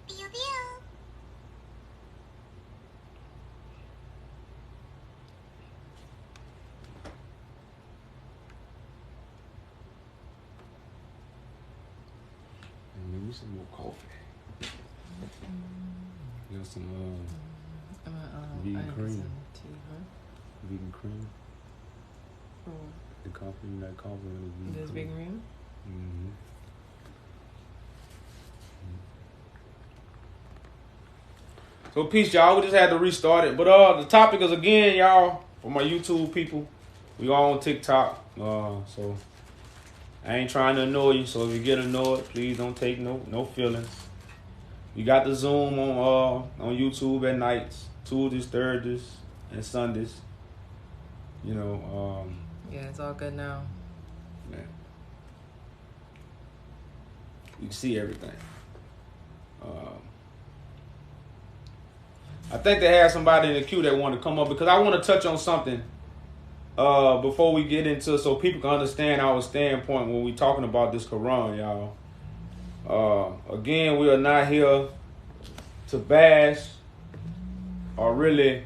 Pew pew. Maybe some more coffee. You got some vegan cream. Tea, huh? Vegan cream. Oh. The coffee, you like coffee with vegan There's cream. vegan cream? Mm-hmm. So peace, y'all. We just had to restart it. But the topic is again, y'all, for my YouTube people. We all on TikTok. So I ain't trying to annoy you. So if you get annoyed, please don't take no feelings. We got the Zoom on YouTube at nights, Tuesdays, Thursdays, and Sundays. You know, yeah, it's all good now. Man, you can see everything. I think they had somebody in the queue that wanted to come up because I want to touch on something before we get into so people can understand our standpoint when we talking about this Quran, y'all. Again, we are not here to bash or really,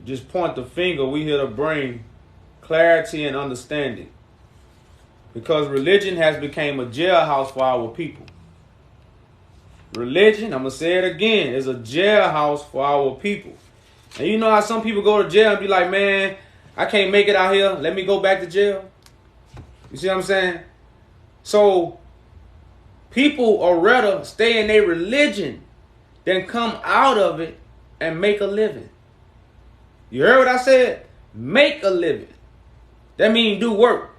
just point the finger. We here to bring clarity and understanding because religion has become a jailhouse for our people. Religion, I'm going to say it again, is a jailhouse for our people. And you know how some people go to jail and be like, man, I can't make it out here. Let me go back to jail. You see what I'm saying? So people are rather stay in their religion than come out of it and make a living. You heard what I said? Make a living. That means do work.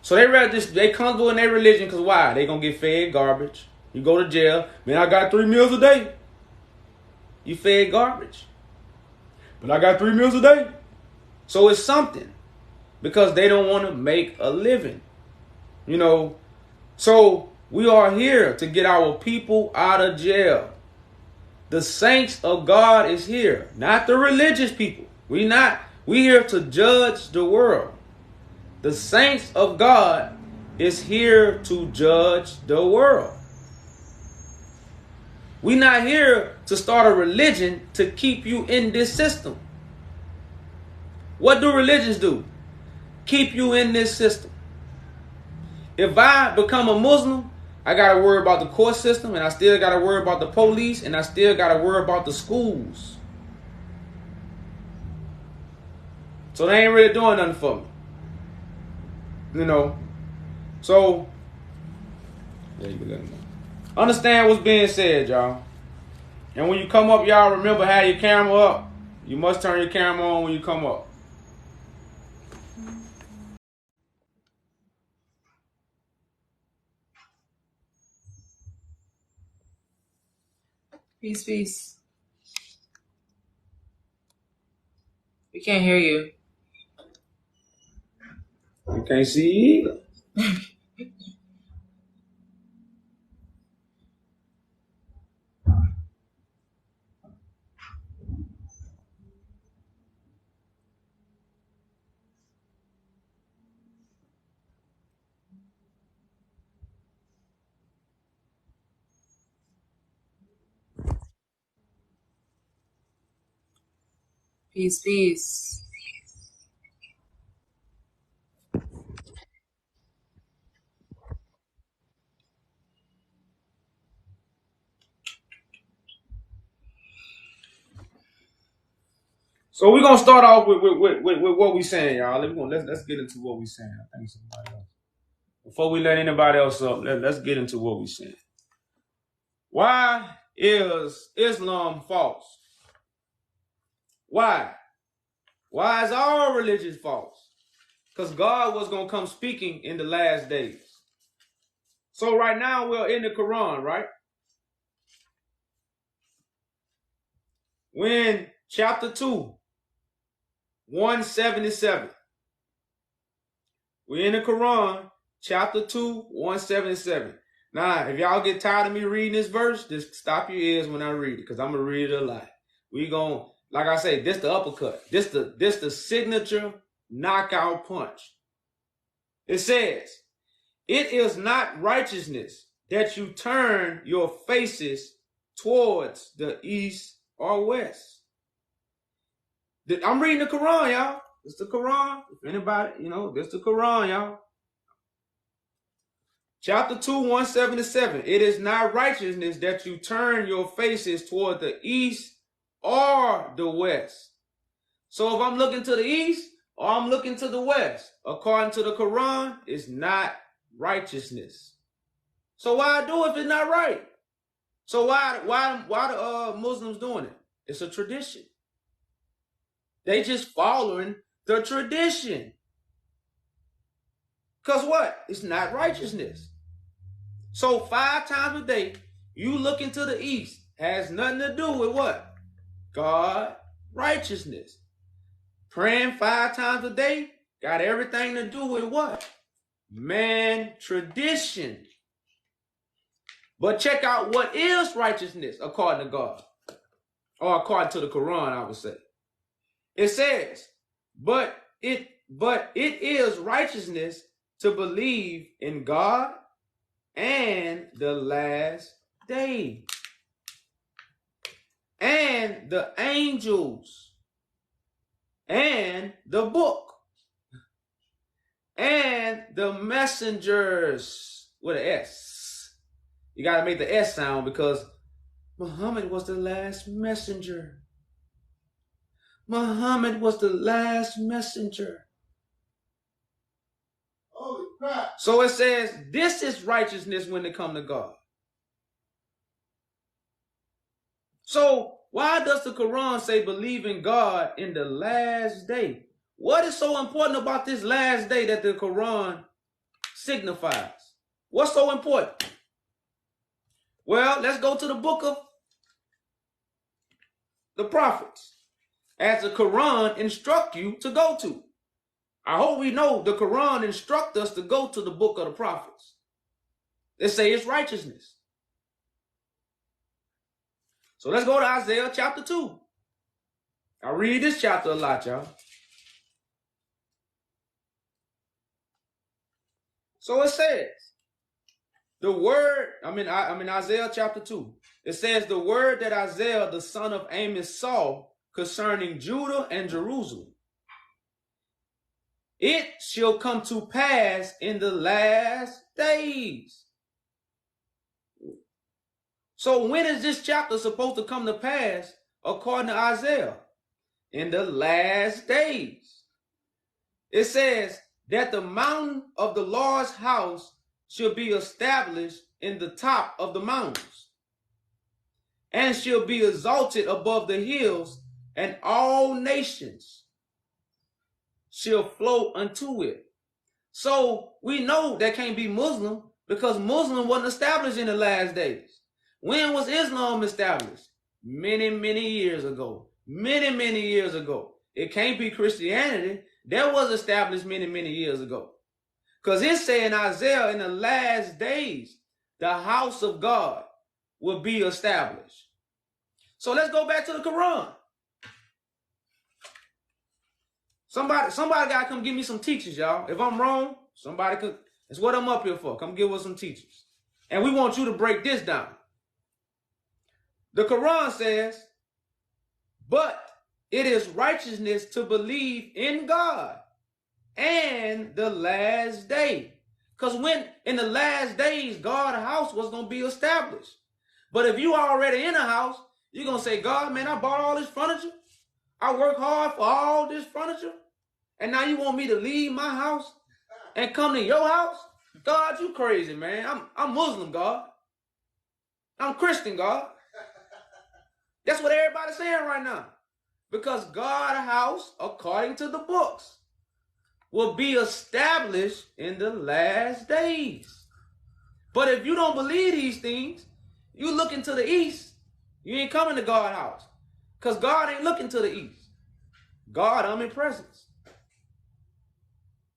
So they comfortable in their religion because why? They going to get fed garbage. You go to jail. Man, I got 3 meals a day. You fed garbage. But I got 3 meals a day. So it's something. Because they don't want to make a living. So we are here to get our people out of jail. The saints of God is here. Not the religious people. We here to judge the world. The saints of God is here to judge the world. We're not here to start a religion to keep you in this system. What do religions do? Keep you in this system. If I become a Muslim, I got to worry about the court system, and I still got to worry about the police, and I still got to worry about the schools. So they ain't really doing nothing for me. So, yeah, you can let them know. Understand what's being said, y'all. And when you come up, y'all remember have your camera up. You must turn your camera on when you come up. Peace, peace. We can't hear you. You can't see either. Peace, peace. So we're gonna start off with what we saying, y'all. Let's get into what we saying. I think somebody else. Before we let anybody else up, let's get into what we saying. Why is Islam false? Why? Why is all religion false? Because God was gonna come speaking in the last days. So right now we're in the Quran, right? When chapter 2, 177. We're in the Quran, chapter 2, 177. Now, if y'all get tired of me reading this verse, just stop your ears when I read it, because I'm going to read it a lot. We going, like I say, this the uppercut. This the signature knockout punch. It says, It is not righteousness that you turn your faces towards the east or west. I'm reading the Quran, y'all. It's the Quran. If anybody, this the Quran, y'all. Chapter 2, 177. It is not righteousness that you turn your faces toward the east or the west. So if I'm looking to the east or I'm looking to the west, according to the Quran, it's not righteousness. So why do it if it's not right? So why the Muslims doing it? It's a tradition. They just following the tradition. Because what? It's not righteousness. So 5 times a day, you looking to the east has nothing to do with what? God, righteousness. Praying 5 times a day got everything to do with what? Man, tradition. But check out what is righteousness according to God. Or according to the Quran, I would say. It says, but it is righteousness to believe in God and the last day, and the angels, and the book, and the messengers with an S. You got to make the S sound because Muhammad was the last messenger. Muhammad was the last messenger. Holy crap. So it says, this is righteousness when it comes to God. So why does the Quran say believe in God in the last day? What is so important about this last day that the Quran signifies? What's so important? Well, let's go to the book of the prophets, as the Quran instruct you to go to. I hope we know the Quran instruct us to go to the book of the prophets. They say it's righteousness. So let's go to Isaiah chapter 2. I read this chapter a lot, y'all. So it says, the word, Isaiah chapter 2. It says the word that Isaiah, the son of Amos, saw concerning Judah and Jerusalem. It shall come to pass in the last days. So when is this chapter supposed to come to pass according to Isaiah? In the last days. It says that the mountain of the Lord's house shall be established in the top of the mountains, and shall be exalted above the hills, and all nations shall flow unto it. So we know that can't be Muslim because Muslim wasn't established in the last days. When was Islam established? Many, many years ago. Many, many years ago. It can't be Christianity. That was established many, many years ago. Because it said in Isaiah, in the last days, the house of God will be established. So let's go back to the Quran. Somebody got to come give me some teachers, y'all. If I'm wrong, somebody could. It's what I'm up here for. Come give us some teachers. And we want you to break this down. The Quran says, but it is righteousness to believe in God and the last day. Because when in the last days, God's house was going to be established. But if you already in a house, you're going to say, God, man, I bought all this furniture. I worked hard for all this furniture. And now you want me to leave my house and come to your house? God, you crazy, man. I'm Muslim, God. I'm Christian, God. That's what everybody's saying right now. Because God's house, according to the books, will be established in the last days. But if you don't believe these things, you looking to the east, you ain't coming to God's house. Because God ain't looking to the east. God omnipresence.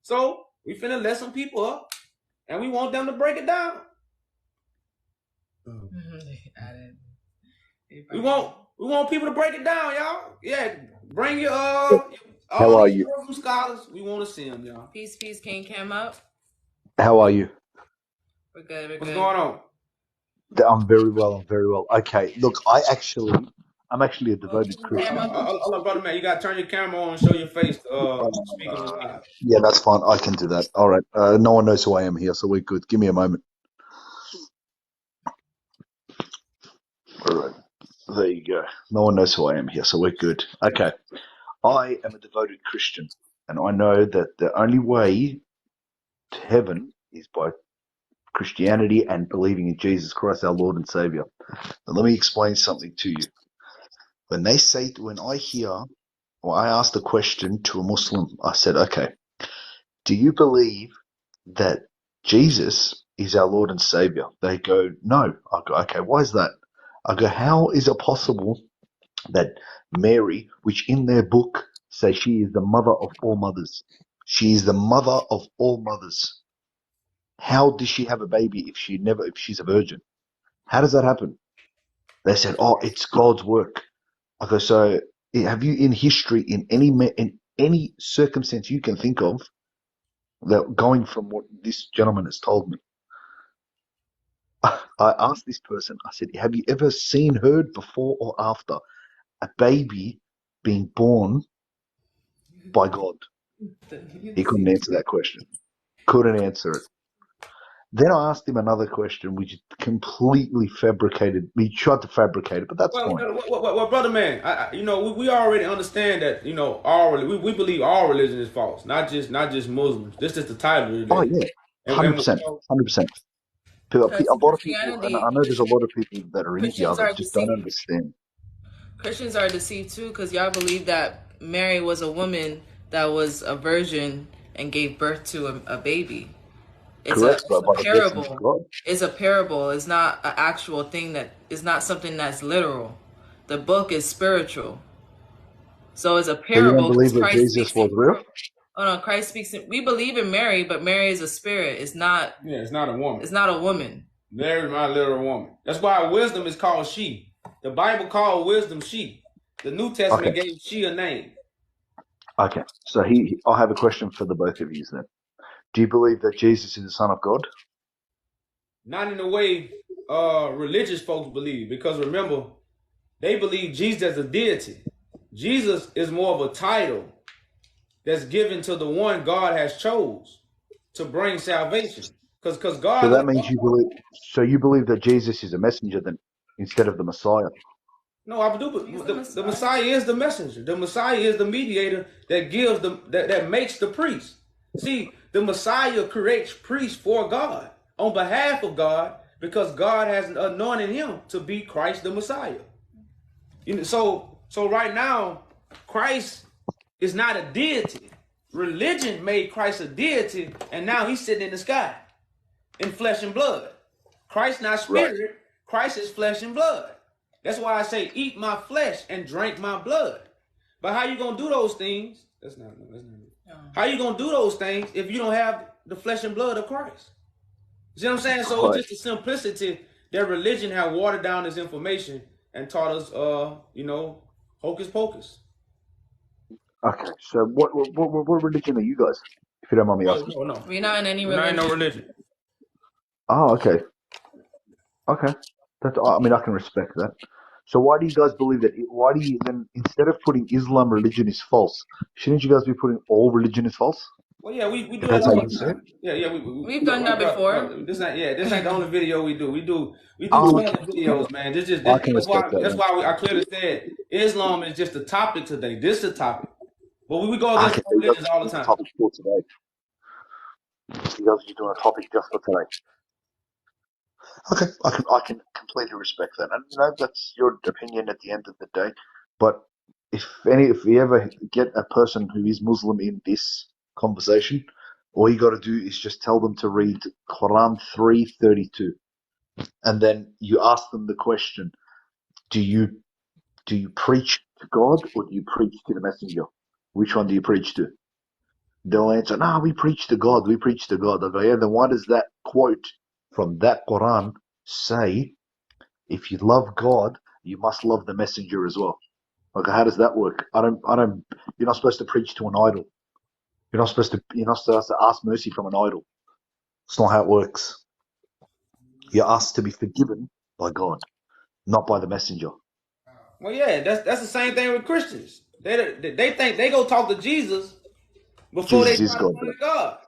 So we finna let some people up and we want them to break it down. We want people to break it down, y'all. Yeah, bring your all these Muslim scholars. We want to see them, y'all. Peace, King, come up. How are you? We're good. We're What's good. going on? I'm very well. I'm very well. Okay, look, I'm actually a devoted Christian. Hold on, brother man. You gotta turn your camera on and show your face. Speaking Uh, live. yeah, that's fine. I can do that. All right. No one knows who I am here, so we're good. Give me a moment. All right. There you go. No one knows who I am here, so we're good. Okay. I am a devoted Christian, and I know that the only way to heaven is by Christianity and believing in Jesus Christ, our Lord and Savior. Now, let me explain something to you. When I hear, or I asked a question to a Muslim, I said, okay, do you believe that Jesus is our Lord and Savior? They go, no. I go, okay, why is that? I go, how is it possible that Mary, which in their book say she is the mother of all mothers, she is the mother of all mothers. How does she have a baby if she's a virgin? How does that happen? They said, oh, it's God's work. I go, so have you in history, in any circumstance you can think of, that going from what this gentleman has told me, I asked this person, I said, have you ever seen, heard before or after a baby being born by God? He couldn't answer that question. Couldn't answer it. Then I asked him another question, which completely fabricated. He tried to fabricate it, but that's fine. Well, brother man, we already understand that we believe all religion is false, not just Muslims. This is the title Oh today, yeah, and 100%, 100%. A Because lot of people, and I know there's a lot of people that are in here Christians that are just don't deceived. understand. Christians are deceived too, because y'all believe that Mary was a woman that was a virgin and gave birth to a baby. Correct, It's but a by the blessings of parable. God. It's a parable. It's not an actual thing that is not something that's literal. The book is spiritual. So it's a So you don't parable because believe that Christ Jesus speaks was in real? oh no, Christ speaks in we believe in Mary, but Mary is a spirit. It's not it's not a woman. it's not a woman. Mary is not a literal woman. That's why wisdom is called she. The Bible called wisdom she. The New Testament Okay, gave she a name. okay. So I have a question for the both of you then. Do you believe that Jesus is the Son of God? Not in the way religious folks believe, because remember, they believe Jesus as a deity. Jesus is more of a title that's given to the one God has chose to bring salvation. Because So God, that means you believe. So you believe that Jesus is a messenger then, instead of the Messiah. no, I do. The Messiah is the messenger. The Messiah is the mediator that gives that makes the priest. See, the Messiah creates priests for God on behalf of God because God has anointed him to be Christ the Messiah. So right now, Christ is not a deity. Religion made Christ a deity, and now he's sitting in the sky in flesh and blood. Christ not Right. spirit. Christ is flesh and blood. That's why I say, eat my flesh and drink my blood. But how you gonna do those things? That's not it. How you gonna do those things if you don't have the flesh and blood of Christ? You see what I'm saying? So it's Right. just the simplicity that religion have watered down this information and taught us, hocus pocus. Okay. So what religion are you guys? If you don't mind me asking. No. We're not in any We're not in no religion. religion. Oh, okay. Okay. I mean, I can respect that. So why do you guys believe that? Why do you then, instead of putting Islam religion is false, shouldn't you guys be putting all religion is false? Well, yeah, we do If that that's how all you the see it? time. Yeah, We've done that before. this ain't the only video we do. We do Oh, tons of videos, man. I can respect that That's then. why I clearly said Islam is just a topic today. This is a topic, but we go against Okay, so all you guys religions are all the doing a time. topic for today. You guys are doing a topic just for today. Okay, I can completely respect that, and that's your opinion at the end of the day. But if we ever get a person who is Muslim in this conversation, all you got to do is just tell them to read Quran 3:32, and then you ask them the question: Do you preach to God or do you preach to the messenger? Which one do you preach to? They'll answer, "No, we preach to God. We preach to God." I go, "Yeah, then why does that quote from that Quran say, if you love God, you must love the messenger as well?" Okay, how does that work? You're not supposed to preach to an idol. You're not supposed to ask mercy from an idol. It's not how it works. You're asked to be forgiven by God, not by the messenger. Well, yeah, that's the same thing with Christians. They think they go talk to Jesus before they Jesus is try to God, come though. to God.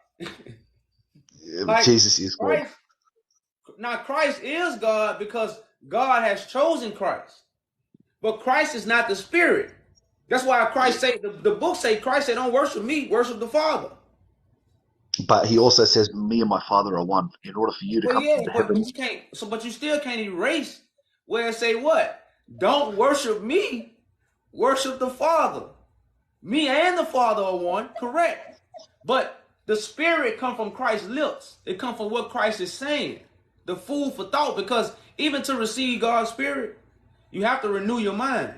Yeah, but Like Jesus is God. Christ, now Christ is God because God has chosen Christ. But Christ is not the Spirit. That's why Christ say the book say Christ said, "Don't worship me, worship the Father." But he also says, me and my Father are one. In order for you to Well, come yeah, into but heaven, you can't. So, but you still can't erase where it say what? Don't worship me, worship the Father. Me and the Father are one, correct? But the Spirit come from Christ's lips. It come from what Christ is saying. The food for thought, because even to receive God's Spirit, you have to renew your mind.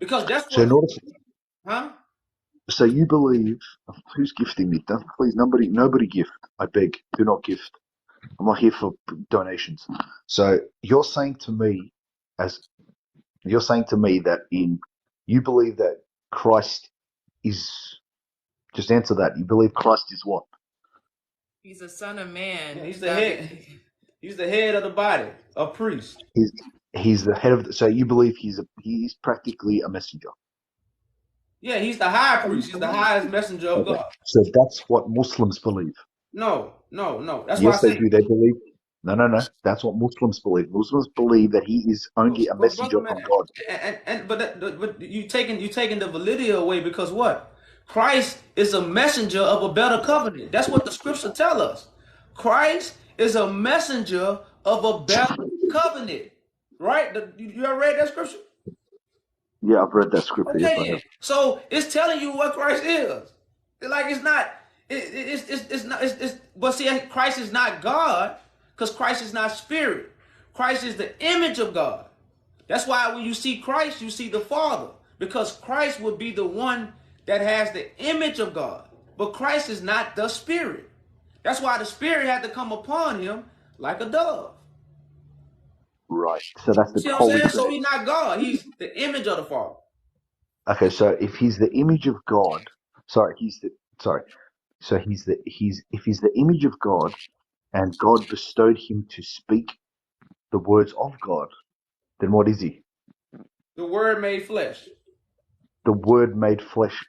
Because that's so in what, order huh? so you believe, who's gifting me? Please, nobody gift. I beg, do not gift. I'm not here for donations. So you're saying to me, as you're saying to me that you believe that Christ is, just answer that. You believe Christ is what? He's a son of man. Yeah, he's the head. He's the head of the body, a priest. He's he's the head of. So you believe he's practically a messenger. Yeah, he's the high priest. He's the highest messenger of Okay. God. So that's what Muslims believe. No, no, no. That's why I Yes, they say, do. They believe. No, no, no. That's what Muslims believe. Muslims believe that he is only a but brother messenger man, from God. but you taking the validity away because what? Christ is a messenger of a better covenant. That's what the scripture tell us. Christ is a messenger of a better covenant. Right? You ever read that scripture? Yeah, I've read that scripture. Yes, Okay, I then. have. So it's telling you what Christ is. Like it's not. It's not. But see, Christ is not God because Christ is not spirit. Christ is the image of God. That's why when you see Christ, you see the Father, because Christ would be the one that has the image of God. But Christ is not the Spirit. That's why the Spirit had to come upon him like a dove. Right. So that's You the see what I'm Holy saying? So Trinity. he's not God. He's the image of the Father. Okay. So if he's the image of God, sorry, sorry. So if he's the image of God, and God bestowed him to speak the words of God, then what is he? The Word made flesh. The Word made flesh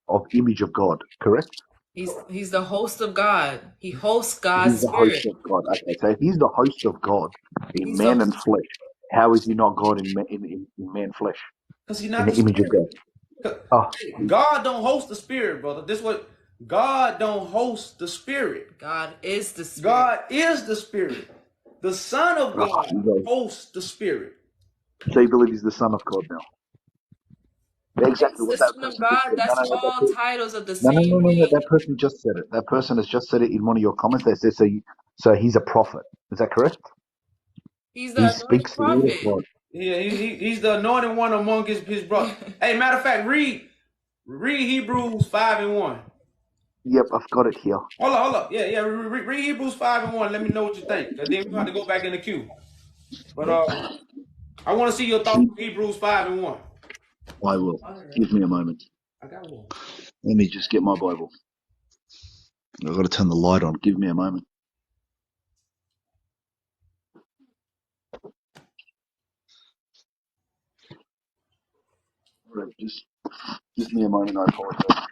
of image of God. Correct. He's the host of God. He hosts God's He's the host spirit. of God. Okay, so if he's the host of God in He's the man and flesh, how is he not God in man flesh, Because he's in not the the image of Spirit. God? Oh, God don't host the Spirit, brother. This what God don't host the Spirit. God is the spirit. God is the Spirit. The Son of oh, God hosts the Spirit. so you believe he's the Son of God now? Exactly Yes, the what that Son of person just God. said. No, That's no, no, all titles of the no, no, no, same no, no. being. That person just said it. That person has just said it in one of your comments. They said so he's a prophet. Is that correct? He's He the anointed speaks the word of prophet. God. Yeah, he's the anointed one among his brothers. Hey, matter of fact, read Hebrews 5:1. Yep, I've got it here. Hold up. Yeah. Read Hebrews 5:1. Let me know what you think. Cause then we have to go back in the queue. But I want to see your thoughts He, on Hebrews 5:1. I will. Give me a moment. I got one. Let me just get my Bible. I've got to turn the light on. Give me a moment. All right, just give me a moment. I apologize.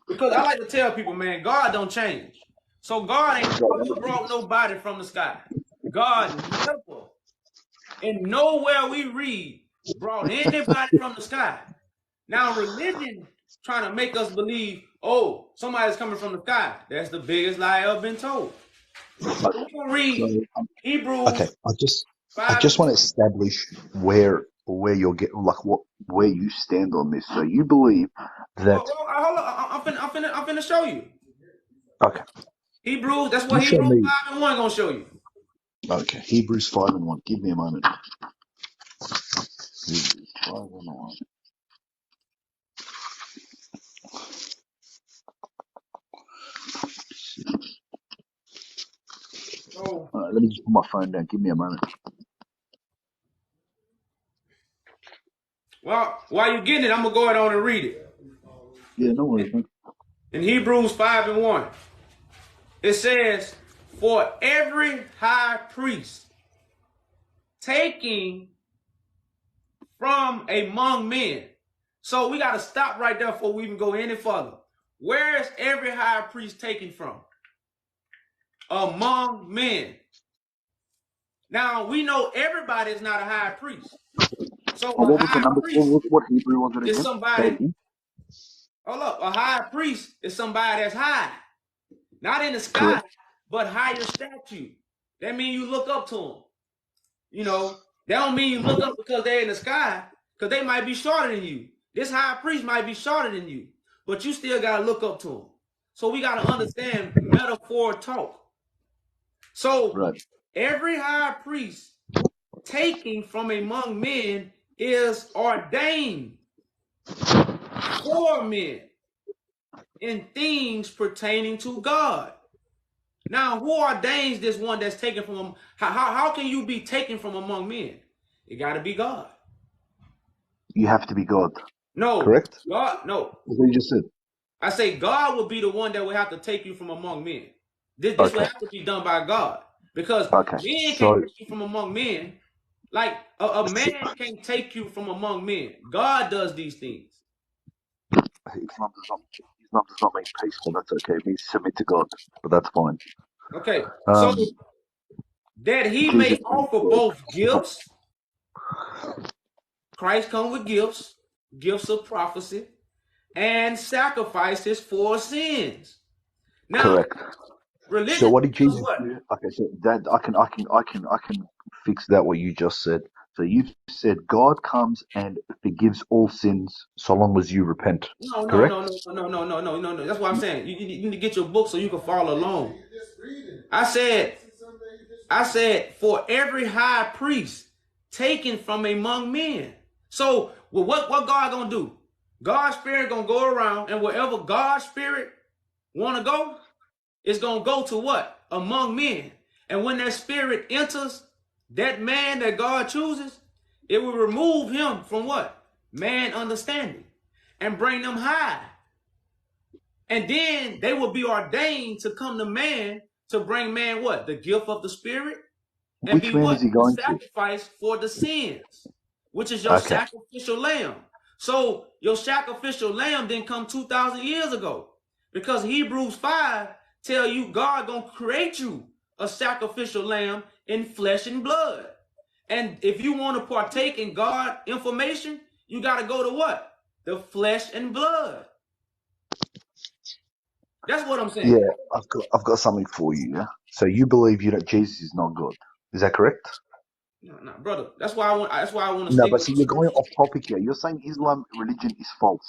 Because I like to tell people, man, God don't change. So God ain't never brought nobody from the sky. God never, and nowhere we read, brought anybody from the sky. Now religion trying to make us believe, oh, somebody's coming from the sky. That's the biggest lie I've been told. So we're gonna So, read okay, Hebrews I 5 just and want to 1. establish where you're getting where you stand on this. So you believe that Hold on. I'm finna show you. okay? Hebrews, that's You what show Hebrews me. 5 and 1 gonna show you. Okay, Hebrews 5:1. Give me a moment. Hebrews 5:1. So Let me just put my phone down. Give me a moment. well, while you're getting it, I'm gonna go ahead on and read it. Yeah, no worries, man. In Hebrews 5 and 1, it says, for every high priest taking from among men. So we got to stop right there before we even go any further. Where is every high priest taken from? Among men. Now, we know everybody is not a high priest. So a What was the high number? priest What Hebrew was it is again? somebody, hold up, a high priest is somebody that's high. Not in the sky, Correct. but higher statue. That means you look up to them. You know, that don't mean you look up because they're in the sky, because they might be shorter than you. This high priest might be shorter than you, but you still got to look up to him. So we got to understand metaphor talk. So Right. every high priest taking from among men is ordained for men in things pertaining to God. Now, who ordains this one that's taken from them? How can you be taken from among men? It got to be God. You have to be God. No, Correct? God, no. That's what you just said. I say God will be the one that will have to take you from among men. This Okay. will have to be done by God, because Okay. men So, can't take you from among men. Like a man can't take you from among men. God does these things. Islam does not mean peace, but that's okay. It means submit to God, but that's fine. Okay, so that he may Jesus offer both gifts. Christ come with gifts, gifts of prophecy, and sacrifices for sins. Now, correct. religion So what did does Jesus what? do? Okay, so that I can fix that what you just said. So you said God comes and forgives all sins so long as you repent. No. Correct? That's what I'm saying. You need to get your book so you can follow along. I said, for every high priest taken from among men. So, well, what God gonna do? God's spirit gonna go around, and wherever God's spirit wanna go, it's gonna go to what? Among men. And when that spirit enters that man that God chooses, it will remove him from what? Man understanding, and bring them high. And then they will be ordained to come to man to bring man what? The gift of the spirit, and Which be man what? is he The going to? sacrifice for the sins, which is your Okay. sacrificial lamb. So your sacrificial lamb didn't come 2,000 years ago, because Hebrews 5 tell you God gonna create you a sacrificial lamb in flesh and blood. And if you want to partake in God information, you got to go to what? The flesh and blood. That's what I'm saying. Yeah, I've got something for you. Yeah. So you believe Jesus is not God? Is that correct? No, brother. That's why I want. That's why I want to No, stick but with see, the you're going scripture. off topic here. You're saying Islam religion is false.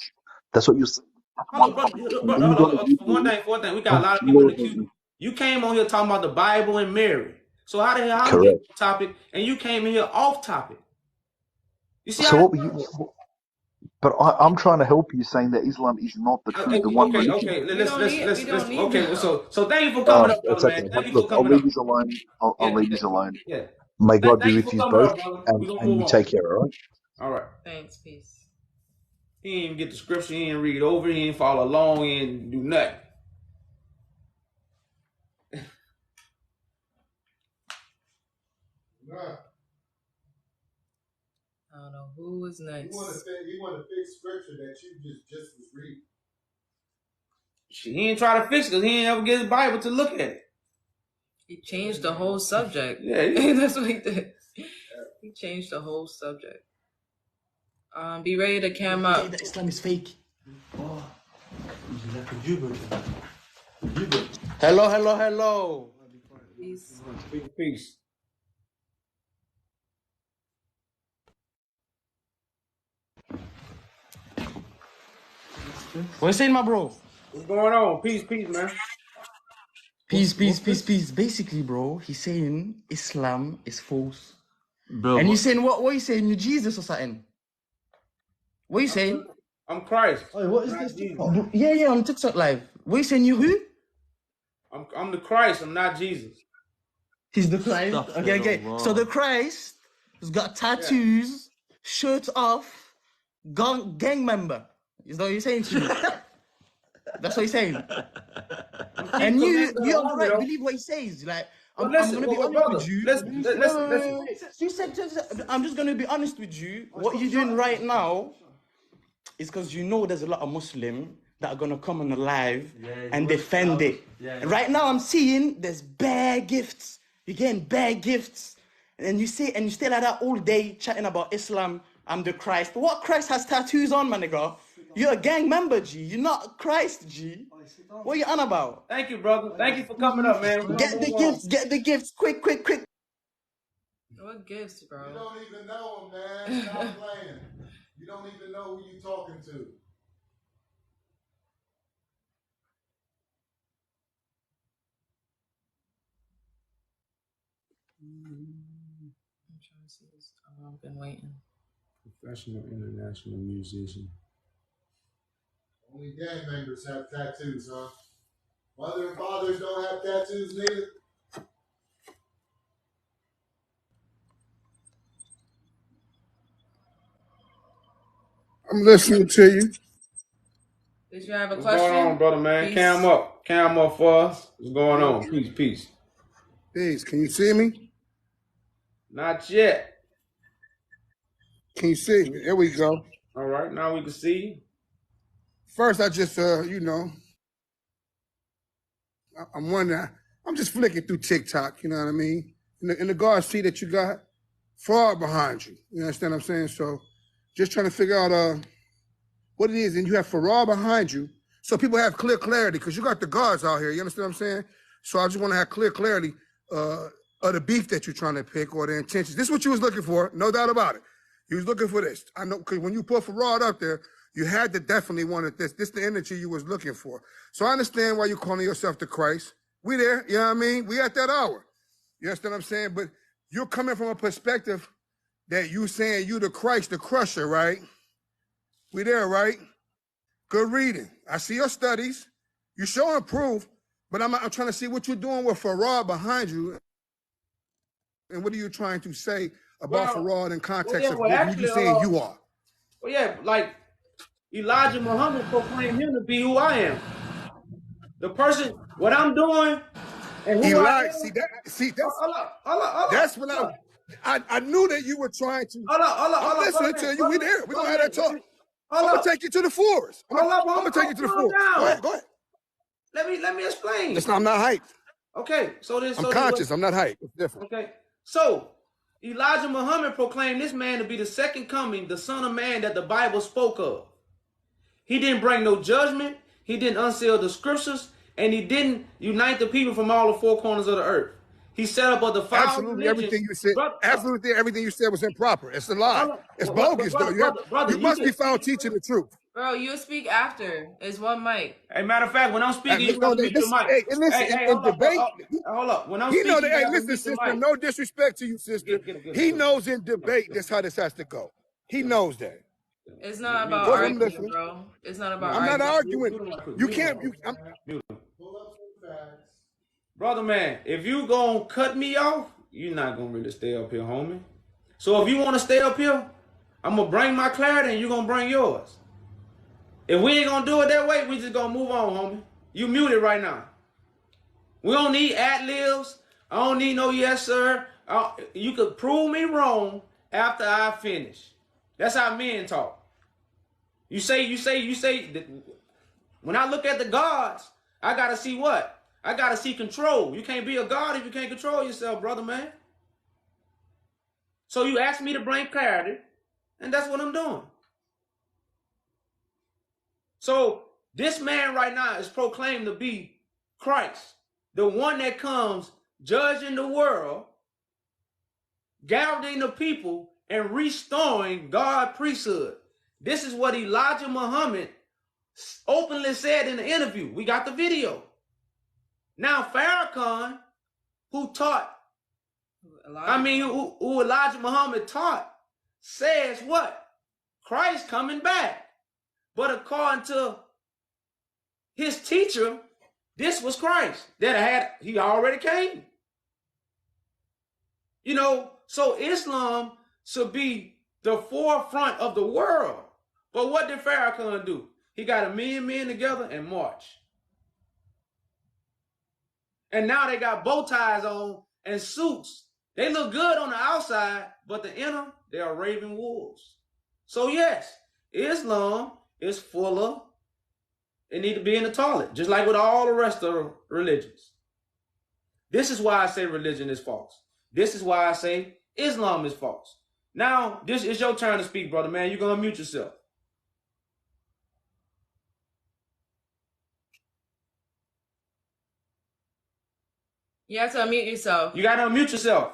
That's what you're saying. That's Hold one on, topic. brother. And then you Hold got to on. give For me. one thing, we got a lot of people in the queue. You came on here talking about the Bible and Mary. So how the hell I'm getting Correct. on topic and you came in here off topic? You see So how? what were you? But I'm trying to help you, saying that Islam is not the true, the one religion. We don't need Okay. that. So thank you for coming up, It's brother, man. okay. Thank you for Look, I'll coming leave up. this alone. I'll Yeah, leave this alone. yeah. May God be Thank you with for you coming both, up, brother. We're gonna and move you on. take care. All right. All right. Thanks, peace. He didn't even get the scripture. He didn't read it over. He didn't follow along. He didn't do nothing. I don't know who is next. He want to fix scripture that you just was reading. He ain't try to fix it because he ain't ever get his Bible to look at it. He changed the whole subject. Yeah, That's what he did. He changed the whole subject. Be ready to cam up. That Islam is fake. Oh, hello. Peace. Peace. What you saying, my bro? What's going on? Peace, man. Peace. Basically, bro, he's saying Islam is false. Bro, And you saying what are you saying? You're Jesus or something? What are you saying? I'm Christ. Oh, what is this TikTok? Yeah, on TikTok live. What are you saying? You who? I'm the Christ. I'm not Jesus. He's the Christ. Okay. So the Christ has got tattoos, shirt off, gang member. Is that what you're saying to me? That's what he's saying. I'm And keeping you, commandments of the you're army, right. though. Believe what he says. Like, Well, I'm listen, gonna be well, honest brother, with you. listen. You said, I'm just gonna be honest with you. What you're doing right now is because you know there's a lot of Muslim that are gonna come on the live and defend it. And right now, I'm seeing there's bare gifts. You're getting bare gifts, and you stay like that all day chatting about Islam. I'm the Christ. What Christ has tattoos on, my nigga? You're a gang member, G. You're not Christ, G. What are you on about? Thank you, brother. Thank you for coming up, man. We're gonna Get the move on. gifts. Get the gifts. Quick. What gifts, bro? You don't even know him, man. Stop playing. You don't even know who you're talking to. I'm trying to see this. Oh, I've been waiting. Professional international musician. Only gang members have tattoos, huh? Mother and fathers don't have tattoos neither. I'm listening to you. Did you have a What's question? going on, brother, man? Peace. Cam up for us. What's going on? Peace. Peace. Can you see me? Not yet. Can you see me? There we go. All right, now we can see you. First, I just, I'm wondering, I'm just flicking through TikTok, you know what I mean? In the guard seat that you got, fraud behind you. You understand what I'm saying? So just trying to figure out what it is. And you have Farrar behind you. So people have clear clarity because you got the guards out here. You understand what I'm saying? So I just want to have clear clarity of the beef that you're trying to pick or the intentions. This is what you was looking for, no doubt about it. You was looking for this. I know, because when you put Farrar up there, you had to definitely wanted this. This the energy you was looking for. So I understand why you're calling yourself the Christ. We there, you know what I mean? We at that hour. You understand what I'm saying? But you're coming from a perspective that you saying you the Christ, the crusher, right? We there, right? Good reading. I see your studies. You showing proof, but I'm trying to see what you're doing with Farrar behind you. And what are you trying to say about Farrar in context of who you saying you are? Well, yeah, like Elijah Muhammad proclaimed him to be who I am. The person, what I'm doing, and who I am. That's when I knew that you were trying to. I'm listening to you. We there. We're gonna have that talk. I'm gonna take you to the forest. I'm gonna take you to the forest. Go ahead. Let me explain. Listen, I'm not hyped. Okay, I'm conscious. I'm not hyped. It's different. Okay, so Elijah Muhammad proclaimed this man to be the second coming, the Son of Man that the Bible spoke of. He didn't bring no judgment. He didn't unseal the scriptures, and he didn't unite the people from all the four corners of the earth. He set up a defiled absolutely religion. Everything you said. Absolutely everything you said was improper. It's a lie. It's bogus, though. You must be found teaching the truth. Bro, you speak after. It's one mic. Hey, matter of fact, when I'm speaking, you got to mute your mic. Hey, listen, in debate, hold up. When I'm speaking, you hey, got to listen, mute your sister, mic. no disrespect to you, sister. He knows in debate that's how this has to go. He knows that. It's not about arguing, bro. It's not about arguing. I'm not arguing. You can't. Brother, man, if you gonna cut me off, you're not gonna really stay up here, homie. So if you want to stay up here, I'm gonna bring my clarity and you're gonna bring yours. If we ain't gonna do it that way, we just gonna move on, homie. You muted right now. We don't need ad-libs. I don't need no yes, sir. You could prove me wrong after I finish. That's how men talk. You say. When I look at the gods, I gotta see what? I gotta see control. You can't be a god if you can't control yourself, brother, man. So you asked me to bring clarity, and that's what I'm doing. So this man right now is proclaimed to be Christ, the one that comes judging the world, gathering the people, and restoring God's priesthood. This is what Elijah Muhammad openly said in the interview. We got the video. Now Farrakhan, who Elijah Muhammad taught, says what? Christ coming back. But according to his teacher, this was Christ he already came. You know, so Islam should be the forefront of the world. But what did Farrakhan do? He got a million men together and march. And now they got bow ties on and suits. They look good on the outside, but the inner, they are raving wolves. So yes, Islam is full of, it need to be in the toilet, just like with all the rest of religions. This is why I say religion is false. This is why I say Islam is false. Now, this is your turn to speak, brother, man. You're going to mute yourself. You have to unmute yourself. You got to unmute yourself.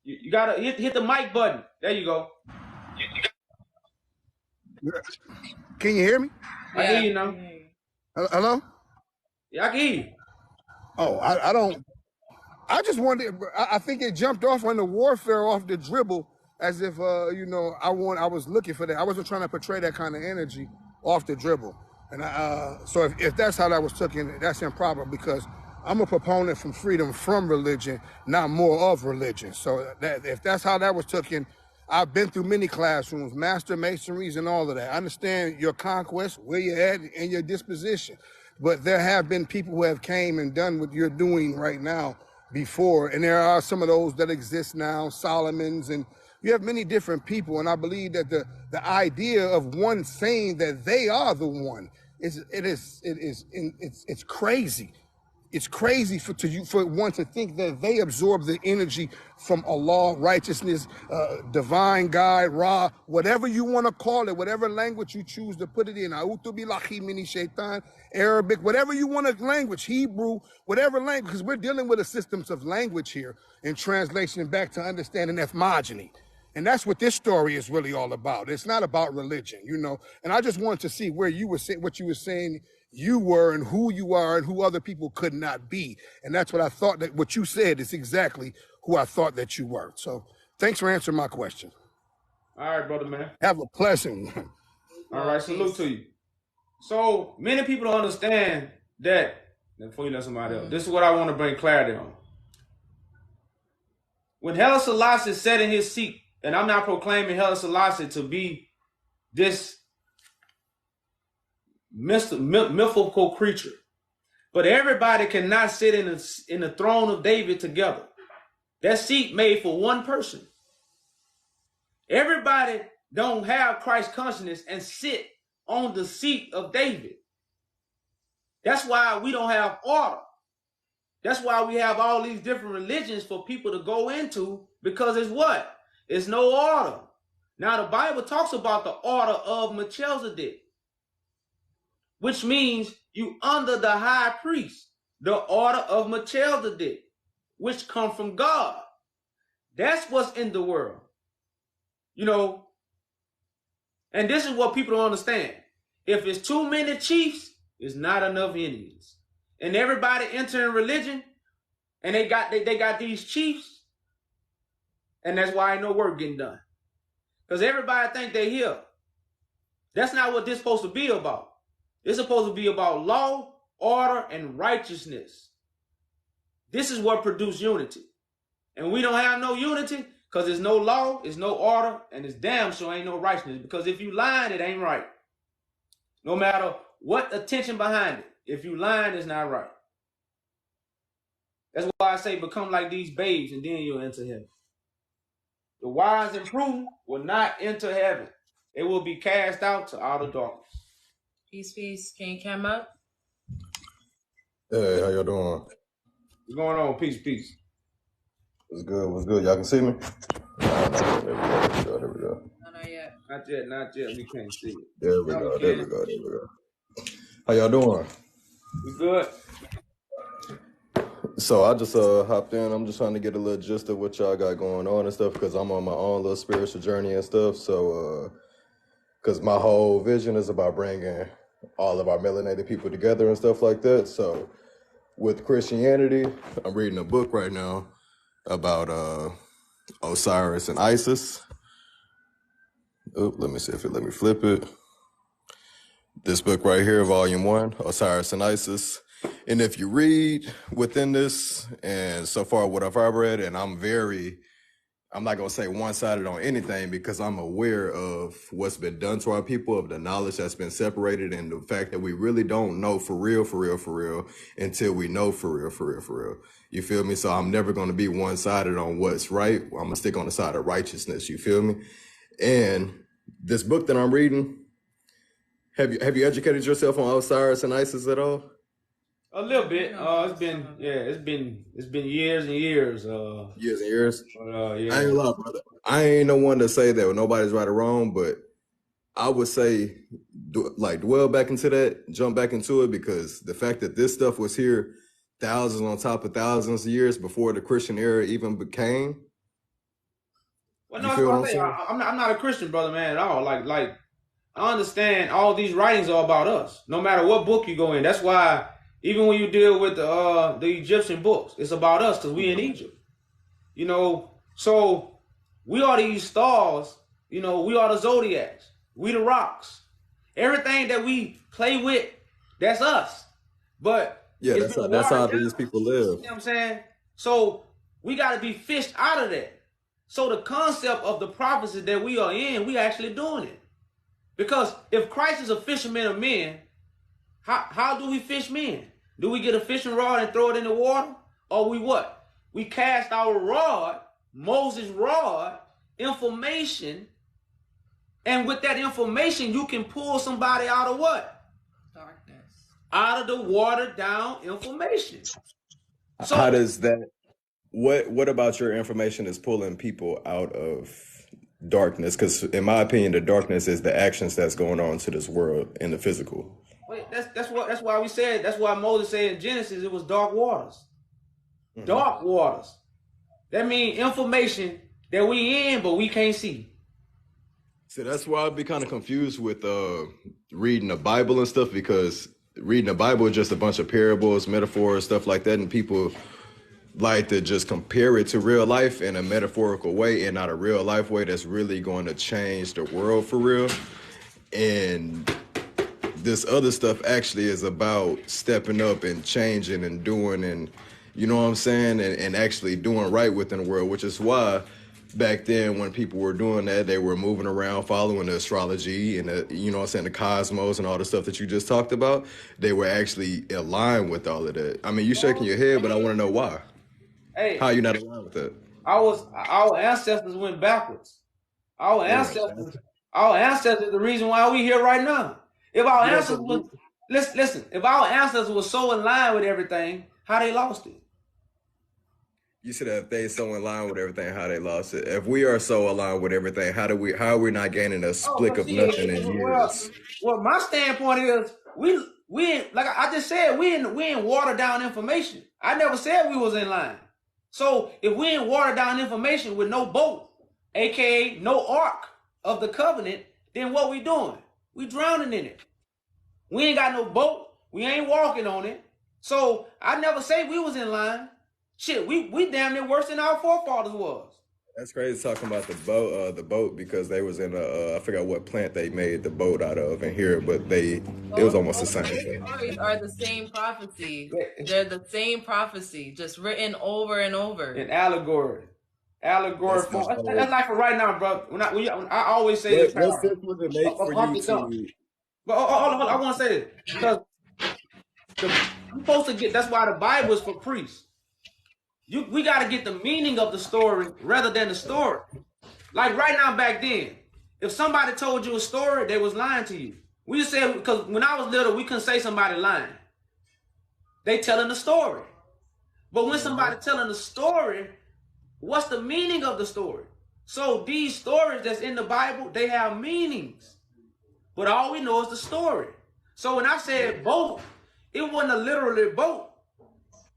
You got to hit the mic button. There you go. Can you hear me? I hear you now. Hello? Yeah, I can hear you. Oh, I don't. I just wanted. I think it jumped off on the warfare off the dribble, as if you know, I was looking for that. I wasn't trying to portray that kind of energy off the dribble, and so if that's how that was taken, that's improper because I'm a proponent from freedom from religion, not more of religion. So that if that's how that was taken, I've been through many classrooms, master masonries, and all of that. I understand your conquest, where you're at, and your disposition. But there have been people who have came and done what you're doing right now before, and there are some of those that exist now, Solomon's, and you have many different people. And I believe that the idea of one saying that they are the one it's crazy. It's crazy for one to think that they absorb the energy from Allah, righteousness, divine guide, Ra, whatever you want to call it, whatever language you choose to put it in, A'udhu billahi minash shaitan, Arabic, whatever you want to language, Hebrew, whatever language, because we're dealing with a systems of language here in translation back to understanding ethmogeny. And that's what this story is really all about. It's not about religion, you know. And I just wanted to see where you were saying, what you were saying you were and who you are and who other people could not be. And that's what I thought that what you said is exactly who I thought that you were. So thanks for answering my question. All right, brother, man. Have a pleasant one. All right, salute to you. So many people don't understand that, before you let somebody else, this is what I want to bring clarity on. When Haile Selassie sat in his seat, and I'm not proclaiming Haile Selassie to be this mythical creature, but everybody cannot sit in the throne of David together. That seat made for one person. Everybody don't have Christ consciousness and sit on the seat of David. That's why we don't have order. That's why we have all these different religions for people to go into, because it's what? It's no order. Now the Bible talks about the order of Melchizedek, which means you under the high priest, the order of Melchizedek, which come from God. That's what's in the world. You know, and this is what people don't understand. If it's too many chiefs, it's not enough Indians. And everybody entering religion, and they got these chiefs, and that's why ain't no work getting done. Because everybody think they here. That's not what this is supposed to be about. It's supposed to be about law, order, and righteousness. This is what produces unity. And we don't have no unity because there's no law, there's no order, and it's damn sure ain't no righteousness. Because if you lying, it ain't right. No matter what attention behind it. If you lying, it's not right. That's why I say become like these babes and then you'll enter heaven. The wise and prudent will not enter heaven. They will be cast out to outer darkness. Peace, peace. Can you come up? Hey, how y'all doing? What's going on? Peace, peace. What's good? What's good? Y'all can see me? There we go. There we go. No, not yet. Not yet. We can't see it. There we go. There we go. There we go. How y'all doing? We good. So I just hopped in. I'm just trying to get a little gist of what y'all got going on and stuff because I'm on my own little spiritual journey and stuff. So, because my whole vision is about bringing all of our melanated people together and stuff like that. So with Christianity, I'm reading a book right now about Osiris and Isis. Oh, let me see if it let me flip it. This book right here, Volume 1, Osiris and Isis. And if you read within this, and so far what I've read, and I'm I'm not gonna say one-sided on anything because I'm aware of what's been done to our people, of the knowledge that's been separated, and the fact that we really don't know for real until we know for real. You feel me? So I'm never gonna be one-sided on what's right. I'm gonna stick on the side of righteousness. You feel me? And this book that I'm reading, have you educated yourself on Osiris and Isis at all? A little bit. It's been years and years. Years and years. Yeah. I ain't lie, brother. I ain't no one to say that nobody's right or wrong, but I would say dwell back into that, jump back into it, because the fact that this stuff was here thousands on top of thousands of years before the Christian era even became. Well, no, that's what I'm saying. I'm not a Christian, brother, man, at all. Like I understand all these writings are about us. No matter what book you go in, that's why. Even when you deal with the Egyptian books, it's about us because we in Egypt. You know, so we are these stars, you know, we are the zodiacs, we the rocks. Everything that we play with, that's us. But yeah, that's how these people live. You know what I'm saying? So we got to be fished out of that. So the concept of the prophecy that we are in, we actually doing it. Because if Christ is a fisherman of men, how do we fish men? Do we get a fishing rod and throw it in the water? Or we what? We cast our rod, Moses' rod, information, and with that information, you can pull somebody out of what? Darkness. Out of the watered down information. So how does that, what about your information is pulling people out of darkness? Because in my opinion, the darkness is the actions that's going on to this world in the physical. Wait, that's why we said, that's why Moses said in Genesis it was dark waters. Mm-hmm. Dark waters. That means information that we in, but we can't see. So that's why I'd be kind of confused with reading the Bible and stuff, because reading the Bible is just a bunch of parables, metaphors, stuff like that, and people like to just compare it to real life in a metaphorical way and not a real life way that's really going to change the world for real. And this other stuff actually is about stepping up and changing and doing, and you know what I'm saying, and actually doing right within the world, which is why back then when people were doing that, they were moving around following the astrology and the, you know what I'm saying, the cosmos and all the stuff that you just talked about. They were actually aligned with all of that. I mean, you shaking your head, but I want to know why. Hey, how you not aligned with that? Our ancestors went backwards. Our ancestors the reason why we here right now. If our ancestors was, listen, if our ancestors were so in line with everything, how they lost it? You said if they so in line with everything, how they lost it. If we are so aligned with everything, how are we not gaining a split of nothing in years? Well, my standpoint is we like I just said, we in watered down information. I never said we was in line. So if we in watered down information with no boat, aka no ark of the covenant, then what we doing? We drowning in it. We ain't got no boat. We ain't walking on it. So I never say we was in line. Shit, we damn near worse than our forefathers was. That's crazy talking about the boat because they was in I forgot what plant they made the boat out of in here, but it was almost the same thing. Stories are the same prophecy. They're the same prophecy, just written over and over. In allegory. Allegory form. That's like for right now, bro. When I always say this. What's this was it make for you to? But hold on, I want to say this because I'm supposed to get. That's why the Bible is for priests. We got to get the meaning of the story rather than the story. Like right now, back then, if somebody told you a story, they was lying to you. We just said, because when I was little, we couldn't say somebody lying. They telling the story. But when somebody telling the story, what's the meaning of the story? So these stories that's in the Bible, they have meanings. But all we know is the story. So when I said boat, it wasn't a literally boat.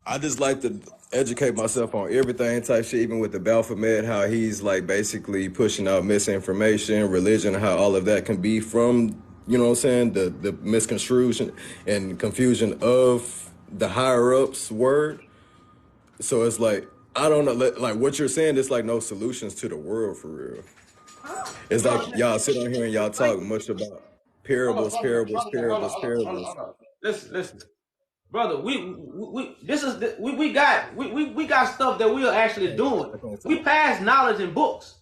I just like to educate myself on everything type shit, even with the Baphomet, how he's like basically pushing out misinformation, religion, how all of that can be from, you know what I'm saying, the misconstruction and confusion of the higher ups word. So it's like, I don't know, like what you're saying, it's like no solutions to the world for real. It's like y'all sit on here and y'all talk much about parables. Listen. brother, we got stuff that we are actually doing. We pass knowledge in books.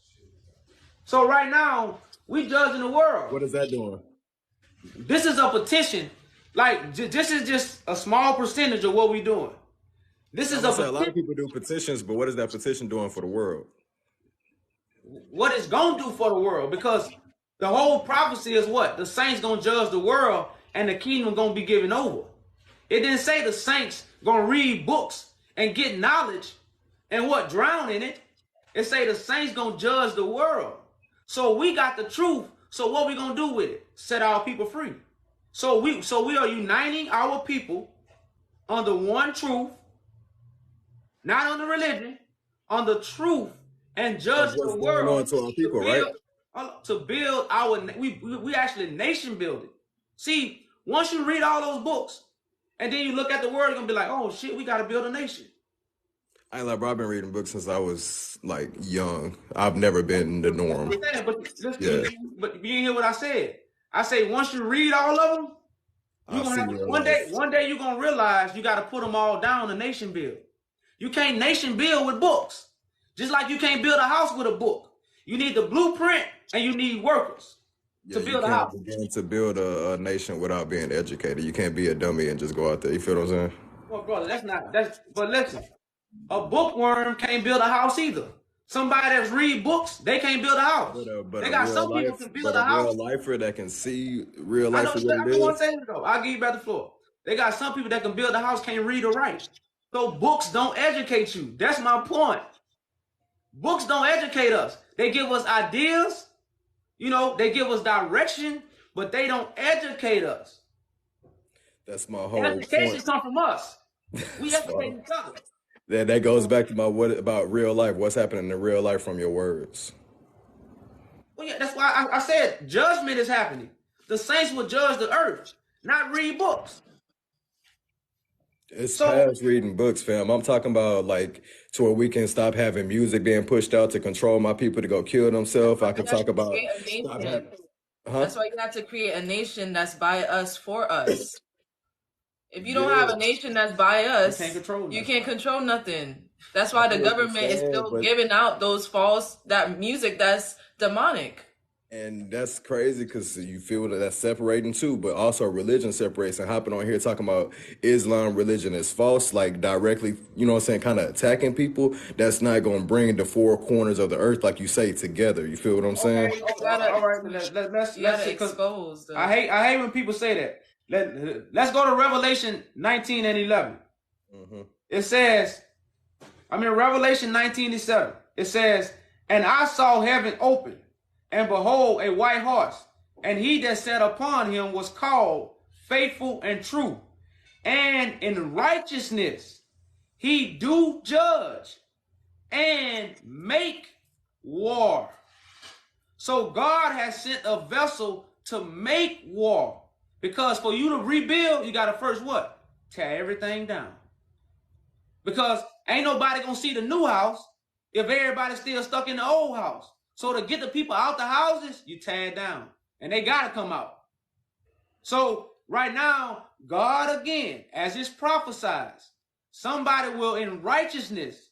So right now, we judging the world. What is that doing? This is a petition. Like, this is just a small percentage of what we doing. This is a lot of people do petitions, but what is that petition doing for the world? What it's gonna do for the world, because the whole prophecy is what? The saints gonna judge the world and the kingdom gonna be given over. It didn't say the saints gonna read books and get knowledge and what, drown in it. It say the saints gonna judge the world. So we got the truth. So what we gonna do with it? Set our people free. So we are uniting our people under one truth, not under religion, on the truth, and judge the world to our people, to build our we actually nation building. See, once you read all those books and then you look at the world, you're gonna be like, oh shit, we gotta build a nation. I ain't like, bro, I've been reading books since I was like young. I've never been the norm. But you didn't hear what I said. I say once you read all of them, you gonna have one day you're gonna realize you gotta put them all down to nation build. You can't nation build with books. Just like you can't build a house with a book. You need the blueprint and you need workers to build a house. You can't begin to build a nation without being educated. You can't be a dummy and just go out there. You feel what I'm saying? Well, brother, but listen, a bookworm can't build a house either. Somebody that's read books, they can't build a house. They got some people can build a house. A real lifer that can see real life for what it is. I want to say it though. I'll give you back the floor. They got some people that can build a house, can't read or write. So books don't educate you. That's my point. Books don't educate us. They give us ideas, they give us direction, but they don't educate us. That's my whole education point. Come from us. We educate each other. That goes back to what about real life. What's happening in real life from your words? Well, yeah, that's why I said judgment is happening. The saints will judge the earth, not read books. It's past reading books, fam. I'm talking about like to where we can stop having music being pushed out to control my people to go kill themselves. I can talk about. That's why you have to create a nation that's by us for us. If you don't have a nation that's by us, you can't control nothing. That's why the government is still giving out that music that's demonic. And that's crazy because you feel that's separating too, but also religion separates. And hopping on here talking about Islam religion is false, like directly, kind of attacking people. That's not going to bring the four corners of the earth, like you say, together. You feel what I'm saying? All right, let's expose. I hate when people say that. Let's go to Revelation 19 and 11. Mm-hmm. It says, Revelation 19 and 7. It says, and I saw heaven open, and behold, a white horse, and he that sat upon him was called Faithful and True, and in righteousness he do judge and make war. So God has sent a vessel to make war, because for you to rebuild, you got to first what? Tear everything down. Because ain't nobody gonna see the new house if everybody's still stuck in the old house. So to get the people out the houses, you tear it down. And they got to come out. So right now, God again, as is prophesied, somebody will in righteousness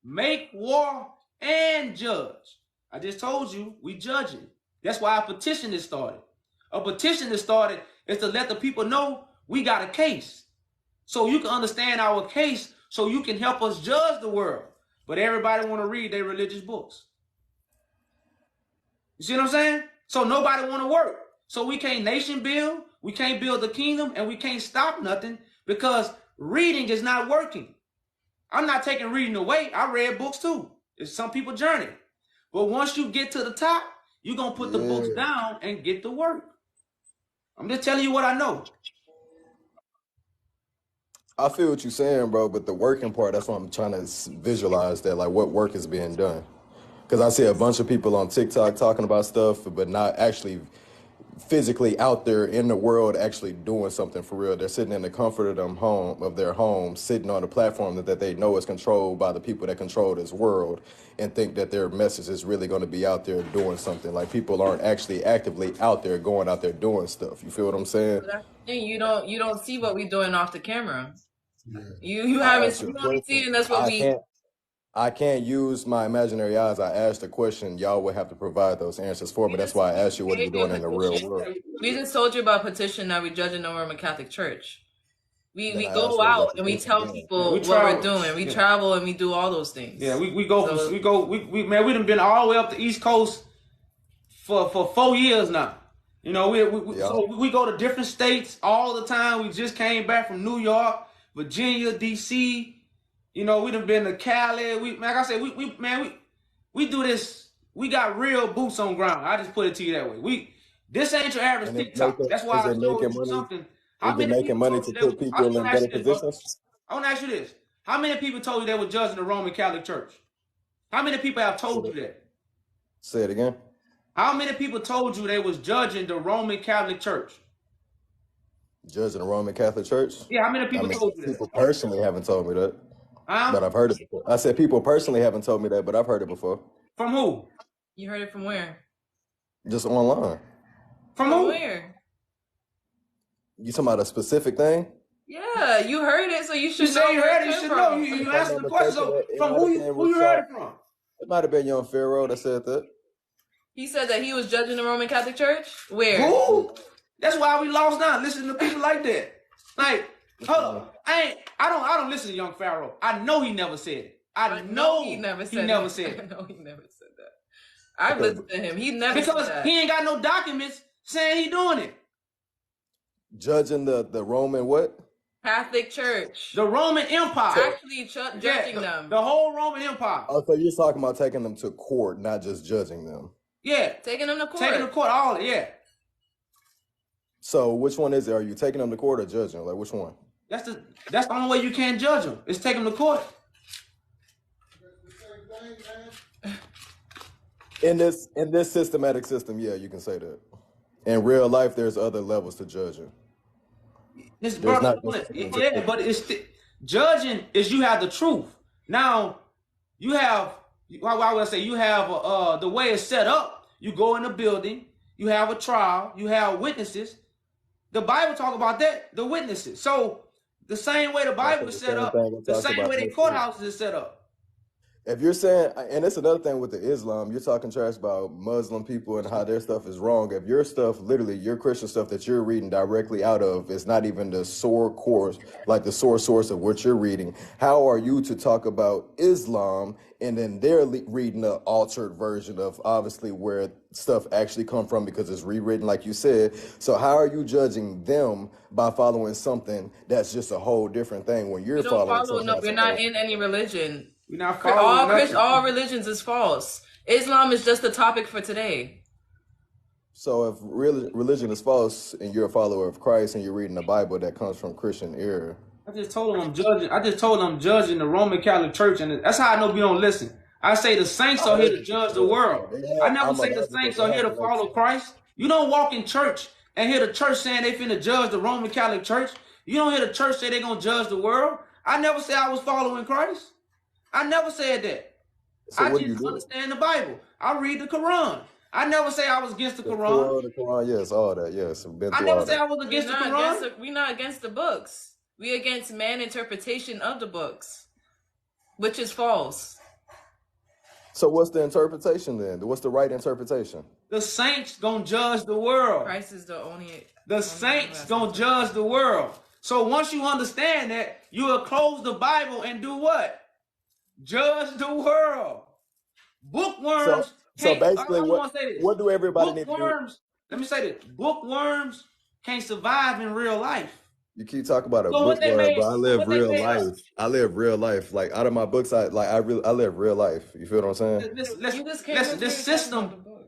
make war and judge. I just told you, we judging. That's why a petition is started. A petition is started is to let the people know we got a case. So you can understand our case, so you can help us judge the world. But everybody want to read their religious books. You see what I'm saying? So nobody want to work. So we can't nation build, we can't build the kingdom, and we can't stop nothing because reading is not working. I'm not taking reading away. I read books too. It's some people journey. But once you get to the top, you're going to put the books down and get to work. I'm just telling you what I know. I feel what you're saying, bro, but the working part, that's what I'm trying to visualize, that like what work is being done. Because I see a bunch of people on TikTok talking about stuff, but not actually physically out there in the world actually doing something for real. They're sitting in the comfort of their home, sitting on a platform that they know is controlled by the people that control this world, and think that their message is really going to be out there doing something. Like, people aren't actually actively out there going out there doing stuff. You feel what I'm saying? So that's the thing. You don't see what we're doing off the camera. You haven't seen that's what I can't use my imaginary eyes. I asked a question. Y'all would have to provide those answers for me. That's why I asked you what you're doing in the real world. We just told you about petition that we're judging the Roman Catholic Church. We go out and we tell people what we're doing. We travel and we do all those things. Yeah, we done been all the way up the East Coast for 4 years now. You know, so we go to different states all the time. We just came back from New York, Virginia, DC. You know, we done been to Cali. Like I said, we do this. We got real boots on ground. I just put it to you that way. This ain't your average TikTok. That's why I showed you something. How many making money to put people in better positions? I want to ask you this: how many people told you they were judging the Roman Catholic Church? How many people have told you that? Say it again. How many people told you they was judging the Roman Catholic Church? Judging the Roman Catholic Church? Yeah, how many people told you that? People personally haven't told me that. But I've heard it before. I said people personally haven't told me that, but I've heard it before. From who? You heard it from where? Just online. From who? Where? You talking about a specific thing? Yeah, you heard it, so you should know. You heard it, you should know. You asked the question. So from who you heard it from? It might have been Young Pharaoh that said that. He said that he was judging the Roman Catholic Church? Where? Who? That's why we lost now, listening to people like that. Like, hold on. I don't listen to Young Pharaoh. I know he never said it. I know he never said it. I know he never said that. I've listened to him. He never said that. Because he ain't got no documents saying he doing it. Judging the Roman what? Catholic Church. The Roman Empire. Actually judging them. The whole Roman Empire. Oh, so you're talking about taking them to court, not just judging them. Yeah. Taking them to court. Taking them to court, all yeah. So which one is it? Are you taking them to court or judging? Like, which one? That's the only way you can judge them. Is take them to court. In this systematic system, yeah, you can say that. In real life, there's other levels to judging. But it's judging is you have the truth. Now you have I would say you have the way it's set up. You go in a building, you have a trial, you have witnesses. The Bible talk about that, the witnesses. So the same way the Bible is set up, the same way the courthouses is set up. If you're saying, and it's another thing with the Islam, you're talking trash about Muslim people and how their stuff is wrong. If your stuff, literally your Christian stuff that you're reading directly out of is not even the source of what you're reading, how are you to talk about Islam and then they're reading the altered version of obviously where stuff actually come from because it's rewritten like you said. So how are you judging them by following something that's just a whole different thing when you're following something? No, we're not in any religion. We're not following all religions is false. Islam is just the topic for today. So if religion is false and you're a follower of Christ and you're reading the Bible that comes from Christian era. I just told them I'm judging the Roman Catholic Church, and that's how I know we don't listen. I say the saints are here to judge the world. I never say the saints are here to follow Christ. You don't walk in church and hear the church saying they finna judge the Roman Catholic Church. You don't hear the church say they gonna judge the world. I never said I was following Christ. I never said that. So I just understand the Bible. I read the Quran. I never say I was against the Quran. The Quran, yes, all that, yes. I never say I was against the Quran. We're not against the books. We're against man's interpretation of the books, which is false. So what's the interpretation then? What's the right interpretation? The saints gonna judge the world. Christ is the only. The saints gonna judge the world. So once you understand that, you will close the Bible and do what? Judge the world. Bookworms. So basically, what do everybody need to do? Let me say this. Bookworms can't survive in real life. You keep talking about a bookworm, but I live real life. I live real life. Like out of my books, I live real life. You feel what I'm saying?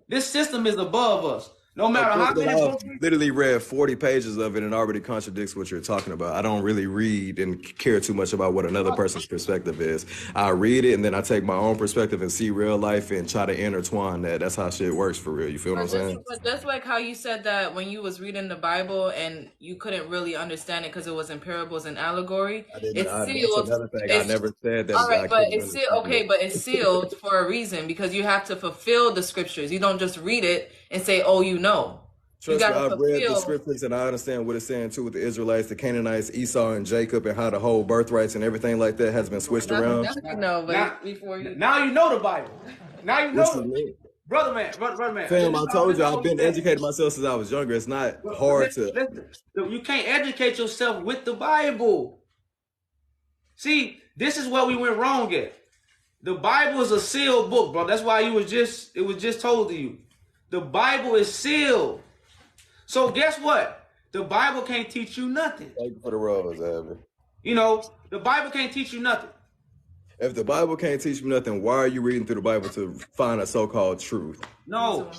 This system is above us. No matter how many I've books. literally read 40 pages of it and already contradicts what you're talking about. I don't really read and care too much about what another person's perspective is. I read it and then I take my own perspective and see real life and try to intertwine that. That's how shit works for real. You feel what I'm saying? But just like how you said that when you was reading the Bible and you couldn't really understand it because it was in parables and allegory. It's sealed. That's another thing. I never said that. All right, but it's sealed. Okay, but it's sealed for a reason because you have to fulfill the scriptures. You don't just read it and say, "Oh, you know." Trust me, I've read the scriptures and I understand what it's saying too with the Israelites, the Canaanites, Esau and Jacob, and how the whole birthrights and everything like that has been switched around. No, but before you now you know the Bible. Now you know brother man. Fam, I told you I've been educating myself since I was younger. It's not hard to. Listen, you can't educate yourself with the Bible. See, this is where we went wrong at. The Bible is a sealed book, bro. That's why it was just told to you. The Bible is sealed. So guess what? The Bible can't teach you nothing. Thank you for the rose, Abby. You know, the Bible can't teach you nothing. If the Bible can't teach you nothing, why are you reading through the Bible to find a so-called truth? No,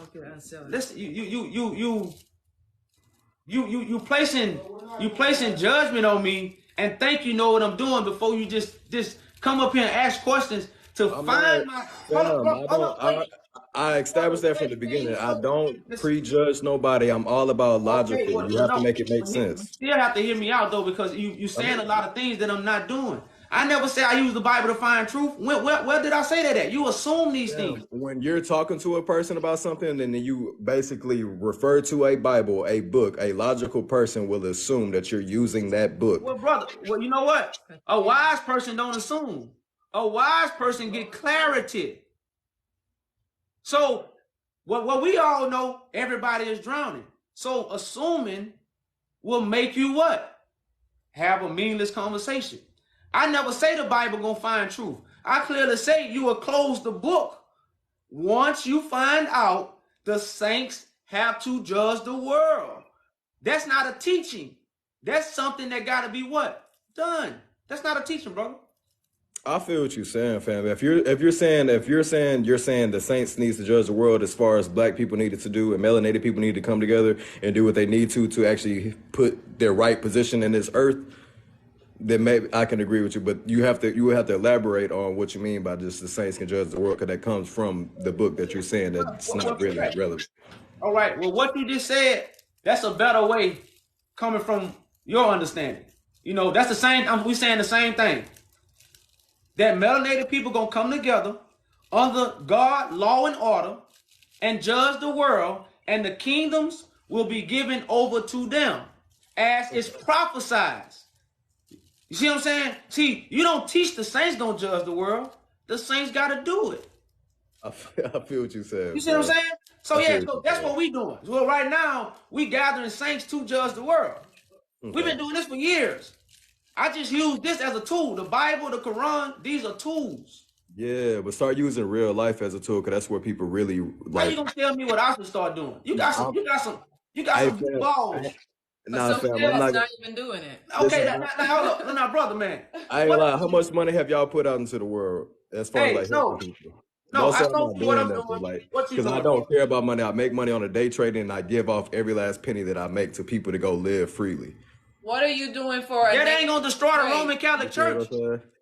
listen, you placing judgment on me and think you know what I'm doing before you just come up here and ask questions to find my. I established that from the beginning. I don't prejudge nobody. I'm all about logical. You have to make it make sense. You still have to hear me out though, because you saying a lot of things that I'm not doing. I never say I use the Bible to find truth. Where did I say that at? You assume these things. When you're talking to a person about something and then you basically refer to a Bible, a book, a logical person will assume that you're using that book. Well, brother, you know what? A wise person don't assume. A wise person get clarity. So what we all know, everybody is drowning. So assuming will make you what? Have a meaningless conversation. I never say the Bible gonna find truth. I clearly say you will close the book once you find out the saints have to judge the world. That's not a teaching. That's something that gotta be what? Done. That's not a teaching, brother. I feel what you're saying, fam. If you're saying the saints needs to judge the world as far as black people needed to do and melanated people need to come together and do what they need to actually put their right position in this earth, then maybe I can agree with you. But you would have to elaborate on what you mean by just the saints can judge the world, because that comes from the book that you're saying that's not really relevant. All right. Well, what you just said, that's a better way coming from your understanding. You know, that's the same. We saying the same thing. That melanated people gonna come together under God, law, and order, and judge the world, and the kingdoms will be given over to them, as is prophesied. You see what I'm saying? See, you don't teach the saints gonna judge the world. The saints gotta do it. I feel what you said. You see what I'm saying? So so that's what we doing. Well, right now we gathering saints to judge the world. Okay. We've been doing this for years. I just use this as a tool. The Bible, the Quran, these are tools. Yeah, but start using real life as a tool, because that's where people really like. How you gonna tell me what I should start doing? You got some balls. Nah, fam, I'm not even doing it. Okay, now hold up. No, brother, man. I ain't lie. How much money have y'all put out into the world as far as helping people? No, I know what I'm doing. Because I don't care about money. I make money on a day trading, and I give off every last penny that I make to people to go live freely. What are you doing for? That ain't gonna destroy the Roman Catholic Church.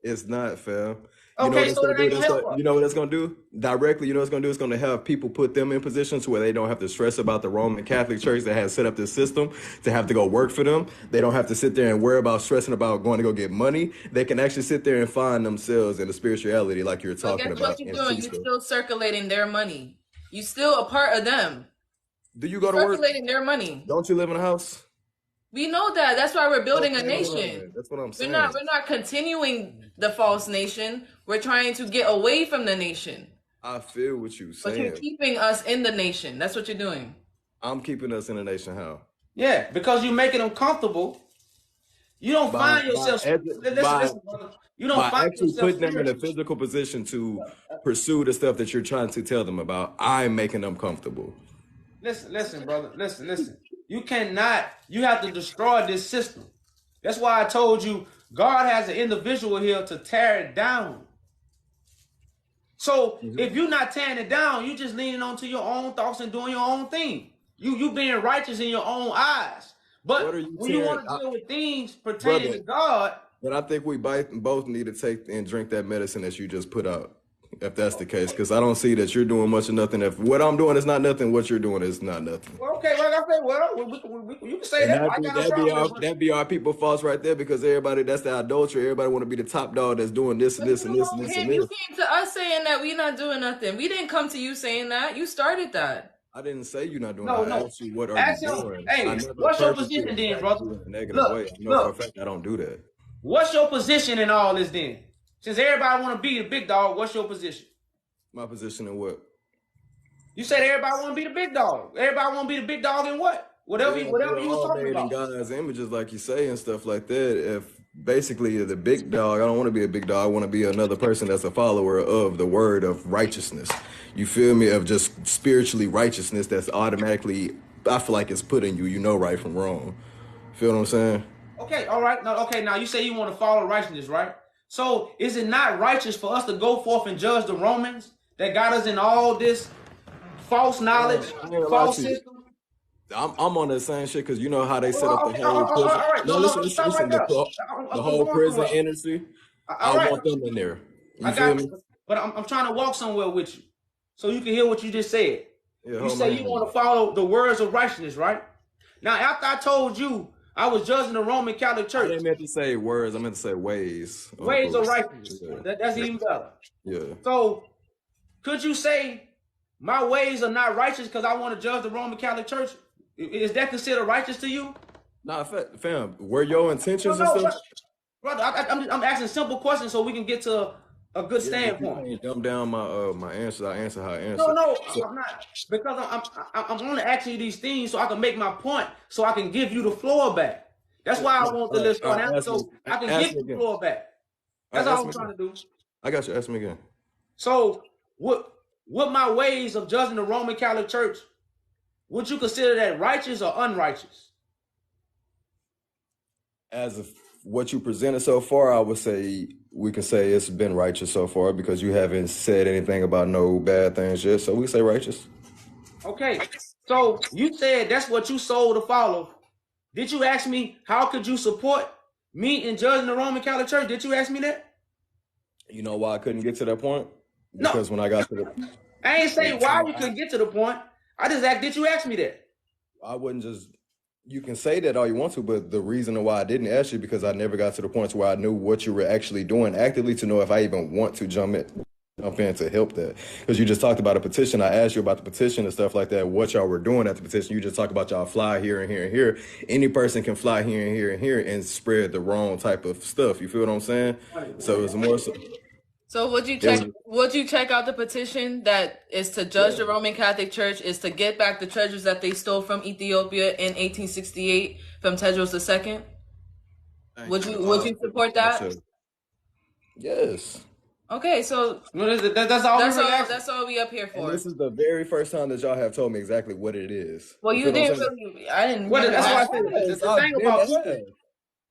It's not, fam. Okay, you know what that's gonna do? Directly, you know what it's gonna do? It's gonna have people put them in positions where they don't have to stress about the Roman Catholic Church that has set up this system to have to go work for them. They don't have to sit there and worry about stressing about going to go get money. They can actually sit there and find themselves in the spirituality like you're talking about. What you're doing? You're still circulating their money. You're still a part of them. Do you go to work? Circulating their money. Don't you live in a house? We know that. That's why we're building a nation. That's what I'm saying. We're not continuing the false nation. We're trying to get away from the nation. I feel what you're saying. But you're keeping us in the nation. That's what you're doing. I'm keeping us in the nation. How? Yeah, because you're making them comfortable. You don't find yourself. Listen, brother. You don't find actually yourself putting them in a physical position to pursue the stuff that you're trying to tell them about. I'm making them comfortable. Listen, brother. Listen. You have to destroy this system. That's why I told you God has an individual here to tear it down. So if you're not tearing it down, you're just leaning onto your own thoughts and doing your own thing. You being righteous in your own eyes. But when you want to deal with things pertaining to God. But I think we both need to take and drink that medicine that you just put out, if that's the case, because I don't see that you're doing much of nothing. If what I'm doing is not nothing, what you're doing is not nothing. Well, okay, like I said, you can say that. That'd be our people false right there, because everybody, that's the idolatry. Everybody want to be the top dog that's doing this and this and this and this and this. You came to us saying that we're not doing nothing. We didn't come to you saying that. You started that. I didn't say you're not doing that. I asked you, what are you doing? Hey, what's your position then, brother? In a negative way. I know for a fact I don't do that. What's your position in all this then? Since everybody want to be the big dog, what's your position? My position in what? You said everybody want to be the big dog. Everybody want to be the big dog in what? Whatever you was talking about. In God's images, like you say, and stuff like that. If basically the big dog, I don't want to be a big dog. I want to be another person that's a follower of the word of righteousness. You feel me? Of just spiritually righteousness that's automatically, I feel like it's put in you. You know right from wrong. Feel what I'm saying? Okay, all right. Now you say you want to follow righteousness, right? So is it not righteous for us to go forth and judge the Romans that got us in all this false knowledge, false system? I'm on the same shit, because you know how they set up the whole prison. No, listen, the whole prison industry. I want them in there. You feel me? But I'm trying to walk somewhere with you, so you can hear what you just said. You say you want to follow the words of righteousness, right? Now, after I told you I was judging the Roman Catholic Church. I didn't meant to say words. I meant to say ways. Ways of righteousness. Yeah. That's even better. Yeah. So, could you say my ways are not righteous because I want to judge the Roman Catholic Church? Is that considered righteous to you? Nah, fam. Were your intentions and stuff? Brother, I'm asking simple questions so we can get to a good standpoint. You dumb down my answers. I answer how I answer. No, I'm not, because I'm only asking you these things so I can make my point, so I can give you the floor back. That's why I want the list on that, so I can give you the floor back. That's all I'm trying to do. I got you. Ask me again. So, what my ways of judging the Roman Catholic Church, would you consider that righteous or unrighteous? As of what you presented so far, I would say we can say it's been righteous so far, because you haven't said anything about no bad things yet. So we say righteous. Okay. So you said that's what you sold to follow. Did you ask me how could you support me in judging the Roman Catholic Church? Did you ask me that? You know why I couldn't get to that point? Because when I got to the... I ain't saying why you couldn't get to the point. I just asked, did you ask me that? I wouldn't just... You can say that all you want to, but the reason why I didn't ask you, because I never got to the point where I knew what you were actually doing actively to know if I even want to jump in to help that. Because you just talked about a petition. I asked you about the petition and stuff like that, what y'all were doing at the petition. You just talk about y'all fly here and here and here. Any person can fly here and here and here and spread the wrong type of stuff. You feel what I'm saying? So it's more so... So would you check out the petition that is to judge the Roman Catholic Church, is to get back the treasures that they stole from Ethiopia in 1868 from Tedros II? Would you support that? Yes. Okay, so that's all we up here for. And this is the very first time that y'all have told me exactly what it is. Well, you didn't really. I didn't. That's why I said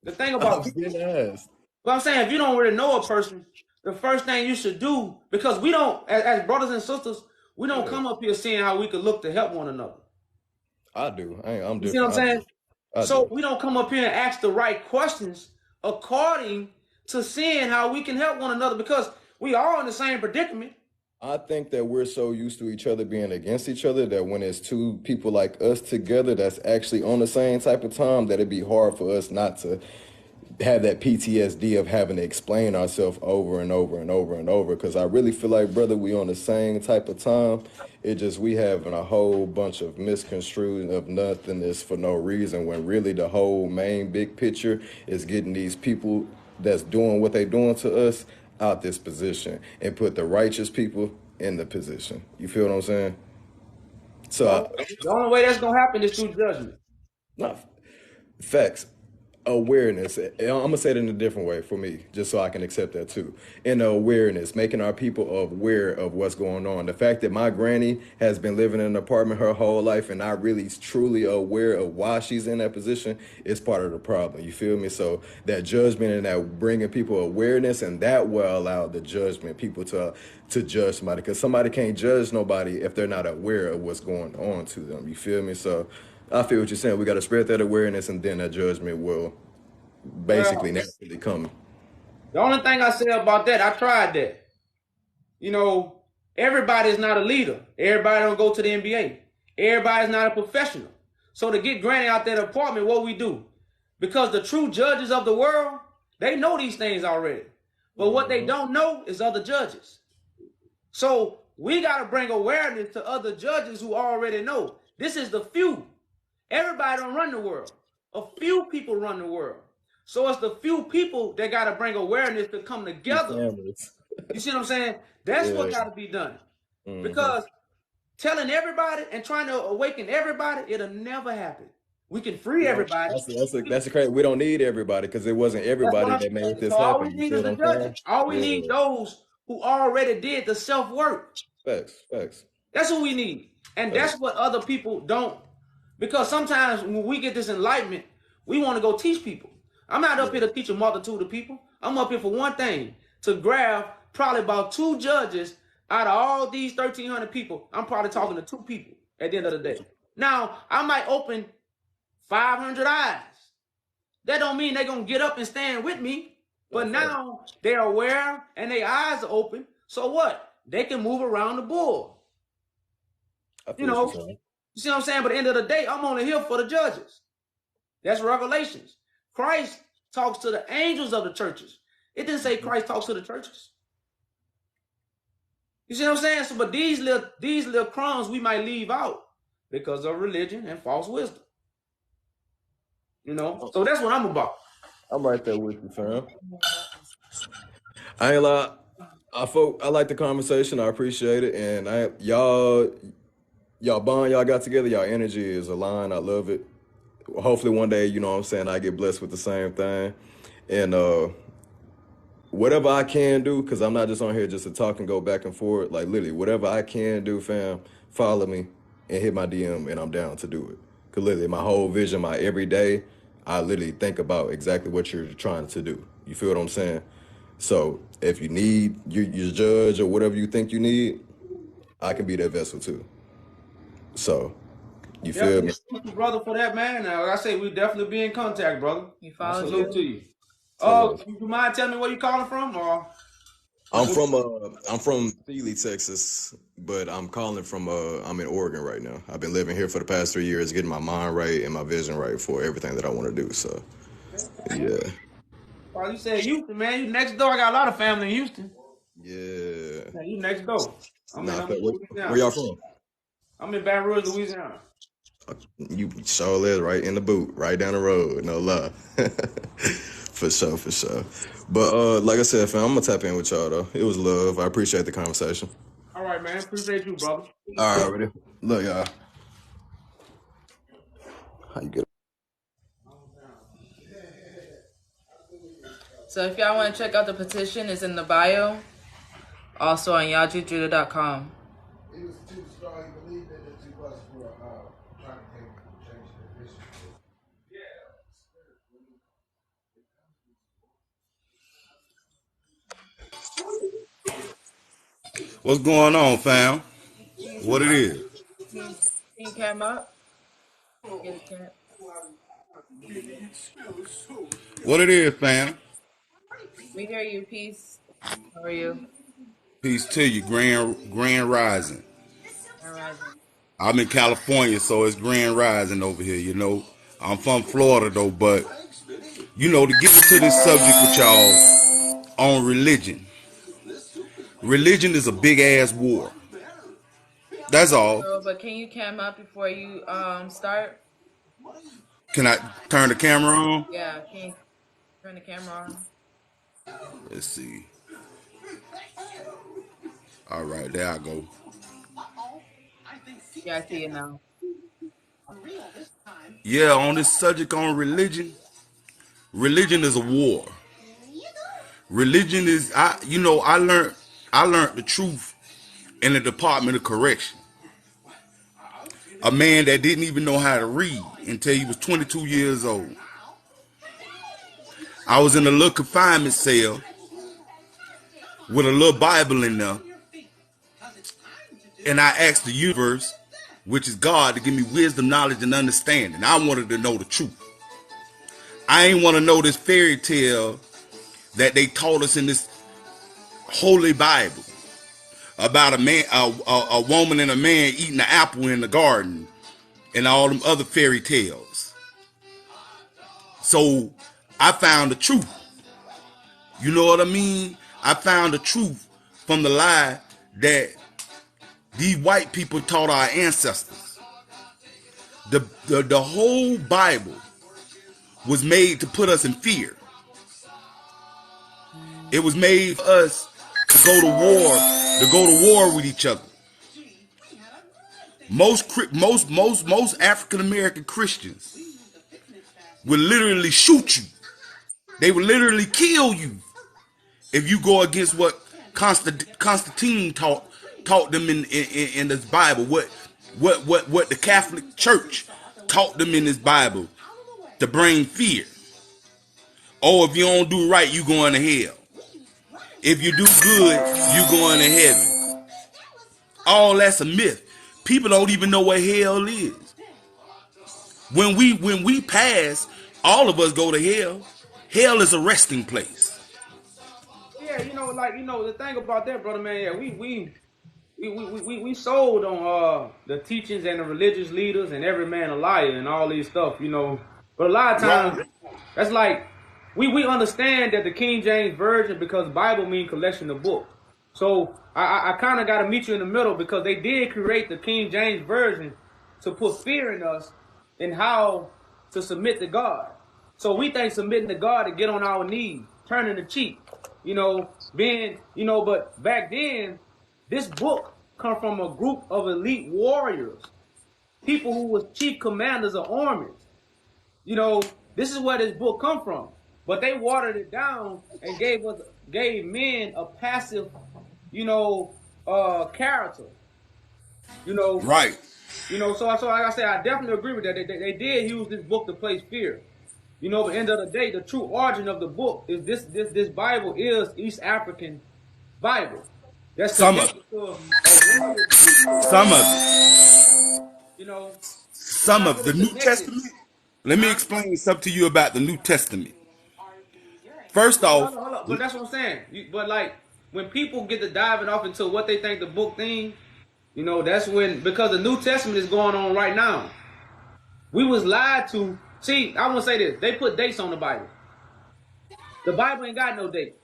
the thing about well, I'm saying, if you don't really know a person, the first thing you should do, because we don't, as brothers and sisters, we don't come up here seeing how we could look to help one another. I do. I'm different. You see what I'm saying? So we don't come up here and ask the right questions according to seeing how we can help one another, because we are in the same predicament. I think that we're so used to each other being against each other that when it's two people like us together that's actually on the same type of time, that it'd be hard for us not to have that PTSD of having to explain ourselves over and over and over and over. Because I really feel like, brother, we on the same type of time. It just, we having a whole bunch of misconstrued of nothingness for no reason, when really the whole main big picture is getting these people that's doing what they doing to us out this position and put the righteous people in the position. You feel what I'm saying? So the only way that's gonna happen is through judgment. No, facts. awareness. I'm gonna say it in a different way for me, just so I can accept that too. In awareness, making our people aware of what's going on. The fact that my granny has been living in an apartment her whole life and not really truly aware of why she's in that position is part of the problem. You feel me? So that judgment and that bringing people awareness, and that will allow the judgment people to judge somebody, because somebody can't judge nobody if they're not aware of what's going on to them. You feel me? So I feel what you're saying. We got to spread that awareness, and then that judgment will basically Well, naturally come. the only thing I say about that, I tried that. You know, everybody is not a leader. Everybody don't go to the NBA. Everybody's not a professional. So to get Granny out that apartment, what we do? Because the true judges of the world, they know these things already. But what they don't know is other judges. So we got to bring awareness to other judges who already know. This is the few. Everybody don't run the world. A few people run the world. So it's the few people that got to bring awareness to come together. You see what I'm saying? That's what got to be done. Because telling everybody and trying to awaken everybody, it'll never happen. We can free everybody. That's crazy. We don't need everybody, because it wasn't everybody that made this so all happen. we need is the judges. All we need those who already did the self-work. Facts. That's what we need. And that's what other people don't. Because sometimes when we get this enlightenment, we want to go teach people. I'm not up here to teach a multitude of people. I'm up here for one thing, to grab probably about 2 judges out of all these 1,300 people. I'm probably talking to 2 people at the end of the day. Now, I might open 500 eyes. That don't mean they're going to get up and stand with me. But now they're aware and their eyes are open. So what? They can move around the board. You know, you see what I'm saying? But at the end of the day, I'm only here for the judges. That's Revelations. Christ talks to the angels of the churches. It didn't say Christ talks to the churches. You see what I'm saying? So, but these little crumbs we might leave out because of religion and false wisdom. You know? So that's what I'm about. I'm right there with you, fam. I ain't lie. I like the conversation. I appreciate it. And y'all bond, y'all got together. Y'all energy is aligned. I love it. Hopefully one day, you know what I'm saying, I get blessed with the same thing. And whatever I can do, because I'm not just on here just to talk and go back and forth. Like, literally, whatever I can do, fam, follow me and hit my DM, and I'm down to do it. Because literally, my whole vision, my everyday, I literally think about exactly what you're trying to do. You feel what I'm saying? So if you need your judge or whatever you think you need, I can be that vessel too. So, you feel me? Thank you, brother, for that, man. Now, like I say, we definitely be in contact, brother. You follow salute to you. You mind telling me where you calling from? Or I'm from Sealy, Texas, but I'm calling from I'm in Oregon right now. I've been living here for the past 3 years, getting my mind right and my vision right for everything that I want to do. So, yeah. Well, you said Houston, man. You next door. I got a lot of family in Houston. Yeah. Yeah, you next door. Where y'all from? I'm in Baton Rouge, Louisiana. You sure is right in the boot, right down the road. No lie. For sure. But like I said, fam, I'm gonna tap in with y'all though. It was love. I appreciate the conversation. All right, man. Appreciate you, brother. All right, ready? Look, y'all. How you get? So if y'all want to check out the petition, it's in the bio. Also on yajujudah.com. What's going on, fam? What it is? Can you come up? Get a chat. What it is, fam? We hear you. Peace. How are you? Peace to you, Grand Rising. All right. I'm in California, so it's Grand Rising over here, you know. I'm from Florida, though, but, you know, to get into this subject with y'all on religion. Religion is a big-ass war. That's all. But can you cam up before you start? Can I turn the camera on? Yeah, can you turn the camera on? Let's see. All right, there I go. Yeah, I see you now. Yeah, on this subject on religion, religion is a war. Religion is I learned the truth in the Department of Correction. A man that didn't even know how to read until he was 22 years old. I was in a little confinement cell with a little Bible in there, and I asked the universe, which is God, to give me wisdom, knowledge, and understanding. I wanted to know the truth. I ain't want to know this fairy tale that they taught us in this holy Bible about a man, a woman and a man eating an apple in the garden and all them other fairy tales. So I found the truth. You know what I mean? I found the truth from the lie that these white people taught our ancestors. The whole Bible was made to put us in fear. It was made for us to go to war with each other. Most African American Christians would literally shoot you. They would literally kill you if you go against what Constantine taught them in this Bible. What the Catholic Church taught them in this Bible to bring fear. Oh, if you don't do right, you going to hell. If you do good, you going to heaven. All that's a myth. People don't even know what hell is. When we pass, all of us go to hell. Hell is a resting place. Yeah, the thing about that, brother man, yeah, we sold on the teachings and the religious leaders and every man a liar and all these stuff, But a lot of times, that's like we understand that the King James Version, because Bible means collection of books. So I kind of got to meet you in the middle, because they did create the King James Version to put fear in us in how to submit to God. So we think submitting to God to get on our knees, turning the cheek, but back then, this book come from a group of elite warriors, people who was chief commanders of armies. This is where this book come from. But they watered it down and gave men a passive, character. Right. So like I said, I definitely agree with that. They did use this book to place fear. But at the end of the day, the true origin of the book is this Bible is East African Bible. That's some of it. Some of the New Testament. Let me explain something to you about the New Testament. First off, hold up. But that's what I'm saying. But like when people get to diving off into what they think the book thing, that's when, because the New Testament is going on right now. We was lied to. See, I want to say this. They put dates on the Bible. The Bible ain't got no date.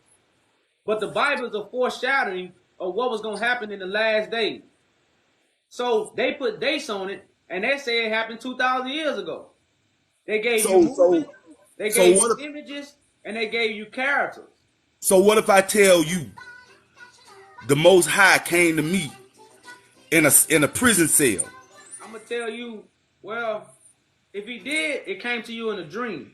But the Bible is a foreshadowing of what was going to happen in the last days. So they put dates on it, and they say it happened 2,000 years ago. They gave you movement, they gave you images, and they gave you characters. So what if I tell you the Most High came to me in a prison cell? I'm going to tell you, well, if he did, it came to you in a dream.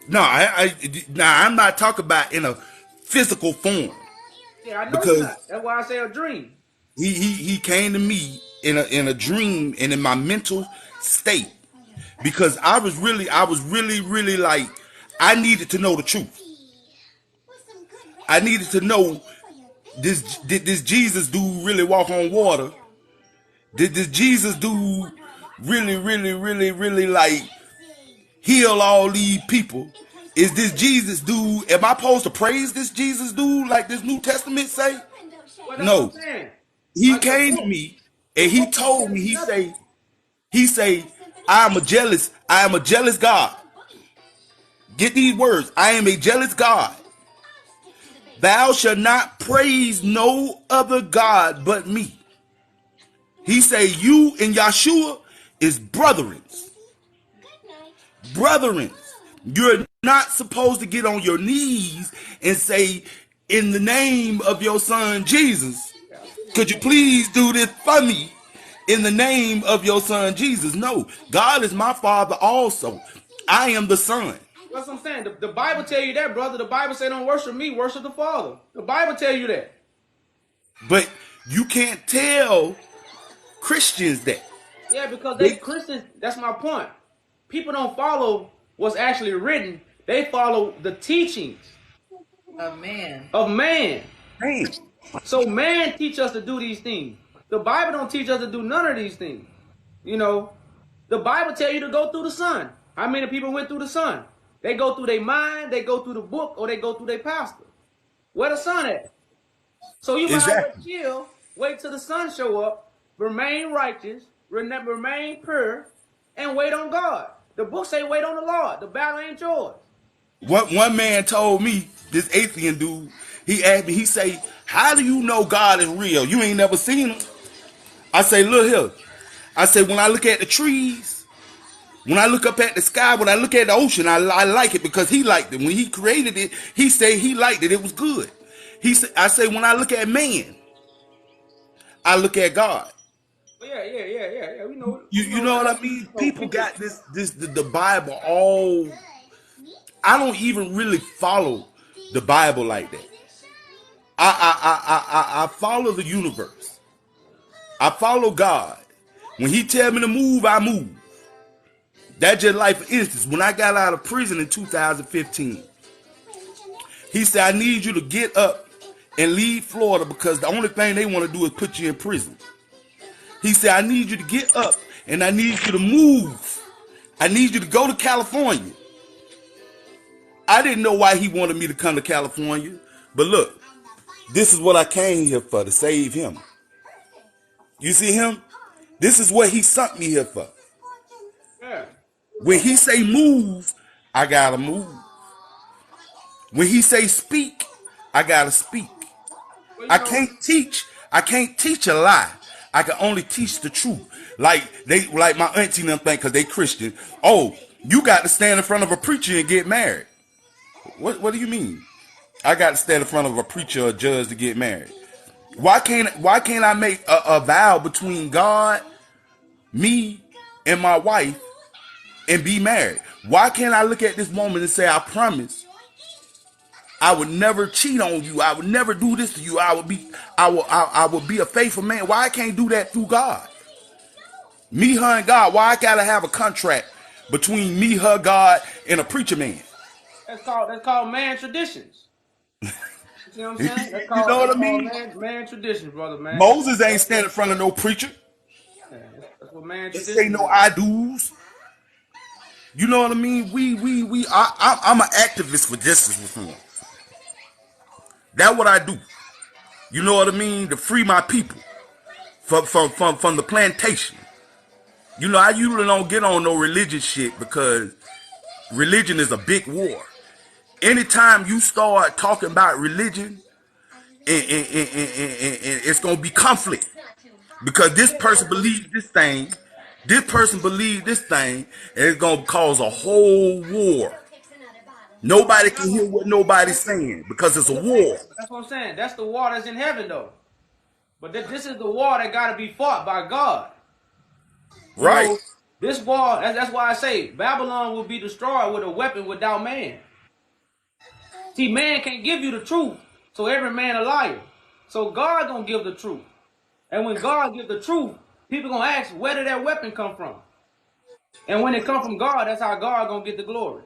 No, I'm not talking about in a physical form. Yeah, I know because that's why I say a dream. He came to me in a dream and in my mental state, because I was really like, I needed to know the truth. I needed to know, did this Jesus dude really walk on water? Did this Jesus dude really like heal all these people? Is this Jesus dude, am I supposed to praise this Jesus dude like this New Testament say? No. He came to me and he told me, he say, I am a jealous God. Get these words. I am a jealous God. Thou shalt not praise no other God but me. He say, you and Yahshua is brethren. Brethren. You're not supposed to get on your knees and say, in the name of your son Jesus, could you please do this for me in the name of your son Jesus? No, God is my father also. I am the son. That's what I'm saying. The Bible tell you that, brother. The Bible say don't worship me, worship the Father. The Bible tell you that. But you can't tell Christians that. Yeah, because they Christians, that's my point. People don't follow what's actually written. They follow the teachings of man. Man. So man teach us to do these things. The Bible don't teach us to do none of these things. You know, the Bible tell you to go through the Son. How many people went through the Son? They go through their mind, they go through the book, or they go through their pastor. Where the Son at? So you might as well chill, wait till the Son show up, remain righteous, remain pure, and wait on God. The book say wait on the Lord. The battle ain't yours. One man told me, this atheist dude, he asked me, he say, how do you know God is real? You ain't never seen him. I say, look here. I say, when I look at the trees, when I look up at the sky, when I look at the ocean, I like it because he liked it. When he created it, he said he liked it. It was good. I say, when I look at man, I look at God. Yeah. We know. You know what I mean? People got the Bible all. I don't even really follow the Bible like that. I follow the universe. I follow God. When he tell me to move, I move. That's just like, for instance, when I got out of prison in 2015, he said, I need you to get up and leave Florida because the only thing they want to do is put you in prison. He said, I need you to get up and I need you to move. I need you to go to California. I didn't know why he wanted me to come to California, but look, this is what I came here for, to save him. You see him? This is what he sent me here for. Yeah. When he say move, I gotta move. When he say speak, I gotta speak. I can't teach a lie. I can only teach the truth. Like my auntie and them think, because they Christian. Oh, you got to stand in front of a preacher and get married. What do you mean? I got to stand in front of a preacher or a judge to get married. Why can't I make a vow between God, me, and my wife and be married? Why can't I look at this woman and say, I promise I would never cheat on you. I would never do this to you. I would be a faithful man. Why I can't do that through God? Me, her, and God. Why I gotta have a contract between me, her, God, and a preacher man? That's called man traditions. You see what I'm saying? You know what I mean? Man traditions, brother, man. Moses ain't standing in front of no preacher. Yeah, that's what man This traditions. ain't no I do's. You know what I mean? I'm an activist for justice reform. That's what I do. You know what I mean? To free my people from the plantation. You know, I usually don't get on no religious shit because religion is a big war. Anytime you start talking about religion, and it's gonna be conflict because this person believes this thing, this person believes this thing, and it's gonna cause a whole war. Nobody can hear what nobody's saying because it's a war. That's what I'm saying. That's the war that's in heaven, though. But this is the war that got to be fought by God. Right. You know, this war, that's why I say Babylon will be destroyed with a weapon without man. See, man can't give you the truth, so every man a liar. So God gonna give the truth. And when God give the truth, people gonna ask, where did that weapon come from? And when it come from God, that's how God gonna get the glory.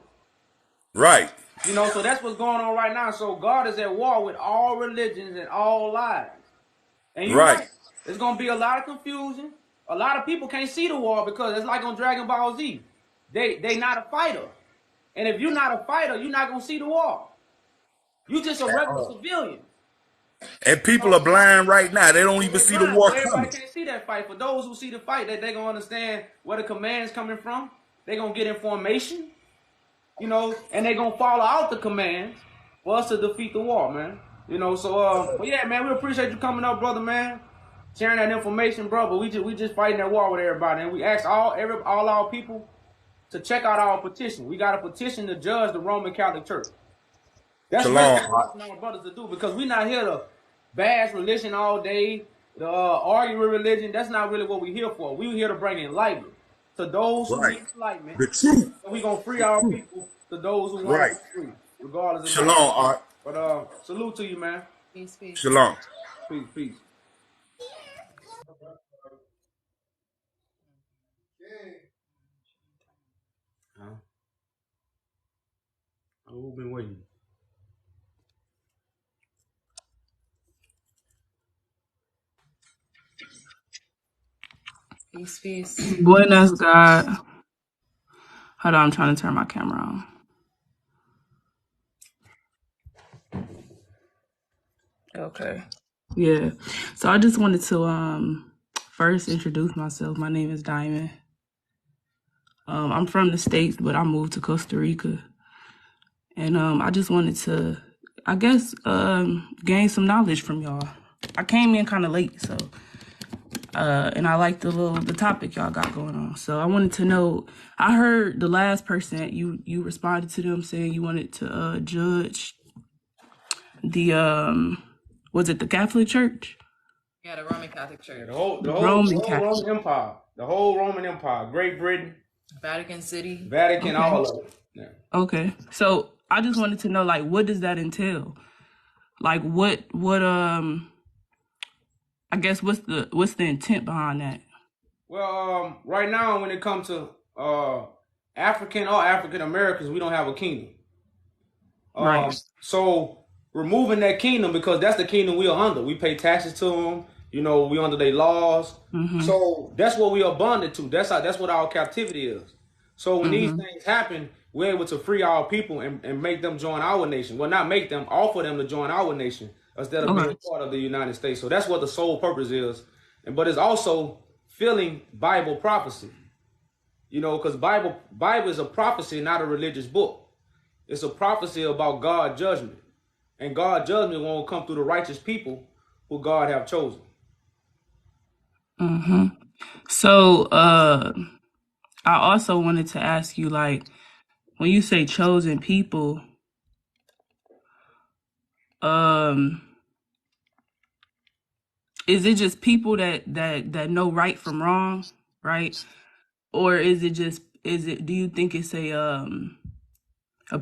Right. You know, so that's what's going on right now. So God is at war with all religions and all lies. And you're right. There's going to be a lot of confusion. A lot of people can't see the war because it's like on Dragon Ball Z. They not a fighter. And if you're not a fighter, you're not going to see the war. You just a regular civilian. And people are blind right now. They don't even see the war coming. Everybody can't see that fight. For those who see the fight, they're going to understand where the command's coming from. They're going to get information. You know, and they're going to follow out the commands for us to defeat the war, man. You know, so, but yeah, man, we appreciate you coming up, brother, man. Sharing that information, bro. But we just fighting that war with everybody. And we ask all our people to check out our petition. We got a petition to judge the Roman Catholic Church. That's what we want our brothers to do, because we're not here to bash religion all day, to argue with religion. That's not really what we're here for. We're here to bring enlightenment to those who need enlightenment. The truth. And we're going to free our people to those who want Right. to be free, regardless of Shalom, Art. But salute to you, man. Peace, peace. Shalom. Peace, peace. Huh? Who been waiting? Peace, peace. Buenas, God. Hold on, I'm trying to turn my camera on. Okay. Yeah. So I just wanted to first introduce myself. My name is Diamond. I'm from the States, but I moved to Costa Rica. And I just wanted to, I guess, gain some knowledge from y'all. I came in kind of late, so and I like the topic y'all got going on. So I wanted to know, I heard the last person you responded to them saying you wanted to judge the was it the Catholic Church? Yeah, the Roman Catholic Church. The whole Roman Empire. The whole Roman Empire. Great Britain. Vatican City. Vatican, okay. all of it. Yeah. Okay. So I just wanted to know, like, what does that entail? Like what I guess what's the intent behind that? Well, right now when it comes to African or African Americans, we don't have a kingdom. Right. So removing that kingdom, because that's the kingdom we are under. We pay taxes to them. You know, we under their laws. Mm-hmm. So that's what we are bonded to. That's what our captivity is. So when these things happen, we're able to free our people and make them join our nation. Well, not make them, offer them to join our nation instead of being part of the United States. So that's what the sole purpose is. But it's also filling Bible prophecy. You know, because Bible is a prophecy, not a religious book. It's a prophecy about God's judgment. And God's judgment won't come through the righteous people who God have chosen. Mm-hmm. So I also wanted to ask you, like, when you say chosen people, is it just people that know right from wrong, right? Or do you think it's a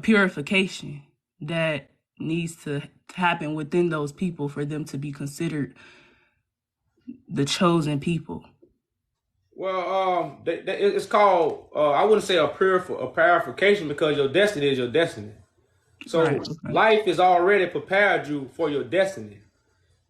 purification that needs to happen within those people for them to be considered the chosen people? Well, it's called, I wouldn't say a purification, because your destiny is your destiny. So life is already prepared you for your destiny.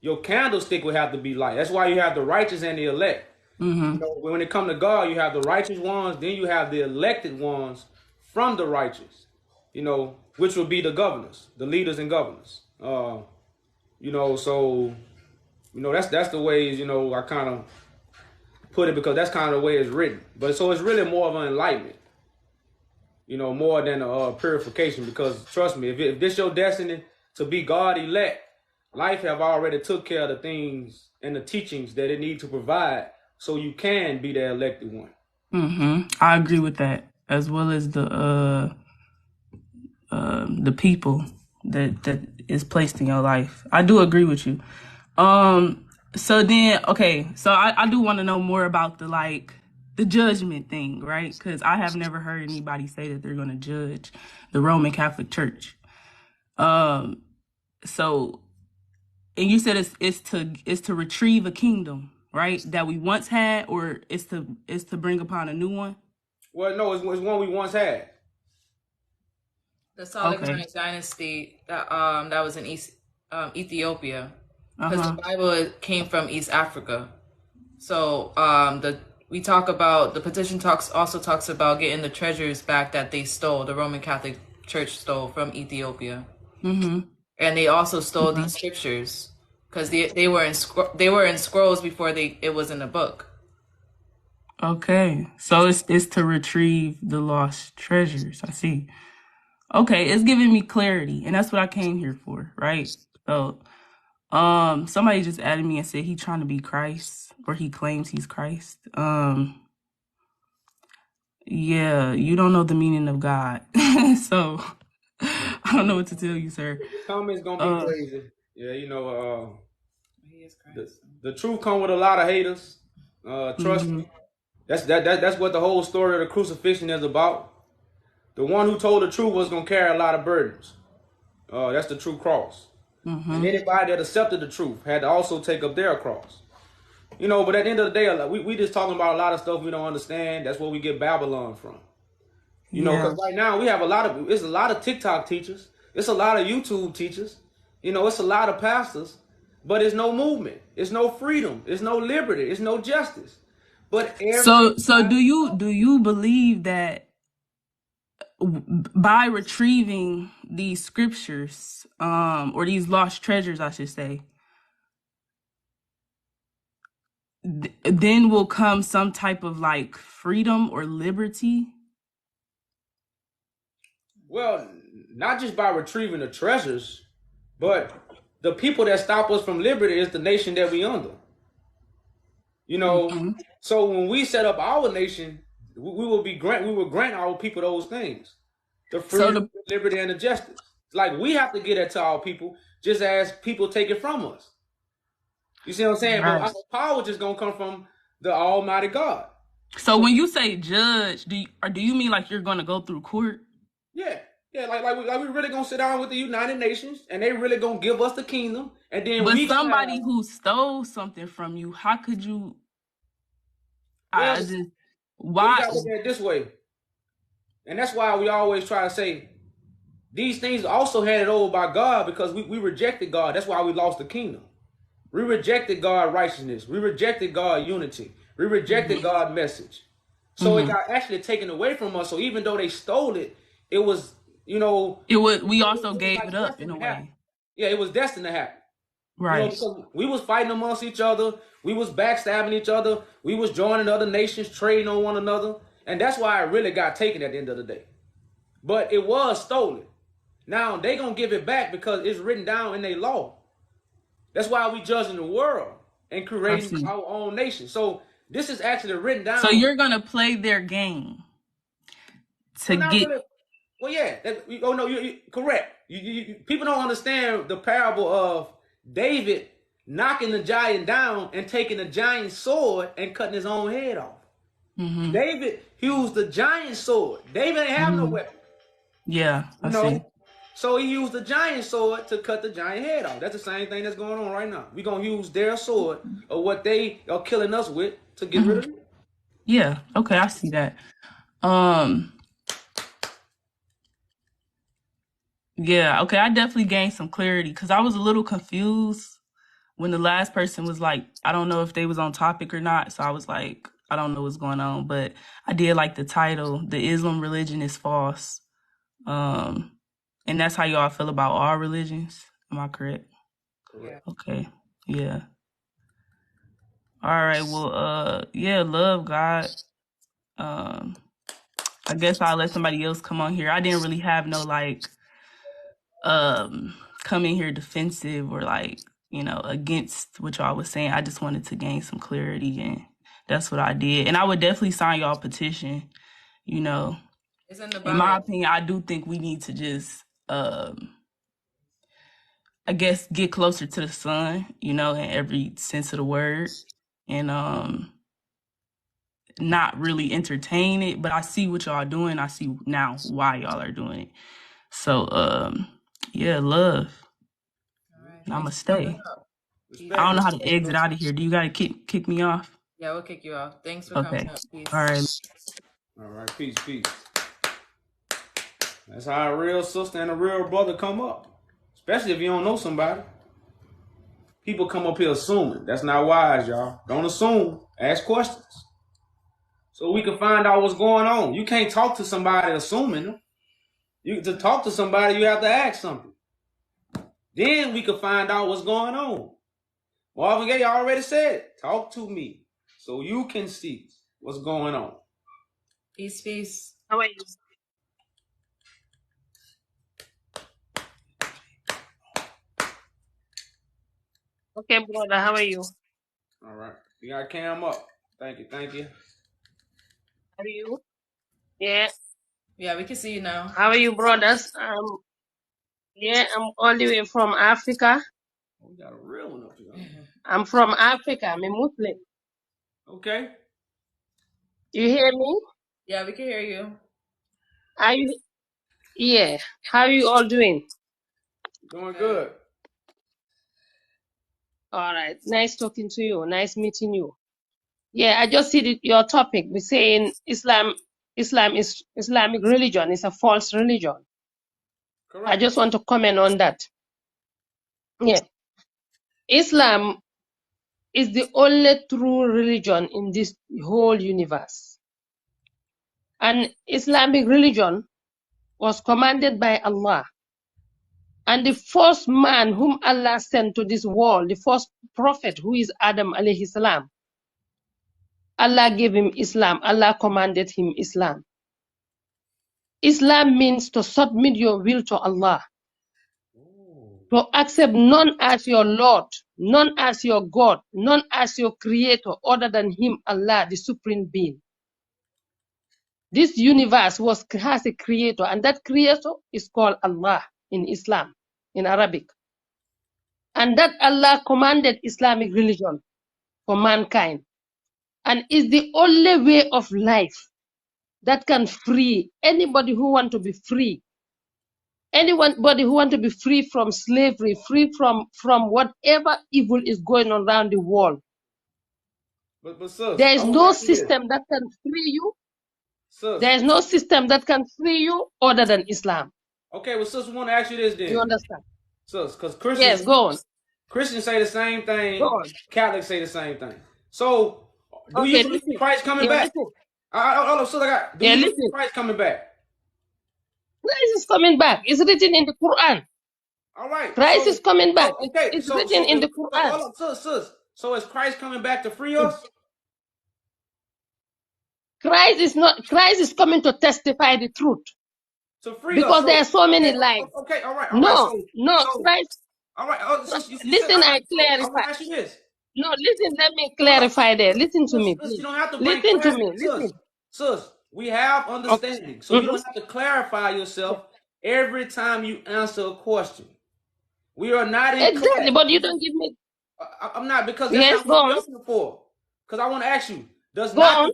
Your candlestick will have to be light. That's why you have the righteous and the elect. Mm-hmm. You know, when it comes to God, you have the righteous ones, then you have the elected ones from the righteous, you know, which will be the governors, the leaders and governors. You know, so, you know, that's the ways, you know, I kind of put it, because that's kind of the way it's written. But so it's really more of an enlightenment, you know, more than a purification, because trust me, if this your destiny to be God elect, life have already took care of the things and the teachings that it need to provide, so you can be the elected one. Mm-hmm. I agree with that, as well as the people that is placed in your life. I do agree with you. So then, okay, so I do want to know more about the judgment thing, right? Because I have never heard anybody say that they're going to judge the Roman Catholic Church. So, and you said it's to retrieve a kingdom, right? That we once had, or it's to bring upon a new one? Well, no, it's one we once had. The Solomonic dynasty that was in Ethiopia, because the Bible came from East Africa. So we talk about, the petition also talks about getting the treasures back that they stole, the Roman Catholic Church stole from Ethiopia. Mm-hmm. And they also stole these scriptures, because they were in scrolls before it was in a book. Okay, so it's to retrieve the lost treasures. I see. Okay, it's giving me clarity, and that's what I came here for, right? So, somebody just added me and said he trying to be Christ, or he claims he's Christ. Yeah, you don't know the meaning of God, so I don't know what to tell you, sir. The comments gonna be crazy. Yeah, you know, the truth come with a lot of haters. Trust me. That's what the whole story of the crucifixion is about. The one who told the truth was going to carry a lot of burdens. That's the true cross. Mm-hmm. And anybody that accepted the truth had to also take up their cross. But at the end of the day, we just talking about a lot of stuff we don't understand. That's where we get Babylon from. Because right now we have it's a lot of TikTok teachers. It's a lot of YouTube teachers. It's a lot of pastors. But it's no movement. It's no freedom. It's no liberty. It's no justice. But so do you believe that by retrieving these scriptures, or these lost treasures, I should say, then will come some type of like freedom or liberty? Well, not just by retrieving the treasures, but the people that stop us from liberty is the nation that we under. So when we set up our nation, we will grant our people those things. The freedom, the liberty, and the justice. Like we have to get that to our people, just as people take it from us. You see what I'm saying? Right. But our power just gonna come from the Almighty God. So when you say judge, do you mean like you're gonna go through court? Yeah, like we really gonna sit down with the United Nations, and they really gonna give us the kingdom, and then. But somebody who stole something from you, how could you? Well, why? You gotta look at it this way, and that's why we always try to say these things also handed over by God, because we rejected God. That's why we lost the kingdom. We rejected God's righteousness. We rejected God's unity. We rejected God's message. So it got actually taken away from us. So even though they stole it, it was, we also gave it up in a way. Yeah, it was destined to happen. Right. So we was fighting amongst each other. We was backstabbing each other. We was joining other nations, trading on one another. And that's why it really got taken at the end of the day. But it was stolen. Now they gonna give it back because it's written down in their law. That's why we judging the world and creating our own nation. So this is actually written down. So you're gonna play their game to get. Really, well, yeah. You're correct. People don't understand the parable of David knocking the giant down and taking the giant's sword and cutting his own head off. Mm-hmm. David used the giant's sword. David ain't have no weapon. Yeah, I see. So he used the giant sword to cut the giant head off. That's the same thing that's going on right now. We're going to use their sword, or what they are killing us with, to get rid of it. Yeah, okay, I see that. Yeah, okay, I definitely gained some clarity, because I was a little confused when the last person was like, I don't know if they was on topic or not. So I was like, I don't know what's going on. But I did like the title, The Islam Religion is False. And that's how y'all feel about all religions. Am I correct? Correct. Okay. Yeah. All right. Well, yeah, love God. I guess I'll let somebody else come on here. I didn't really have no come in here defensive or against what y'all was saying. I just wanted to gain some clarity, and that's what I did. And I would definitely sign y'all petition. In my opinion, I do think we need to just I guess get closer to the sun, in every sense of the word, and not really entertain it. But I see what y'all doing. I see now why y'all are doing it. So yeah, love. Right. I'ma stay. I don't know how to exit out of here. Do you gotta kick me off? Yeah, we'll kick you off. Thanks for coming up. Peace. All right, peace. That's how a real sister and a real brother come up. Especially if you don't know somebody. People come up here assuming. That's not wise, y'all. Don't assume. Ask questions. So we can find out what's going on. You can't talk to somebody assuming. To talk to somebody, you have to ask something. Then we can find out what's going on. Marvin Gaye already said it. Talk to me so you can see what's going on. Peace. How are you? Okay, brother, how are you? All right. You got Cam up. Thank you. How are you? Yeah. Yeah, we can see you now. How are you, brothers? Yeah, I'm all the way from Africa. We got a real one up here. I'm from Africa. I'm a Muslim. Okay. You hear me? Yeah, we can hear you. Are you Yeah. How are you all doing? Doing good. All right. Nice talking to you. Nice meeting you. Yeah, I just see your topic. We're saying Islam is Islamic religion is a false religion. Correct. I just want to comment on that. Yeah. Islam is the only true religion in this whole universe. And Islamic religion was commanded by Allah. And the first man whom Allah sent to this world, the first prophet, who is Adam alayhi salam, Allah gave him Islam. Allah commanded him Islam. Islam means to submit your will to Allah, to accept none as your Lord, none as your God, none as your creator other than him, Allah, the supreme being. This universe has a creator, and that creator is called Allah in Islam, in Arabic. And that Allah commanded Islamic religion for mankind, and is the only way of life that can free anybody who want to be free. Anybody who want to be free from slavery, free from whatever evil is going on around the world. But sis, there is no system that can free you. Sis. There is no system that can free you other than Islam. Okay, well, sis, we want to ask you this then. You understand? Sis, because Christians, yes, go on. Christians say the same thing. Catholics say the same thing. So, do okay, you believe Christ coming back? Do you believe Christ coming back? Christ is coming back. It's written in the Quran. All right. Christ is coming back. Okay. It's written in the Quran. Hold up, sis. So is Christ coming back to free us? Christ is coming to testify the truth. To free because us. There are so many lies. Okay, all right. Christ. All right. Listen, I clarify. Ask you this. No, listen, let me clarify there. Listen to me, please. You don't have to listen to me. Listen. Sis, we have understanding. Okay. So you don't have to clarify yourself every time you answer a question. We are not in exactly, but you don't give me. I'm not, because that's not what we're asking for. Because I want to ask you, does not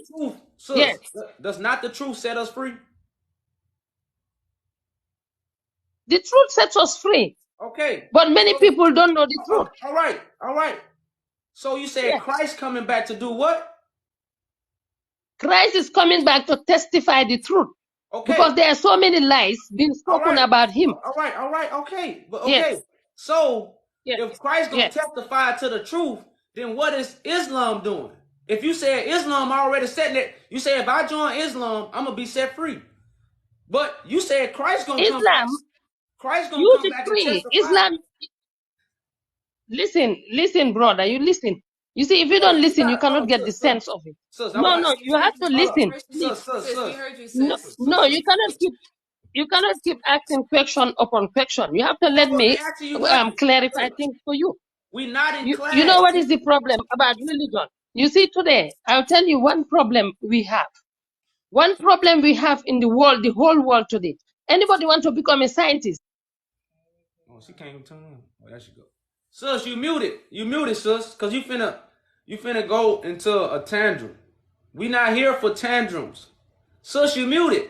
the truth set us free? The truth sets us free. Okay. But many people don't know the truth. All right. So you said Christ coming back to do what? Christ is coming back to testify the truth. Okay. Because there are so many lies being spoken about him. All right. Okay. But okay. Yes. So if Christ gonna testify to the truth, then what is Islam doing? If you said Islam already said that, you say if I join Islam, I'm gonna be set free. But you said Christ gonna come back. Christ gonna come back and testify. Islam. Listen, brother. You listen. You see, if you don't listen, you cannot get the sense of it. No, you have to listen. No, you cannot keep asking question upon question. You have to let me clarify things for you. We're not in class. You know what is the problem about religion? You see, today, I'll tell you one problem we have. One problem we have in the world, the whole world today. Anybody want to become a scientist? Oh, she can't even turn on. Oh, there she go. Sis, you muted, sis, because you finna go into a tantrum. We not here for tantrums. Sis, you muted.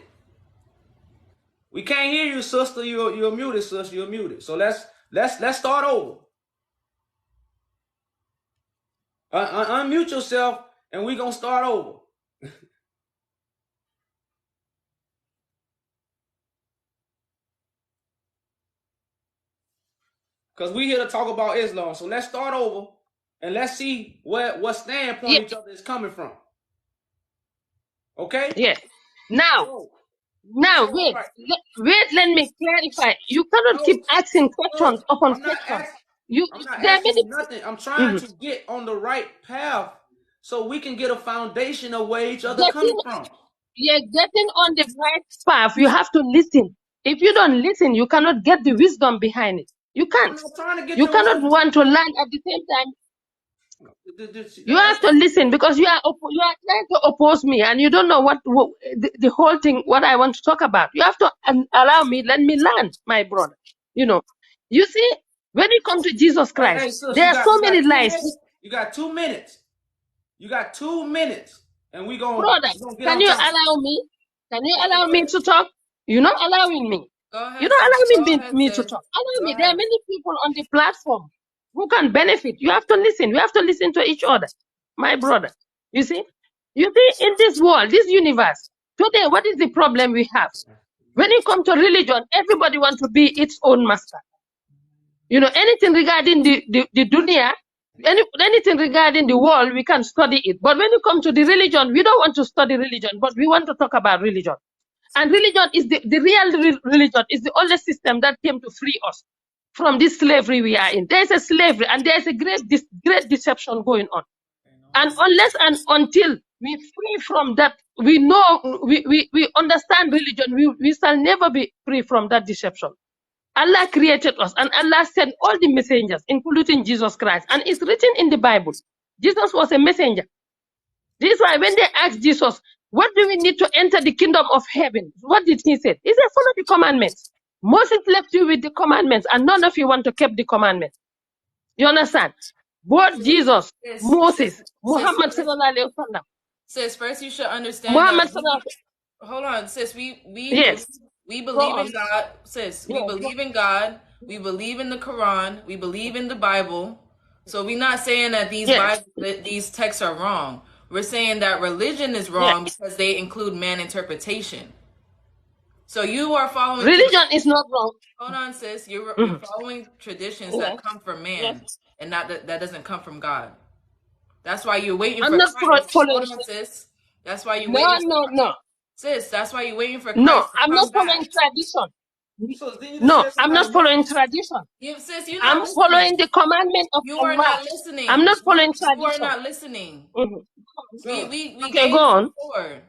We can't hear you, sister. You're muted, sis. You're muted. So let's start over. Unmute yourself, and we gonna start over. Because we here to talk about Islam. So let's start over and let's see what standpoint each other is coming from. Okay? Yes. Now, wait, let me clarify. You cannot keep asking questions upon questions. I'm not asking nothing. I'm trying to get on the right path so we can get a foundation of where each other coming from. Yeah, getting on the right path, you have to listen. If you don't listen, you cannot get the wisdom behind it. You can't. You cannot want to learn at the same time. You have to listen because you are trying to oppose me and you don't know what the whole thing, what I want to talk about. You have to allow me, let me learn, my brother. You see, when you come to Jesus Christ, there are so many lies. You got 2 minutes. And we going brother, can you allow me? Can you allow me to talk? You're not allowing me. Go ahead. You don't allow Go ahead, me to sis. talk. Allow Go me. There are ahead. many people on the platform who can benefit. You have to listen. We have to listen to each other, my brother. You see, in this world, this universe, today, what is the problem we have? When you come to religion, everybody wants to be its own master. You know, anything regarding the dunya, anything regarding the world, we can study it. But when you come to the religion, we don't want to study religion, but we want to talk about religion. And religion is the real religion, is the only system that came to free us from this slavery we are in. There's a slavery and there's a great deception going on. And unless and until we free from that, we know, we understand religion, we shall never be free from that deception. Allah created us and Allah sent all the messengers, including Jesus Christ. And it's written in the Bible. Jesus was a messenger. This is why when they asked Jesus, what do we need to enter the kingdom of heaven? What did he say? He said, follow the commandments. Moses left you with the commandments and none of you want to keep the commandments. You understand? Both Jesus, Moses, Muhammad sallallahu alaihi wasallam. Sis, first you should understand Muhammad that. Hold on, sis. We believe in God, sis. We believe in God. We believe in the Quran. We believe in the Bible. So we're not saying that these texts are wrong. We're saying that religion is wrong because they include man interpretation. So you are following religion is not wrong. Hold on, sis. You're following traditions that come from man and not that doesn't come from God. That's why you're waiting for Christ. Hold on, sis. That's why you're waiting. No. Sis, that's why you're waiting for Christ. No, I'm not following tradition. No, I'm not following tradition. Sis, you're I'm following the commandment of you Allah. are not listening. I'm not following tradition. You are not listening. We okay, go on. Before,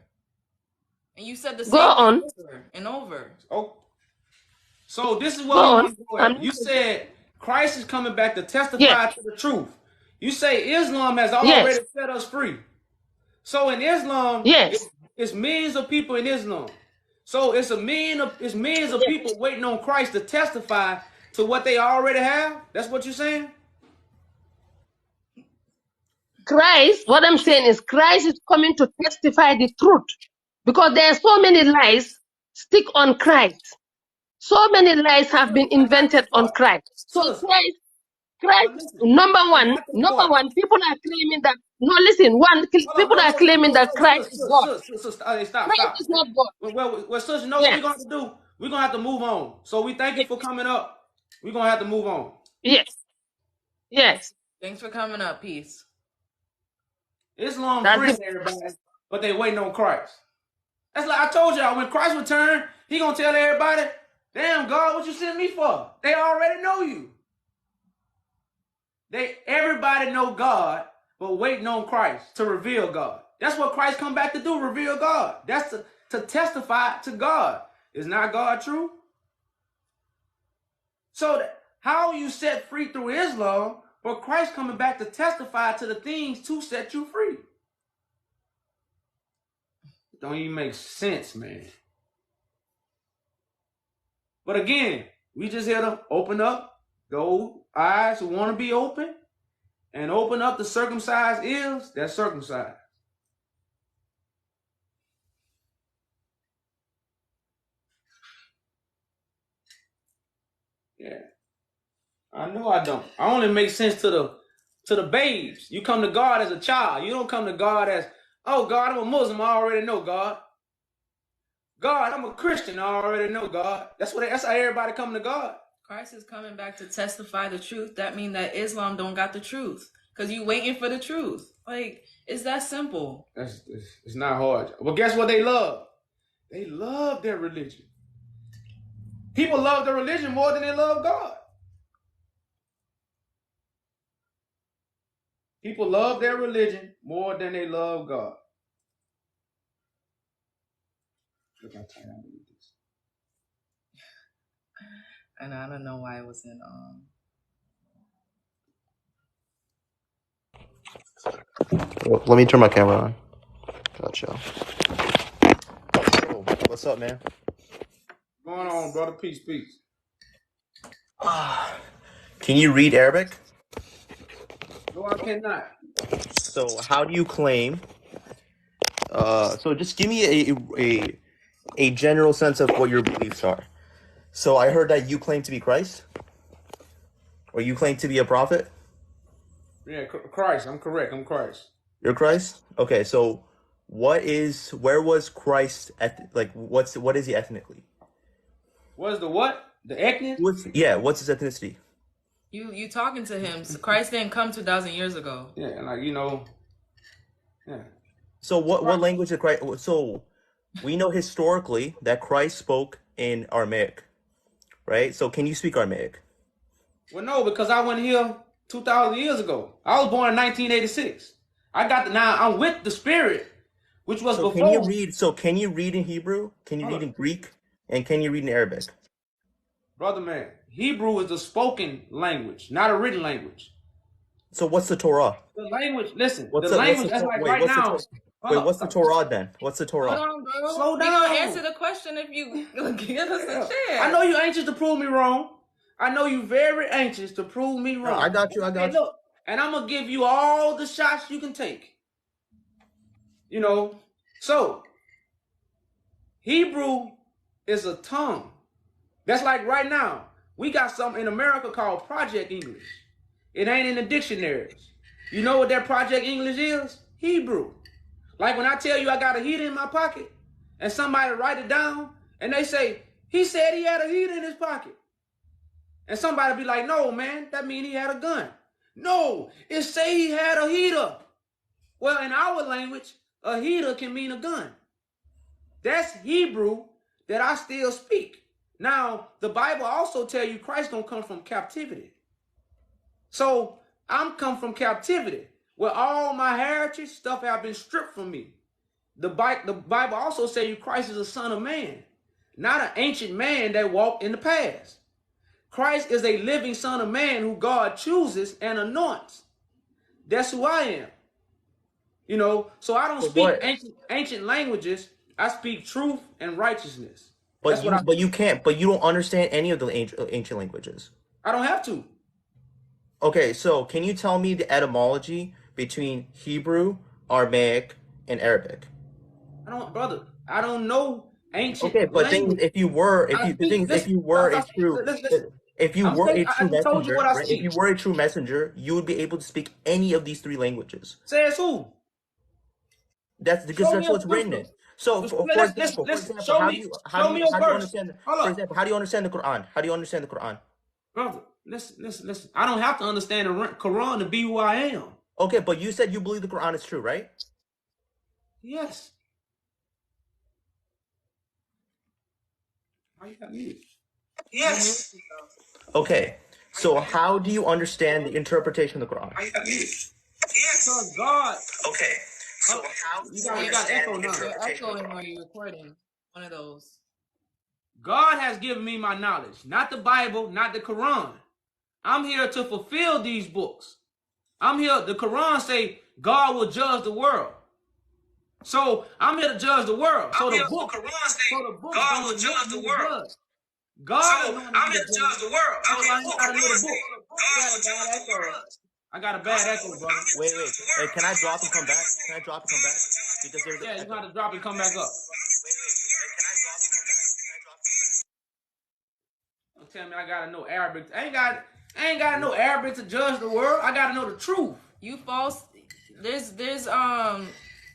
and you said the same go on. over and over. Oh, so this is what you said. Christ is coming back to testify to the truth. You say Islam has already set us free. So in Islam, it's millions of people in Islam. So it's millions of people waiting on Christ to testify to what they already have. That's what you're saying? Christ, what I'm saying is Christ is coming to testify the truth. Because there are so many lies stick on Christ. So many lies have been invented on Christ. So Christ, number one, people are claiming that, people are claiming that Christ is God. Stop. Christ is not God. Well, sister, you know what we're going to do? We're going to have to move on. So we thank you for coming up. We're going to have to move on. Yes. Thanks for coming up. Peace. Islam free everybody, but they waiting on Christ. That's like I told y'all, when Christ return, he going to tell everybody, damn, God, what you sent me for? They already know you. Everybody know God, but waiting on Christ to reveal God. That's what Christ come back to do, reveal God. That's to testify to God. Is not God true? So how are you set free through Islam, but Christ coming back to testify to the things to set you free? It don't even make sense, man. But again, we just here to open up those eyes who want to be open and open up the circumcised ears that's circumcised. Yeah. I know I don't. I only make sense to the babes. You come to God as a child. You don't come to God as, oh God, I'm a Muslim, I already know God. God, I'm a Christian, I already know God. That's how everybody come to God. Christ is coming back to testify the truth. That means that Islam don't got the truth. Because you waiting for the truth. Like, it's that simple. It's not hard. But guess what they love? They love their religion. People love their religion more than they love God. People love their religion more than they love God. Look how tight I need this. And I don't know why it was in Well, let me turn my camera on. Gotcha. Oh, what's up, man? What's going on, brother? Peace. Can you read Arabic? No, I cannot. So how do you claim? So just give me a general sense of what your beliefs are. So I heard that you claim to be Christ, or you claim to be a prophet. Yeah, Christ. I'm correct. I'm Christ. You're Christ. Okay, so where was Christ what is he ethnically? What is the what? The ethnic? What's his ethnicity? You talking to him? So Christ didn't come 2,000 years ago. Yeah, like yeah. So what language did Christ? So we know historically that Christ spoke in Aramaic, right? So can you speak Aramaic? Well, no, because I went here 2,000 years ago. I was born in 1986. I'm with the Spirit, which was before. Can you read in Hebrew? Can you read in Greek? And can you read in Arabic? Brother man, Hebrew is the spoken language, not a written language. So what's the Torah? The language, listen, what's the language that's like right now. What's the Torah then? What's the Torah? Hold on, bro. Slow down. We're going to answer the question if you give us a chance. I know you're anxious to prove me wrong. I know you're very anxious to prove me wrong. I got you. Look, and I'm going to give you all the shots you can take. So Hebrew is a tongue. That's like right now, we got something in America called Project English. It ain't in the dictionaries. You know what that Project English is? Hebrew. Like when I tell you I got a heater in my pocket, and somebody write it down, and they say, he said he had a heater in his pocket. And somebody be like, no, man, that mean he had a gun. No, it say he had a heater. Well, in our language, a heater can mean a gun. That's Hebrew that I still speak. Now, the Bible also tell you Christ don't come from captivity. So I'm come from captivity, where all my heritage stuff have been stripped from me. The Bible also say you Christ is a son of man, not an ancient man that walked in the past. Christ is a living son of man who God chooses and anoints. That's who I am. So I don't speak ancient languages. I speak truth and righteousness. But you don't understand any of the ancient languages. I don't have to. Okay, so can you tell me the etymology between Hebrew, Aramaic, and Arabic? I don't know ancient. Okay, but language. If you were a true messenger, you would be able to speak any of these three languages. Says who? That's what's written in. So, for example, how do you understand the Quran? How do you understand the Quran? Brother, listen. I don't have to understand the Quran to be who I am. Okay, but you said you believe the Quran is true, right? Yes. How you got me? Yes. Okay, so how do you understand the interpretation of the Quran? How you got me? Yes. God. Okay. So how you got echo now. You're echoing while you're recording. One of those. God has given me my knowledge, not the Bible, not the Quran. I'm here to fulfill these books. I'm here. The Quran say God will judge the world. So I'm here to judge the world. So the book God will judge the world. I'm here to judge the world. I got a bad echo, brother. Wait. Hey, can I drop and come back? Because there's you got to drop and come back up. Don't tell me I gotta know Arabic. I ain't gotta know Arabic to judge the world. I gotta know the truth. You false. There's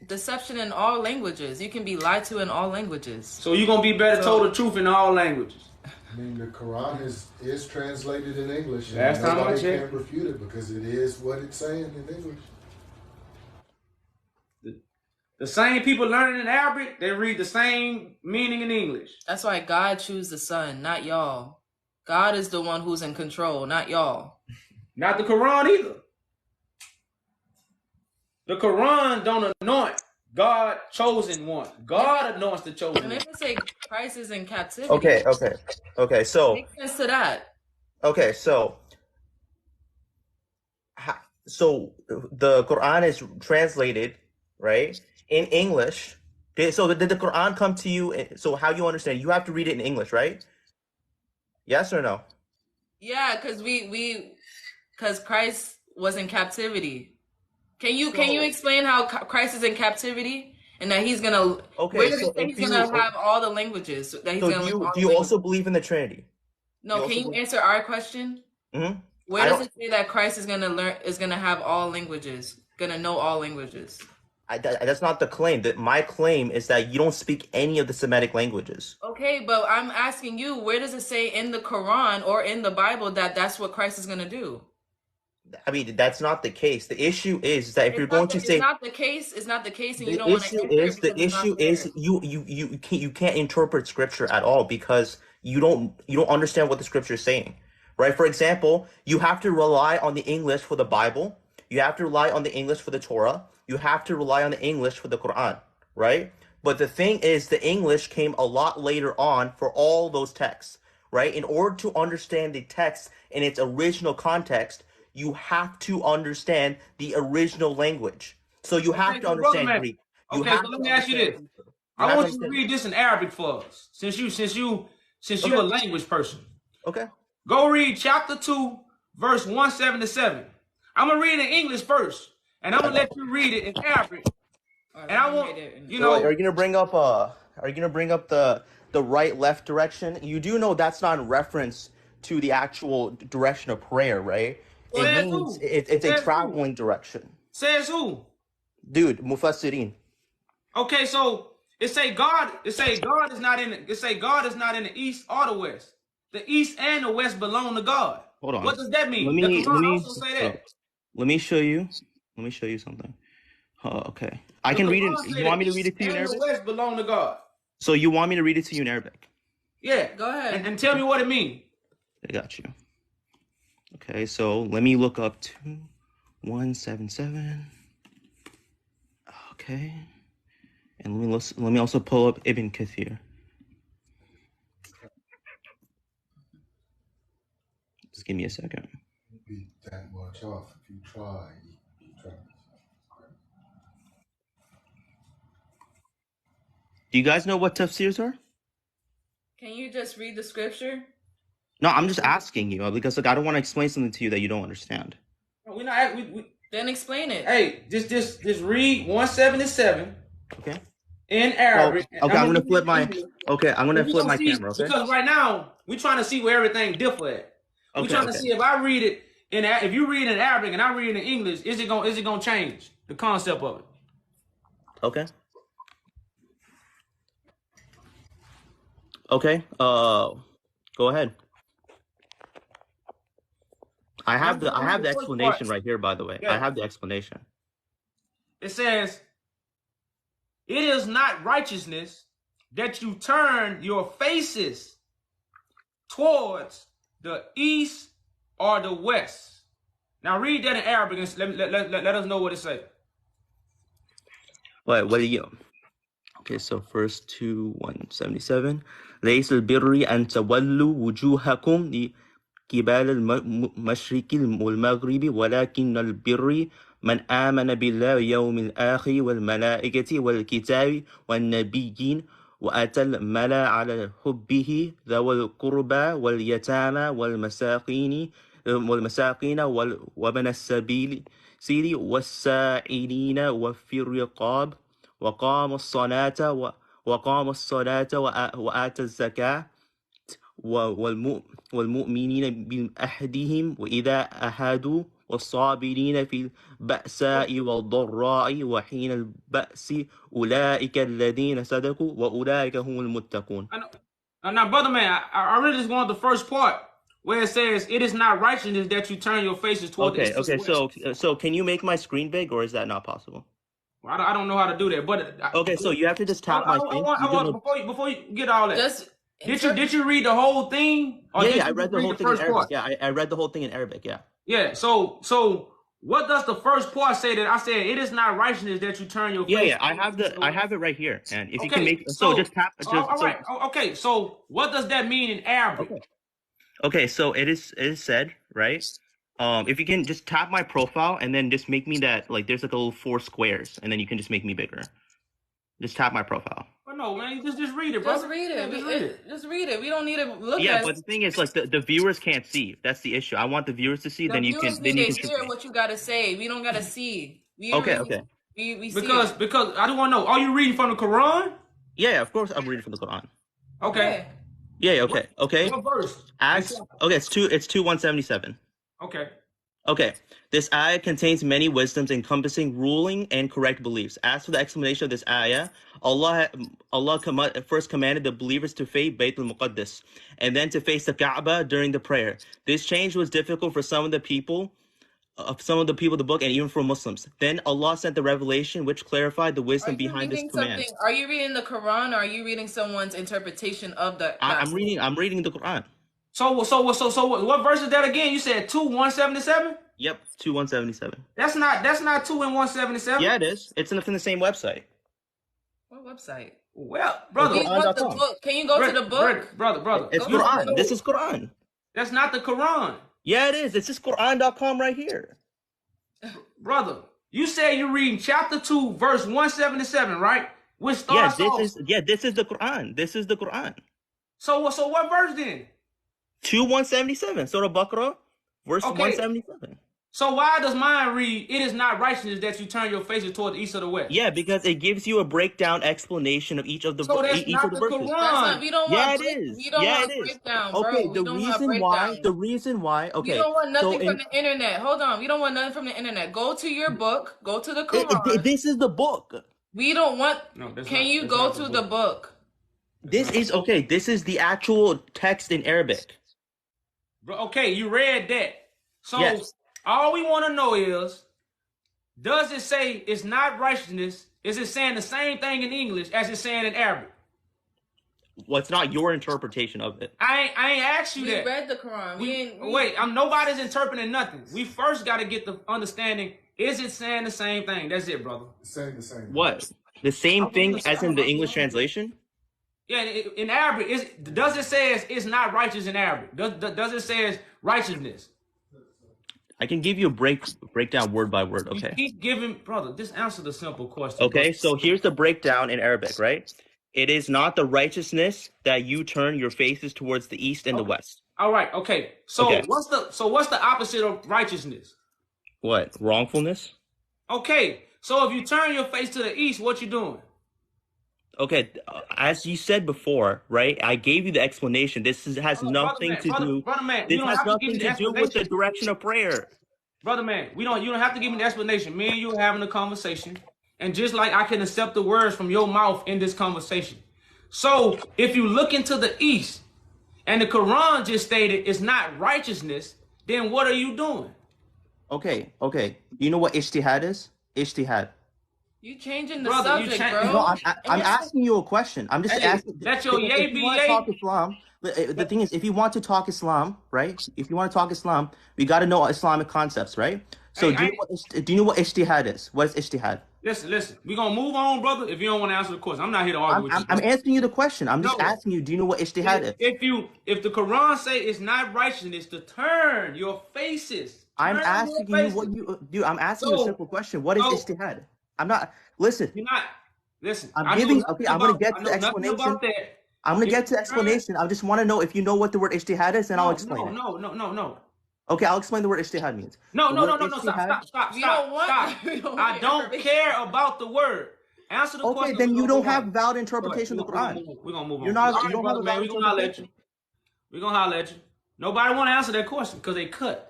deception in all languages. You can be lied to in all languages. So you're gonna be better told the truth in all languages. I mean, the Quran is translated in English. Last time I checked, nobody can refute it because it is what it's saying in English. The same people learning in Arabic, they read the same meaning in English. That's why God chooses the son, not y'all. God is the one who's in control, not y'all. Not the Quran either. The Quran don't anoint God chosen one. God anoints the chosen one. And if it say Christ is in captivity. Okay. So makes sense to that. Okay, so the Quran is translated, right, in English. So did the Quran come to you? So how you understand? You have to read it in English, right? Yes or no? Yeah, because Christ was in captivity. Can you explain how Christ is in captivity and that he's gonna? Okay, he's gonna have all the languages. That he's do you also believe in the Trinity? No, can you answer our question? Mm-hmm. Where does it say that Christ is gonna have all languages, gonna know all languages? That's not the claim. My claim is that you don't speak any of the Semitic languages. Okay, but I'm asking you, where does it say in the Quran or in the Bible that that's what Christ is gonna do? I mean, that's not the case. The issue is that if you're going to say it's not the case, and you don't want to answer it. The issue is you can't interpret scripture at all because you don't understand what the scripture is saying, right? For example, you have to rely on the English for the Bible. You have to rely on the English for the Torah. You have to rely on the English for the Quran, right? But the thing is, the English came a lot later on for all those texts, right? In order to understand the text in its original context, you have to understand the original language. So you have to understand Greek. So let me ask you this. I want you to read this in Arabic for us, since you're a language person. Okay. Go read chapter 2, verse 177. I'm gonna read it in English first, and I'm gonna let you read it in Arabic. And I want Are you gonna bring up the right left direction? You do know that's not in reference to the actual direction of prayer, right? It means it's a traveling direction. Says who? Dude, Mufassirin. Okay, so it say God is not in the east or the west. The east and the west belong to God. Hold on. What does that mean? Let me also say that. Let me show you something. Okay. I can read it. You want me to read it to you in Arabic? The west belong to God. So you want me to read it to you in Arabic? Yeah. Go ahead. And tell me what it means. I got you. Okay, so let me look up 2177. Okay. And let me also pull up Ibn Kathir. Just give me a second. Beat that much off if you try. Do you guys know what tafsirs are? Can you just read the scripture? No, I'm just asking you because I don't want to explain something to you that you don't understand. We're not. Then explain it. Hey, just read 177. Okay. In Arabic. Okay, I'm gonna flip my. Okay, I'm gonna flip my camera. Okay. Because right now we're trying to see where everything differ at. We're trying to see if I read it if you read it in Arabic and I read it in English, is it gonna change the concept of it? Okay. Okay. Go ahead. I have the explanation right here, by the way. Yeah. I have the explanation. It says, "It is not righteousness that you turn your faces towards the east or the west." Now read that in Arabic and let us know what it says. What do you? Okay, so verse 2:177. ليس البر أن تولوا وجوهكم قبال المشرق والمغرب ولكن البر من آمن بالله واليوم الآخر والملائكة والكتاب والنبيين وآتى المال على حبه ذوي القربى واليتامى والمساكين وابن السبيل والسائلين وفي الرقاب وقام الصلاة وآتى الزكاة والمؤمنين بأحدهم وإذا أحدوا والصابرين في البأساء والضراء وحين البأس أولئك الذين صدقوا وأولئك هم المتقون. Now, brother man, I really just want the first part where it says, "It is not righteousness that you turn your faces toward the east." Okay, so can you make my screen big, or is that not possible? Well, I don't know how to do that, but okay, so you have to just tap my screen. Before you get all that, did you read the whole thing? Or I read the whole thing in Arabic. Yeah, I read the whole thing in Arabic. Yeah. Yeah. So what does the first part say that I said it is not righteousness that you turn your face? Yeah. I have it right here, and if you can make just tap. Right. Okay. So what does that mean in Arabic? Okay. So it is said, right? If you can just tap my profile and then just make me that, like, there's like a little 4 squares, and then you can just make me bigger. Just tap my profile. But no, man, just read it, bro. Just read it. Just read it. We don't need to look at it. Yeah, but the thing is, like, the viewers can't see. That's the issue. I want the viewers to see. Then you can hear what you gotta say. We don't gotta see. Okay. We because I don't want to know. Are you reading from the Quran? Yeah, of course I'm reading from the Quran. Okay. Yeah. Okay. Okay. What verse? Acts. Okay. It's 2:177. Okay. Okay. This ayah contains many wisdoms encompassing ruling and correct beliefs. As for the explanation of this ayah, Allah first commanded the believers to face Bayt al-Muqaddas and then to face the Kaaba during the prayer. This change was difficult for some of the people of the book and even for Muslims. Then Allah sent the revelation which clarified the wisdom behind this command. Are you reading the Quran or are you reading someone's interpretation of the I'm reading the Quran. So what verse is that again? You said 2:177? Yep, 2:177. That's not 2:177. Yeah, it is. It's in the same website. What website? Well, brother, you want the book? Can you go to the book? Brother. It's Quran. This is Quran. That's not the Quran. Yeah, it is. It's just Quran.com right here. Brother, you say you're reading chapter 2, verse 177, right? Which starts this is the Quran. This is the Quran. So what verse then? 2:177. Surah Baqarah, verse 177. So why does mine read, it is not righteousness that you turn your faces toward the east or the west? Yeah, because it gives you a breakdown explanation of each of the verses. We don't want breakdown, okay, bro. the reason why, okay. We don't want nothing from the internet. Hold on. We don't want nothing from the internet. Go to your book. Go to the Quran. This is the book. We don't want... Can you go to the book? This is the actual text in Arabic. Okay, you read that. So all we want to know is, does it say it's not righteousness? Is it saying the same thing in English as it's saying in Arabic? Well, it's not your interpretation of it. I ain't asked you that. We read the Quran. Wait, nobody's interpreting nothing. We first got to get the understanding. Is it saying the same thing? That's it, brother. It's saying the same. What? The same thing as in the English translation? Yeah, in Arabic, does it say it's not righteous in Arabic? Does it say it's righteousness? I can give you a breakdown word by word, okay? You keep giving, brother, just answer the simple question. Okay, brother. so here's the breakdown in Arabic, right? It is not the righteousness that you turn your faces towards the east and the west. All right, okay. So what's the opposite of righteousness? What? Wrongfulness? Okay, so if you turn your face to the east, what you doing? Okay, as you said before, right? I gave you the explanation. This has nothing to do. This has nothing to do with the direction of prayer. Brother man, you don't have to give me the explanation. Me and you are having a conversation, and just like I can accept the words from your mouth in this conversation. So if you look into the east, and the Quran just stated it's not righteousness, then what are you doing? Okay. You know what ijtihad is? Ijtihad. You changing the subject, bro. No, I'm asking you a question. I'm just asking. That's your yay be yay. Islam. The thing is, if you want to talk Islam, right? If you want to talk Islam, we got to know Islamic concepts, right? So do you know what ijtihad is? What is ijtihad? Listen. We're going to move on, brother, if you don't want to answer the question. I'm not here to argue with you. I'm answering you the question. I'm just asking you, do you know what ijtihad is? If the Quran say it's not righteousness to turn your faces. I'm asking you what you do. I'm asking you a simple question. What is ijtihad? I'm not. Listen. You're not. Listen. I'm giving. Okay, I'm gonna get to the explanation. I'm gonna get to the explanation. I just want to know if you know what the word ijtihad is, and I'll explain it. No. Okay, I'll explain the word ijtihad means. No. Stop. I don't care about the word. Answer the question. Okay, then you don't have valid interpretation of the Quran. We're gonna move on. You don't have a valid interpretation. We're gonna holler at you. Nobody want to answer that question because they cut.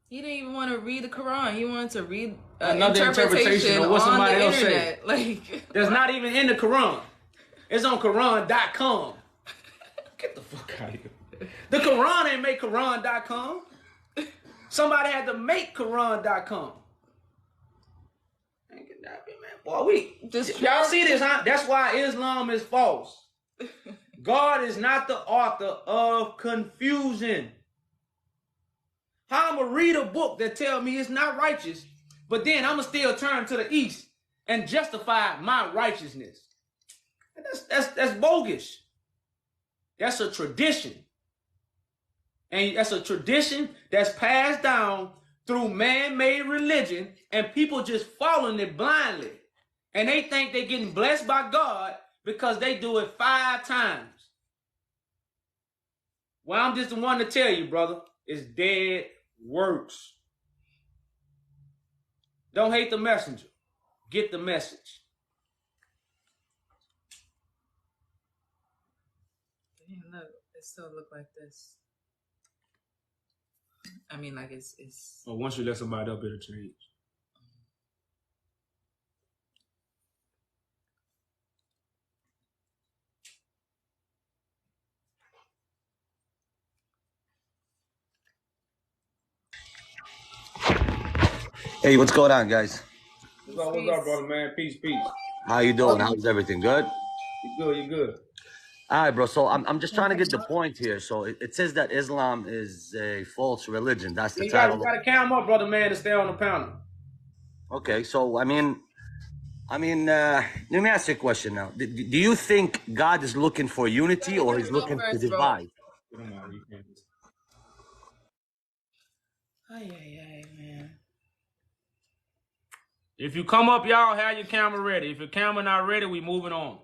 He didn't even want to read the Quran. He wanted to read another interpretation of what somebody else said. That's not even in the Quran. It's on Quran.com. Get the fuck out of here. The Quran ain't make Quran.com. Somebody had to make Quran.com. Boy, y'all see this, huh? That's why Islam is false. God is not the author of confusion. How I'm going to read a book that tell me it's not righteous, but then I'm going to still turn to the east and justify my righteousness. That's bogus. That's a tradition. And that's a tradition that's passed down through man-made religion, and people just following it blindly. And they think they're getting blessed by God because they do it 5 times. Well, I'm just the one to tell you, brother, it's dead works. Don't hate the messenger. Get the message. It still look like this. I mean, like it's. Well, once you let somebody up, it'll change. Hey, what's going on, guys? What's up, brother, man? Peace. How you doing? How's everything? Good? You good. All right, bro. So I'm just trying to get the point here. So it says that Islam is a false religion. That's the title. You got to count them up, brother, man, to stay on the panel. Okay, so I mean, let me ask you a question now. Do you think God is looking for unity or he's looking to divide? Man. If you come up, y'all have your camera ready. If your camera not ready, we moving on.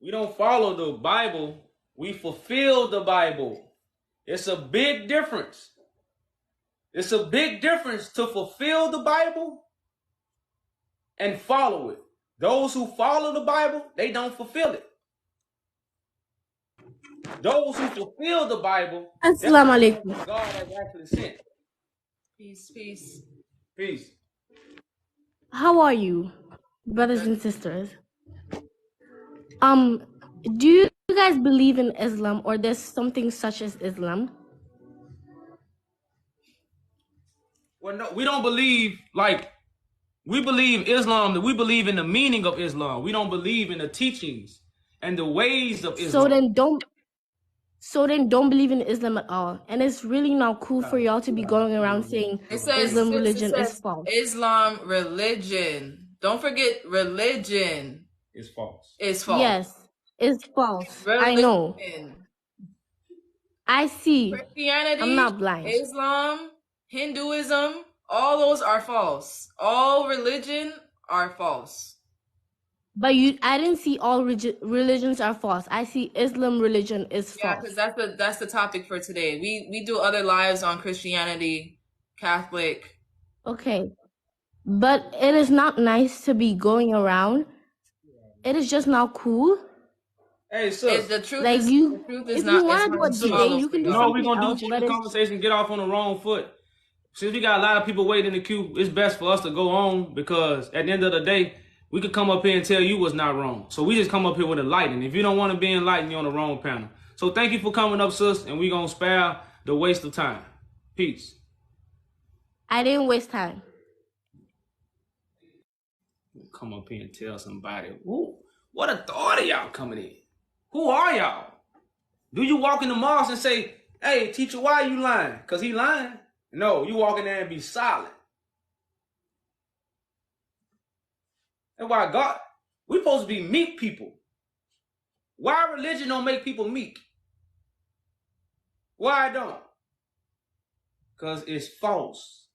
We don't follow the Bible. We fulfill the Bible. It's a big difference. It's a big difference to fulfill the Bible and follow it. Those who follow the Bible, they don't fulfill it. Those who fulfill the Bible, Assalamu alaikum. God has actually sent. Peace. How are you, brothers and sisters? Do you guys believe in Islam or there's something such as Islam? Well, no, we don't believe we believe Islam. We believe in the meaning of Islam. We don't believe in the teachings and the ways of Islam. So then don't believe in Islam at all. And it's really not cool for y'all to be going around saying Islam religion is false. Islam religion. Don't forget religion. It's false. Yes, it's false. Religion. I know. I see. Christianity, I'm not blind. Islam, Hinduism, all those are false. All religion are false. But I didn't see all religions are false. I see Islam religion is false. Yeah, because that's the topic for today. We do other lives on Christianity, Catholic. Okay, but it is not nice to be going around. It is just not cool. Hey, sis. The truth like is, you, the truth is if not, you want to do a debate, you can do something we're gonna else. Do for the conversation. Get off on the wrong foot. Since we got a lot of people waiting in the queue, it's best for us to go on because at the end of the day, we could come up here and tell you what's not wrong. So we just come up here with enlightenment. If you don't want to be enlightened, you're on the wrong panel. So thank you for coming up, sis, and we're going to spare the waste of time. Peace. I didn't waste time. Come up here and tell somebody, whoa, what authority y'all coming in? Who are y'all? Do you walk in the mosque and say, hey, teacher, why are you lying? Because he lying? No, you walk in there and be solid. That's why God, we're supposed to be meek people. Why religion don't make people meek? Why don't? Because it's false.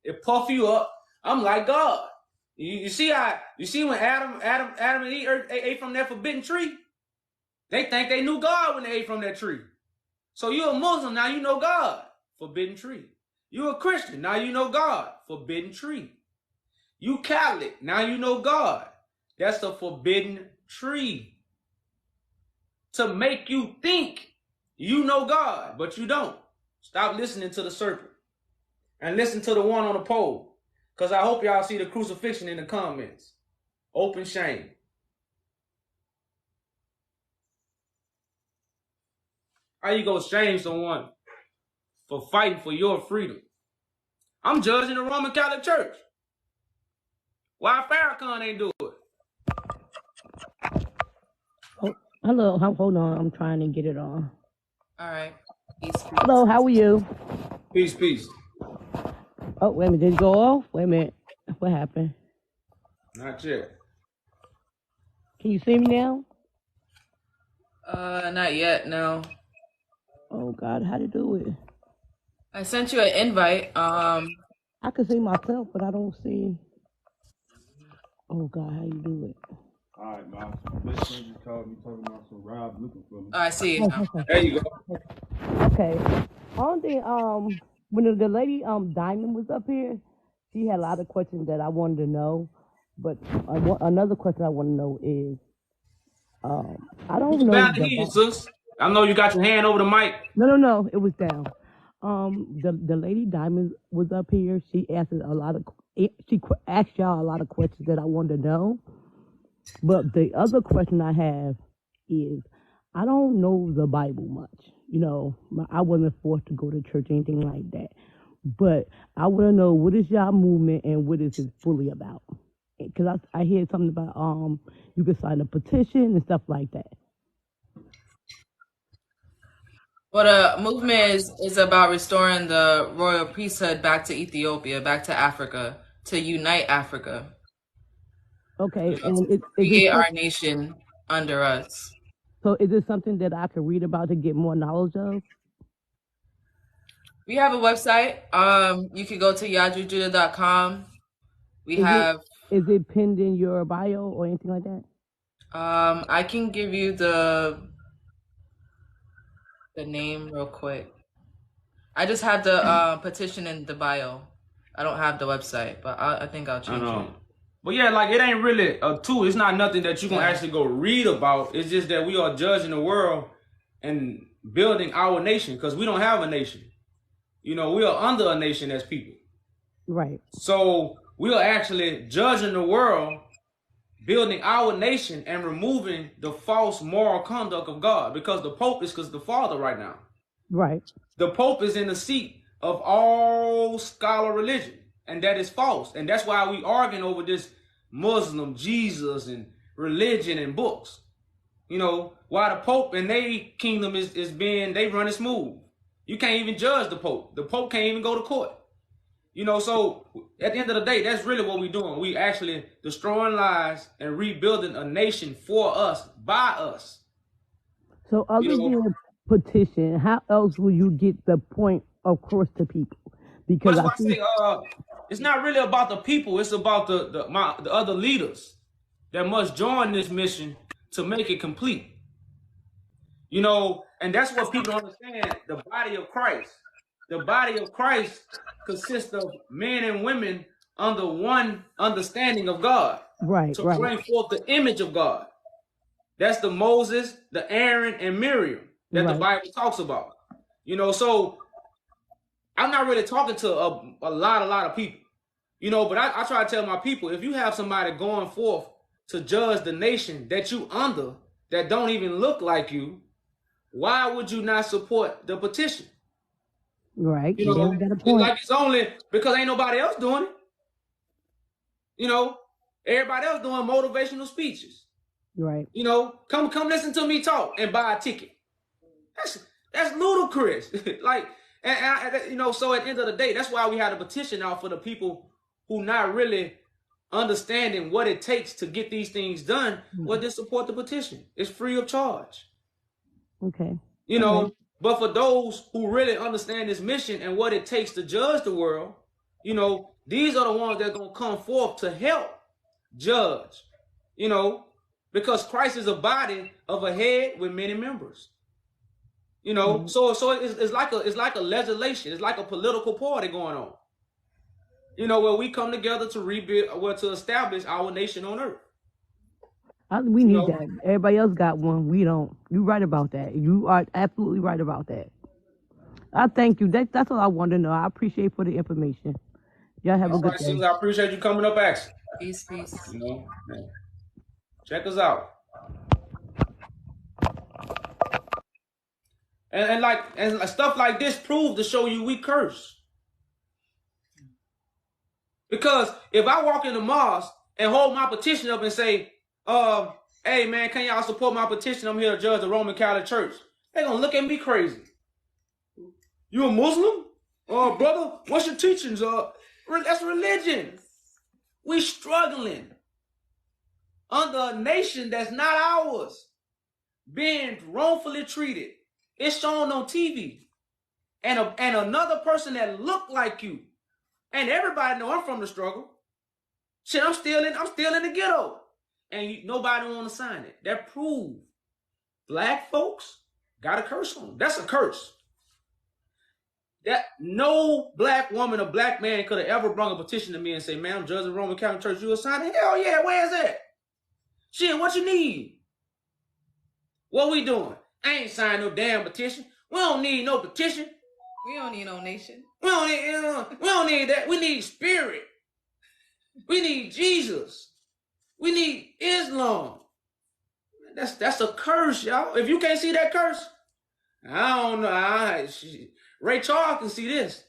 It puff you up. I'm like God. You see when Adam and Eve ate from that forbidden tree? They think they knew God when they ate from that tree. So you're a Muslim, now you know God. Forbidden tree. You're a Christian, now you know God. Forbidden tree. You Catholic, now you know God. That's the forbidden tree. To make you think you know God, but you don't. Stop listening to the serpent. And listen to the one on the pole. Because I hope y'all see the crucifixion in the comments. Open shame. How you gonna shame someone for fighting for your freedom? I'm judging the Roman Catholic Church. Why Farrakhan ain't do it? Oh, hello, hold on. I'm trying to get it on. All right. Peace. Hello, how are you? Peace. Oh, wait a minute. Did it go off? Wait a minute. What happened? Not yet. Can you see me now? Not yet, no. Oh, God, how to do it? I sent you an invite. I can see myself, but I don't see. Oh God, how you do it? All right, man. Best friend just called me talking about some Rob looking for me. Oh, I see it now. There you go. Okay. Only thing, when the lady Diamond was up here, she had a lot of questions that I wanted to know. But another question I want to know is, I don't know. Bound to hear you, sis. I know you got your hand over the mic. No, it was down. The lady Diamond was up here. She asked asked y'all a lot of questions that I wanted to know. But the other question I have is, I don't know the Bible much. You know, I wasn't forced to go to church or anything like that. But I want to know, what is y'all movement and what is it fully about? Because I hear something about you can sign a petition and stuff like that. Well, the movement is about restoring the royal priesthood back to Ethiopia, back to Africa, to unite Africa. Okay, and create our nation under us. So is it something that I could read about to get more knowledge of? We have a website. You can go to yajujudah.com. Is it pinned in your bio or anything like that? I can give you the name real quick. I just have the petition in the bio. I don't have the website, but I think I'll change it. But yeah, like, it ain't really a tool. It's not nothing that you can actually go read about. It's just that we are judging the world and building our nation, because we don't have a nation. You know, we are under a nation as people. Right. So we are actually judging the world, building our nation, and removing the false moral conduct of God, because the Pope is the Father right now. Right. The Pope is in the seat of all scholar religion, and that is false. And that's why we arguing over this Muslim, Jesus, and religion and books. You know, why the Pope and they kingdom is being, they run it smooth. You can't even judge the Pope. The Pope can't even go to court. You know, so at the end of the day, that's really what we're doing. We actually destroying lives and rebuilding a nation for us, by us. So other than a petition, how else will you get the point across to people? Because I say, it's not really about the people. It's about the other leaders that must join this mission to make it complete. You know, and that's what people don't understand. The body of Christ. The body of Christ consists of men and women under one understanding of God. Right. To bring forth the image of God. That's the Moses, the Aaron, and Miriam that the Bible talks about. You know, so I'm not really talking to a lot of people. You know, but I try to tell my people, if you have somebody going forth to judge the nation that you under, that don't even look like you, why would you not support the petition? Right. You know, like, it's only because ain't nobody else doing it. You know, everybody else doing motivational speeches. Right. You know, come listen to me talk and buy a ticket. That's ludicrous. Like, and you know, so at the end of the day, that's why we had a petition out for the people who not really understanding what it takes to get these things done. Well, they support the petition. It's free of charge. Okay. You know, but for those who really understand this mission and what it takes to judge the world, you know, these are the ones that are going to come forth to help judge, you know, because Christ is a body of a head with many members. You know, so it's like a legislation. It's like a political party going on. You know, where we come together to rebuild, to establish our nation on earth. We need that. Everybody else got one. We don't. You're right about that. You are absolutely right about that. I thank you. That's all I want to know. I appreciate for the information. Y'all have a good day. I appreciate you coming up, asking. Peace. You know, check us out. And stuff like this proves to show you we curse. Because if I walk in the mosque and hold my petition up and say, hey man, can y'all support my petition? I'm here to judge the Roman Catholic Church. They're gonna look at me crazy. You a Muslim? Brother, what's your teachings? That's religion. We struggling under a nation that's not ours, being wrongfully treated. It's shown on TV. and another person that looked like you, and everybody know I'm from the struggle. Shit, I'm still in the ghetto, and nobody want to sign it. That proves black folks got a curse on them. That's a curse. That no black woman or black man could have ever brought a petition to me and say, "Man, I'm judging Roman Catholic Church. You will sign it?" Hell yeah, where is that? Shit, what you need? What we doing? I ain't signing no damn petition. We don't need no petition. We don't need no nation. We don't need that. We need spirit. We need Jesus. We need Islam. That's a curse, y'all. If you can't see that curse, I don't know. Ray Charles can see this.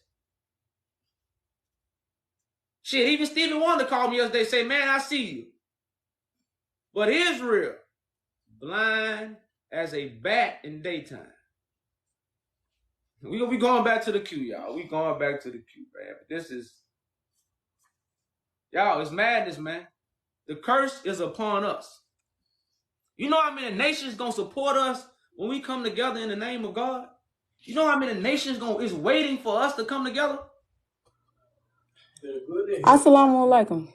Shit, even Stevie Wonder called me yesterday, say, "Man, I see you." But Israel, blind as a bat in daytime. We going back to the queue, y'all. We going back to the queue, man. But this is, y'all, it's madness, man. The curse is upon us. You know how many nations gonna support us when we come together in the name of God? You know how many nations is waiting for us to come together? Assalamu alaikum.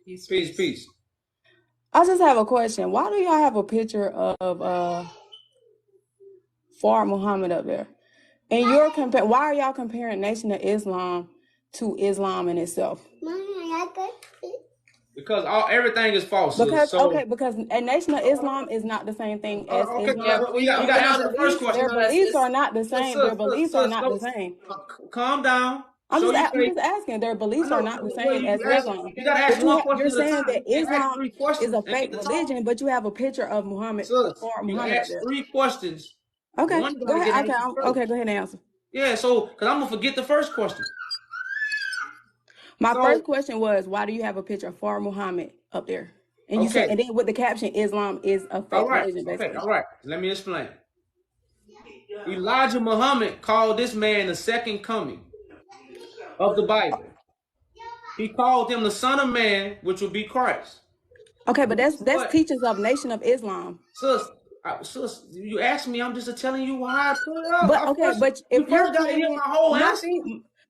Peace. I just have a question. Why do y'all have a picture of Fard Muhammad up there? And why are y'all comparing Nation of Islam to Islam in itself? Because everything is false. Because a Nation of Islam is not the same thing as Islam. Yeah, we got to answer the first question. Their beliefs are not the same. Their beliefs are not the same. Calm down. I'm just asking. Their beliefs are not the same as Islam. You got to ask one question. You're saying that Islam is a fake religion, but you have a picture of Muhammad. You ask 3 questions. Okay, go ahead. Okay, go ahead and answer. Yeah, because I'm gonna forget the first question. My first question was, why do you have a picture of Fard Muhammad up there? And you said, and then with the caption, Islam is a fake religion, basically. All right. Let me explain. Elijah Muhammad called this man the second coming of the Bible. He called him the Son of Man, which would be Christ. Okay, but that's teachings of Nation of Islam. Sis, you asked me, I'm just telling you why I put it up. But if you're gonna hear my whole answer.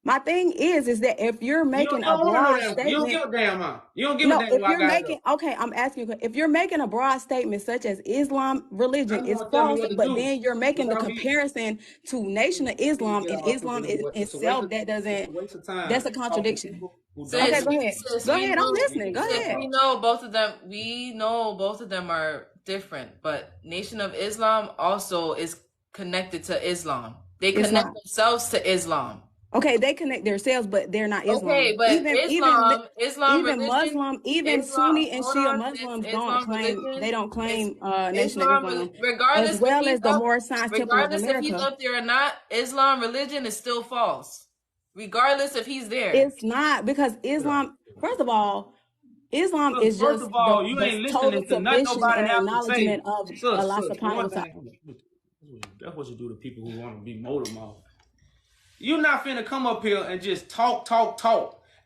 My thing is that if you're making a broad statement, you don't give a damn, huh? You don't give a damn. If you're making, I'm asking you, if you're making a broad statement such as Islam religion is false, but then you're making the comparison to Nation of Islam and Islam itself, that's a contradiction. Okay, go ahead. Go ahead. I'm listening. Go ahead. We know both of them. We know both of them are different, but Nation of Islam also is connected to Islam. They connect themselves to Islam. Okay, they connect themselves, but they're not Islam. Okay, but Islam even religion, Muslim, even Sunni and Shia Muslims don't claim Nation of Islam. Regardless, as well as the Moorish Science Temple of America. Regardless if he's up there or not, Islam religion is still false. Regardless if he's there, it's not, because Islam. First of all, Islam is just you ain't total listening to nothing nobody and else acknowledgement of Allah subhanahu wa ta'ala. That's what you do to people who want to be motor mouth. You're not finna come up here and just talk.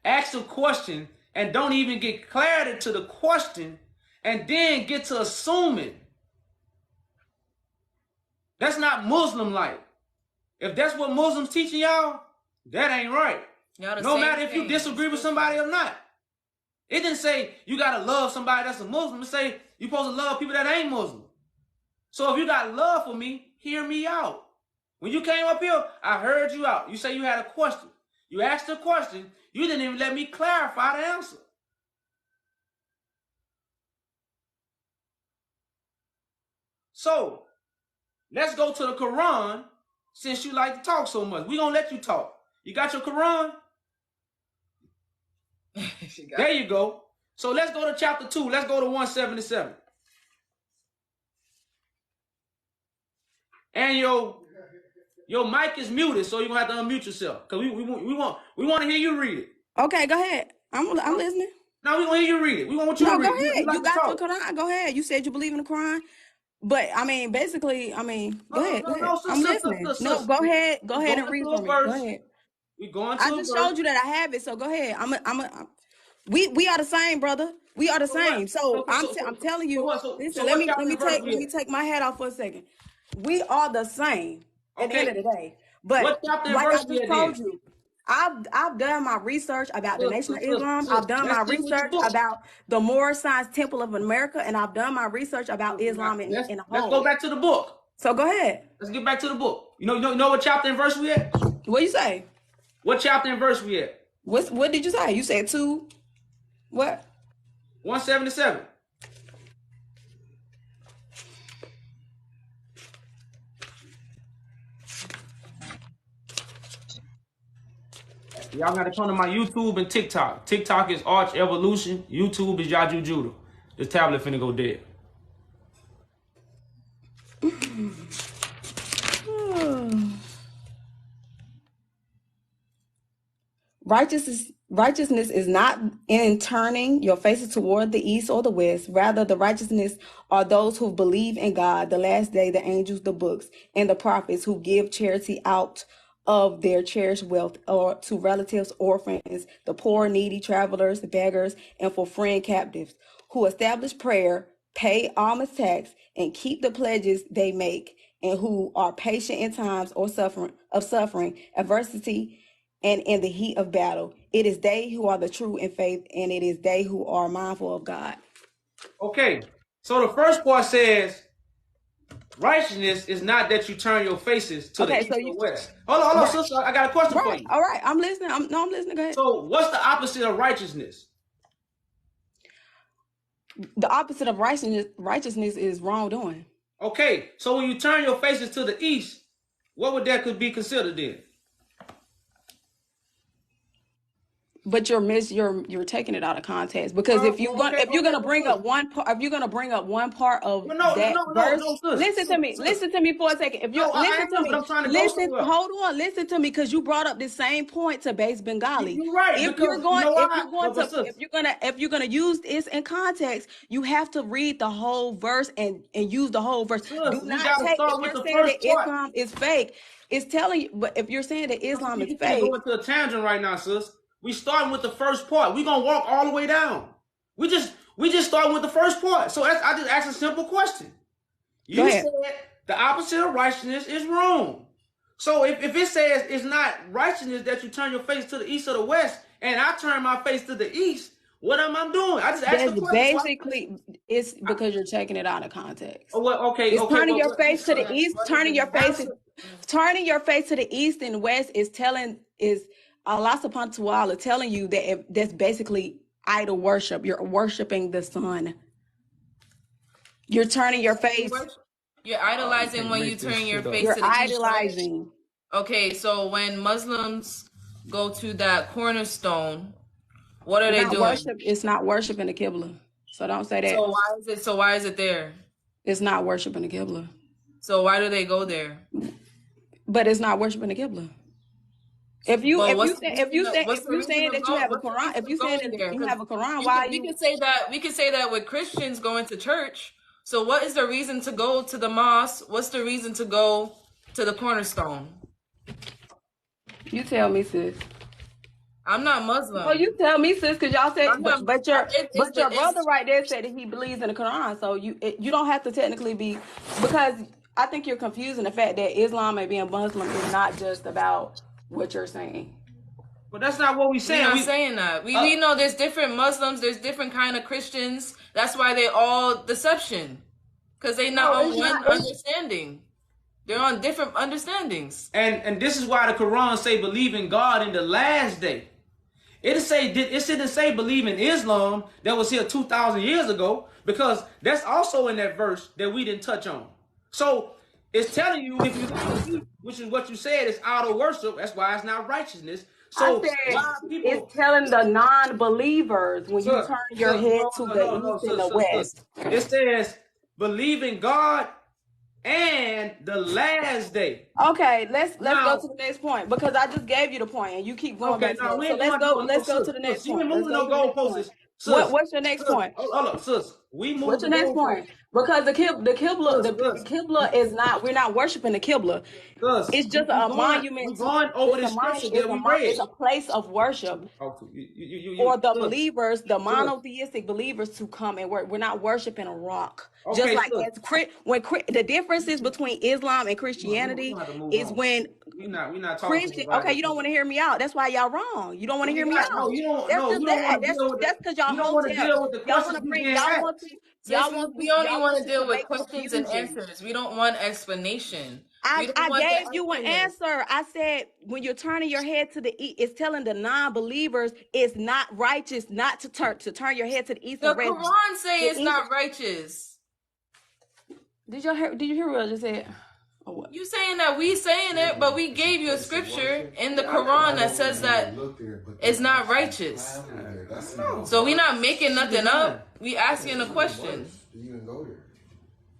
Ask a question and don't even get clarity to the question and then get to assuming. That's not Muslim-like. If that's what Muslims teaching y'all, that ain't right. No matter if you disagree with somebody or not. It didn't say you gotta love somebody that's a Muslim. It say you're supposed to love people that ain't Muslim. So if you got love for me, hear me out. When you came up here, I heard you out. You say you had a question. You asked a question. You didn't even let me clarify the answer. So, let's go to the Quran, since you like to talk so much. We're going to let you talk. You got your Quran? There you go. So let's go to chapter 2. Let's go to 177. And your mic is muted, so you're gonna have to unmute yourself. Cause we want to hear you read it. Okay, go ahead. I'm listening. No, we want to hear you read it. We want you to read it. Go ahead. You got your Quran. Go ahead. You said you believe in the Quran. But basically, go ahead. I'm listening. No, go ahead. Go ahead and read for me. Go ahead. We going to I just showed you that I have it, so go ahead. We are the same, brother. We are the same. So I'm telling you. Listen, let me take my hat off for a second. We are the same at the end of the day. But what chapter and like I verse we just at told then? you, I've done my research about the Nation of Islam. I've done Let's my stick with the research book. about the Moorish Science Temple of America, and I've done my research about Islam in a Let's whole. go back to the book. So go ahead. Let's get back to the book. You know what chapter and verse we at? What you say? What chapter and verse we at? What did you say? You said 2. What? 177. Y'all gotta come to my YouTube and TikTok. TikTok is Arch Evolution. YouTube is Yaju Judah. This tablet finna go dead. Righteousness is not in turning your faces toward the east or the west. Rather, the righteousness are those who believe in God, the last day, the angels, the books, and the prophets, who give charity out of their cherished wealth or to relatives, orphans, the poor, needy, travelers, beggars, and for friend captives, who establish prayer, pay alms tax, and keep the pledges they make, and who are patient in times or suffering, adversity, and in the heat of battle. It is they who are the true in faith, and it is they who are mindful of God. Okay, so the first part says, righteousness is not that you turn your faces to the east or west. Hold on, sister. I got a question for you. All right, I'm listening. I'm listening. Go ahead. So what's the opposite of righteousness? The opposite of righteousness is wrongdoing. Okay, so when you turn your faces to the east, what would that could be considered then? But you're taking it out of context, because if you're gonna bring up one part of that verse, listen to me for a second. If you listen, hold on, listen to me, because you brought up the same point to base Bengali. You're right. If you're gonna use this in context, you have to read the whole verse and use the whole verse. Do not take, if you're saying that Islam is fake, it's telling you. But if you're saying that Islam is fake, you going to a tangent right now, sis. We starting with the first part. We gonna walk all the way down. We just starting with the first part. So I just asked a simple question. You said the opposite of righteousness is wrong. So if it says it's not righteousness that you turn your face to the east or the west, and I turn my face to the east, what am I doing? I just asked the question. Basically, it's because you're taking it out of context. Oh, well, okay. It's turning your face to the east, turning your face to the east and west is Allah subhanahu wa ta'ala telling you that that's basically idol worship. You're worshiping the sun. You're turning your face. You're idolizing when you turn your face to the idolizing. East. Okay, so when Muslims go to that cornerstone, what are they doing? It's not worshiping the Qibla. So don't say that. So why is it there? It's not worshiping the Qibla. So why do they go there? But it's not worshiping the Qibla. If you saying that you have a Quran, if you saying that you have a Quran, why we can say that with Christians going to church. So what is the reason to go to the mosque? What's the reason to go to the cornerstone? You tell me, sis. I'm not Muslim. Oh, you tell me, sis, because y'all said, but your brother right there said that he believes in the Quran. So you don't have to technically be, because I think you're confusing the fact that Islam and being Muslim is not just about what you're saying. But that's not what we're saying. We're not saying that. We know there's different Muslims, there's different kind of Christians. That's why they're all deception. Because they're not on one understanding. They're on different understandings. And this is why the Quran say believe in God in the last day. It didn't say believe in Islam that was here 2,000 years ago, because that's also in that verse that we didn't touch on. So it's telling you, if you believe, which is what you said, it's idol worship. That's why it's not righteousness. So it's telling the non-believers when you turn your head to the east and the west. It says believe in God and the last day. Okay, let's go to the next point, because I just gave you the point and you keep going back to it. So let's go to the next point. What's your next point? Hold up, sis. What's your next point? Because the Qibla is not, we're not worshiping the Qibla. It's just a monument. It's a place of worship for the believers, the monotheistic believers, to come and work. We're not worshiping a rock. Just like when the differences between Islam and Christianity is when We not talking Christian. Okay, you don't want to hear me out. That's why y'all wrong. You don't want to hear me out. No, you don't. That's No, just you don't that. want to deal with That's because y'all you don't want to deal with the y'all want questions to we bring. being Y'all asked. want to. We only want to deal with make questions and confusion. answers. We don't want explanation. I gave you an answer. I said when you're turning your head to the east, it's telling the non-believers it's not righteous not to turn your head to the east. The Quran say it's not righteous. Did you hear what I just said? You saying that we saying it, but we gave you a scripture in the Quran that says that it's not righteous. So we not making nothing up. We asking a question.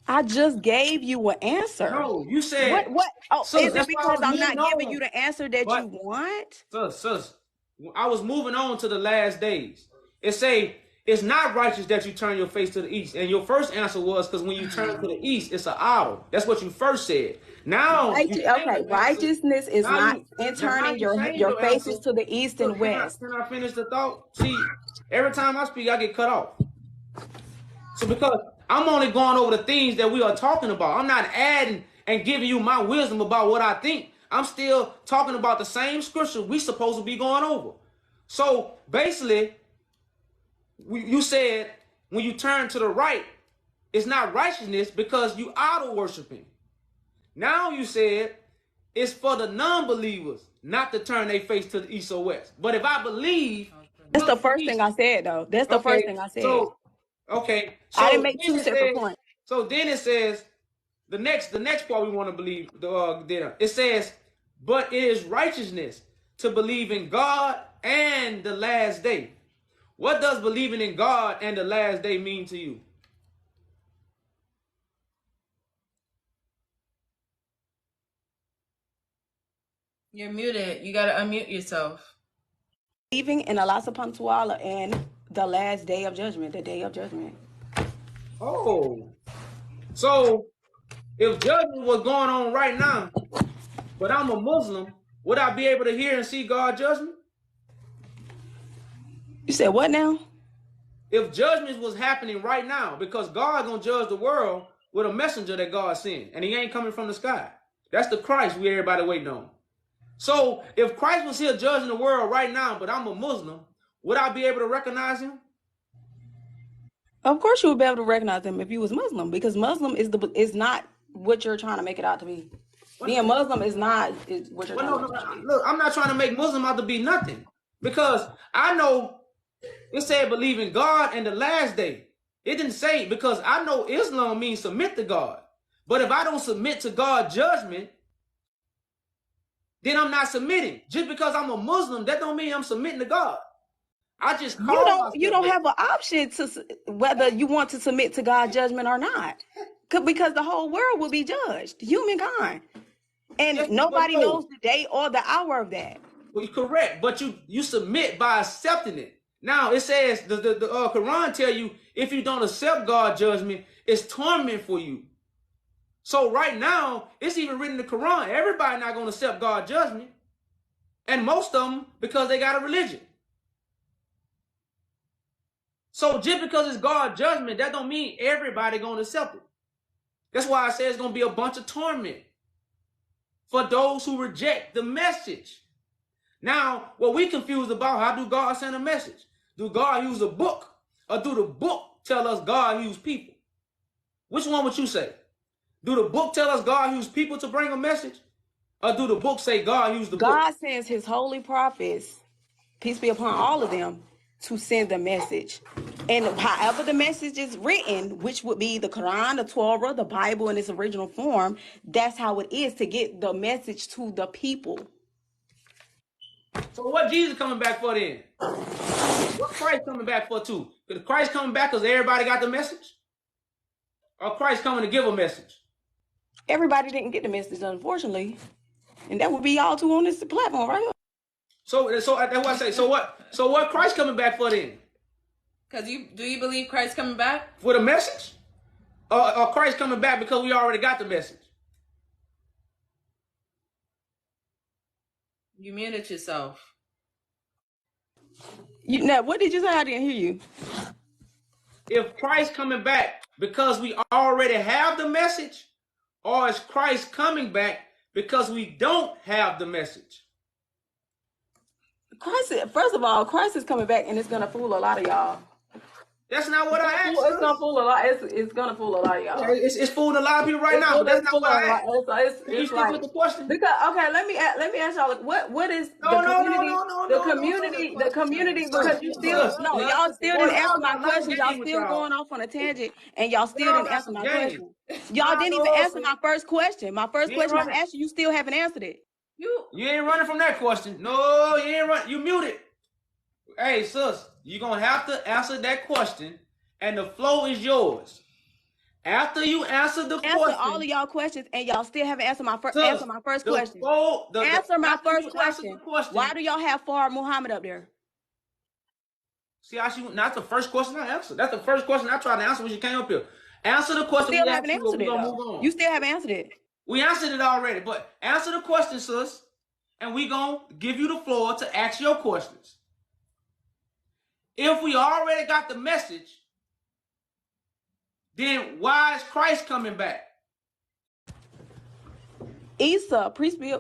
I just gave you an answer. No, you said what? Oh, is it because I'm not giving on. you the answer that you want? Sus, I was moving on to the last days. It say it's not righteous that you turn your face to the east. And your first answer was because when you turn to the east, it's an idol. That's what you first said. Now, righteousness is not in turning your faces to the east and west. Can I finish the thought? See, every time I speak, I get cut off. So because I'm only going over the things that we are talking about. I'm not adding and giving you my wisdom about what I think. I'm still talking about the same scripture we supposed to be going over. So basically, you said when you turn to the right, it's not righteousness because you idol worshiping. Now you said it's for the non-believers not to turn their face to the east or west. But if I believe, that's the first thing I said, though. That's the first thing I said. So I didn't make two separate points. So then it says the next part we want to believe. It says, but it is righteousness to believe in God and the last day. What does believing in God and the last day mean to you? You're muted. You gotta unmute yourself. Believing in Allah subhanahu wa ta'ala and the last day of judgment, the day of judgment. Oh, so if judgment was going on right now, but I'm a Muslim, would I be able to hear and see God's judgment? You said what now? If judgment was happening right now, because God gonna judge the world with a messenger that God sent, and he ain't coming from the sky. That's the Christ we everybody waiting on. So if Christ was here judging the world right now, but I'm a Muslim, would I be able to recognize him? Of course you would be able to recognize him if you was Muslim, because Muslim is not what you're trying to make it out to be. Being Muslim is not what you're trying to make. Look, I'm not trying to make Muslim out to be nothing, because I know it said believe in God and the last day. It didn't say, because I know Islam means submit to God. But if I don't submit to God's judgment, then I'm not submitting. Just because I'm a Muslim, that don't mean I'm submitting to God. I just you don't have an option to whether you want to submit to God's judgment or not, because the whole world will be judged, humankind, and nobody knows the day or the hour of that. Well, you're correct, but you submit by accepting it. Now it says the Quran tell you if you don't accept God's judgment, it's torment for you. So right now, it's even written in the Quran. Everybody not going to accept God's judgment. And most of them, because they got a religion. So just because it's God's judgment, that don't mean everybody going to accept it. That's why I say it's going to be a bunch of torment for those who reject the message. Now, what we confused about, how do God send a message? Do God use a book? Or do the book tell us God use people? Which one would you say? Do the book tell us God used people to bring a message? Or do the book say God used the book? God sends his holy prophets, peace be upon all of them, to send the message. And however the message is written, which would be the Quran, the Torah, the Bible in its original form, that's how it is to get the message to the people. So what Jesus coming back for then? What Christ coming back for too? Is Christ coming back because everybody got the message? Or Christ coming to give a message? Everybody didn't get the message, unfortunately. And that would be y'all two on this platform right here. So that's what I say. So what Christ coming back for then? Because do you believe Christ coming back? For the message? Or Christ coming back because we already got the message? You muted yourself. Now, what did you say? I didn't hear you. If Christ coming back because we already have the message, or is Christ coming back Because we don't have the message. Christ, first of all, Christ is coming back and it's gonna fool a lot of y'all. That's not what I asked. It's gonna fool a lot. It's gonna fool a lot of y'all. It's fooling a lot of people right now, but that's not what I asked. It's like like the question. Because okay, let me ask y'all what is the community because you still y'all still didn't answer my question. Y'all still going off on a tangent and y'all still didn't answer my question. Y'all didn't even answer my first question. My first question I asked you still haven't answered it. You ain't running from that question. No, you ain't running. You muted. Hey, sis, you're going to have to answer that question, and the flow is yours. After you answer the question. Answer all of y'all questions, and y'all still haven't answered my first question. Answer my first question. Why do y'all have Far Muhammad up there? See how that's the first question I answered. That's the first question I tried to answer when you came up here. Answer the question. Still haven't answered it, though. You still haven't answered it. We answered it already, but answer the question, sis, and we going to give you the floor to ask your questions. If we already got the message, then why is Christ coming back? Isa, peace be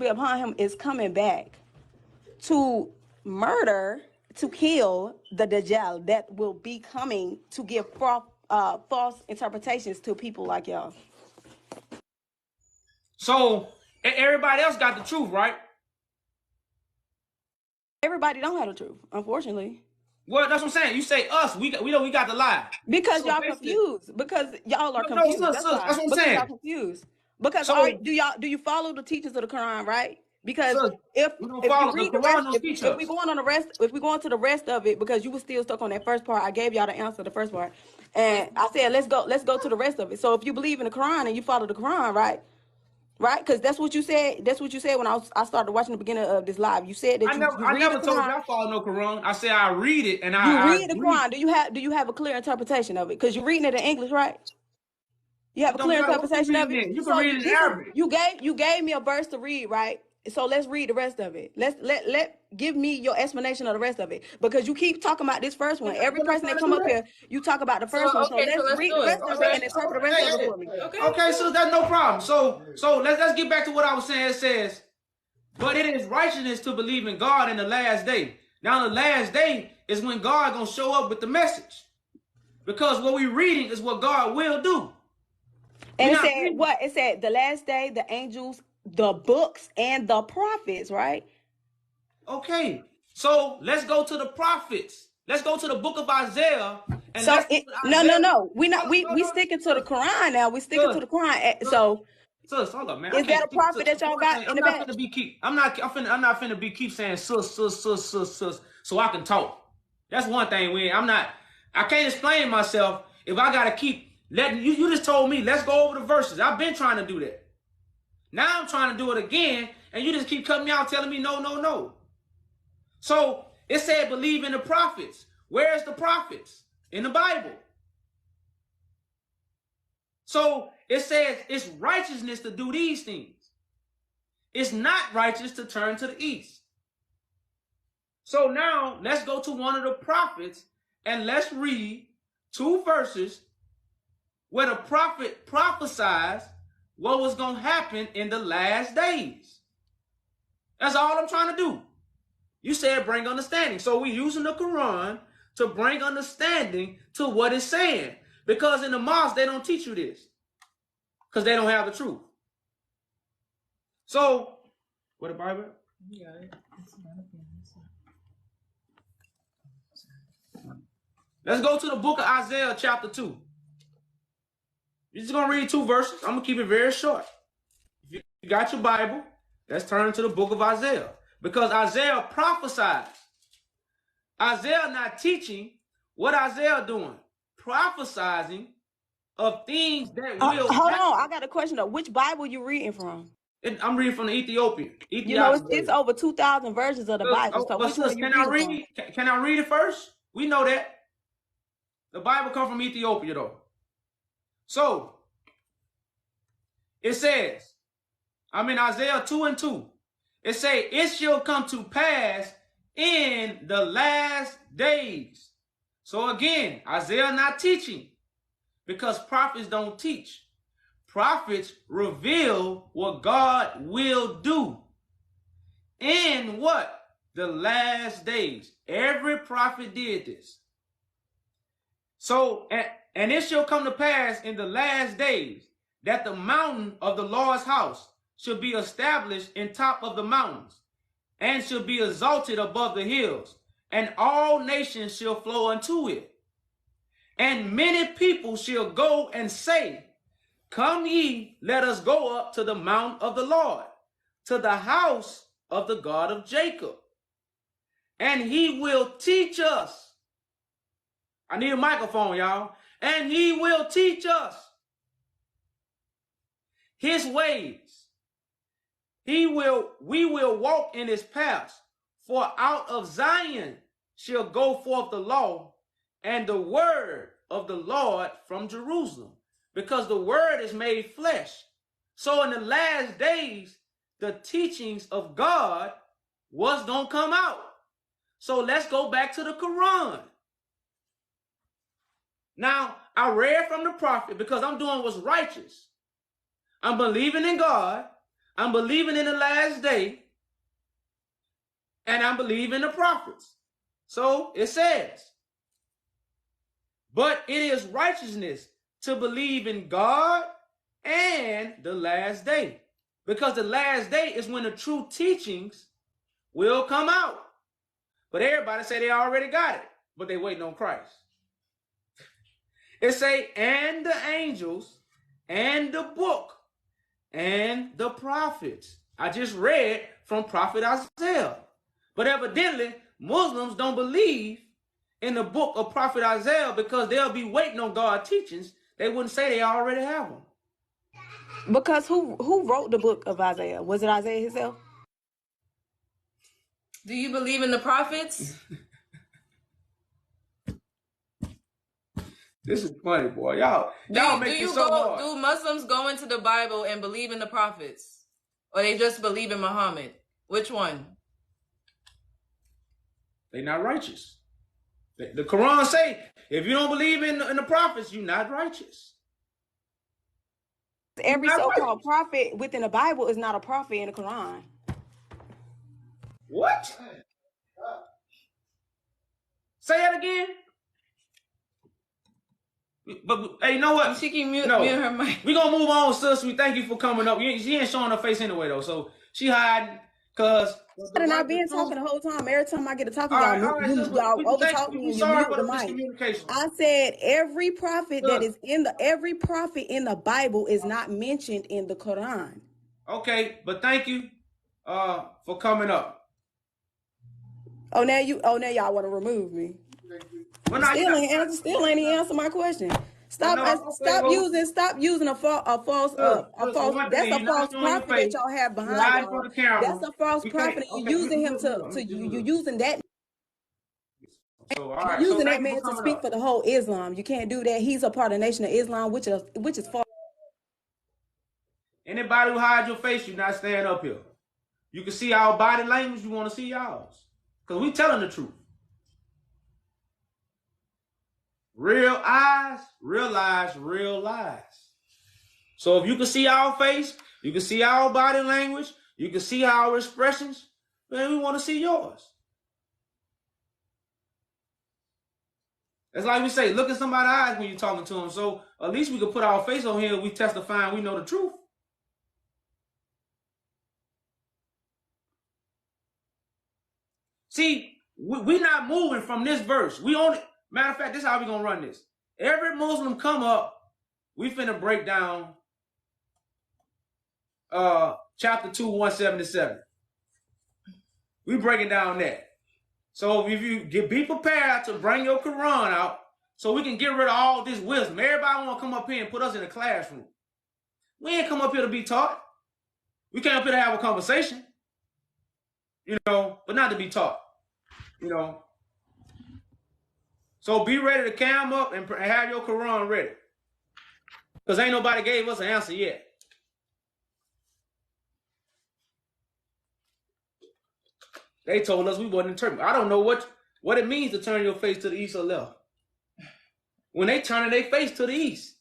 upon him, is coming back to murder, to kill the Dajjal that will be coming to give false interpretations to people like y'all. So everybody else got the truth, right? Everybody don't have the truth, unfortunately. Well, that's what I'm saying. You say us, we got the lie. Because y'all confused. Because y'all are confused. That's what I'm saying. Y'all confused. Because do you follow the teachings of the Quran, right? Because if we going to the rest of it, because you were still stuck on that first part, I gave y'all the answer to the first part, and I said let's go to the rest of it. So if you believe in the Quran and you follow the Quran, right? Right, because that's what you said. That's what you said when I started watching the beginning of this live. You said that I never told you I follow no Quran. I said I read it and I read the Quran. Do you have a clear interpretation of it? Because you're reading it in English, right? You have a clear interpretation of it. You can read it in Arabic. You gave me a verse to read, right? So let's read the rest of it. Give me your explanation of the rest of it, because you keep talking about this first one. Every person that come up here, you talk about the first one. So let's read the rest of it and interpret the rest of it for me. Okay, so that's no problem. So let's get back to what I was saying. It says, but it is righteousness to believe in God in the last day. Now the last day is when God gonna show up with the message, because what we're reading is what God will do. And it said what? It said the last day, the angels, the books, and the prophets, right? Okay, so let's go to the prophets. Let's go to the book of Isaiah. And no. We sticking to the Quran now. We sticking to the Quran. So, hold up, man. Is that a prophet that y'all got in the back? I'm not finna be keep saying sus, so I can talk. That's one thing. I can't explain myself if I gotta keep letting you. You just told me let's go over the verses. I've been trying to do that. Now I'm trying to do it again, and you just keep cutting me out, telling me no. So it said believe in the prophets. Where's the prophets? In the Bible. So it says it's righteousness to do these things. It's not righteous to turn to the east. So now let's go to one of the prophets and let's read 2 verses where the prophet prophesies what was going to happen in the last days. That's all I'm trying to do. You said bring understanding. So we're using the Quran to bring understanding to what it's saying. Because in the mosque, they don't teach you this. Because they don't have the truth. So, what the Bible? Yeah, let's go to the book of Isaiah chapter 2. You're just going to read 2 verses. I'm going to keep it very short. If you got your Bible, let's turn to the book of Isaiah. Because Isaiah prophesies. Isaiah not teaching. What Isaiah doing? Prophesizing of things that will hold on, I got a question though. Which Bible you reading from? I'm reading from the Ethiopian. You know, it's over 2,000 versions of the Bible. So which one can I read? Can I read it first? We know that. The Bible comes from Ethiopia though. So, it says, I'm in Isaiah 2:2. It says, it shall come to pass in the last days. So again, Isaiah not teaching, because prophets don't teach. prophets reveal what God will do in what? The last days. Every prophet did this. So, and it shall come to pass in the last days that the mountain of the Lord's house shall be established in top of the mountains, and shall be exalted above the hills, and all nations shall flow unto it. And many people shall go and say, Come ye, let us go up to the mount of the Lord, to the house of the God of Jacob, and he will teach us. I need a microphone, y'all. And he will teach us his ways. We will walk in his paths. For out of Zion shall go forth the law and the word of the Lord from Jerusalem, because the word is made flesh. So in the last days, the teachings of God was going to come out. So let's go back to the Quran. Now, I read from the prophet because I'm doing what's righteous. I'm believing in God. I'm believing in the last day. And I'm believing the prophets. So it says, but it is righteousness to believe in God and the last day. Because the last day is when the true teachings will come out. But everybody say they already got it, but they waiting on Christ. It say, and the angels, and the book, and the prophets. I just read from Prophet Isaiah. But evidently, Muslims don't believe in the book of Prophet Isaiah because they'll be waiting on God's teachings. They wouldn't say they already have them. Because who wrote the book of Isaiah? Was it Isaiah himself? Do you believe in the prophets? This is funny, boy. Y'all make it so hard. Do Muslims go into the Bible and believe in the prophets? Or they just believe in Muhammad? Which one? They're not righteous. The Quran say, if you don't believe in the prophets, you're not righteous. Every so-called prophet within the Bible is not a prophet in the Quran. What? Say that again. But hey, you know what? She can mute her mic. We gonna move on, sis. We thank you for coming up. She ain't showing her face anyway, though, so she hiding because. And I've been talking the whole time. Every time I get to talking, y'all overtalk me and you mute the mic. I said every prophet every prophet in the Bible is not mentioned in the Quran. Okay, but thank you for coming up. Oh, now y'all want to remove me. Well, still ain't answer my question. Stop using a false that's a false prophet that y'all have behind y'all. That's a false prophet. You using him you using that. Using that man to speak for the whole Islam. You can't do that. He's a part of the Nation of Islam, which is false. Anybody who hides your face, you're not staying up here. You can see our body language. You want to see y'all's, because we telling the truth. Real eyes, real lies, real lies. So if you can see our face, you can see our body language, you can see our expressions, then we want to see yours. It's like we say, look at somebody's eyes when you're talking to them. So at least we can put our face on here. We testify and we know the truth. See, we're not moving from this verse. We only, matter of fact, this is how we're going to run this. Every Muslim come up, we finna break down chapter 2, 177. We breaking down that. So if you be prepared to bring your Quran out so we can get rid of all this wisdom. Everybody want to come up here and put us in a classroom. We ain't come up here to be taught. We came up here to have a conversation, but not to be taught, So be ready to cam up and have your Quran ready. Because ain't nobody gave us an answer yet. They told us we wasn't interpreting. I don't know what it means to turn your face to the east or left. When they turning their face to the east.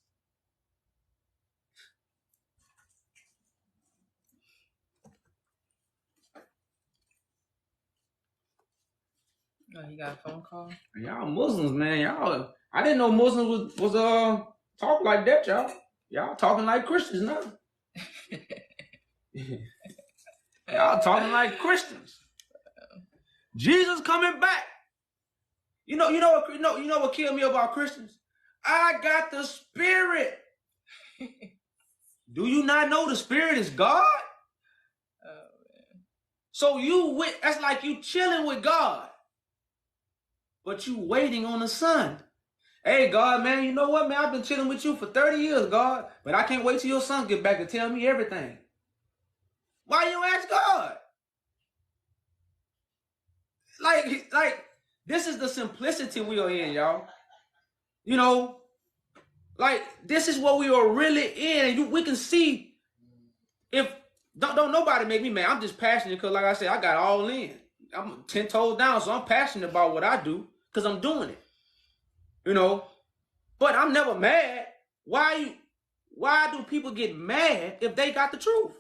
Oh, you got a phone call? Y'all Muslims, man. Y'all, I didn't know Muslims was talk like that, y'all. Y'all talking like Christians now. Y'all talking like Christians. Jesus coming back. You know what killed me about Christians? I got the Spirit. Do you not know the Spirit is God? Oh man. So that's like you chilling with God, but you waiting on the Son. Hey God, man, you know what, man? I've been chilling with you for 30 years, God, but I can't wait till your Son get back to tell me everything. Why you ask God? Like this is the simplicity we are in, y'all. You know, like this is what we are really in, and we can see if don't nobody make me mad. I'm just passionate because, like I said, I got all in. I'm 10 toes down, so I'm passionate about what I do because I'm doing it. You know, but I'm never mad. Why do people get mad if they got the truth?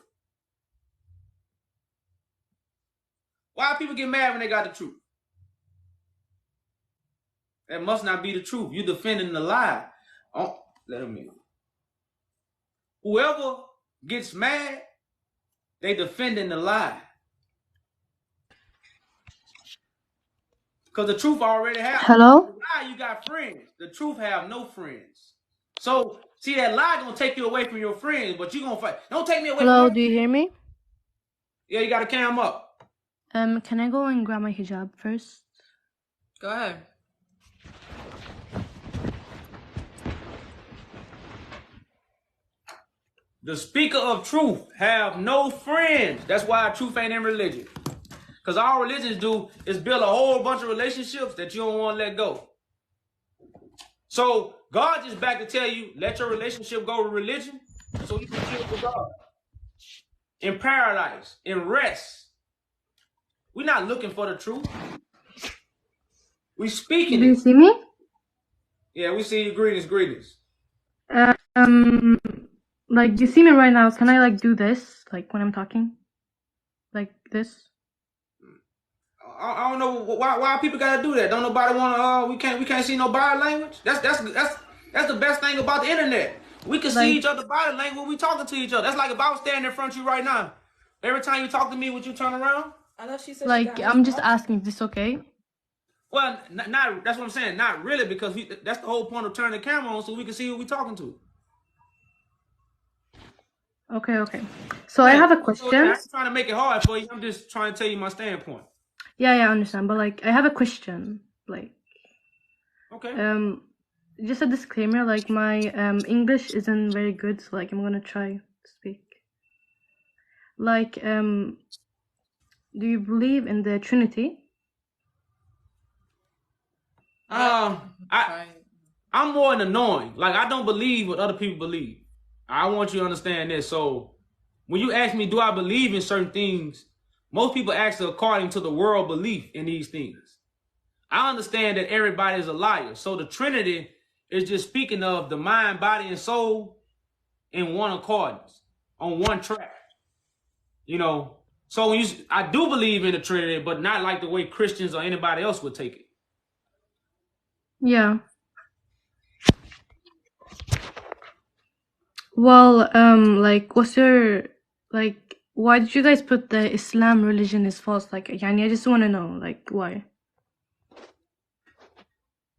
Why do people get mad when they got the truth? That must not be the truth. You defending the lie. Oh, let them in. Whoever gets mad, they defending the lie. Because the truth already happened. Hello? The lie, you got friends. The truth have no friends. So, see, that lie gonna take you away from your friends, but you gonna fight. Don't take me away Hello, from do you hear me? Yeah, you gotta cam up. Can I go and grab my hijab first? Go ahead. The speaker of truth have no friends. That's why truth ain't in religion. Because all religions do is build a whole bunch of relationships that you don't want to let go. So God just back to tell you, let your relationship go to religion so you can chill with God. In paradise, in rest. We're not looking for the truth. We speaking it. Do you see me? Yeah, we see you. Greetings. Like, you see me right now. Can I, like, do this? Like, when I'm talking? Like, this? I don't know why people gotta do that. Don't nobody wanna we can't see no body language. That's the best thing about the internet. We can see each other body language when we talking to each other. That's like if I was standing in front of you right now. Every time you talk to me, would you turn around? I know she said. Like, I'm just asking, is this okay? Well, not that's what I'm saying. Not really, because that's the whole point of turning the camera on so we can see who we talking to. Okay. So I have a question. So, yeah, I'm trying to make it hard for you. I'm just trying to tell you my standpoint. Yeah, I understand. But, like, I have a question. Like, okay. Just a disclaimer. Like, my English isn't very good, so like I'm gonna try to speak. Like, do you believe in the Trinity? I'm more than annoying. Like, I don't believe what other people believe. I want you to understand this. So when you ask me, do I believe in certain things? Most people ask according to the world belief in these things. I understand that everybody is a liar. So the Trinity is just speaking of the mind, body, and soul in one accordance, on one track. You know, so I do believe in the Trinity, but not like the way Christians or anybody else would take it. Yeah. Well, like, why did you guys put the Islam religion is false? Like, yani, I just want to know, like, why?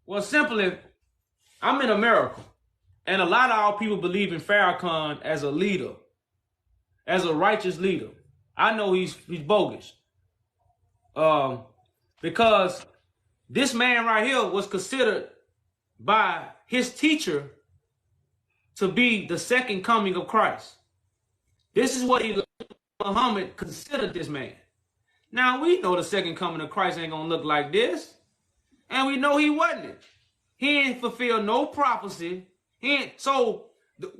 Well, simply, I'm in America, and a lot of our people believe in Farrakhan as a leader, as a righteous leader. I know he's bogus. Because this man right here was considered by his teacher to be the second coming of Christ. This is what Muhammad considered this man. Now we know the second coming of Christ ain't gonna look like this, and we know he wasn't. He ain't fulfilled no prophecy. So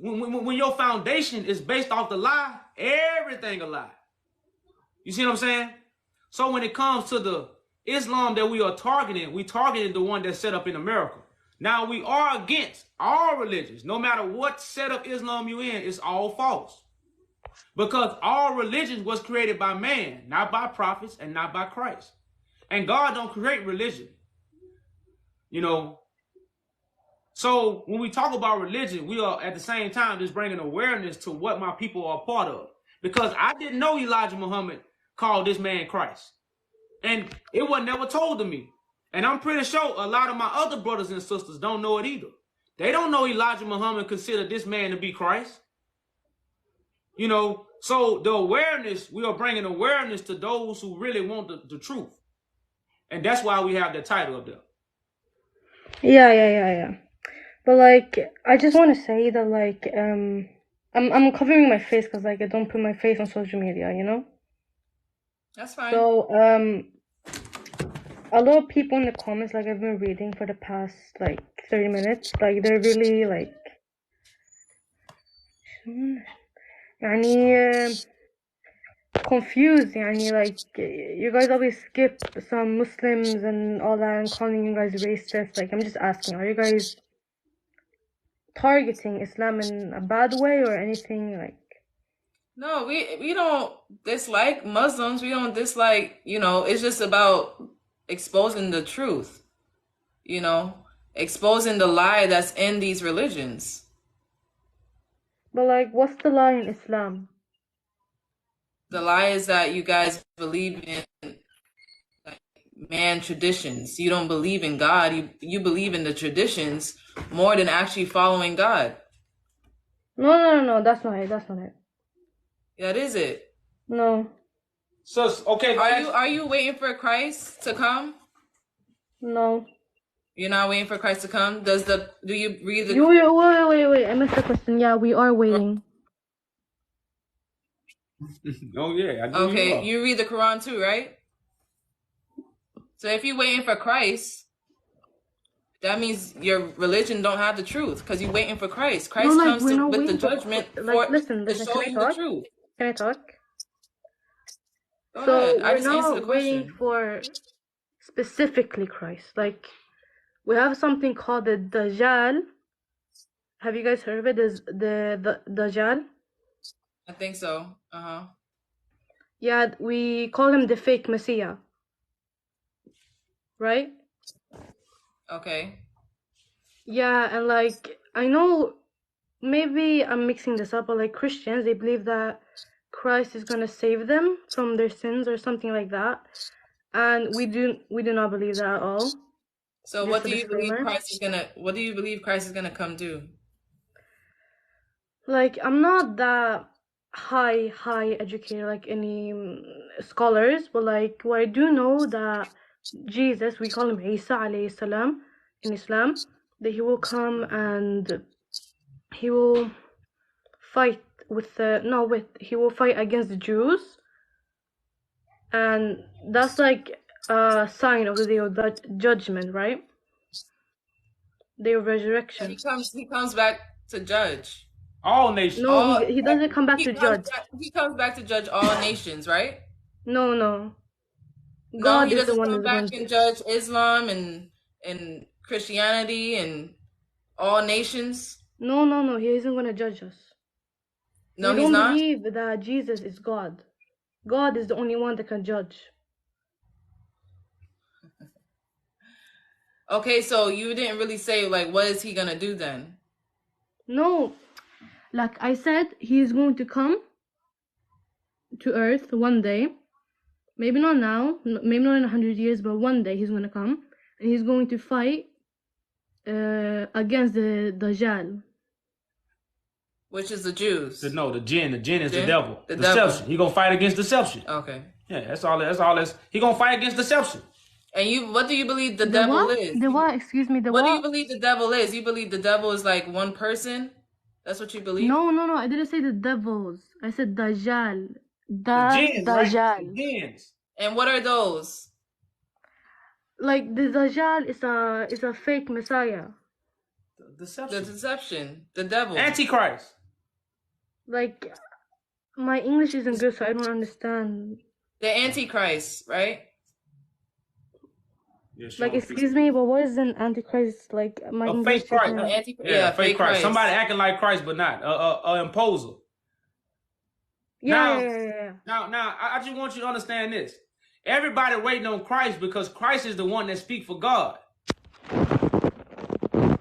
when your foundation is based off the lie, everything a lie. You see what I'm saying? So when it comes to the Islam that we are targeting, we targeted the one that's set up in America. Now we are against all religions. No matter what set of Islam you in, it's all false. Because all religions was created by man, not by prophets and not by Christ. And God don't create religion. You know, so when we talk about religion, we are at the same time just bringing awareness to what my people are a part of. Because I didn't know Elijah Muhammad called this man Christ. And it was never told to me. And I'm pretty sure a lot of my other brothers and sisters don't know it either. They don't know Elijah Muhammad considered this man to be Christ. You know, so the awareness, we are bringing awareness to those who really want the truth. And that's why we have the title up there. Yeah. But like, I just want to say that like, I'm covering my face because like I don't put my face on social media, you know. That's fine. So a lot of people in the comments, like I've been reading for the past like 30 minutes, like they're really like, confused. Like you guys always skip some Muslims and all that and calling you guys racist. Like I'm just asking, are you guys targeting Islam in a bad way or anything like? No, we don't dislike Muslims. We don't dislike, you know, it's just about exposing the truth, you know, exposing the lie that's in these religions. But like, what's the lie in Islam? The lie is that you guys believe in like, man traditions. You don't believe in God. You believe in the traditions more than actually following God. No, that's not it. That is it. No. So okay, are you waiting for Christ to come? No. You're not waiting for Christ to come? Do you read the Wait, I missed the question. Yeah, we are waiting. Oh yeah, I do. Okay, you read the Quran too, right? So if you're waiting for Christ, that means your religion don't have the truth because you're waiting for Christ. Christ comes with the judgment listen, to show you the truth. Can I talk? Go ahead. I we're just answered the not waiting question. for specifically Christ. Like, we have something called the Dajjal. Have you guys heard of it? There's the Dajjal. I think so. Yeah, we call him the fake Messiah. Right? Okay. Yeah, and like, I know maybe I'm mixing this up, but like Christians, they believe that Christ is gonna save them from their sins or something like that. And we do not believe that at all. So what do you believe Christ is gonna come do? Like, I'm not that high educated like any scholars, but like what I do know that Jesus, we call him Isa alayhi salam in Islam, that he will come and he will fight he will fight against the Jews, and that's like a sign of the day of judgment, right? Day of resurrection. He comes back to judge all nations. No, he doesn't come back to judge. He comes back to judge all nations, right? No. God he doesn't come back and judge Islam and Christianity and all nations. No, he isn't going to judge us. No, we he's not. don't believe that Jesus is God. God is the only one that can judge. Okay, so you didn't really say like what is he gonna do then? No, like I said, he is going to come to Earth one day. Maybe not now, maybe not in 100 years, but one day he's going to come and he's going to fight against the Dajjal. Which is the Jews. No, the jinn. The jinn is the devil. Deception. He gonna fight against deception. Okay. Yeah, that's all. He gonna fight against deception. And what do you believe the devil is? The what? Excuse me. What do you believe the devil is? You believe the devil is like one person? That's what you believe? No. I didn't say the devils. I said Dajjal. The jinns, Dajjal. Right? The jinns. And what are those? Like the Dajjal is a fake Messiah. The deception. The devil. Antichrist. Like, my English isn't good, so I don't understand. The Antichrist, right? Yeah, like, excuse me, but what is an Antichrist? Like, my English fake Christ. Yeah, fake Christ. Somebody acting like Christ, but not. An imposer. Yeah. Now, I just want you to understand this. Everybody waiting on Christ because Christ is the one that speaks for God.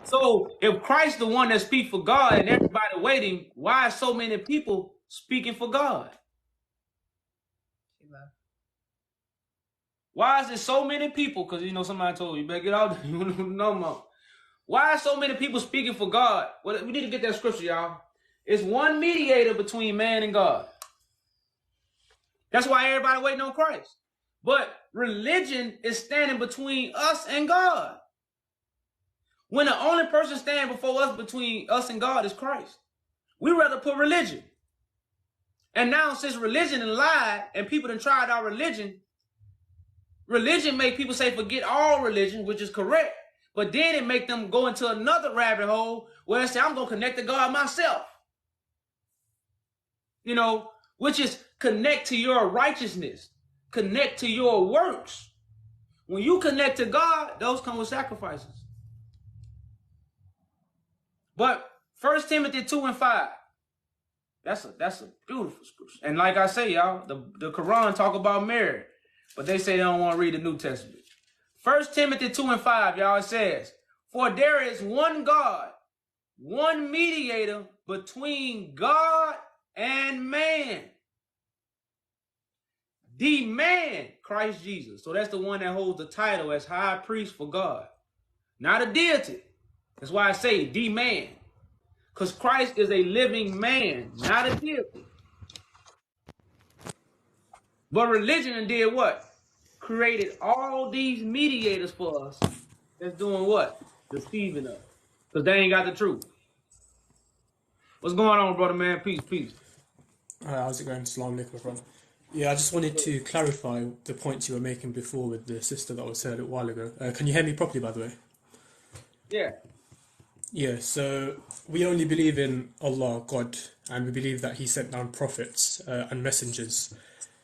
So if Christ the one that speaks for God and everybody waiting, why are so many people speaking for God? Why is there so many people? Because you know somebody told you better get out there. You no more. Why are so many people speaking for God? Well, we need to get that scripture, y'all. It's one mediator between man and God. That's why everybody waiting on Christ. But religion is standing between us and God. When the only person standing before us between us and God is Christ. We rather put religion. And now since religion and lie and people done tried our religion make people say forget all religion, which is correct. But then it make them go into another rabbit hole where they say I'm going to connect to God myself. You know, which is connect to your righteousness. Connect to your works. When you connect to God, those come with sacrifices. But 1 Timothy 2:5. That's a beautiful scripture. And like I say, y'all, the Quran talk about marriage, but they say they don't want to read the New Testament. 1 Timothy 2:5, y'all, it says, for there is one God, one mediator between God and man. The man, Christ Jesus. So that's the one that holds the title as high priest for God. Not a deity. That's why I say the man. Because Christ is a living man, not a deity. But religion did what? Created all these mediators for us that's doing what? Deceiving us. Because they ain't got the truth. What's going on, brother man? Peace, peace. How's it going? Assalamu alaikum, everyone. Yeah, I just wanted to clarify the points you were making before with the sister that was said a while ago. Can you hear me properly, by the way? Yeah. Yeah, so we only believe in Allah, God, and we believe that He sent down prophets and messengers.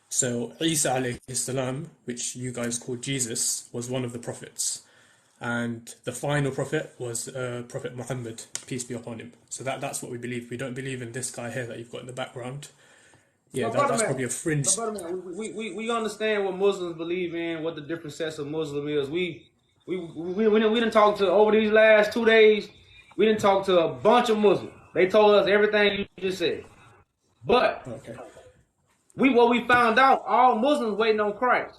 So Isa alayhi salam, which you guys call Jesus, was one of the prophets. And the final prophet was Prophet Muhammad, peace be upon him. So that's what we believe. We don't believe in this guy here that you've got in the background. Yeah, that's probably a fringe. We understand what Muslims believe in, what the different sets of Muslim is. We didn't talk to, over these last 2 days, we didn't talk to a bunch of Muslims. They told us everything you just said. But what we found out, all Muslims waiting on Christ.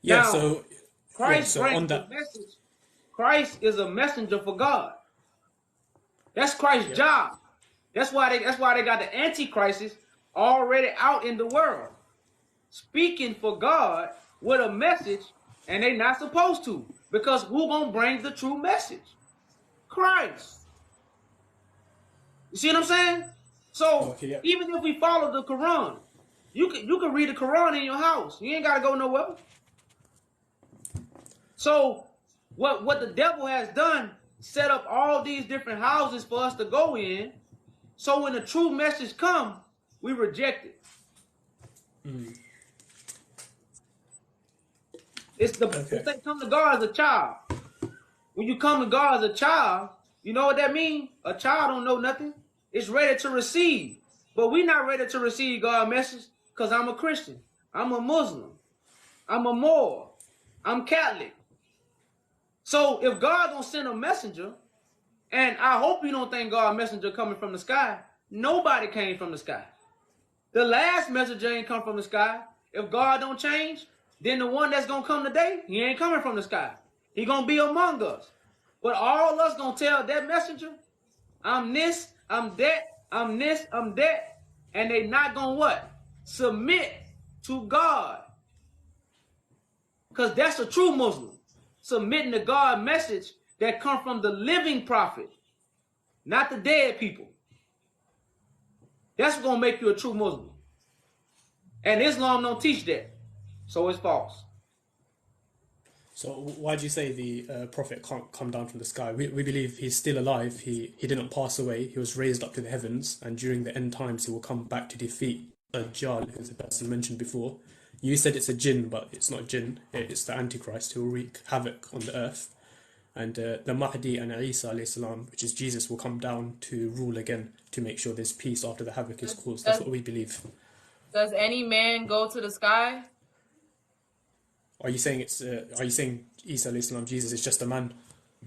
Yeah, now, so Christ brings the message. Christ is a messenger for God. That's Christ's job. That's why they got the Antichrist already out in the world, speaking for God with a message, and they not supposed to, because who gonna bring the true message? Christ. You see what I'm saying? So even if we follow the Quran, you can read the Quran in your house. You ain't gotta go nowhere. So what the devil has done, set up all these different houses for us to go in. So when the true message come, we reject it. It's they come to God as a child. When you come to God as a child, you know what that means? A child don't know nothing. It's ready to receive. But we not ready to receive God's message because I'm a Christian. I'm a Muslim. I'm a Moor. I'm Catholic. So if God don't send a messenger, and I hope you don't think God's messenger coming from the sky, nobody came from the sky. The last messenger ain't come from the sky. If God don't change, then the one that's going to come today, he ain't coming from the sky. He going to be among us. But all us going to tell that messenger, I'm this, I'm that, I'm this, I'm that. And they not going to what? Submit to God. Because that's a true Muslim. Submitting to God's message that come from the living prophet, not the dead people. That's going to make you a true Muslim. And Islam don't teach that. So it's false. So why do you say the prophet can't come down from the sky? We believe he's still alive. He didn't pass away. He was raised up to the heavens, and during the end times he will come back to defeat Dajjal, who's the person mentioned before. You said it's a jinn, but it's not a jinn. It's the Antichrist who will wreak havoc on the earth. And the Mahdi and Isa alayhi salam, which is Jesus, will come down to rule again to make sure there's peace after the havoc is caused. That's what we believe. Does any man go to the sky? Are you saying are you saying Isa alayhi salam, Jesus is just a man?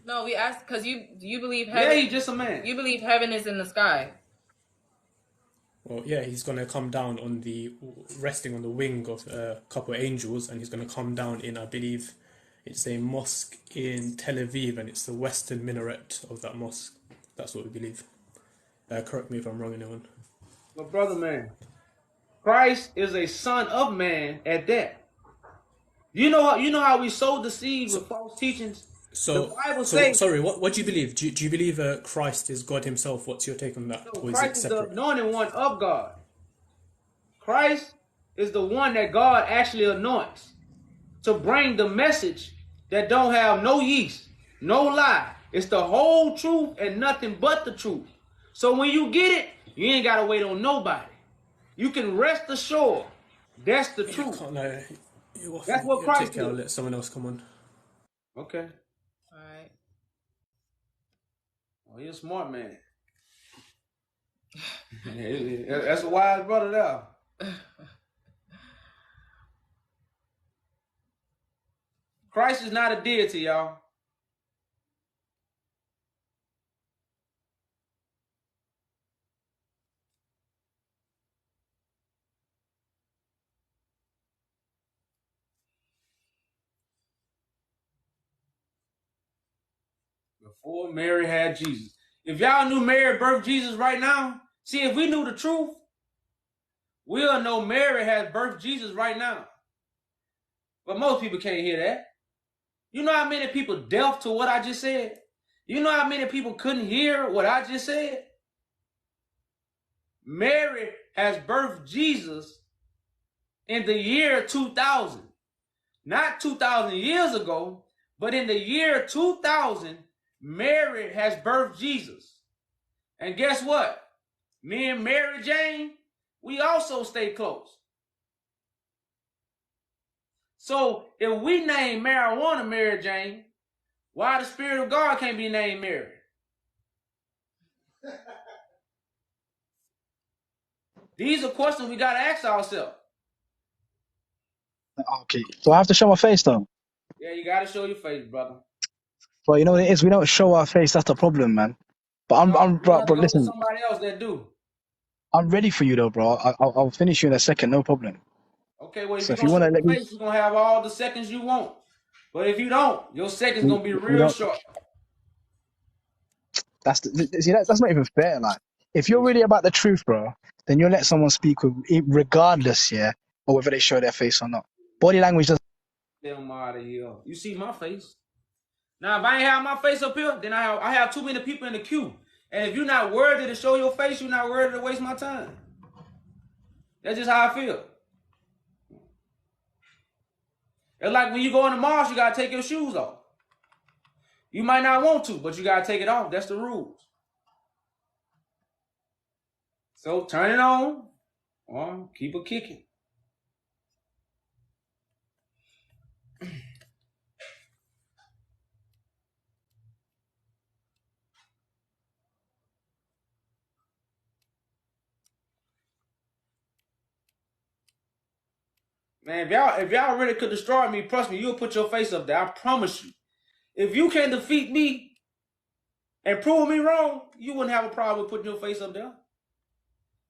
No, we asked because you believe heaven. Yeah, he's just a man. You believe heaven is in the sky. Well, yeah, he's going to come down resting on the wing of a couple of angels, and he's going to come down in, I believe, it's a mosque in Tel Aviv, and it's the western minaret of that mosque. That's what we believe. Correct me if I'm wrong, anyone. But brother, man, Christ is a son of man at that. You know how we so deceived with false teachings. The Bible says. Sorry, what do you believe? Do you believe Christ is God Himself? What's your take on that? No, or is Christ it separate? is the anointed one of God. Christ is the one that God actually anoints to bring the message that don't have no yeast, no lie. It's the whole truth and nothing but the truth. So when you get it, you ain't got to wait on nobody. You can rest assured. That's the truth. That's what Christ did. I'll let someone else come on. Okay. All right. Oh, you're a smart man. That's a wise brother there. Christ is not a deity, y'all. Before Mary had Jesus. If y'all knew Mary birthed Jesus right now, see, if we knew the truth, we'll know Mary has birthed Jesus right now. But most people can't hear that. You know how many people deaf to what I just said? You know how many people couldn't hear what I just said? Mary has birthed Jesus in the year 2000. Not 2,000 years ago, but in the year 2000, Mary has birthed Jesus. And guess what? Me and Mary Jane, we also stay close. So if we name marijuana Mary Jane, why the Spirit of God can't be named Mary? These are questions we got to ask ourselves. Okay. Do I have to show my face though? Yeah, you got to show your face, brother. Well, you know what it is? We don't show our face. That's the problem, man. But bro, listen. Somebody else that do. I'm ready for you though, bro. I'll finish you in a second, no problem. Okay, well, if So you're going to show your face, you're going to have all the seconds you want. But if you don't, your second's going to be real short. That's not even fair. Like, if you're really about the truth, bro, then you'll let someone speak regardless, yeah, or whether they show their face or not. Body language doesn't. Get them out of here. You see my face. Now, if I ain't have my face up here, then I have too many people in the queue. And if you're not worthy to show your face, you're not worthy to waste my time. That's just how I feel. It's like when you go in the mall, you got to take your shoes off. You might not want to, but you got to take it off. That's the rules. So turn it on or keep it kicking. Man, if y'all really could destroy me, trust me, you'll put your face up there. I promise you. If you can defeat me and prove me wrong, you wouldn't have a problem with putting your face up there.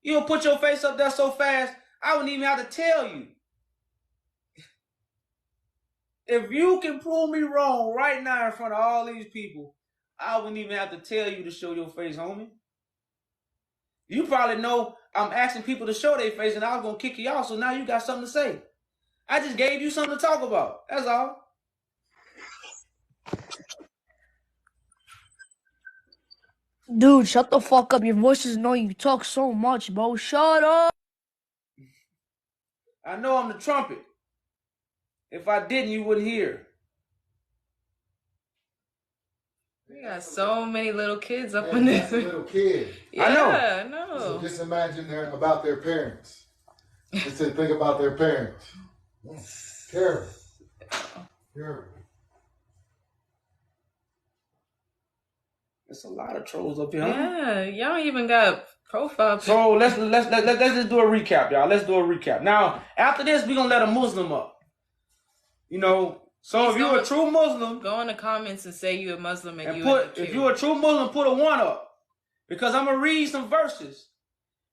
You'll put your face up there so fast, I wouldn't even have to tell you. If you can prove me wrong right now in front of all these people, I wouldn't even have to tell you to show your face, homie. You probably know I'm asking people to show their face and I was going to kick you off, so now you got something to say. I just gave you something to talk about. That's all. Dude, shut the fuck up. Your voice is annoying. You talk so much, bro. Shut up. I know I'm the trumpet. If I didn't, you wouldn't hear. We got so many little kids up in there. Little kids. Yeah, I know. So just imagine about their parents. Just to think about their parents. Terrible. Terrible. There's a lot of trolls up here. Yeah, y'all even got profile. So let's just do a recap, y'all. Let's do a recap. Now, after this, we're gonna let a Muslim up. You know, so if you're a true Muslim, go in the comments and say you're a Muslim and if you're a true Muslim, put a 1 up. Because I'm going to read some verses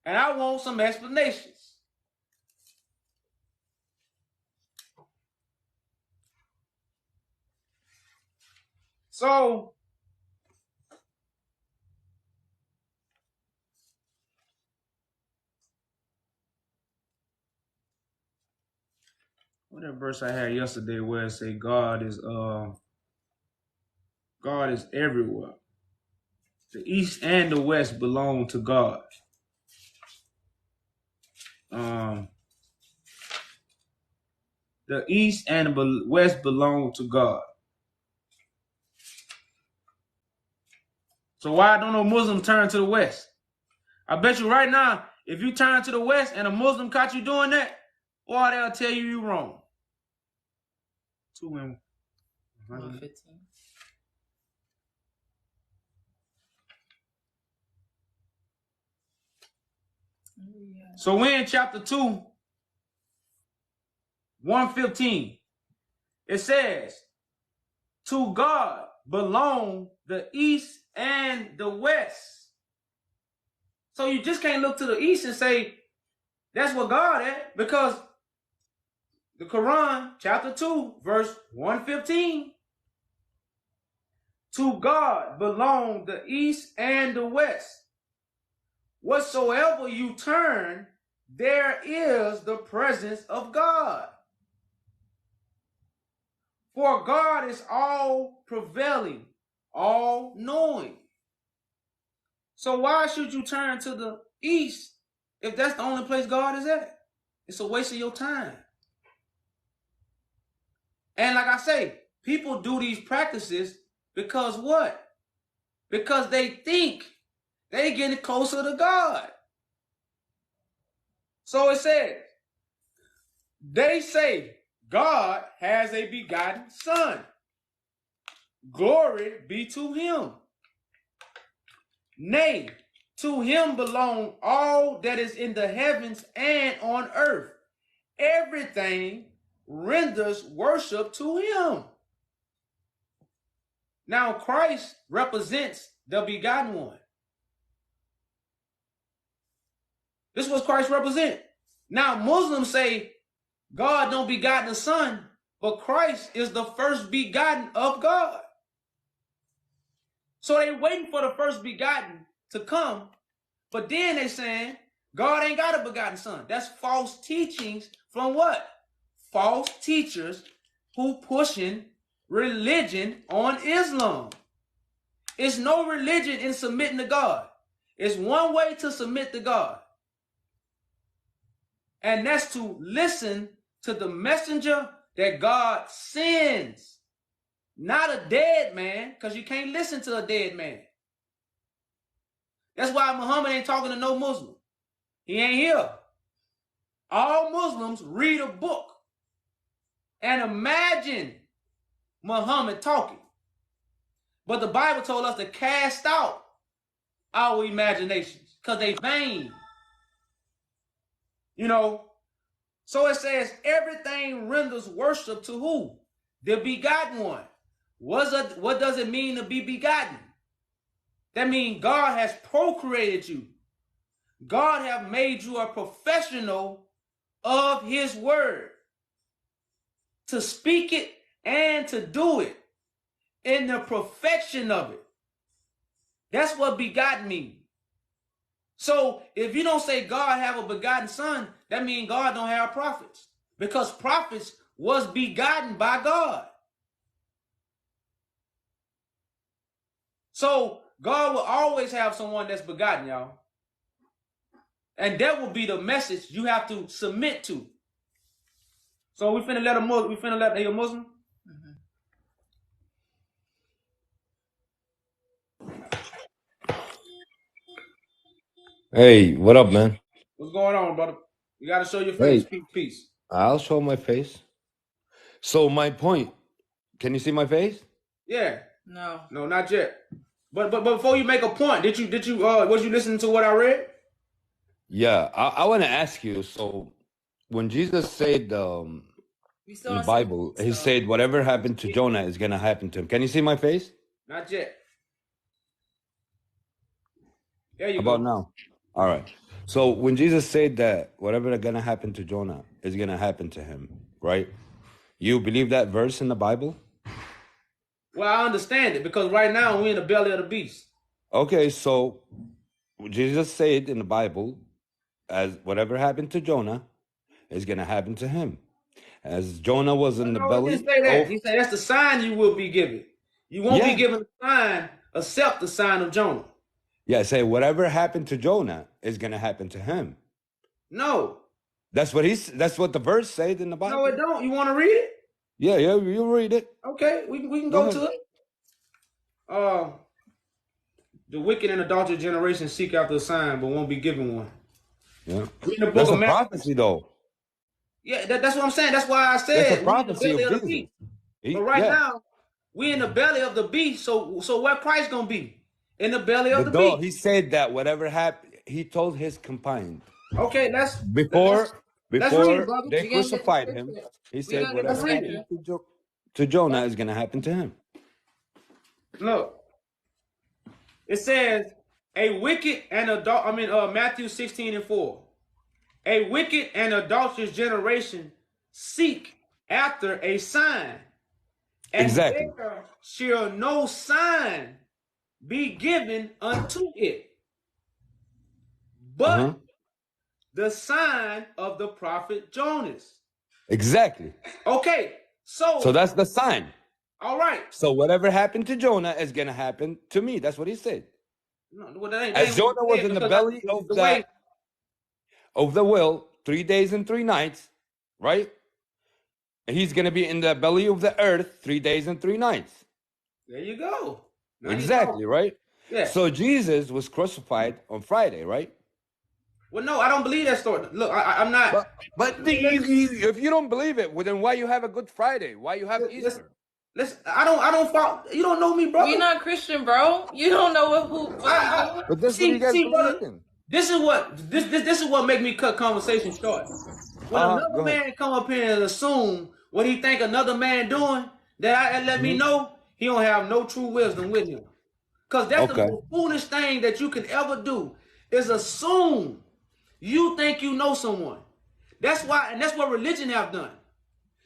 and I want some explanations. So, what that verse I had yesterday where it say God is everywhere. The east and the west belong to God. The east and the west belong to God. So why don't no Muslim turn to the west? I bet you right now, if you turn to the west and a Muslim caught you doing that, boy, they'll tell you you're wrong. 2 and 115. So we're in chapter 2, 115. It says, to God belong the east and the west. So you just can't look to the east and say, that's what God at, because the Quran, chapter 2, verse 115. To God belong the east and the west. Whatsoever you turn, there is the presence of God. For God is all prevailing, all knowing. So why should you turn to the east if that's the only place God is at? It's a waste of your time. And like I say, people do these practices because what? Because they think they getting closer to God. So it says, they say God has a begotten son. Glory be to him. Nay, to him belong all that is in the heavens and on earth. Everything renders worship to him. Now Christ represents the begotten one. This is what Christ represents. Now Muslims say God don't begotten the son, but Christ is the first begotten of God. So they waiting for the first begotten to come, but then they saying God ain't got a begotten son. That's false teachings from what? False teachers who pushing religion on Islam. It's no religion in submitting to God. It's one way to submit to God. And that's to listen to the messenger that God sends. Not a dead man, because you can't listen to a dead man. That's why Muhammad ain't talking to no Muslim. He ain't here. All Muslims read a book and imagine Muhammad talking. But the Bible told us to cast out our imaginations because they vain. You know, so it says everything renders worship to who? The begotten one. What does it mean to be begotten? That means God has procreated you. God have made you a professional of his word. To speak it and to do it in the perfection of it. That's what begotten means. So if you don't say God have a begotten son, that means God don't have prophets. Because prophets was begotten by God. So God will always have someone that's begotten, y'all. And that will be the message you have to submit to. So we finna let a Muslim. Hey, what up, man? What's going on, brother? You gotta show your face. Hey, Peace. I'll show my face. So my point, can you see my face? Yeah. No, not yet. But before you make a point, was you listening to what I read? Yeah, I want to ask you. So when Jesus said, in the Bible, he said whatever happened to Jonah is gonna happen to him. Can you see my face? Not yet. There you About go. now. All right. So when Jesus said that whatever is gonna happen to Jonah is gonna happen to him, right? You believe that verse in the Bible? Well, I understand it because right now we're in the belly of the beast. Okay, so Jesus said in the Bible, as whatever happened to Jonah is gonna happen to him. As Jonah was in the belly. He didn't say that. He said that's the sign you will be given. You won't be given a sign except the sign of Jonah. Yeah, say whatever happened to Jonah is gonna happen to him. No. That's what the verse said in the Bible. No, it don't. You want to read it? Yeah, you read it. Okay, we can go to it. The wicked and adulterous generation seek after a sign, but won't be given one. Yeah. That's a prophecy, though. Yeah, that's what I'm saying. That's why I said that's a prophecy of Jesus. But right now, we're in the belly of the beast. So where Christ gonna be? In the belly of the beast. He said that whatever happened, he told his companion. Okay, before read, they crucified him. He said whatever happened to Jonah is gonna happen to him. Look, it says a wicked and Matthew 16:4. A wicked and adulterous generation seek after a sign, and there shall no sign be given unto it, but the sign of the prophet Jonas. Exactly. Okay, so that's the sign. All right. So whatever happened to Jonah is gonna happen to me. That's what he said. No, well, that ain't, as Jonah was in the belly of the whale 3 days and 3 nights, right? And he's gonna be in the belly of the earth 3 days and 3 nights. There you go. Exactly, right? Yeah. So Jesus was crucified on Friday, right? Well, no, I don't believe that story. Look, I'm not. But if you don't believe it, well, then why you have a Good Friday? Why you have Easter? Listen, I don't follow. You don't know me, bro. We're not Christian, bro. You don't know who. But this is what you guys believe in. This is what make me cut conversation short. When another man come up here and assume what he think another man doing, that let me know he don't have no true wisdom with him. Cause that's the most foolish thing that you can ever do is assume you think you know someone. That's why, and that's what religion have done.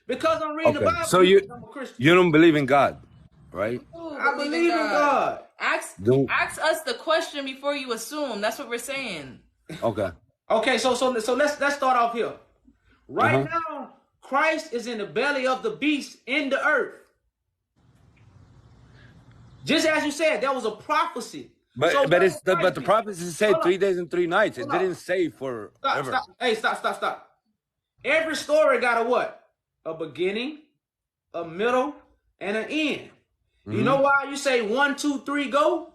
Because I'm reading the Bible, so I'm a Christian. You don't believe in God, right? I believe in God. Ask us the question before you assume. That's what we're saying. Okay. Okay, so let's start off here. Right now, Christ is in the belly of the beast in the earth. Just as you said, that was a prophecy. But the prophecy said 3 days and 3 nights. It didn't say forever. Stop. Hey, stop. Every story got a what? A beginning, a middle, and an end. You know why you say 1, 2, 3, go?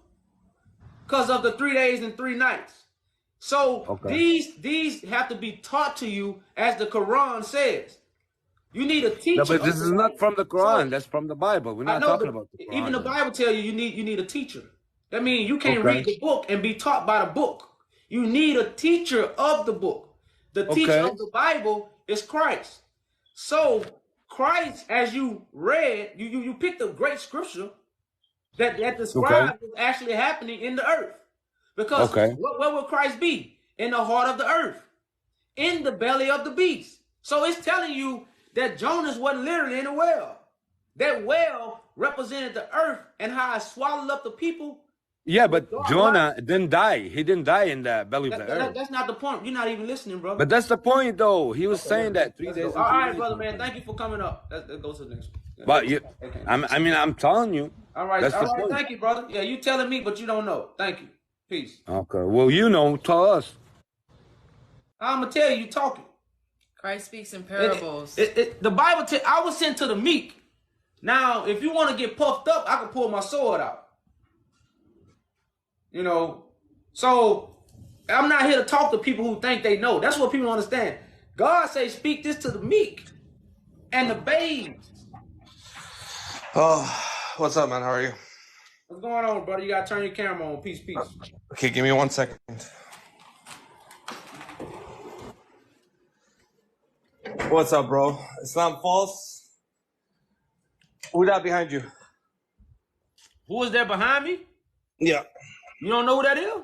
Because of the 3 days and 3 nights. So these have to be taught to you as the Quran says. You need a teacher. No, but this is not from the Quran. That's from the Bible. We're not talking about the Quran. Even the Bible tells you you need a teacher. That means you can't read the book and be taught by the book. You need a teacher of the book. The teacher of the Bible is Christ. So Christ, as you read, you picked a great scripture that describes what's actually happening in the earth. Because where will Christ be? In the heart of the earth. In the belly of the beast. So it's telling you that Jonas wasn't literally in a well. That well represented the earth and how it swallowed up the people. Yeah, but Jonah didn't die. He didn't die in the belly of the earth. That's not the point. You're not even listening, brother. But that's the point, though. He was saying that 3 days. All right, brother, man. Thank you for coming up. Let's go to the next one. But I'm telling you. All right. Thank you, brother. Yeah, you telling me, but you don't know. Thank you. Peace. Okay. Well, you know, tell us. I'm gonna tell you talking. Christ speaks in parables. The Bible I was sent to the meek. Now, if you want to get puffed up, I can pull my sword out. You know, so I'm not here to talk to people who think they know. That's what people don't understand. God says, speak this to the meek and the babes. Oh, what's up, man? How are you? What's going on, brother? You got to turn your camera on. Peace. Okay, give me 1 second. What's up, bro? Islam false? Who that behind you? Who is that behind me? Yeah. You don't know who that is?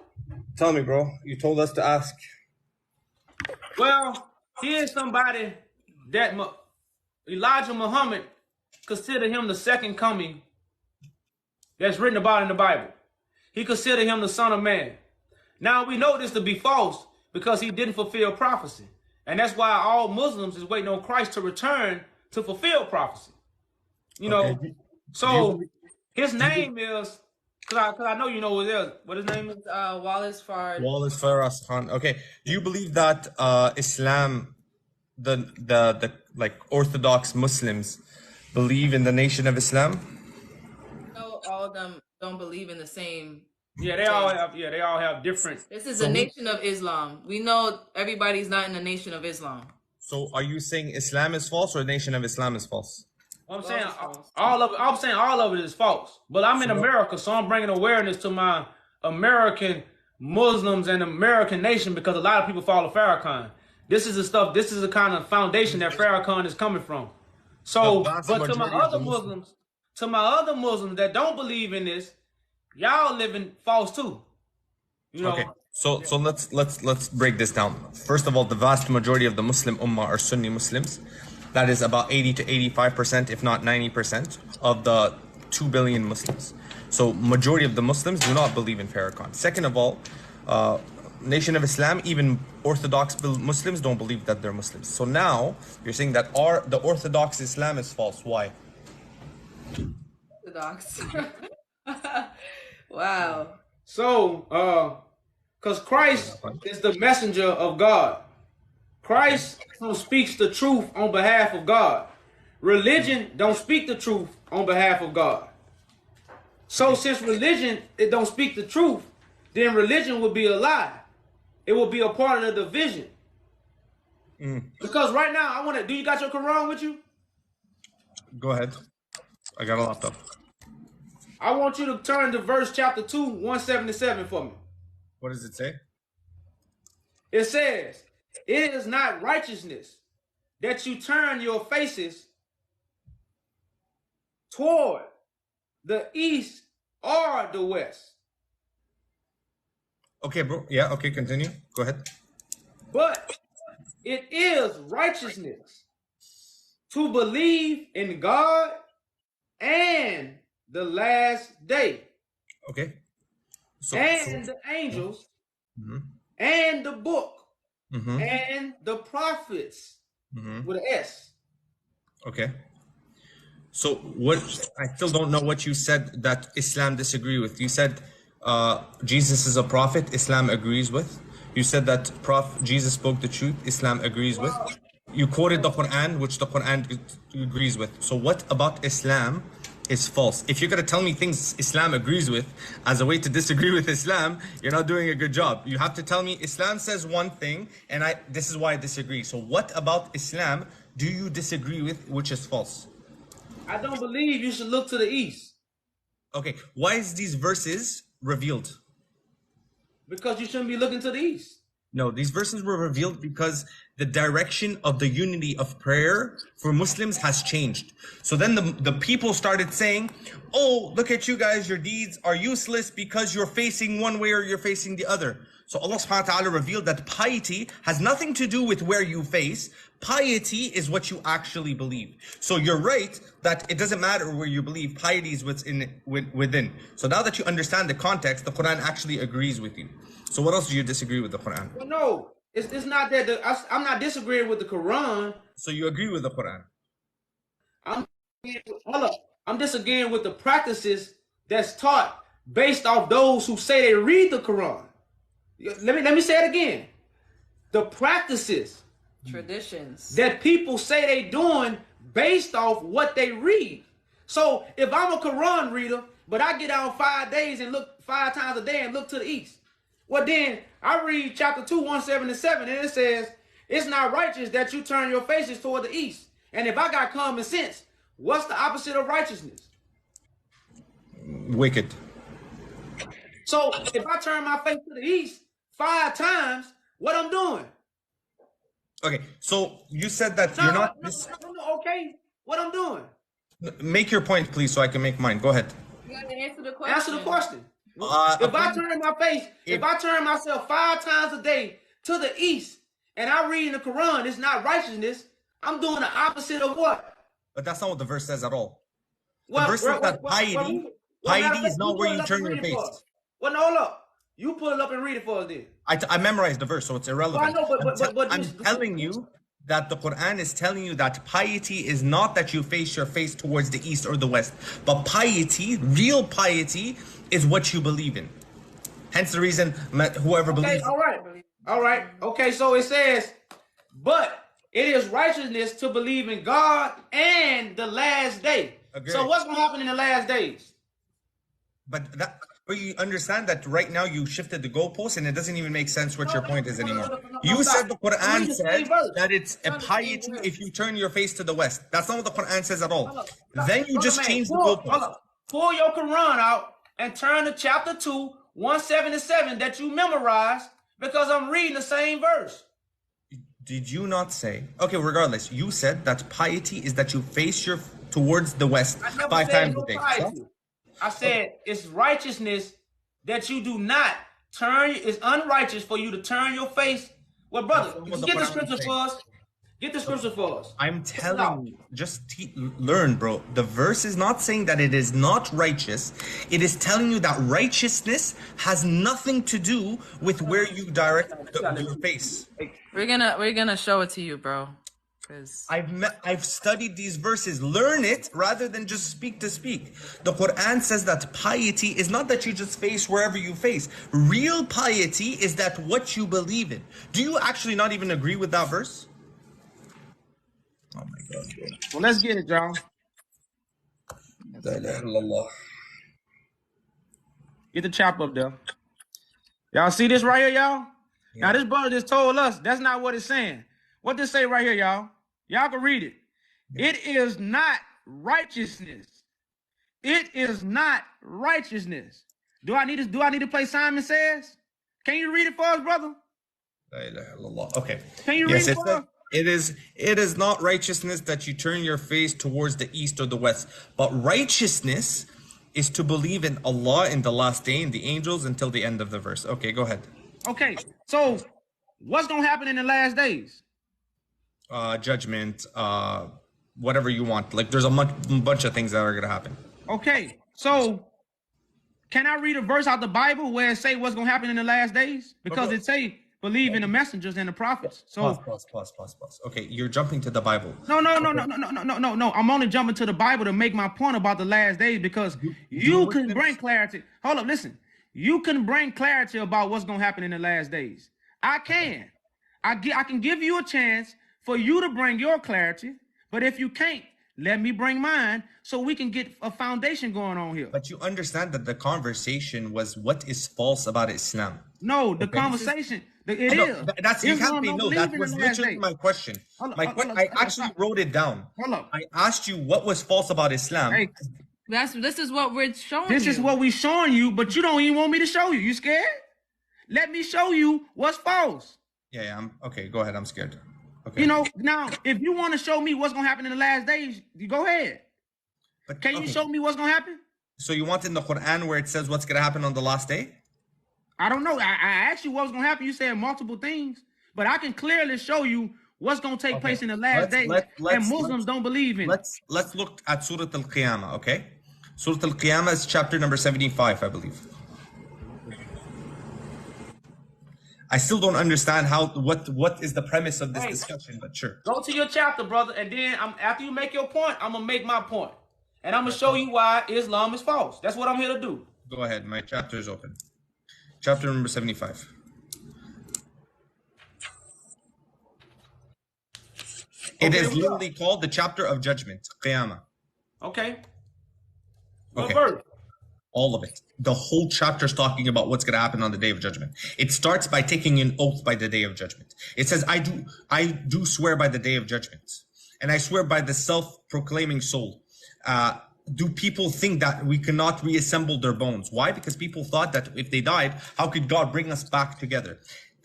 Tell me, bro. You told us to ask. Well, here's somebody that Elijah Muhammad considered him the second coming that's written about in the Bible. He considered him the Son of Man. Now we know this to be false because he didn't fulfill prophecy. And that's why all Muslims is waiting on Christ to return to fulfill prophecy. You know, so his name is, because I know you know what it is. What his name is? Wallace Fard. Wallace Farah Khan. Okay. Do you believe that Islam, the like Orthodox Muslims, believe in the Nation of Islam? No, all of them don't believe in the same. Yeah, they all have different. This is a Nation of Islam. We know everybody's not in the Nation of Islam. So are you saying Islam is false or the Nation of Islam is false? I'm saying all of it is false. But I'm in America, so I'm bringing awareness to my American Muslims and American nation because a lot of people follow Farrakhan. This is the stuff. This is the kind of foundation that Farrakhan is coming from. So, but to my other Muslims that don't believe in this, y'all living false too. You know. Okay. So let's break this down. First of all, the vast majority of the Muslim Ummah are Sunni Muslims. That is about 80 to 85%, if not 90%, of the 2 billion Muslims. So majority of the Muslims do not believe in Farrakhan. Second of all, Nation of Islam, even Orthodox Muslims don't believe that they're Muslims. So now you're saying that the Orthodox Islam is false. Why? Orthodox. Wow. So, because Christ is the messenger of God. Christ speaks the truth on behalf of God. Religion don't speak the truth on behalf of God. So since religion, it don't speak the truth, then religion will be a lie. It will be a part of the division. Because right now, do you got your Quran with you? Go ahead. I got a laptop. I want you to turn to verse chapter 2, 177 for me. What does it say? It says, "It is not righteousness that you turn your faces toward the east or the west." Okay, bro. Yeah, okay, continue. Go ahead. "But it is righteousness to believe in God and the last day, okay, and the angels, and the book, and the prophets," with an S. Okay. So what? I still don't know what you said that Islam disagree with. You said Jesus is a prophet. Islam agrees with. You said that Jesus spoke the truth. Islam agrees with. You quoted the Quran, which the Quran agrees with. So what about Islam is false? If you're gonna tell me things Islam agrees with as a way to disagree with Islam, you're not doing a good job. You have to tell me Islam says one thing, and this is why I disagree. So what about Islam do you disagree with, which is false? I don't believe you should look to the east. Okay, why is these verses revealed? Because you shouldn't be looking to the east. No, these verses were revealed because the direction of the unity of prayer for Muslims has changed. So then the people started saying, oh, look at you guys, your deeds are useless because you're facing one way or you're facing the other. So Allah subhanahu wa ta'ala revealed that piety has nothing to do with where you face. Piety is what you actually believe. So you're right that it doesn't matter where you believe. Piety is what's within. So now that you understand the context, the Quran actually agrees with you. So what else do you disagree with the Quran? Well, no, it's not that. I'm not disagreeing with the Quran. So you agree with the Quran? I'm disagreeing with the practices that's taught based off those who say they read the Quran. Let me say it again. The practices, traditions that people say they doing based off what they read. So if I'm a Quran reader, but I get out 5 days and look 5 times a day and look to the east, well then I read chapter 2, 177, and it says, it's not righteous that you turn your faces toward the east. And if I got common sense, what's the opposite of righteousness? Wicked. So if I turn my face to the east 5 times, what I'm doing? Okay, so you said that you're not. Okay, what I'm doing? Make your point, please, so I can make mine. Go ahead. You gotta answer the question. Answer the question. If I turn my face, if I turn myself 5 times a day to the east, and I read in the Quran, it's not righteousness. I'm doing the opposite of what? But that's not what the verse says at all. The verse says that piety is not where you turn your face. Well, no, hold up. You pull it up and read it for us then. I memorized the verse, so it's irrelevant. Well, I know, but I'm telling you that the Quran is telling you that piety is not that you face your face towards the east or the west, but piety, real piety, is what you believe in. Hence the reason whoever believes. All right. Okay, so it says, but it is righteousness to believe in God and the last day. Agreed. So what's going to happen in the last days? But you understand that right now you shifted the goalpost and it doesn't even make sense what your point is anymore. You said the Quran said that it's a piety if you turn your face to the west. That's not what the Quran says at all. Then you just changed the goalpost. Pull your Quran out and turn to chapter 2, 177 that you memorized, because I'm reading the same verse. Did you not say? Okay, regardless, you said that piety is that you face towards the west 5 times a day. I said it's righteousness that you do not turn. It's unrighteous for you to turn your face. Well, brother, get the scripture for us. Get the scripture for us. I'm telling you, just learn, bro. The verse is not saying that it is not righteous. It is telling you that righteousness has nothing to do with where you direct your face. We're gonna show it to you, bro. I've studied these verses. Learn it rather than just speak to speak. The Quran says that piety is not that you just face wherever you face. Real piety is that what you believe in. Do you actually not even agree with that verse? Oh my God. Well, let's get it, y'all. Get the chop up there. Y'all see this right here, y'all? Yeah. Now, this brother just told us that's not what it's saying. What does it say right here, y'all? Y'all can read it. Yeah. It is not righteousness. It is not righteousness. Do I need to play Simon Says? Can you read it for us, brother? Okay. Can you read it for us? It is not righteousness that you turn your face towards the east or the west, but righteousness is to believe in Allah in the last day and the angels until the end of the verse. Okay, go ahead. Okay, so what's gonna happen in the last days? Judgment, whatever you want. Like there's a bunch of things that are gonna happen. Okay, so can I read a verse out the Bible where it say what's gonna happen in the last days? Because it say believe in the messengers and the prophets. So pause. Okay, you're jumping to the Bible. No. I'm only jumping to the Bible to make my point about the last days because you can bring clarity. Hold up, listen. You can bring clarity about what's gonna happen in the last days. I can. I can give you a chance for you to bring your clarity, but if you can't, let me bring mine so we can get a foundation going on here. But you understand that the conversation was what is false about Islam. No, the conversation, it is. That's, you can't say no. That was literally my question. I actually wrote it down. I asked you what was false about Islam. Hey, this is what we're showing you. This is what we're showing you, but you don't even want me to show you. You scared? Let me show you what's false. Yeah, okay, go ahead. I'm scared. Okay. You know, now, if you want to show me what's going to happen in the last days, you go ahead. But can you show me what's going to happen? So you want in the Quran where it says what's going to happen on the last day? I don't know. I asked you what was going to happen. You said multiple things. But I can clearly show you what's going to take place in the last days. And Muslims don't believe in it. Let's look at Surah Al-Qiyamah, okay? Surah Al-Qiyamah is chapter number 75, I believe. I still don't understand what is the premise of this discussion, but sure. Go to your chapter, brother, and then after you make your point, I'm gonna make my point, and I'm gonna show you why Islam is false. That's what I'm here to do. Go ahead, my chapter is open. Chapter number 75. It is literally called the chapter of judgment, Qiyamah. Okay. What verse? All of it. The whole chapter is talking about what's going to happen on the day of judgment. It starts by taking an oath by the day of judgment. It says, I do swear by the day of judgment, and I swear by the self-proclaiming soul. Do people think that we cannot reassemble their bones? Why? Because people thought that if they died, how could God bring us back together?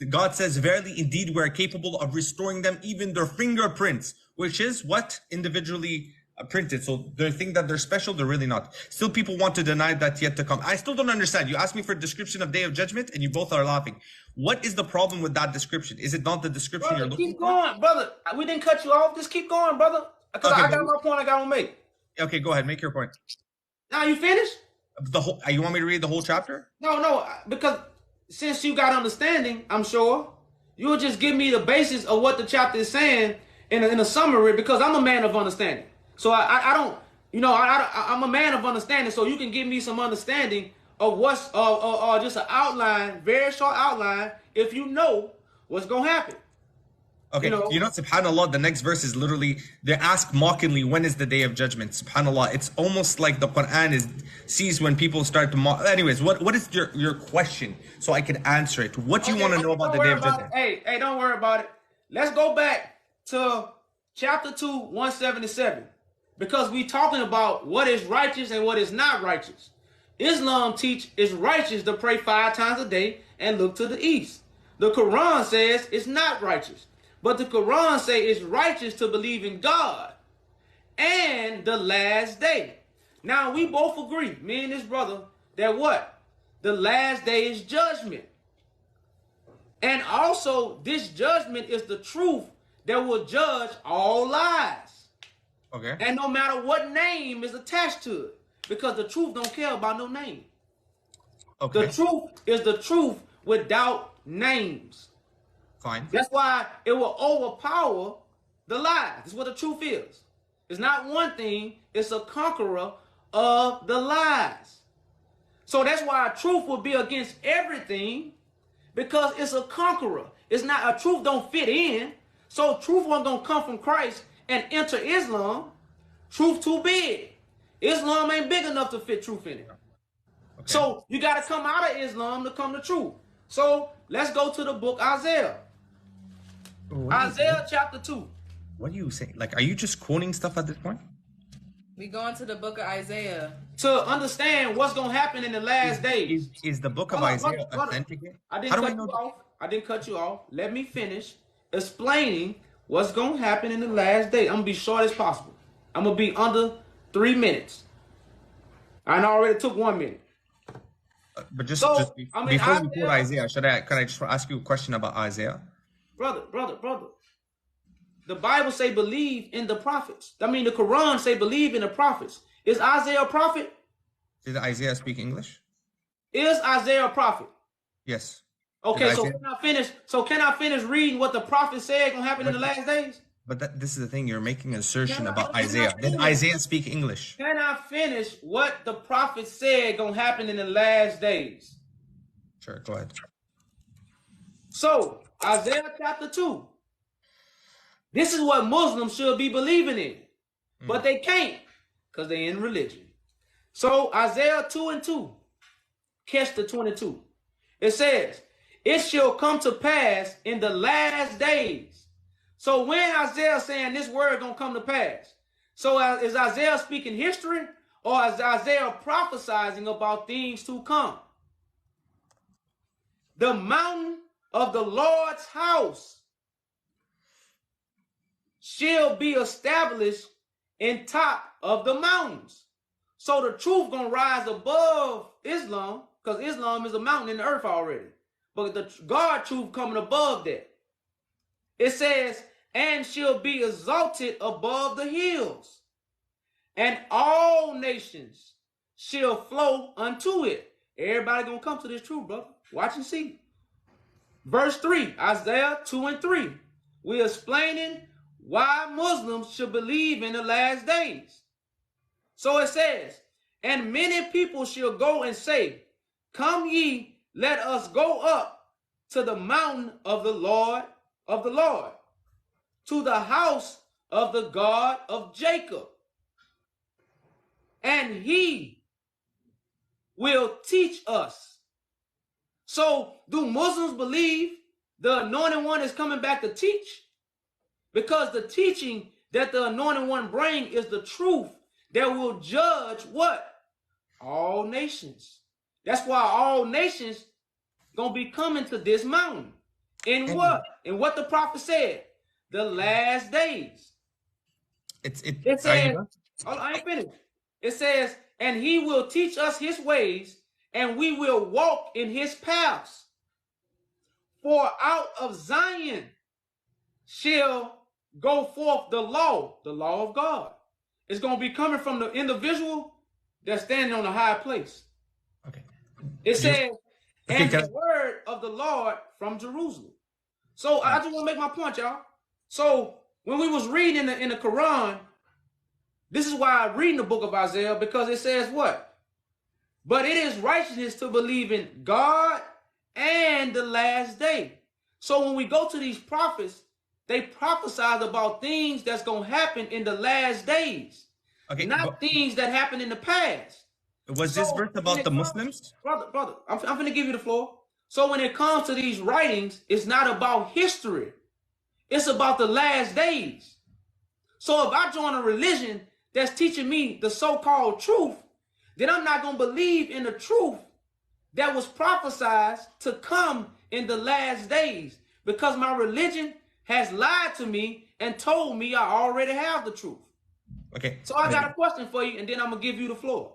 God says, verily, indeed, we are capable of restoring them, even their fingerprints, which is what? Individually printed. So they think that they're special, they're really not. Still, people want to deny that yet to come. I still don't understand. You asked me for a description of Day of Judgment, and you both are laughing. What is the problem with that description? Is it not the description you're looking for? Keep going, brother. We didn't cut you off. Just keep going, brother. Because okay, I got my point I got to make. Okay, go ahead. Make your point. Now, you finished? The whole. You want me to read the whole chapter? No, because since you got understanding, I'm sure, you'll just give me the basis of what the chapter is saying in a summary, because I'm a man of understanding. So I don't, I'm a man of understanding, so you can give me some understanding of what's, or just an outline, very short outline, if you know what's going to happen. Okay, subhanAllah, the next verse is literally, they ask mockingly, when is the Day of Judgment? SubhanAllah, it's almost like the Quran sees when people start to mock. Anyways, what is your question so I can answer it? What do you want to know about the Day of Judgment? Hey, don't worry about it. Let's go back to chapter 2, 177. Because we talking about what is righteous and what is not righteous. Islam teach it's righteous to pray 5 times a day and look to the east. The Quran says it's not righteous. But the Quran say it's righteous to believe in God and the last day. Now, we both agree, me and this brother, that what? The last day is judgment. And also, this judgment is the truth that will judge all lies. Okay. And no matter what name is attached to it, because the truth don't care about no name. Okay. The truth is the truth without names. Fine. That's why it will overpower the lies. That's what the truth is. It's not one thing, it's a conqueror of the lies. So that's why truth will be against everything, because it's a conqueror. It's not, a truth don't fit in. So truth wasn't gonna come from Christ and enter Islam. Truth too big. Islam ain't big enough to fit truth in it. Okay. So you gotta come out of Islam to come to truth. So let's go to the book Isaiah. Isaiah chapter 2. What are you saying? Like, are you just quoting stuff at this point? We go into the book of Isaiah to understand what's going to happen in the last days. Is the book of Isaiah authentic? I didn't cut you off. Let me finish explaining what's going to happen in the last days. I'm going to be short as possible. I'm going to be under 3 minutes. I already took 1 minute. But before we quote Isaiah, can I just ask you a question about Isaiah? Brother. The Bible say believe in the prophets. I mean, the Quran say believe in the prophets. Is Isaiah a prophet? Did Isaiah speak English? Is Isaiah a prophet? Yes. Okay, can I finish reading what the prophet said gonna happen in the last days? But this is the thing, you're making an assertion about Isaiah. Did Isaiah speak English? Can I finish what the prophet said gonna happen in the last days? Sure, go ahead. So, Isaiah chapter 2. This is what Muslims should be believing in. But they can't, because they're in religion. So, Isaiah 2 and 2. Catch the 22. It says, it shall come to pass in the last days. So when Isaiah saying this word gonna come to pass, so is Isaiah speaking history, or is Isaiah prophesizing about things to come? The mountain of the Lord's house shall be established in top of the mountains. So the truth gonna rise above Islam, because Islam is a mountain in the earth already. But the God truth coming above that. It says, and shall be exalted above the hills, and all nations shall flow unto it. Everybody gonna come to this truth, brother. Watch and see. Verse 3, Isaiah 2 and 3. We're explaining why Muslims should believe in the last days. So it says, and many people shall go and say, come ye, let us go up to the mountain of the Lord, to the house of the God of Jacob. And he will teach us. So do Muslims believe the Anointed One is coming back to teach? Because the teaching that the Anointed One bring is the truth that will judge what? All nations. That's why all nations gonna be coming to this mountain. In what? In what the prophet said. The last days. It says, hold on, I ain't finished. It says, and he will teach us his ways, and we will walk in his paths. For out of Zion shall go forth the law of God. It's going to be coming from the individual that's standing on a high place. Okay. It says, and the word of the Lord from Jerusalem. So I just want to make my point, y'all. So when we was reading in the Quran, this is why I'm reading the book of Isaiah, because it says what? But it is righteousness to believe in God and the last day. So when we go to these prophets, they prophesied about things that's going to happen in the last days. Okay, not things that happened in the past. Was this verse about the Muslims? Brother, I'm going to give you the floor. So when it comes to these writings, it's not about history. It's about the last days. So if I join a religion that's teaching me the so-called truth, then I'm not going to believe in the truth that was prophesied to come in the last days, because my religion has lied to me and told me I already have the truth. Okay. So I got a question for you, and then I'm going to give you the floor.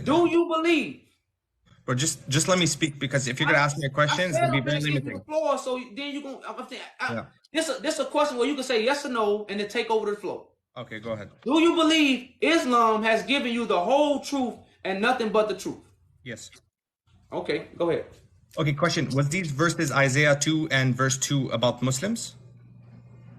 Do you believe? Bro, just let me speak, because if you're going to ask me a question, it's going to be very limiting. The floor, so then you're going to... This a question where you can say yes or no and then take over the floor. Okay, go ahead. Do you believe Islam has given you the whole truth and nothing but the truth? Yes. Okay, go ahead. Okay, question. Was these verses Isaiah 2 and verse 2 about Muslims?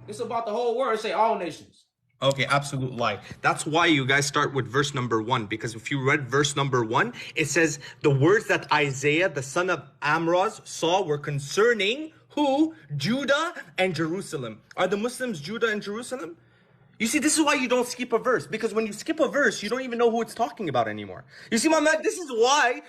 It's about the whole world. Say all nations. Okay, absolute lie. That's why you guys start with verse number 1, because if you read verse number 1, it says the words that Isaiah, the son of Amraz, saw were concerning who? Judah and Jerusalem. Are the Muslims Judah and Jerusalem? You see, this is why you don't skip a verse, because when you skip a verse, you don't even know who it's talking about anymore. You see, my man, this is why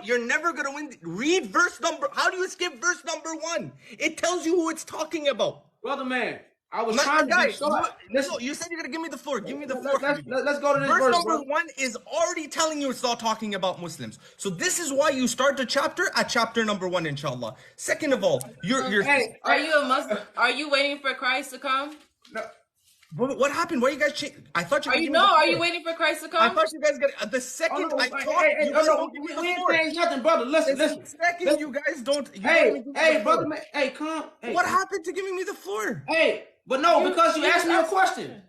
you're never going to win. Read verse number. How do you skip verse number 1? It tells you who it's talking about. Brother man, I was trying to be short. You said you're going to give me the floor. Give me the floor. Let's go to this verse number 1 is already telling you it's not talking about Muslims. So this is why you start the chapter at chapter number 1, inshallah. Second of all, you're Hey, are you a Muslim? Are you waiting for Christ to come? No. What happened? Why you guys change? I thought you. Are you waiting for Christ to come? I thought you guys got the second I talk. You guys don't give me the floor. Ain't nothing, brother. Listen. Second, you guys don't. Hey, brother, man. Hey, come. Hey. What happened to giving me the floor? Hey, but no, because you asked me a question.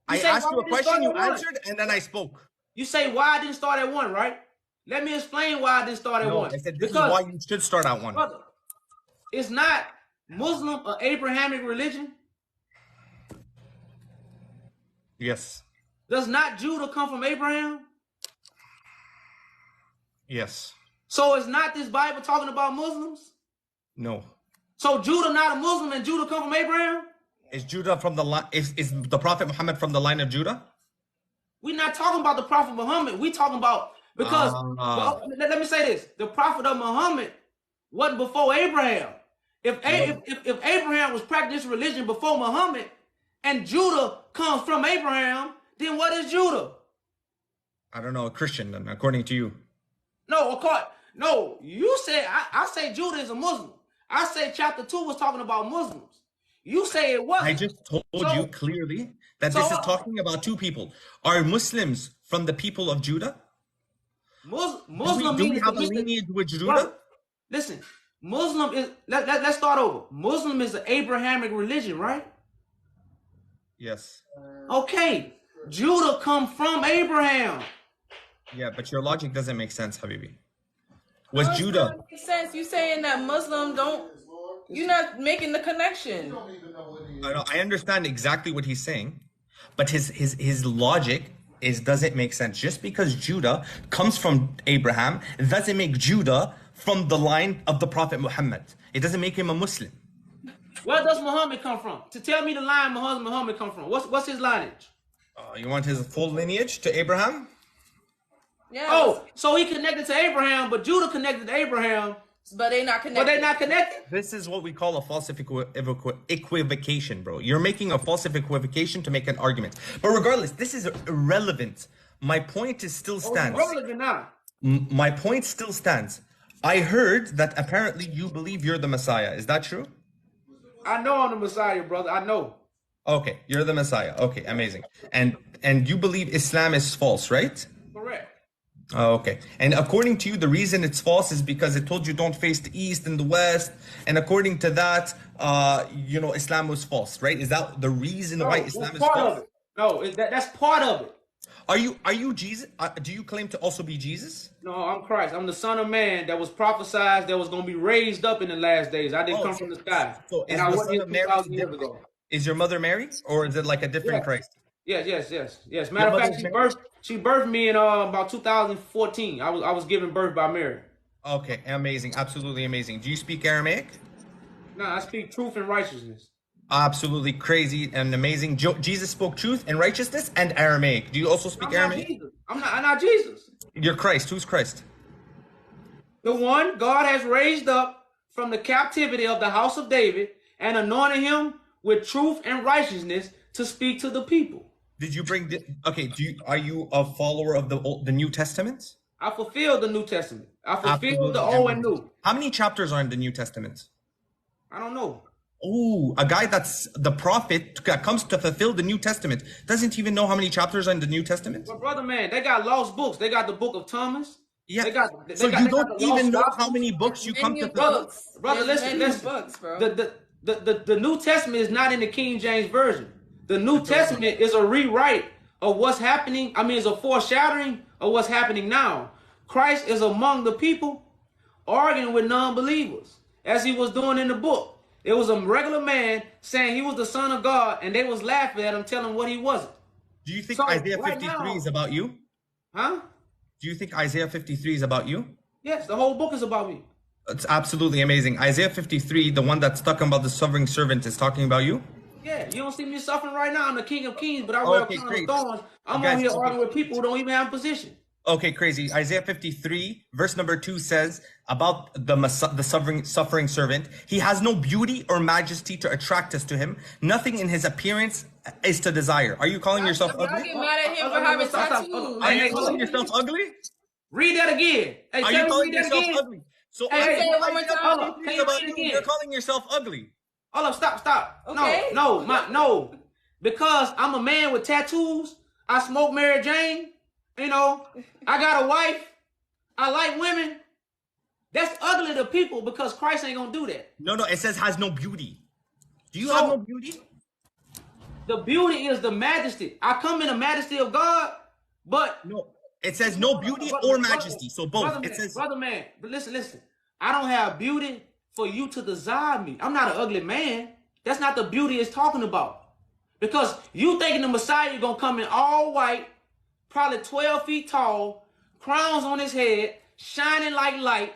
I asked you a question, you answered, and then I spoke. You say why I didn't start at 1, right? Let me explain why I didn't start at 1. I said this is why you should start at 1. Brother, it's not Muslim or Abrahamic religion. Yes. Does not Judah come from Abraham? Yes. So is not this Bible talking about Muslims? No. So Judah not a Muslim and Judah come from Abraham? Is Judah from the line? Is the Prophet Muhammad from the line of Judah? We're not talking about the Prophet Muhammad. We talking about because let me say this: the Prophet of Muhammad wasn't before Abraham. If Abraham was practicing religion before Muhammad, and Judah comes from Abraham, then what is Judah? I don't know, a Christian then, according to you. No, you say I say Judah is a Muslim. I say chapter 2 was talking about Muslims. You say it wasn't. I just told you clearly that this is talking about 2 people. Are Muslims from the people of Judah? Muslim do we have a lineage with Judah? Brother, listen, Muslim is let's start over. Muslim is an Abrahamic religion, right? Yes. Okay. Judah come from Abraham. Yeah, but your logic doesn't make sense, Habibi. Was Judah? Makes sense. You saying that Muslim don't? You're not making the connection. I understand exactly what he's saying, but his logic doesn't make sense. Just because Judah comes from Abraham doesn't make Judah from the line of the Prophet Muhammad. It doesn't make him a Muslim. Where does Muhammad come from? To tell me the line Muhammad come from. What's his lineage? You want his full lineage to Abraham? Yeah. Oh, so he connected to Abraham, but Judah connected to Abraham. But they not connected. This is what we call a false equivocation, bro. You're making a false equivocation to make an argument. But regardless, this is irrelevant. My point is still stands. Irrelevant now. My point still stands. I heard that apparently you believe you're the Messiah. Is that true? I know I'm the Messiah, brother. I know. Okay, you're the Messiah. Okay, amazing. And you believe Islam is false, right? Correct. Oh, okay. And according to you, the reason it's false is because it told you don't face the East and the West. And according to that, Islam was false, right? Is that the reason why Islam is part false? of it. No, that's part of it. Are you Jesus? Do you claim to also be Jesus? No, I'm Christ. I'm the Son of Man that was prophesied that was going to be raised up in the last days. I didn't come from the sky. So and is I the wasn't Son of here Mary 2,000 years ago. Is your mother Mary, or is it like a different Christ? Yes. Matter of fact, she birthed me in about 2014. I was given birth by Mary. Okay, amazing, absolutely amazing. Do you speak Aramaic? No, I speak truth and righteousness. Absolutely crazy and amazing. Jesus spoke truth and righteousness and Aramaic. Do you also speak Aramaic? I'm not Jesus. You're Christ. Who's Christ? The one God has raised up from the captivity of the house of David and anointed him with truth and righteousness to speak to the people. Did you bring are you a follower of the New Testament? I fulfilled the New Testament. I fulfilled the Old and New. How many chapters are in the New Testament? I don't know. Oh, a guy that's the prophet that comes to fulfill the New Testament doesn't even know how many chapters are in the New Testament? But brother, man, they got lost books. They got the book of Thomas. Yeah. You don't even know how many books you come to fulfill? Brother, listen. Books, bro. The New Testament is not in the King James Version. The New Testament is a rewrite of what's happening. I mean, it's a foreshadowing of what's happening now. Christ is among the people arguing with non-believers, as he was doing in the book. It was a regular man saying he was the Son of God, and they was laughing at him, telling him what he wasn't. Do you think Isaiah 53 is about you? Huh? Do you think Isaiah 53 is about you? Yes, the whole book is about me. It's absolutely amazing. Isaiah 53, the one that's talking about the suffering servant, is talking about you? Yeah, you don't see me suffering right now. I'm the King of Kings, but I wear a crown of thorns. I'm on here arguing with people who don't even have a position. Okay, crazy. Isaiah 53, verse number 2 says about the suffering servant. He has no beauty or majesty to attract us to him. Nothing in his appearance is to desire. Are you calling yourself ugly? Get mad at him for having tattoos. Are you calling yourself ugly? Read that again. Hey, are you calling yourself ugly? So you're calling yourself ugly. Hold up, stop. Okay. No. Because I'm a man with tattoos. I smoke Mary Jane. You know, I got a wife. I like women. That's ugly to people because Christ ain't gonna do that. No, it says has no beauty. Do you have no beauty? The beauty is the majesty. I come in the majesty of God, but no, it says no beauty or majesty. So both. It says, brother man, but listen. I don't have beauty for you to desire me. I'm not an ugly man. That's not the beauty it's talking about. Because you thinking the Messiah is gonna come in all white, probably 12 feet tall, crowns on his head, shining like light.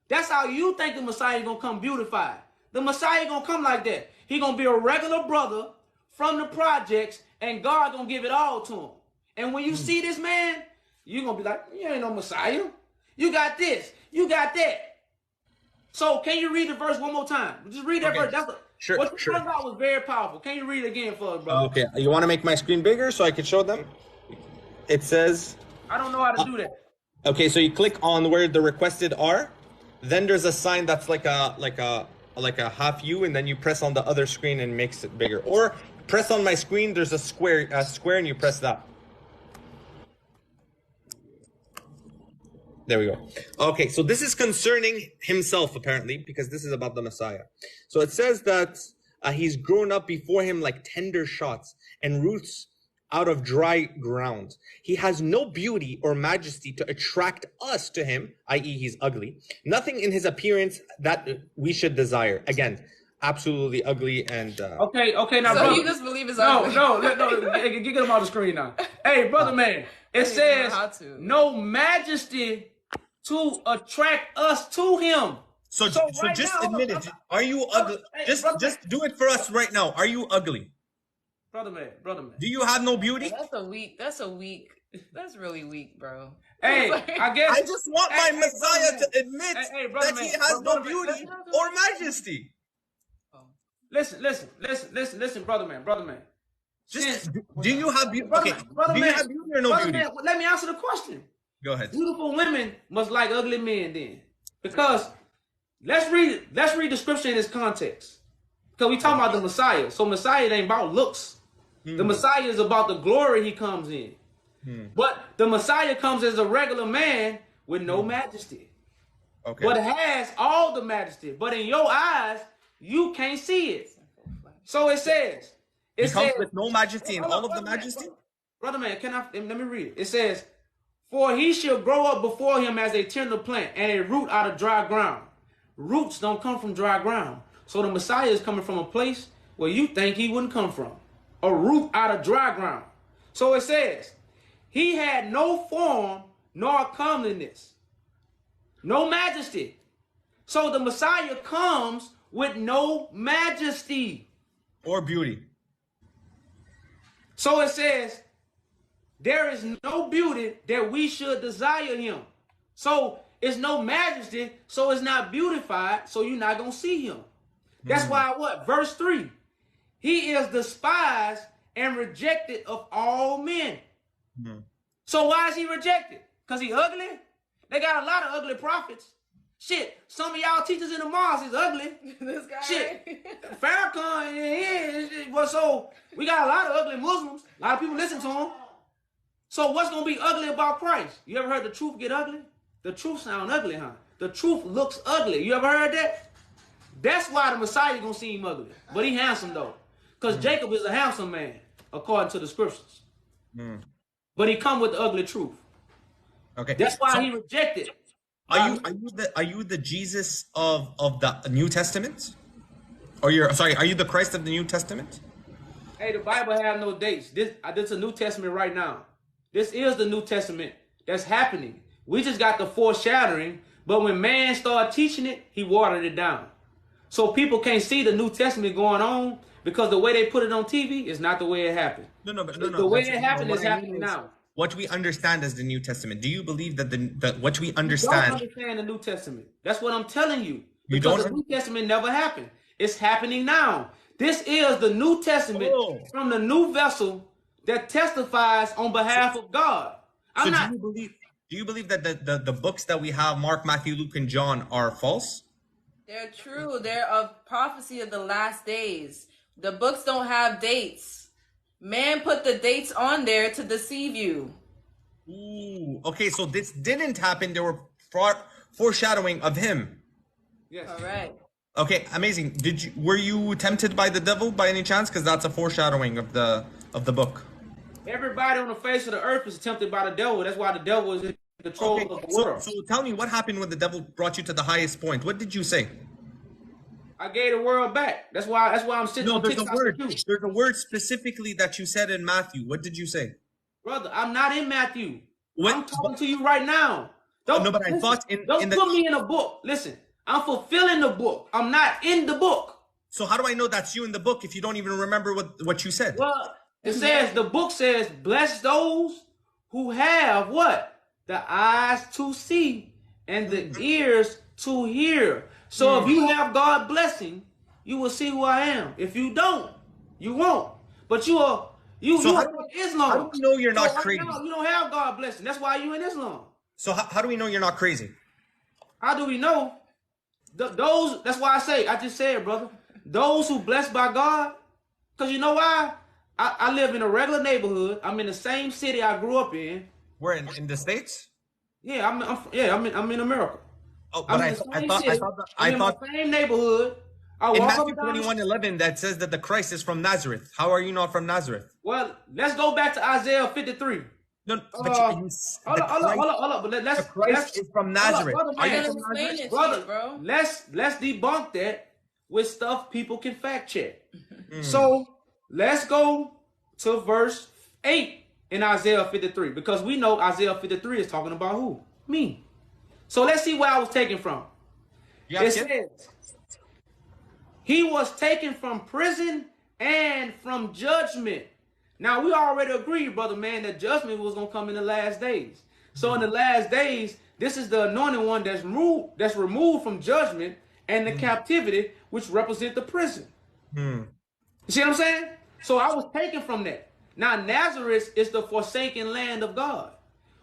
That's how you think the Messiah is gonna come beautified. The Messiah gonna come like that. He gonna be a regular brother from the projects, and God gonna give it all to him. And when you see this man, you gonna be like, you ain't no Messiah. You got this, you got that. So can you read the verse one more time? Just read that verse. Sure. What you talking about was very powerful. Can you read it again for us, brother? Okay, you want to make my screen bigger so I can show them? It says... I don't know how to do that. Okay, so you click on where the requested are. Then there's a sign that's like a half U, and then you press on the other screen and makes it bigger. Or press on my screen, there's a square, and you press that. There we go. Okay, so this is concerning himself, apparently, because this is about the Messiah. So it says that he's grown up before him like tender shots and roots out of dry ground. He has no beauty or majesty to attract us to him, i.e. he's ugly. Nothing in his appearance that we should desire. Again, absolutely ugly and... Okay, now, so brother. you just believe it's ugly? No, get him off the screen now. Hey, brother man, it says no majesty to attract us to him. So right just now, admit it. Are you ugly? Just do it for us right now. Are you ugly? Brother man. Do you have no beauty? That's really weak, bro. Hey, I guess I just want my Messiah to admit that he has no beauty or majesty. Listen, brother man. Do you have beauty? Okay, brother do man, you have beauty or no beauty? Man, let me answer the question. Go ahead. Beautiful women must like ugly men then. Because let's read the scripture in its context. Because we talking about the Messiah. So Messiah ain't about looks. The Messiah is about the glory he comes in. But the Messiah comes as a regular man with no majesty. Okay. But has all the majesty. But in your eyes, you can't see it. So it says. He comes with no majesty and all of the majesty? Brother man, let me read it. It says, for he shall grow up before him as a tender plant and a root out of dry ground. Roots don't come from dry ground. So the Messiah is coming from a place where you think he wouldn't come from. A root out of dry ground. So it says, he had no form nor comeliness, no majesty. So the Messiah comes with no majesty. Or beauty. So it says, there is no beauty that we should desire him. So it's no majesty, so it's not beautified, so you're not going to see him. That's why what? Verse 3. He is despised and rejected of all men. So why is he rejected? Because he ugly? They got a lot of ugly prophets. Shit, some of y'all teachers in the mosque is ugly. This guy. Shit, Farrakhan, well, so we got a lot of ugly Muslims. A lot of people listen to him. So what's going to be ugly about Christ? You ever heard the truth get ugly? The truth sound ugly, huh? The truth looks ugly. You ever heard that? That's why the Messiah is going to seem ugly. But he handsome, though. Because Jacob is a handsome man, according to the scriptures. But he come with the ugly truth. Okay. That's why he rejected. Are you the Jesus of the New Testament? Or are you the Christ of the New Testament? Hey, the Bible have no dates. This is a New Testament right now. This is the New Testament that's happening. We just got the foreshadowing, but when man started teaching it, he watered it down. So people can't see the New Testament going on because the way they put it on TV is not the way it happened. No. The way it happened is happening now. What we understand as the New Testament. Do you believe that what we understand? You don't understand the New Testament. That's what I'm telling you. You Because don't? the New Testament never happened. It's happening now. This is the New Testament from the new vessel that testifies on behalf of God. Do you believe that the books that we have, Mark, Matthew, Luke, and John, are false? They're true. They're of prophecy of the last days. The books don't have dates. Man put the dates on there to deceive you. Ooh. Okay, so this didn't happen. They were foreshadowing of him. Yes. All right. Okay, amazing. Were you tempted by the devil by any chance? Because that's a foreshadowing of the book. Everybody on the face of the earth is tempted by the devil. That's why the devil is in control of the world. So tell me, what happened when the devil brought you to the highest point? What did you say? I gave the world back. That's why I'm sitting on TikTok. There's a word specifically that you said in Matthew. What did you say? Brother, I'm not in Matthew. I'm talking to you right now. Don't put me in a book. Listen, I'm fulfilling the book. I'm not in the book. So how do I know that's you in the book if you don't even remember what you said? Well, it says, the book says, bless those who have what? The eyes to see and the ears to hear. So if you have God blessing, you will see who I am. If you don't, you won't. But you are Islam. How do we know you're not crazy? Now, you don't have God blessing. That's why you in Islam. So how do we know you're not crazy? How do we know? That's why I just said, brother, those who blessed by God, because you know why? I live in a regular neighborhood. I'm in the same city I grew up in. Where in the States? Yeah, I'm in America. Oh, but I thought I'm in the same neighborhood. In Matthew 21:11 that says that the Christ is from Nazareth. How are you not from Nazareth? Well, let's go back to Isaiah 53. No, hold up. But the Christ is from Nazareth. Brother, let's debunk that with stuff people can fact check. So let's go to verse 8 in Isaiah 53 because we know Isaiah 53 is talking about who? Me. So let's see where I was taken from. It says, he was taken from prison and from judgment. Now, we already agreed, brother man, that judgment was going to come in the last days. So in the last days, this is the anointed one that's removed from judgment and the captivity, which represent the prison. You see what I'm saying? So I was taken from that. Now, Nazareth is the forsaken land of God.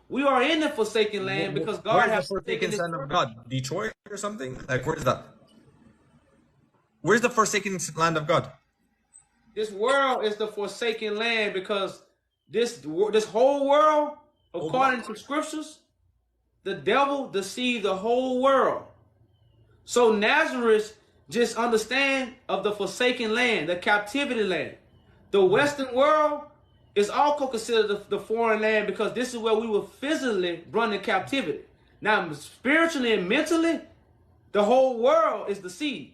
We are in the forsaken land because God Where's the has forsaken forsaken His son of church. God? Detroit or something? Like, where's that? Where's the forsaken land of God? This world is the forsaken land because this whole world, according to scriptures, the devil deceived the whole world. So Nazareth, just understand of the forsaken land, the captivity land. The Western world is also considered the foreign land because this is where we were physically run in captivity. Now, spiritually and mentally, the whole world is deceived.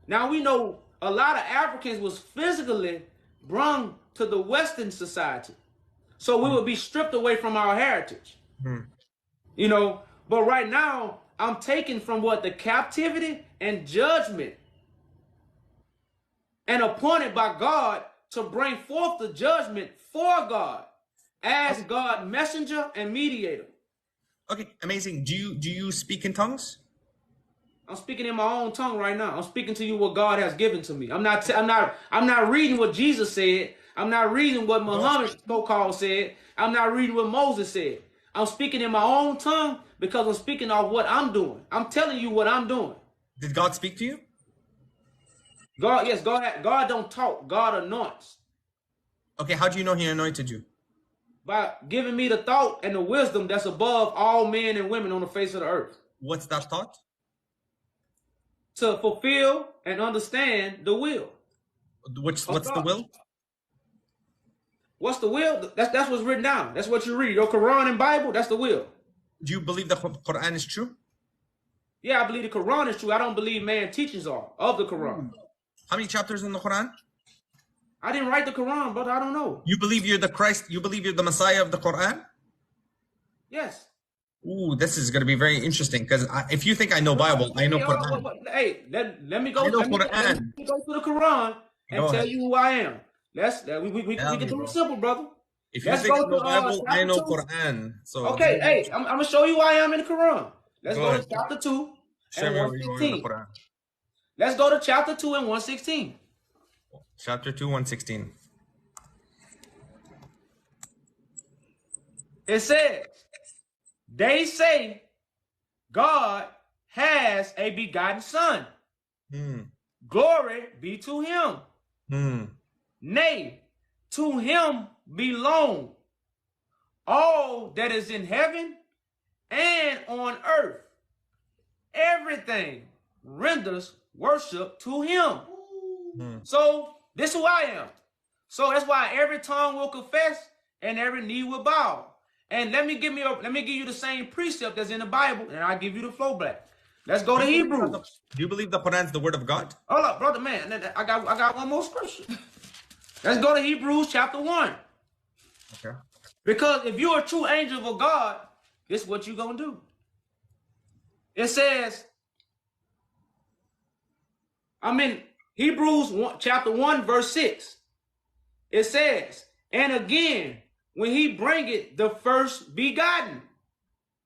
Now we know a lot of Africans was physically brung to the Western society. So we would be stripped away from our heritage. You know, but right now, I'm taken from what? The captivity and judgment. And appointed by God to bring forth the judgment for God as God messenger and mediator. Okay, amazing. Do you speak in tongues? I'm speaking in my own tongue right now. I'm speaking to you what God has given to me. I'm not reading what Jesus said. I'm not reading what Muhammad so-called said. I'm not reading what Moses said. I'm speaking in my own tongue because I'm speaking of what I'm doing. I'm telling you what I'm doing. Did God speak to you? God, yes, God don't talk. God anoints. Okay, how do you know He anointed you? By giving me the thought and the wisdom that's above all men and women on the face of the earth. What's that thought? To fulfill and understand the will. What's the will? What's the will? That's what's written down. That's what you read. Your Quran and Bible, that's the will. Do you believe the Quran is true? Yeah, I believe the Quran is true. I don't believe man's teachings are of the Quran. How many chapters in the Quran? I didn't write the Quran, brother. I don't know. You believe you're the Christ? You believe you're the Messiah of the Quran? Yes. Ooh, this is going to be very interesting because if you think I know Bible, I know Quran. Hey, let me go. I know Let me Quran. go to the Quran and tell you who I am. We can do it simple, brother. If you think I know Bible, I know Quran. So okay, hey, I'm gonna show you who I am in the Quran. Let's go to chapter 2 and 116. Let's go to chapter 2 and 116. Chapter 2, 116. It says, they say God has a begotten son. Glory be to him. Nay, to him belong all that is in heaven and on earth. Everything renders worship to him. So this is who I am. So that's why every tongue will confess and every knee will bow. And let me give you the same precept that's in the Bible, and I'll give you the flow back. Let's go to Hebrews. Do you believe the Quran is the word of God? Hold up, brother, man. I got one more scripture. Let's go to Hebrews chapter 1. Okay. Because if you're a true angel of God, this is what you're gonna do. It says, I'm in Hebrews chapter 1, verse 6. It says, and again, when he bringeth the first begotten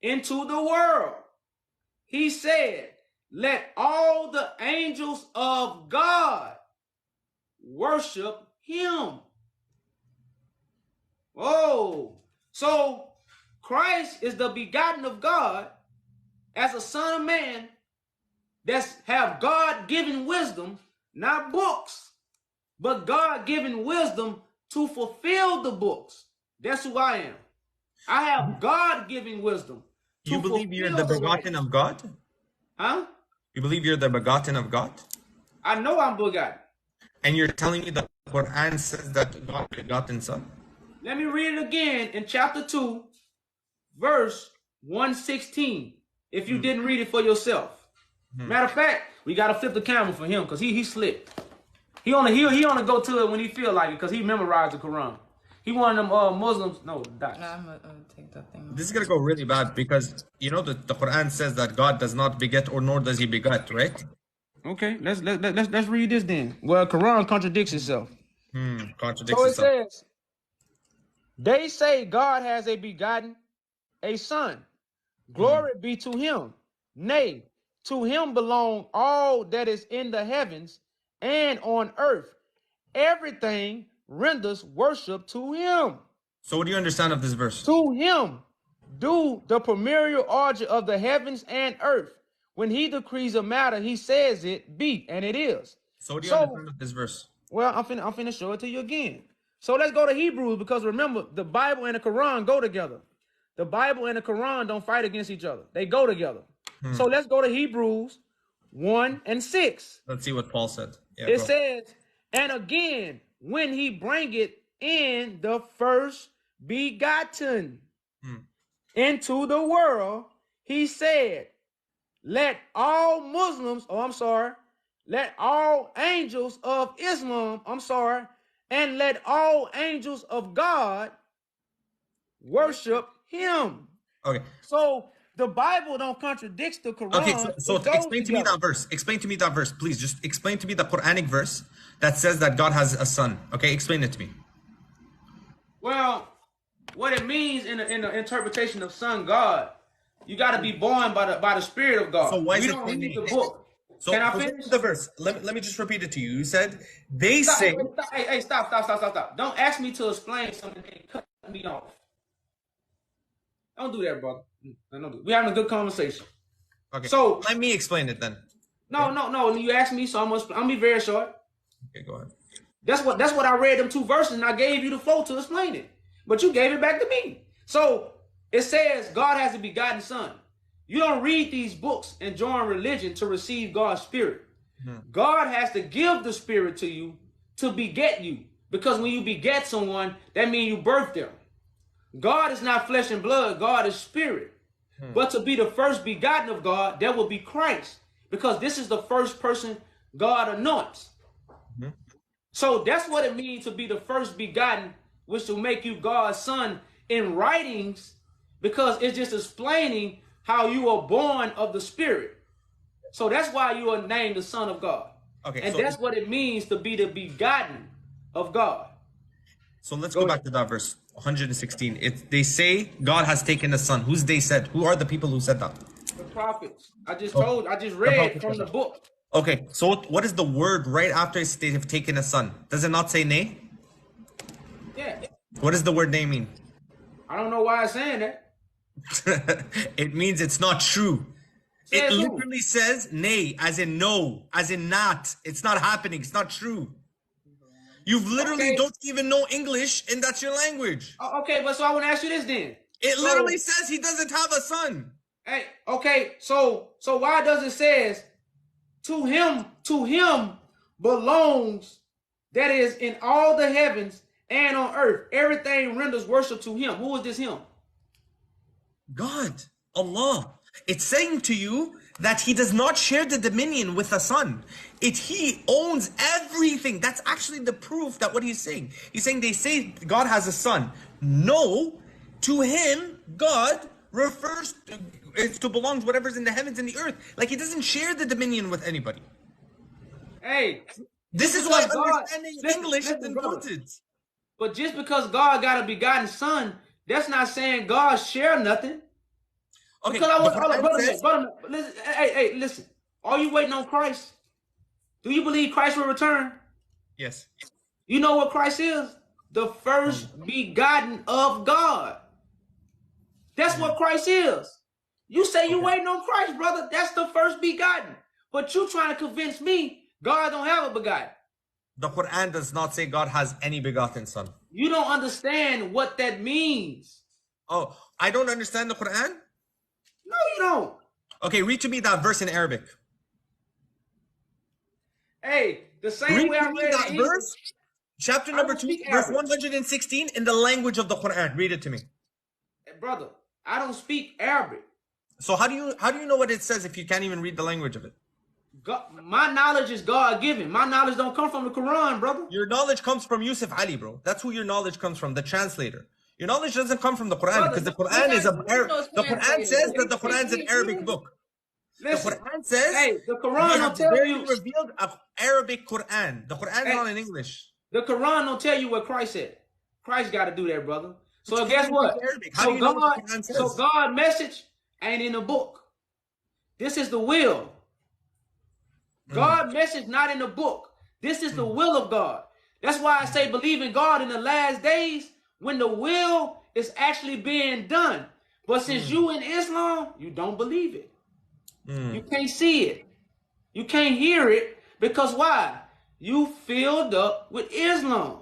into the world, he said, let all the angels of God worship him. Oh, so Christ is the begotten of God as a son of man that's have God-given wisdom, not books, but God-given wisdom to fulfill the books. That's who I am. I have God-given wisdom. You believe you're the begotten of God? Huh? You believe you're the begotten of God? I know I'm begotten. And you're telling me that the Quran says that God begotten son? Let me read it again in chapter 2, verse 116. If you didn't read it for yourself. Matter of fact, we gotta flip the camera for him because he slick. He only go to it when he feel like it because he memorized the Quran. He one of them Muslims. No, dots. No, I'm gonna take that thing. This is gonna go really bad because you know the Quran says that God does not beget or nor does he beget, right? Okay, let's read this then. Well, Quran contradicts itself. Contradicts So it itself. says, they say God has a begotten, a son. Glory be to him. Nay, to him belong all that is in the heavens and on earth. Everything renders worship to him. So what do you understand of this verse? To him do the primordial origin of the heavens and earth. When he decrees a matter, he says it be, and it is. So what do you understand of this verse? Well, I'm finna show it to you again. So let's go to Hebrews, because remember, the Bible and the Quran go together. The Bible and the Quran don't fight against each other. They go together. So let's go to Hebrews 1:6. Let's see what Paul said. Yeah, It says, and again, when he bringeth in the first begotten into the world, he said, let all let all angels of Islam, and let all angels of God worship him. Okay. So the Bible don't contradict the Quran. Okay, so explain to me that verse. Explain to me that verse, please. Just explain to me the Quranic verse that says that God has a son. Okay, explain it to me. Well, what it means in the interpretation of son God, you got to be born by the Spirit of God. So why is we it don't read the book. So Can I finish the verse? Let me just repeat it to you. You said they say. Hey, stop. Don't ask me to explain something and cut me off. Don't do that, brother. Don't do it. We're having a good conversation. Okay. So let me explain it then. No. You asked me, so I'm gonna be very short. Okay, go ahead. That's what I read them two verses, and I gave you the flow to explain it. But you gave it back to me. So it says God has a begotten son. You don't read these books and join religion to receive God's spirit. God has to give the spirit to you to beget you. Because when you beget someone, that means you birth them. God is not flesh and blood. God is spirit. But to be the first begotten of God, that will be Christ. Because this is the first person God anoints. So that's what it means to be the first begotten, which will make you God's son in writings, because it's just explaining how you are born of the Spirit. So that's why you are named the Son of God. Okay, and that's what it means to be the begotten of God. So let's go back to that verse 116. They say God has taken a son. Who's they said? Who are the people who said that? The prophets. I just read from the book. Okay, so what is the word right after they have taken a son? Does it not say nay? Yeah. What does the word nay mean? I don't know why it's saying that. It means it's not true. It literally says nay, as in no, as in not. It's not happening. It's not true. You literally don't even know English, and that's your language. Okay, but so I want to ask you this then. It literally says he doesn't have a son. Hey, okay, so why does it says to him belongs, that is in all the heavens and on earth, everything renders worship to him. Who is this him? God, Allah. It's saying to you that he does not share the dominion with a son. He owns everything. That's actually the proof that what he's saying. He's saying they say God has a son. No, to him, God refers to belongs whatever's in the heavens and the earth. Like he doesn't share the dominion with anybody. Hey, this is why understanding English is important. But just because God got a begotten son, that's not saying God share nothing. Okay, because listen. Are you waiting on Christ? Do you believe Christ will return? Yes. You know what Christ is? The first begotten of God. That's what Christ is. You say you waiting on Christ, brother. That's the first begotten. But you trying to convince me God don't have a begotten. The Quran does not say God has any begotten son. You don't understand what that means. Oh, I don't understand the Quran? No, you don't. Okay, read to me that verse in Arabic. Hey, the same way I read that verse, chapter number 2, verse 116, in the language of the Quran. Read it to me. Hey, brother, I don't speak Arabic. So how do you know what it says if you can't even read the language of it? God, my knowledge is God-given. My knowledge don't come from the Quran, brother. Your knowledge comes from Yusuf Ali, bro. That's who your knowledge comes from, the translator. Your knowledge doesn't come from the Quran, because the Quran is the Quran says that the Quran is an Arabic book. Listen, the Quran says, hey, the Quran don't tell you revealed an Arabic Quran. The Quran is not in English. The Quran don't tell you what Christ said. Christ got to do that, brother. So guess what? How do you know what the Quran says? So God's message ain't in the book. This is the will. God's message not in the book. This is the will of God. That's why I say believe in God in the last days, when the will is actually being done. But since you in Islam, you don't believe it. You can't see it. You can't hear it because why? You filled up with Islam.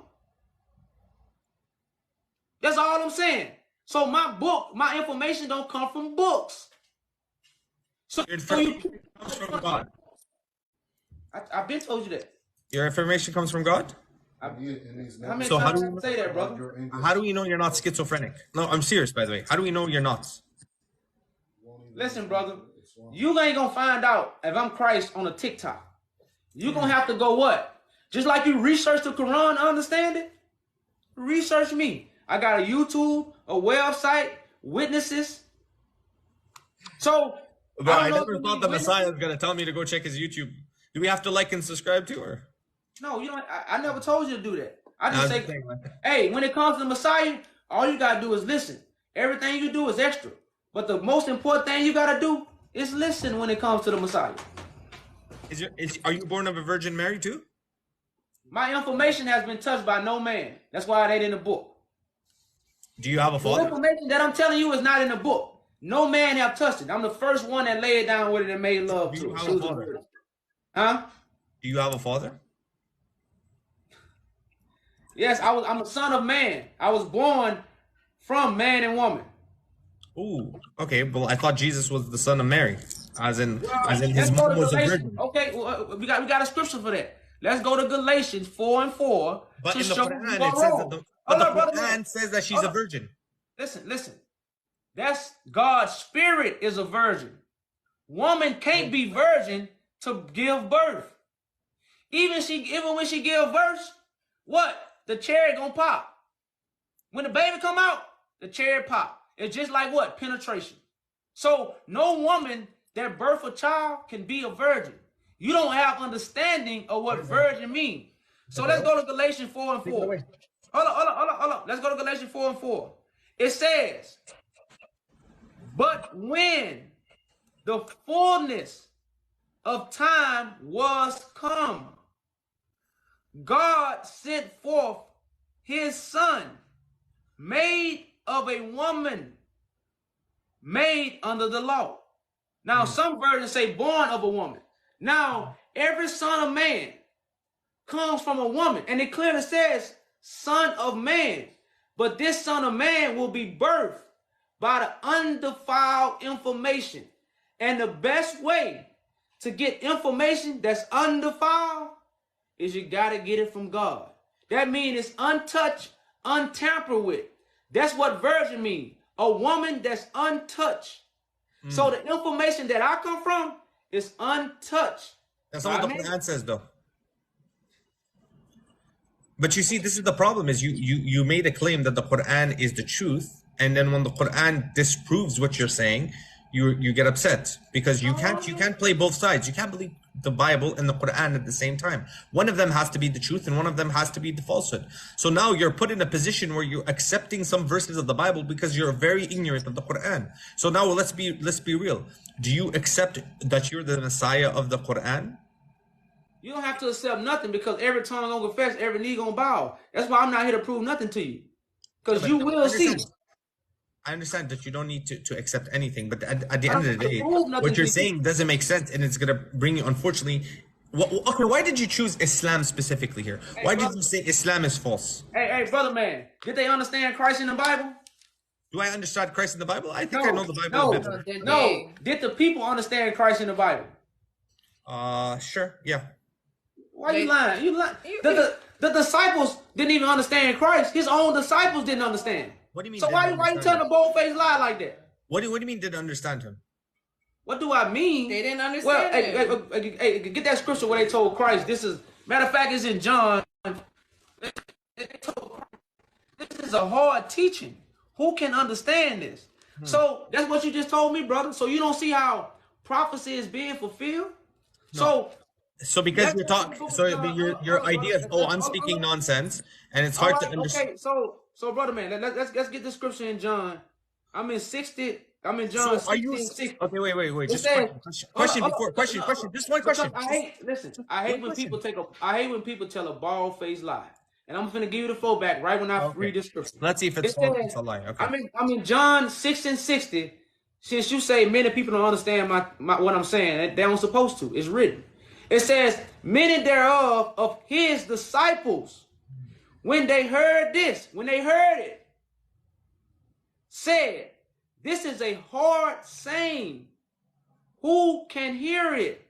That's all I'm saying. So my information don't come from books. So you comes from God. I've been told you that. Your information comes from God? How many times did I say that, brother? How do we know you're not schizophrenic? No, I'm serious, by the way. How do we know you're not? Listen, brother. You ain't gonna find out if I'm Christ on a TikTok. You're gonna have to go what? Just like you research the Quran to understand it? Research me. I got a YouTube, a website, witnesses. So, But I never thought the Messiah was gonna tell me to go check his YouTube. Do we have to like and subscribe to her? No, you don't. I never told you to do that. I just say, hey, when it comes to the Messiah, all you gotta do is listen. Everything you do is extra. But the most important thing you gotta do is listen when it comes to the Messiah. Are you born of a Virgin Mary too? My information has been touched by no man. That's why it ain't in the book. Do you have a father? The information that I'm telling you is not in the book. No man have touched it. I'm the first one that laid down with it and made love to it. Do you have a father? Huh? Do you have a father? Yes, I'm a son of man. I was born from man and woman. Ooh, okay. Well, I thought Jesus was the son of Mary, as in his mom was a virgin. Okay, well, we got a scripture for that. Let's go to Galatians 4:4. But in the Quran, it says that the Quran says that she's a virgin. Listen. That's God's spirit is a virgin. Woman can't be virgin to give birth. Even when she give birth, what? The cherry gonna pop. When the baby come out, the cherry pop. It's just like what? Penetration. So no woman that birth a child can be a virgin. You don't have understanding of what virgin means. So let's go to Galatians 4:4. Hold on. Let's go to Galatians 4:4. It says, but when the fullness of time was come, God sent forth his son, made of a woman, made under the law. Now, some versions say born of a woman. Now, every son of man comes from a woman, and it clearly says son of man. But this son of man will be birthed by the undefiled information. And the best way to get information that's undefiled is you got to get it from God. That means it's untouched, untampered with. That's what virgin means. A woman that's untouched. So the information that I come from is untouched. That's not what the Quran says, though. But you see, this is the problem: is you made a claim that the Quran is the truth, and then when the Quran disproves what you're saying, you get upset because you can't play both sides. You can't believe the Bible and the Quran at the same time. One of them has to be the truth, and one of them has to be the falsehood. So now you're put in a position where you're accepting some verses of the Bible because you're very ignorant of the Quran. So now let's be real. Do you accept that you're the Messiah of the Quran? You don't have to accept nothing because every tongue gonna confess, every knee gonna bow. That's why I'm not here to prove nothing to you. Because you will see. I understand that you don't need to accept anything, but at the end of the day, what you're saying doesn't make sense, and it's gonna bring you, unfortunately. Okay, why did you choose Islam specifically here? Why did you say Islam is false? Hey, brother man, did they understand Christ in the Bible? Do I understand Christ in the Bible? I think I know the Bible a bit. No. Did the people understand Christ in the Bible? Sure, yeah. Why you lying? You lying. The disciples didn't even understand Christ. His own disciples didn't understand. What do you mean? So why you telling a bold-faced lie like that? What do you mean didn't understand him? What do I mean? They didn't understand him. Hey, get that scripture where they told Christ. This is, matter of fact, it's in John. This is a hard teaching. Who can understand this? So that's what you just told me, brother. So you don't see how prophecy is being fulfilled? No. So because you're talking, so your idea is, I'm speaking nonsense, and it's hard to understand. Okay, so brother man, let's get the scripture in John. I'm in John 16:60. Okay, wait. Just question. Just one question. I hate when people tell a bald-faced lie. and I'm finna give you the flow back right when I read this scripture. Let's see if it's a lie. Okay. I mean John 6:60. Since you say many people don't understand what I'm saying, they don't supposed to. It's written. It says, many thereof of his disciples, when they heard it, said, this is a hard saying. Who can hear it?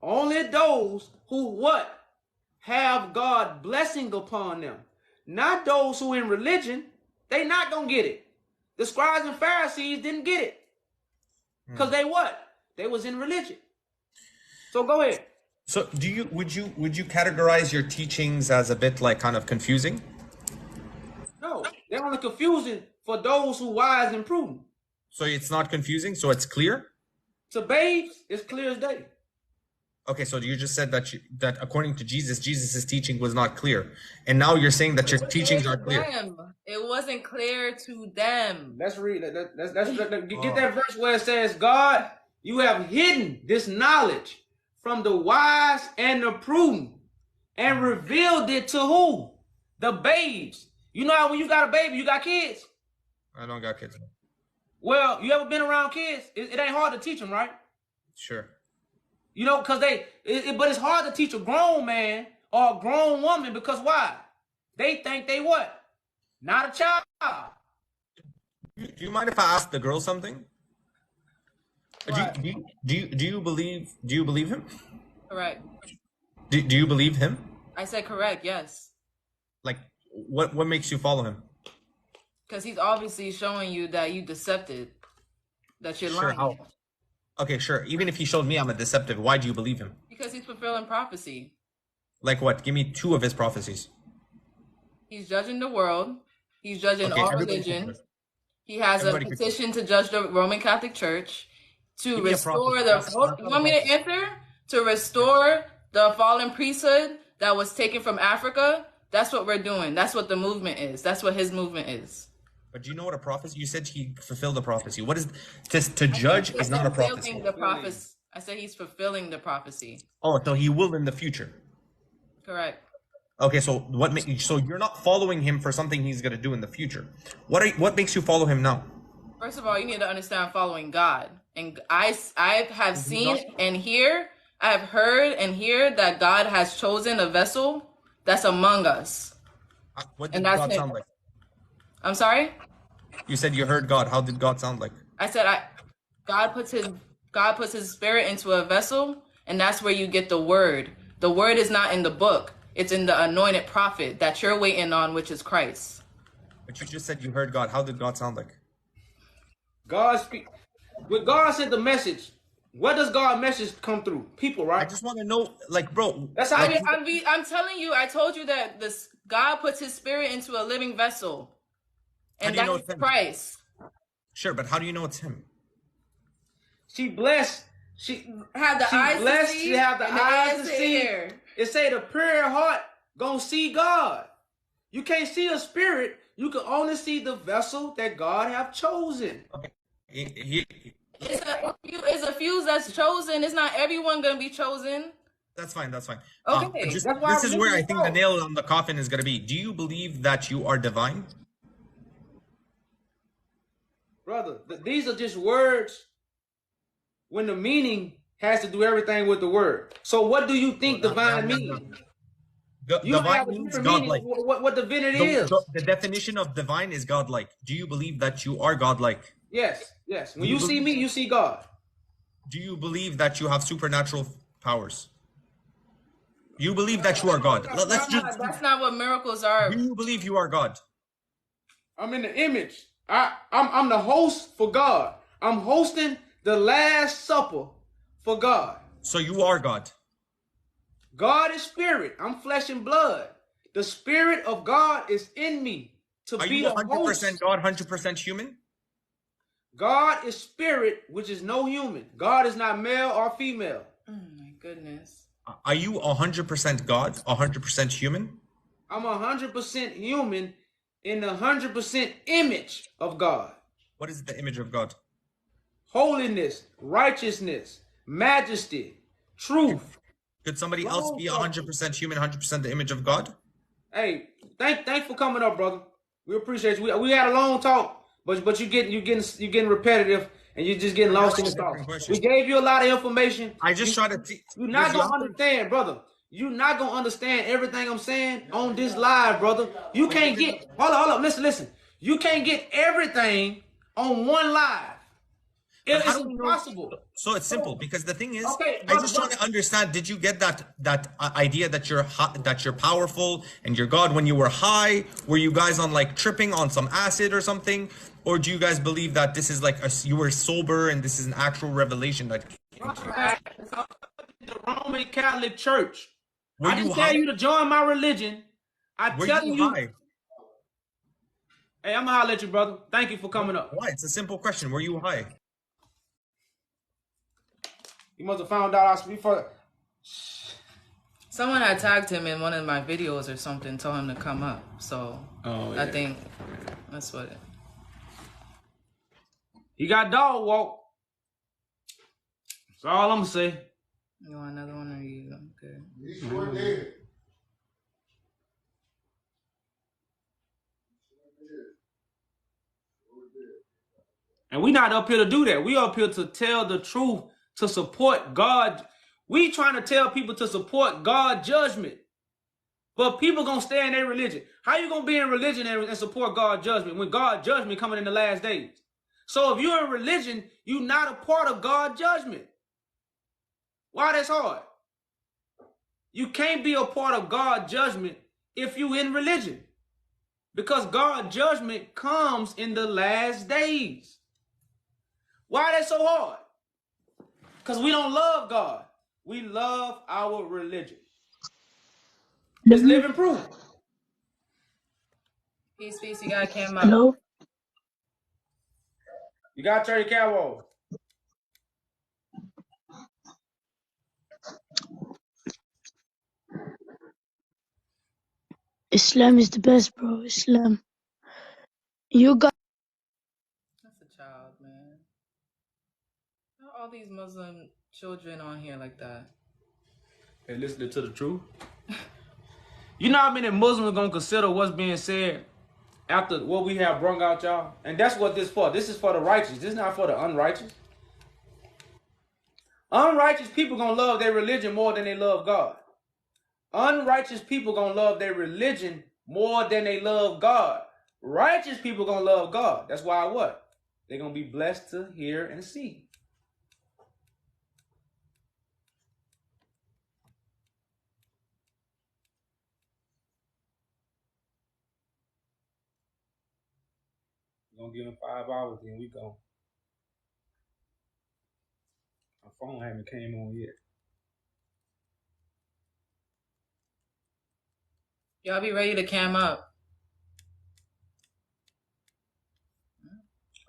Only those who what? Have God blessing upon them. Not those who in religion. They not going to get it. The scribes and Pharisees didn't get it. Because they what? They was in religion. So go ahead. So would you categorize your teachings as a bit like kind of confusing? No, they're only confusing for those who wise and prudent. So it's not confusing, so it's clear? To babes, it's clear as day. Okay, so you just said that according to Jesus' teaching was not clear. And now you're saying that your teachings are clear. It wasn't clear to them. Let's read it. Get that verse where it says, God, you have hidden this knowledge from the wise and the prudent and revealed it to who? The babes. You know how when you got a baby, you got kids? I don't got kids. Well, you ever been around kids? It ain't hard to teach them, right? Sure. You know, because but it's hard to teach a grown man or a grown woman because why? They think they what? Not a child. Do you mind if I ask the girl something? Do you believe him? Correct. Do you believe him? I said correct, yes. Like, what makes you follow him? Because he's obviously showing you that you decepted, that you're lying. How? Okay, sure. Even if he showed me I'm a deceptive, why do you believe him? Because he's fulfilling prophecy. Like what? Give me 2 of his prophecies. He's judging the world. He's judging all religion. He has a petition to judge the Roman Catholic Church to restore the... You want me to answer? To restore the fallen priesthood that was taken from Africa. That's what we're doing. That's what the movement is. That's what his movement is. But do you know what a prophecy? You said he fulfilled the prophecy. What is to judge is not a prophecy. I said he's fulfilling the prophecy. Oh, so he will in the future. Correct. Okay, so so you're not following him for something he's going to do in the future. What makes you follow him now? First of all, you need to understand following God. And I have seen and hear, I have heard and hear that God has chosen a vessel that's among us. What did God sound like? I'm sorry? You said you heard God. How did God sound like? I said God puts his spirit into a vessel, and that's where you get the word. The word is not in the book. It's in the anointed prophet that you're waiting on, which is Christ. But you just said you heard God. How did God sound like? When God sent the message, what does God's message come through? People, right? I just want to know, like, bro. That's how I'm telling you, I told you that God puts his spirit into a living vessel. And that's Christ. Sure, but how do you know it's him? She blessed. She had the eyes to see. She had the eyes to see. It say the pure heart gonna see God. You can't see a spirit. You can only see the vessel that God have chosen. Okay. It's a few that's chosen. It's not everyone gonna be chosen. That's fine. Okay. This is where I think the nail on the coffin is gonna be. Do you believe that you are divine? Brother, these are just words when the meaning has to do everything with the word. So what do you think divine means? Divine means godlike. What divinity is. The definition of divine is godlike. Do you believe that you are godlike? Yes. When you see me, you see God. Do you believe that you have supernatural powers? You believe that you are God. That's not what miracles are. Do you believe you are God? I'm in the image. I'm the host for God. I'm hosting the Last Supper for God. So you are God. God is spirit. I'm flesh and blood. The spirit of God is in me to be the host. Are you 100% God, 100% human? God is spirit, which is no human. God is not male or female. Oh my goodness. Are you 100% God, 100% human? I'm 100% human in the 100% image of God. What is the image of God? Holiness, righteousness, majesty, truth. Could somebody else be 100% human, 100% the image of God? Hey, thanks for coming up, brother. We appreciate you. We had a long talk, but you're getting repetitive, and you're just getting lost in the thoughts. We gave you a lot of information. I just try to. You're not gonna understand, brother. You're not gonna understand everything I'm saying on this live, brother. You can't get. Hold up. Listen. You can't get everything on one live. It's impossible. So it's simple because the thing is, okay, I just trying to understand. Did you get that idea that you're powerful and you're God when you were high? Were you guys on like tripping on some acid or something, or do you guys believe that this is like you were sober and this is an actual revelation that came to you? The Roman Catholic Church. I didn't tell you to join my religion. I'm telling you. High? Hey, I'm gonna holler at you, brother. Thank you for coming up. Why? It's a simple question. Were you high? You must have found out I speak for. Someone had tagged him in one of my videos or something, told him to come up. So I think that's what it. You got dog walk. That's all I'm gonna say. You want another one or you good? You sure did. And we not up here to do that. We up here to tell the truth, to support God. We trying to tell people to support God's judgment. But people gonna stay in their religion. How you gonna be in religion and support God's judgment when God's judgment coming in the last days? So if you're in religion, you're not a part of God's judgment. Why that's hard? You can't be a part of God's judgment if you in religion. Because God's judgment comes in the last days. Why that so hard? Because we don't love God. We love our religion. It's living proof. Peace, you gotta cam out. Hello? You gotta turn your camera off. Islam is the best, bro. Islam. You got. That's a child, man. How are all these Muslim children on here like that? They listening to the truth. You know how many Muslims are gonna consider what's being said after what we have brung out, y'all? And that's what this for. This is for the righteous. This is not for the unrighteous. Unrighteous people gonna love their religion more than they love God. Unrighteous people gonna love their religion more than they love God. Righteous people gonna love God. That's why what? They're gonna be blessed to hear and see. We're gonna give them 5 hours, then we go. My phone haven't came on yet. Y'all be ready to cam up.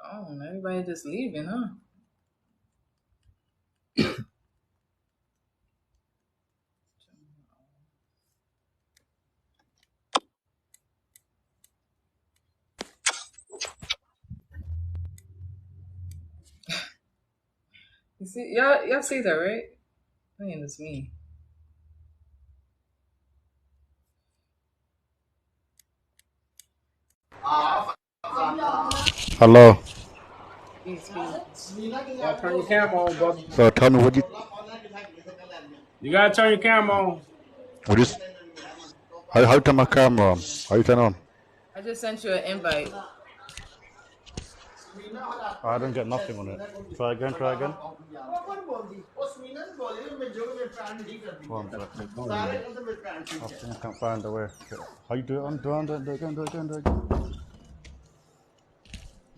Oh, everybody just leaving, huh? You see, y'all see that, right? I mean, it's me. Hello. You gotta turn your camera on, brother. So tell me what You gotta turn your camera on. what is how you turn my camera on? How you turn on? I just sent you an invite. I don't get nothing on it. Try again. One second. I think I can find a way. How you do it on? Do it again.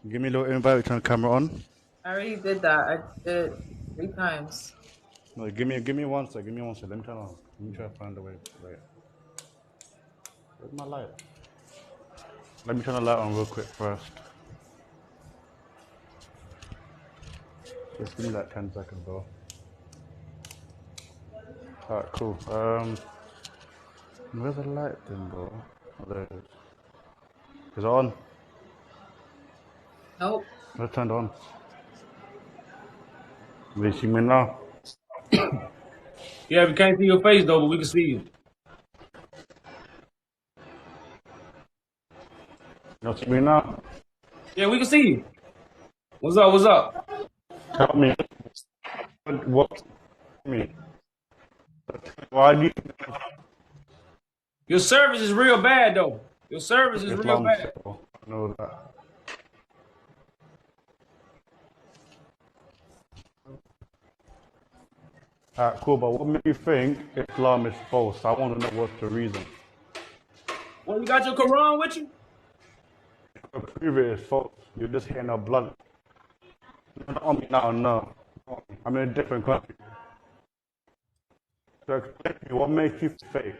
Give me a little invite, turn the camera on. I already did that. I did it 3 times. No, give me one sec. Let me turn it on. Let me try to find a way. Wait. Where's my light? Let me turn the light on real quick first. Just give me like 10 seconds though. Alright, cool. Where's the light then, bro? Oh, there it is. Is it on? Nope. Let's turn it on. Will you see me now? Yeah, we can't see your face though, but we can see you. You see me now? Yeah, we can see you. What's up? What's up? Tell me. What? Me. Why do you... Your service is real bad, though. Your service is real Islam? bad. I know that. Alright, cool, but what made you think Islam is false? I want to know what's the reason. Well, you got your Quran with you? To prove it is false, you're just hitting our blood. Not on me now, no. I'm in a different country. So explain to me, what makes you fake?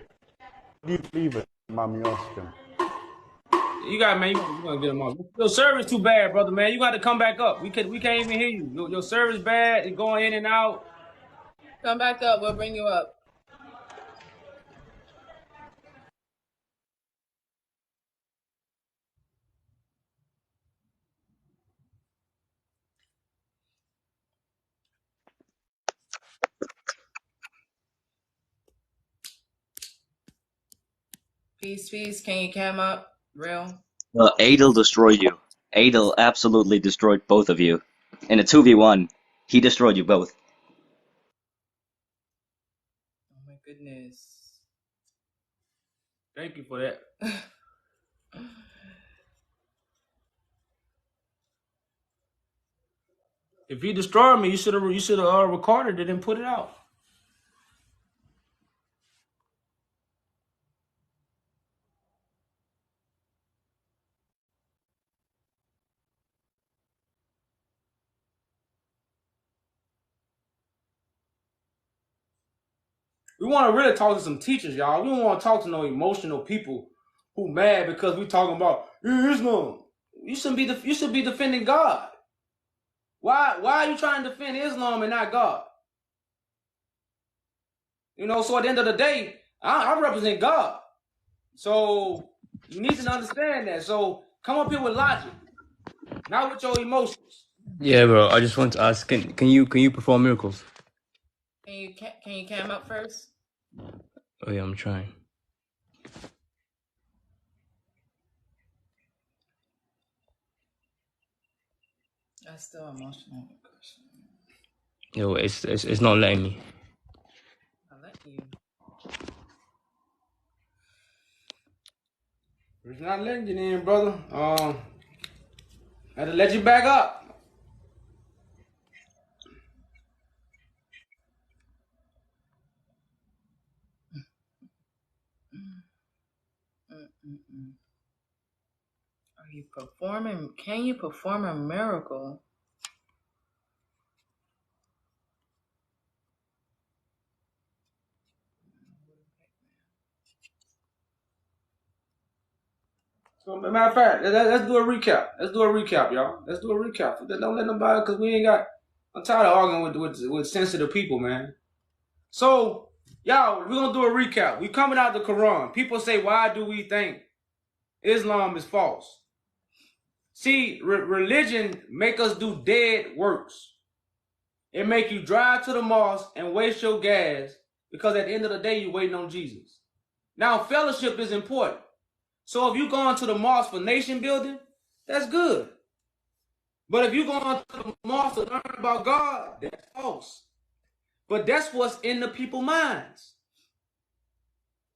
What do you believe in, Mommy asking? You got, man, you gotta get them off. Your service too bad, brother, man. You got to come back up. We can't even hear you. Your service bad. It's going in and out. Come back up. We'll bring you up. Peace, peace. Can you come up? Real? Adel destroyed you. Adel absolutely destroyed both of you. In a 2v1, he destroyed you both. Oh my goodness. Thank you for that. If he destroyed me, you should have recorded it and put it out. We want to really talk to some teachers, y'all. We don't want to talk to no emotional people who mad because we talking about Islam. You should be defending God. Why are you trying to defend Islam and not God? You know, so at the end of the day, I represent God. So you need to understand that. So come up here with logic, not with your emotions. Yeah, bro. I just want to ask, can you perform miracles? Can you cam up first? Oh yeah, I'm trying. That's still emotional. Yo, it's not letting me. I'll let you. It's not letting you in, brother. I had to let you back up. Are you performing? Can you perform a miracle? So, matter of fact, let's do a recap. Let's do a recap, y'all. Let's do a recap. Don't let nobody, because we ain't got. I'm tired of arguing with sensitive people, man. So, y'all, we're gonna do a recap. We coming out the Quran. People say, why do we think Islam is false? See, religion make us do dead works. It make you drive to the mosque and waste your gas because at the end of the day, you're waiting on Jesus. Now, fellowship is important. So if you're going to the mosque for nation building, that's good. But if you're going to the mosque to learn about God, that's false. But that's what's in the people's minds.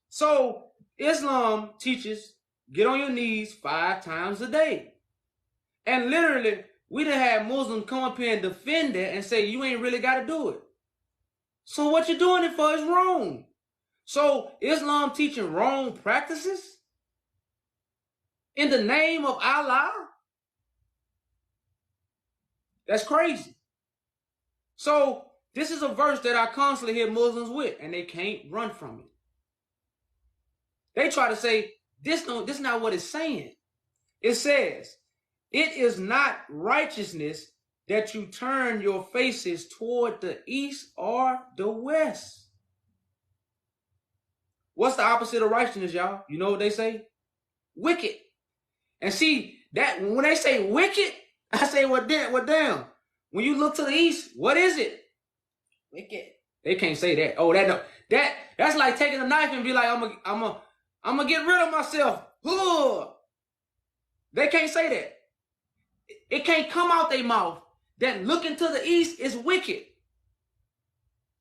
So Islam teaches get on your knees 5 times a day. And literally, we done had Muslims come up here and defend it and say, you ain't really got to do it. So what you're doing it for is wrong. So Islam teaching wrong practices in the name of Allah? That's crazy. So this is a verse that I constantly hear Muslims with, and they can't run from it. They try to say, this is not what it's saying. It says, it is not righteousness that you turn your faces toward the east or the west. What's the opposite of righteousness, y'all? You know what they say? Wicked. And see, that when they say wicked, I say, well, damn. When you look to the east, what is it? Wicked. They can't say that. Oh, that's like taking a knife and be like, I'm gonna get rid of myself. Ugh. They can't say that. It can't come out their mouth that looking to the east is wicked.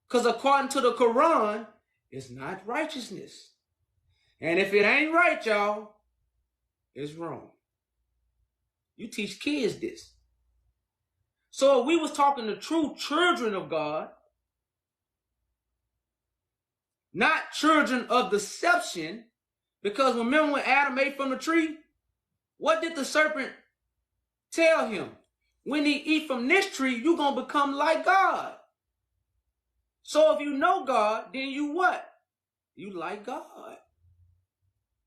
Because according to the Quran, it's not righteousness. And if it ain't right, y'all, it's wrong. You teach kids this. So if we was talking to true children of God, not children of deception, because remember when Adam ate from the tree, what did the serpent tell him? When he eat from this tree, you're going to become like God. So if you know God, then you what? You like God.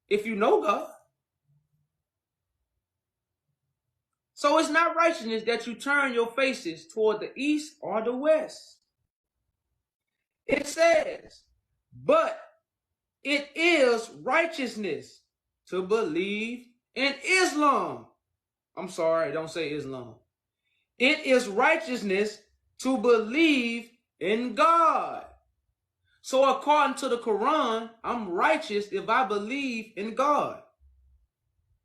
If you know God. So it's not righteousness that you turn your faces toward the east or the west. It says, but it is righteousness to believe in Islam. I'm sorry, don't say Islam. It is righteousness to believe in God. So according to the Quran, I'm righteous if I believe in God.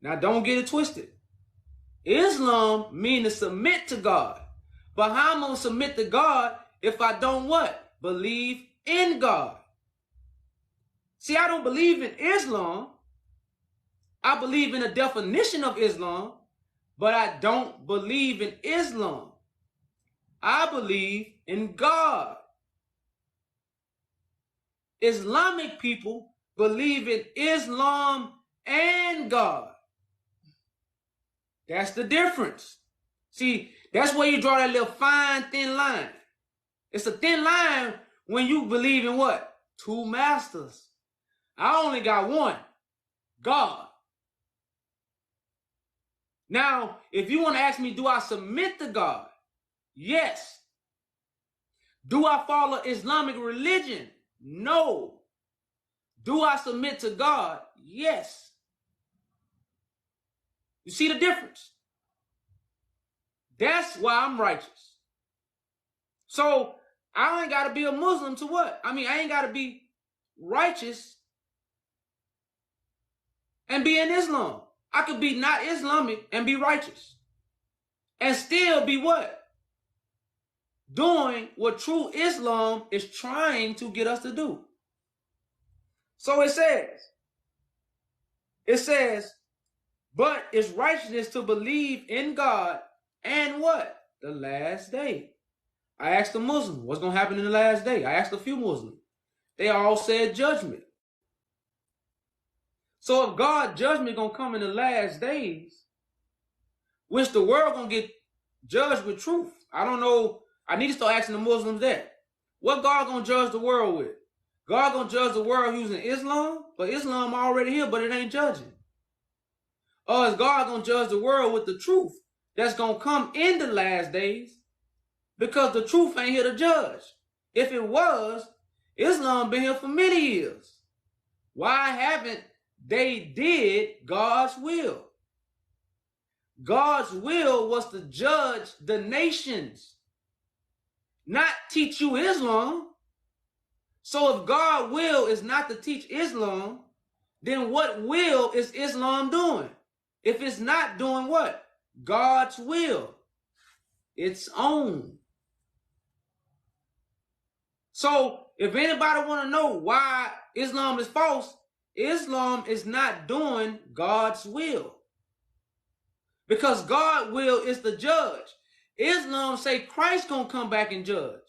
Now don't get it twisted. Islam means to submit to God. But how am I going to submit to God if I don't what? Believe in God. See, I don't believe in Islam. I believe in a definition of Islam, but I don't believe in Islam. I believe in God. Islamic people believe in Islam and God. That's the difference. See, that's where you draw that little fine, thin line. It's a thin line when you believe in what? Two masters. I only got one, God. Now, if you want to ask me, do I submit to God? Yes. Do I follow Islamic religion? No. Do I submit to God? Yes. You see the difference? That's why I'm righteous. So I ain't got to be a Muslim to what? I ain't got to be righteous and be in Islam. I could be not Islamic and be righteous. And still be what? Doing what true Islam is trying to get us to do. So it says, but it's righteousness to believe in God and what? The last day. I asked a Muslim, what's going to happen in the last day? I asked a few Muslims. They all said judgment. So if God's judgment going to come in the last days, which the world going to get judged with truth. I don't know. I need to start asking the Muslims that. What God going to judge the world with? God going to judge the world using Islam? But Islam already here, but it ain't judging. Or is God going to judge the world with the truth that's going to come in the last days? Because the truth ain't here to judge. If it was, Islam been here for many years. Why haven't they did God's will? God's will was to judge the nations, not teach you Islam. So if God's will is not to teach Islam, then what will is Islam doing? If it's not doing what? God's will. Its own. So if anybody want to know why Islam is false, Islam is not doing God's will. Because God's will is the judge. Islam say Christ gonna come back and judge.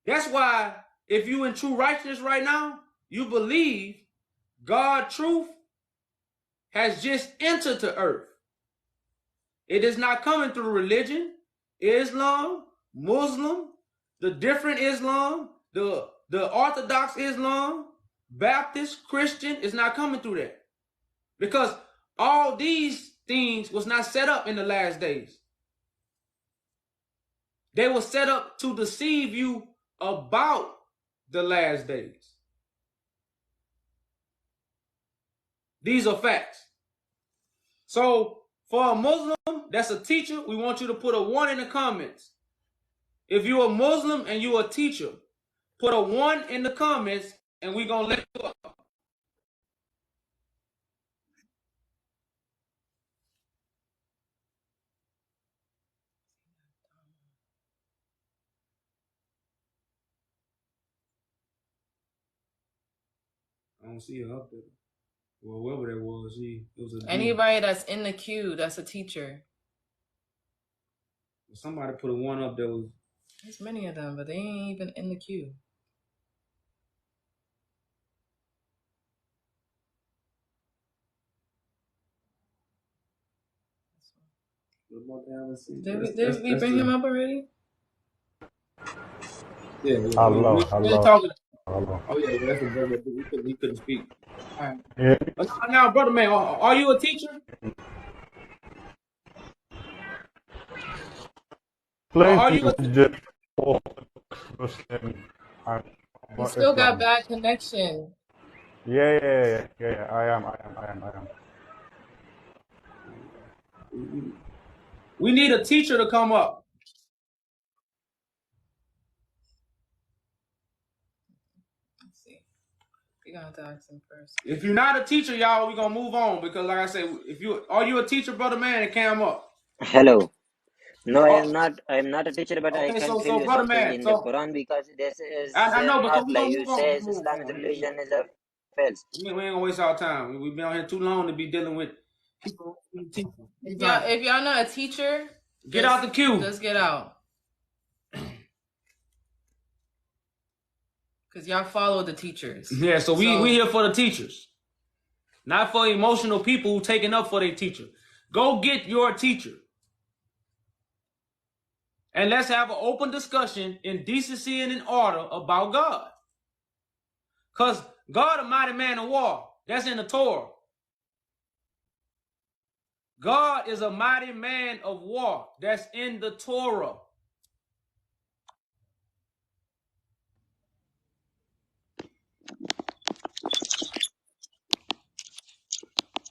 That's why if you in true righteousness right now, you believe God's truth has just entered to earth. It is not coming through religion, Islam, Muslim, the different Islam, the Orthodox Islam, Baptist, Christian. It's not coming through that. Because all these things was not set up in the last days. They were set up to deceive you about the last days. These are facts. So for a Muslim that's a teacher, we want you to put a 1 in the comments. If you're a Muslim and you're a teacher, put a 1 in the comments and we're going to let you up. don't see her up there. Well, whoever that was, it was a Anybody that's in the queue, that's a teacher. Somebody put a one up there. There's many of them, but they ain't even in the queue. Did we bring him up already? Yeah. Hello. Talking. Hello. Oh yeah, that's the brother. He couldn't speak. All right. Yeah. But now, brother man, are you a teacher? Plenty was just You still got bad connection. Yeah. I am. We need a teacher to come up. Let's see. We're gonna have to ask him first. If you're not a teacher, y'all, we're gonna move on because, like I said, are you a teacher, brother man? And cam up. Hello. No, I am not. I am not a teacher, but Okay, I can so tell you brother something man, in the Quran because this is I know, but not we're like gonna you move on. say. Islamic religion is a false. We ain't gonna waste our time. We've been on here too long to be dealing with people. If y'all not a teacher, get out the queue. Just get out. Because y'all follow the teachers. Yeah, so we here for the teachers. Not for emotional people who taking up for their teacher. Go get your teacher. And let's have an open discussion in decency and in order about God. Because God a mighty man of war. That's in the Torah. God is a mighty man of war. That's in the Torah.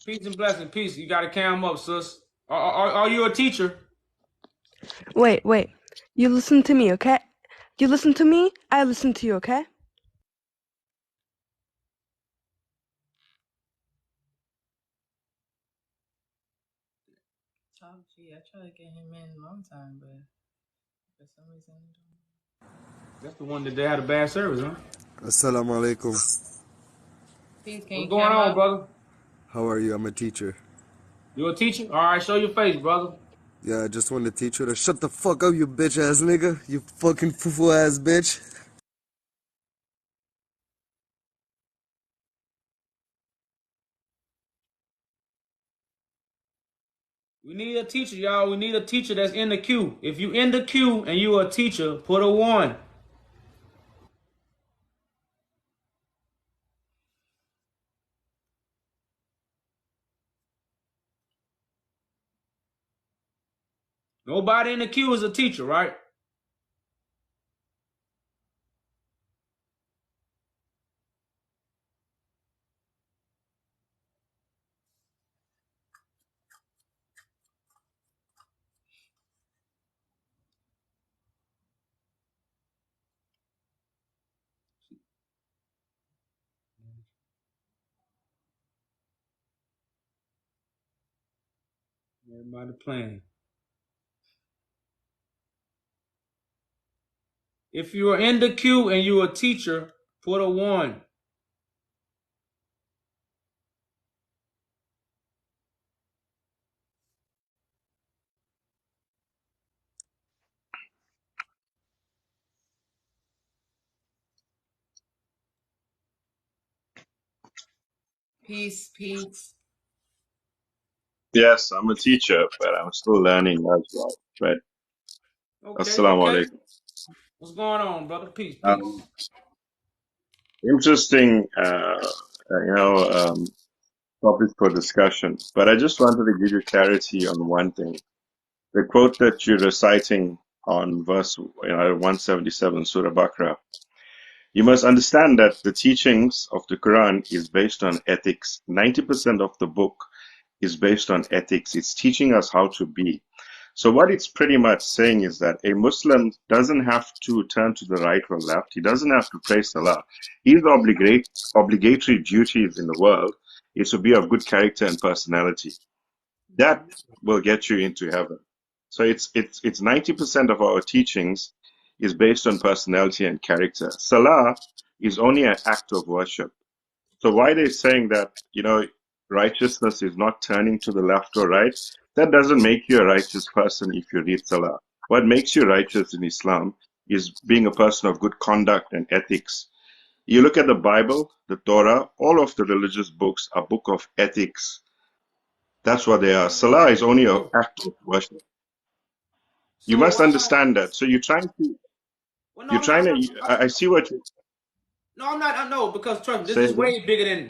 Peace and blessing. Peace. You got to cam up, sis. Are you a teacher? Wait. You listen to me, okay? You listen to me, I listen to you, okay? I tried to get him in a long time, but for some reason... That's the one that they had a bad service, huh? Assalamu alaikum. What's going on, brother? How are you? I'm a teacher. You a teacher? All right, show your face, brother. Yeah, I just want to teach you to shut the fuck up, you bitch ass nigga. You fucking foo ass bitch. We need a teacher, y'all. We need a teacher that's in the queue. If you in the queue and you a teacher, put a 1. Nobody in the queue is a teacher, right? Everybody playing. If you are in the queue and you a teacher, put a 1. Peace. Yes, I'm a teacher, but I'm still learning as well. Right. Assalamu alaikum. What's going on, brother? Peace. Interesting, topic for discussion. But I just wanted to give you clarity on one thing. The quote that you're reciting on verse 177, Surah Baqarah. You must understand that the teachings of the Quran is based on ethics. 90% of the book is based on ethics. It's teaching us how to be. So what it's pretty much saying is that a Muslim doesn't have to turn to the right or left. He doesn't have to pray Salah. His obligatory duties in the world is to be of good character and personality. That will get you into heaven. So it's 90% of our teachings is based on personality and character. Salah is only an act of worship. So why they're saying that, righteousness is not turning to the left or right, that doesn't make you a righteous person if you read Salah. What makes you righteous in Islam is being a person of good conduct and ethics. You look at the Bible, the Torah, all of the religious books are book of ethics. That's what they are. Salah is only an act of worship. You must understand that. So you're trying to, I see what you. No, I'm not. I know, because trust me, this Say is again? way bigger than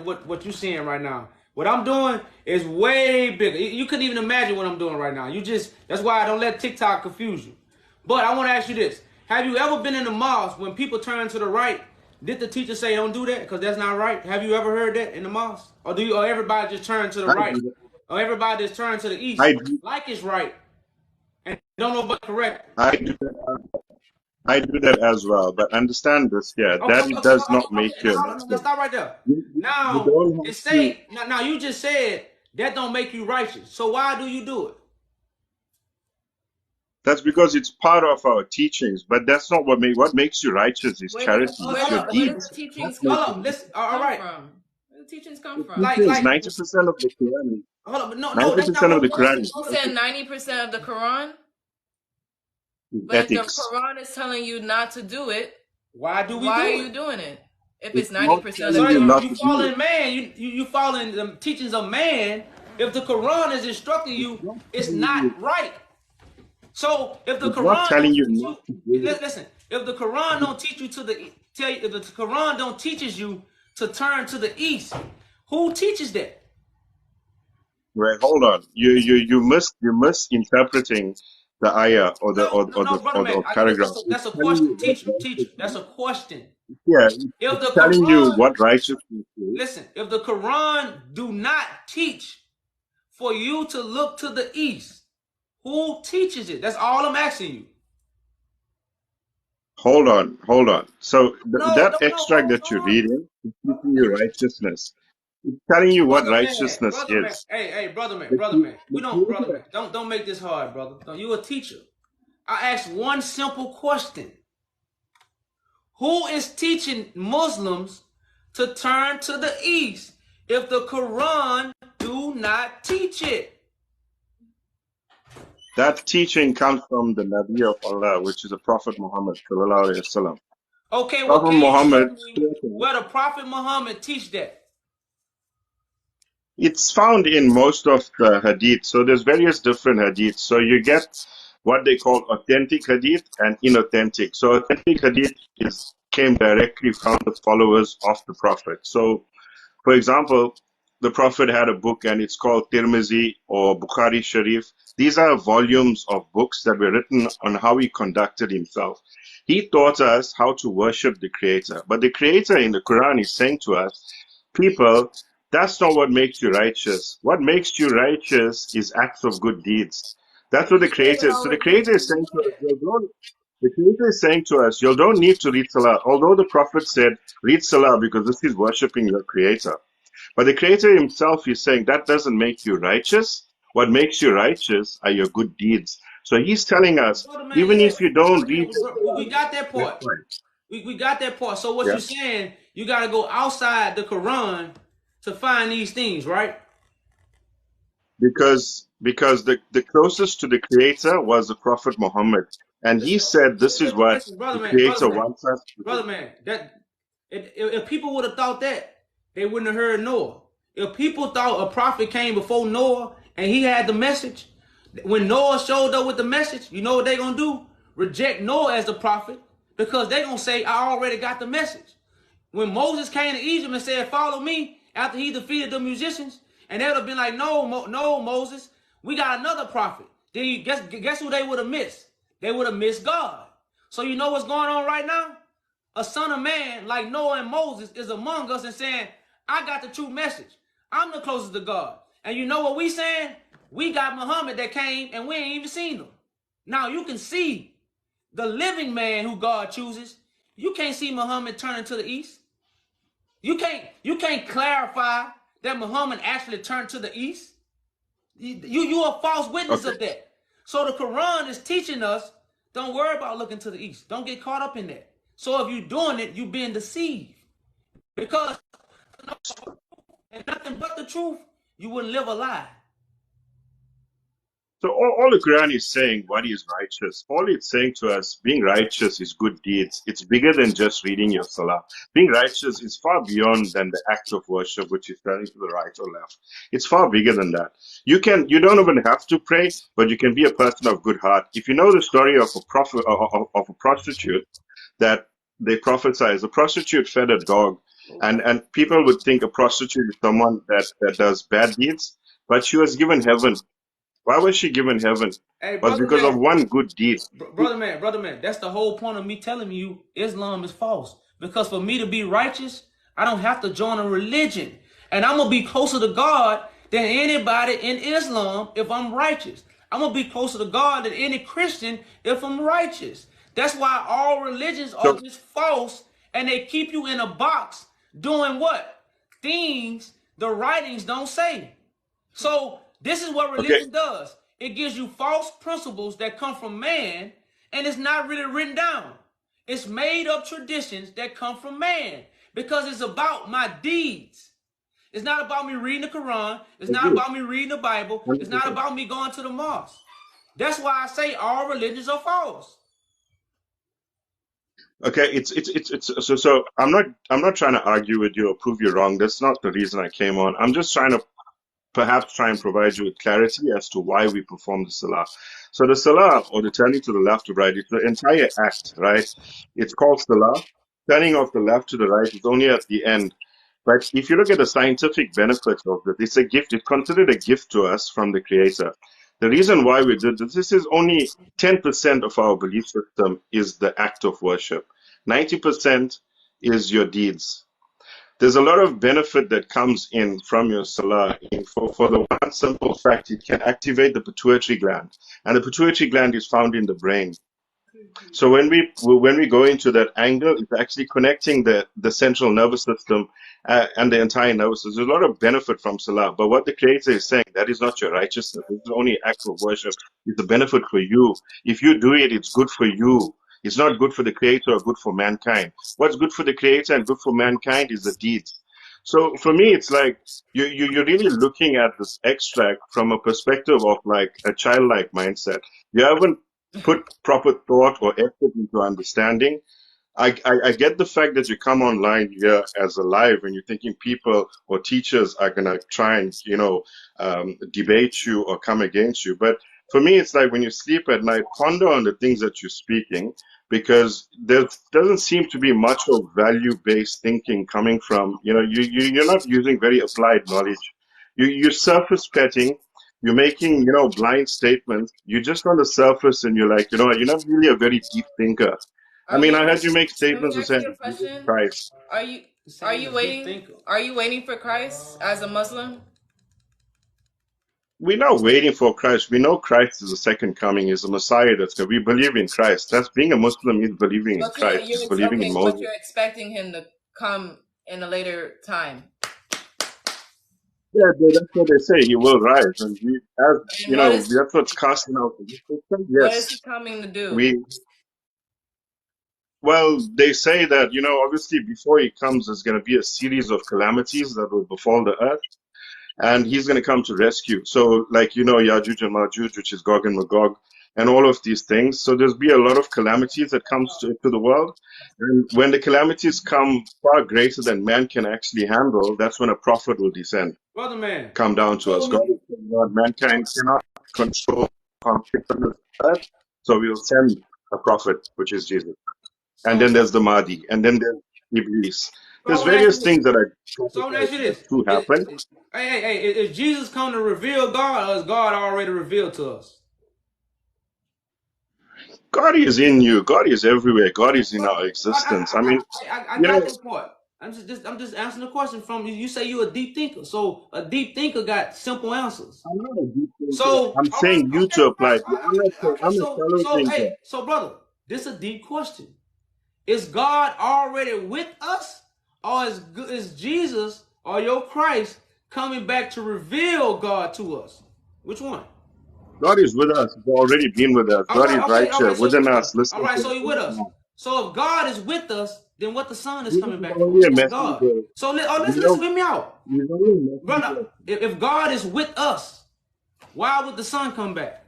what you're seeing right now. What I'm doing is way bigger. You couldn't even imagine what I'm doing right now. That's why I don't let TikTok confuse you. But I want to ask you this: have you ever been in the mosque when people turn to the right? Did the teacher say don't do that because that's not right? Have you ever heard that in the mosque, or or everybody just turn to the I right, do that. or everybody just turn to the east I do, like it's right and don't know but correct? I do that. I do that as well. But understand this, yeah, Okay, that okay, okay, does okay, not make okay. you a Now, let's Muslim. stop right there. You Now, don't have to. now you just said that don't make you righteous. So why do you do it? That's because it's part of our teachings, but that's not what makes you righteous is charity, it's your Where does deeds. the teachings That's making you Listen. All come right. from? Where do the teachings come the from? teachings. 90% of the Quran. Hold on, but no, that's not 90% of what the I'm Quran asking. is You said 90% of the Quran, but if the ethics. Quran is telling you not to do it, Why do we why are do you it? doing it? If It's it's not 90% of the So telling you not Quran. you to do it. following man, you following the teachings of man. If the Quran is instructing It's you, not it's telling not you. right. So if the It's not Quran don't telling you teach not you, to do it. listen. If the Quran don't teach you if the Quran don't teaches you to turn to the east, who teaches that? Right, hold on. You misinterpreting the ayah or the or, or No, the brother or man. the paragraph. It's That's a telling you question. what Teacher. That's righteousness. a question. Yeah, If it's the telling you Quran, what righteousness is. listen, if the Quran do not teach for you to look to the east, who teaches it? That's all I'm asking you. Hold on. So No, that extract that you're no, reading is teaching you righteousness. It's telling you what righteousness brother man. is. Hey, The brother cre- man. the Brother creator. man. Don't make this hard, brother. No, you a teacher. I asked one simple question. Who is teaching Muslims to turn to the east if the Quran do not teach it? That teaching comes from the Nabi of Allah, which is the Prophet Muhammad sallallahu alaihi wasallam. Okay, well, Prophet can you show Muhammad me where the Prophet Muhammad teach that? It's found in most of the hadith. So there's various different hadiths. So you get what they call authentic hadith and inauthentic. So authentic hadith came directly from the followers of the Prophet. So for example, the Prophet had a book and it's called Tirmizi or Bukhari Sharif. These are volumes of books that were written on how he conducted himself. He taught us how to worship the Creator. But the Creator in the Quran is saying to us, people, that's not what makes you righteous. What makes you righteous is acts of good deeds. That's what the Creator is. So the Creator is saying to us, the Creator is saying to us, you don't need to read Salah. Although the Prophet said, read Salah because this is worshipping your Creator. But the Creator himself is saying that doesn't make you righteous. What makes you righteous are your good deeds. So he's telling us, Brother man, even yeah. if you don't Okay, read your we Quran, got that that's part. fine. We got that part. So what Yeah. you're saying, you got to go outside the Quran to find these things, right? Because the closest to the Creator was the Prophet Muhammad. And he said this is what Listen, the brother Creator man, wants us to do. brother man. If people would have thought that, they wouldn't have heard Noah. If people thought a prophet came before Noah and he had the message, when Noah showed up with the message, you know what they gonna do? Reject Noah as the prophet because they gonna say, "I already got the message." When Moses came to Egypt and said, "Follow me," after he defeated the musicians, and they would have been like, "No, no, Moses, we got another prophet." Then you guess who they would have missed? They would have missed God. So you know what's going on right now? A son of man like Noah and Moses is among us and saying, "I got the true message. I'm the closest to God." And you know what we saying? We got Muhammad that came and we ain't even seen him. Now you can see the living man who God chooses. You can't see Muhammad turning to the east. You can't clarify that Muhammad actually turned to the east. You a false witness Okay. of that. So the Quran is teaching us, don't worry about looking to the east. Don't get caught up in that. So if you're doing it, you're being deceived. Because and nothing but the truth, you wouldn't live a lie. So all the Quran is saying what is righteous. All it's saying to us, being righteous is good deeds. It's bigger than just reading your salah. Being righteous is far beyond than the act of worship, which is turning to the right or left. It's far bigger than that. You don't even have to pray, but you can be a person of good heart. If you know the story of a prophet of a prostitute that they prophesize, a prostitute fed a dog, and people would think a prostitute is someone that does bad deeds, but she was given heaven. Why was she given heaven? Hey, Was brother because of man, one good deed. brother man, that's the whole point of me telling you Islam is false. Because for me to be righteous, I don't have to join a religion. And I'm going to be closer to God than anybody in Islam if I'm righteous. I'm going to be closer to God than any Christian if I'm righteous. That's why all religions are just false, and they keep you in a box doing what? Things the writings don't say. So this is what religion does. It gives you false principles that come from man, and it's not really written down. It's made up traditions that come from man because it's about my deeds. It's not about me reading the Quran. It's not about me reading the Bible. It's not about me going to the mosque. That's why I say all religions are false. Okay, so I'm not trying to argue with you or prove you wrong. That's not the reason I came on. I'm just trying to perhaps try and provide you with clarity as to why we perform the salah. So the salah, or the turning to the left to right, it's the entire act, right? It's called salah. Turning off the left to the right is only at the end. But if you look at the scientific benefits of it, it's a gift. It's considered a gift to us from the Creator. The reason why we did this is only 10% of our belief system is the act of worship. 90% is your deeds. There's a lot of benefit that comes in from your salah. For the one simple fact, it can activate the pituitary gland, and the pituitary gland is found in the brain. So when we go into that angle, it's actually connecting the central nervous system and the entire nervous system. There's a lot of benefit from salah. But what the Creator is saying, that is not your righteousness. It's only an act of worship. It's a benefit for you. If you do it, it's good for you. It's not good for the Creator or good for mankind. What's good for the Creator and good for mankind is the deeds. So for me, it's like you're really looking at this extract from a perspective of like a childlike mindset. You haven't put proper thought or effort into understanding. I get the fact that you come online here as a live and you're thinking people or teachers are going to try and, debate you or come against you. But for me, it's like when you sleep at night, ponder on the things that you're speaking, because there doesn't seem to be much of value-based thinking coming from, you're not using very applied knowledge. You're surface petting. You're making, blind statements. You're just on the surface and you're like, you're not really a very deep thinker. I heard you make statements and saying Christ. Are you waiting for Christ as a Muslim? We're not waiting for Christ. We know Christ is the second coming, is the Messiah that's going. We believe in Christ. That's being a Muslim is believing in Christ, is believing in Moses. But you're expecting him to come in a later time. Yeah, that's what they say. He will rise, and that's what's casting out. Yes, what is he coming to do? Well, they say that, obviously before he comes, there's going to be a series of calamities that will befall the earth, and he's going to come to rescue. So, Yajuj and Majuj, which is Gog and Magog, and all of these things. So there's be a lot of calamities that comes to the world. And when the calamities come far greater than man can actually handle, that's when a prophet will descend. Brother man, come down to us. God, mankind cannot control conflict on this earth, so we will send a prophet, which is Jesus. And then there's the Mahdi, and then there's Iblis. There's various things that are to happen. Hey, is Jesus come to reveal God, or is God already revealed to us? God is in you. God is everywhere. God is in our existence. I got this part. I'm just answering the question from you. You say you're a deep thinker, so a deep thinker got simple answers. I'm not a deep thinker. So I'm saying you to apply. I'm a fellow thinker. So brother, this is a deep question. Is God already with us, or is Jesus or your Christ coming back to reveal God to us? Which one? God is with us. He's already been with us. God is right here within us. Listen. All right, so he's with us. So if God is with us, then what the Son is Jesus coming is back for? only a That's God. messenger. So You listen know, with me out, he's only a messenger. brother. If God is with us, why would the Son come back?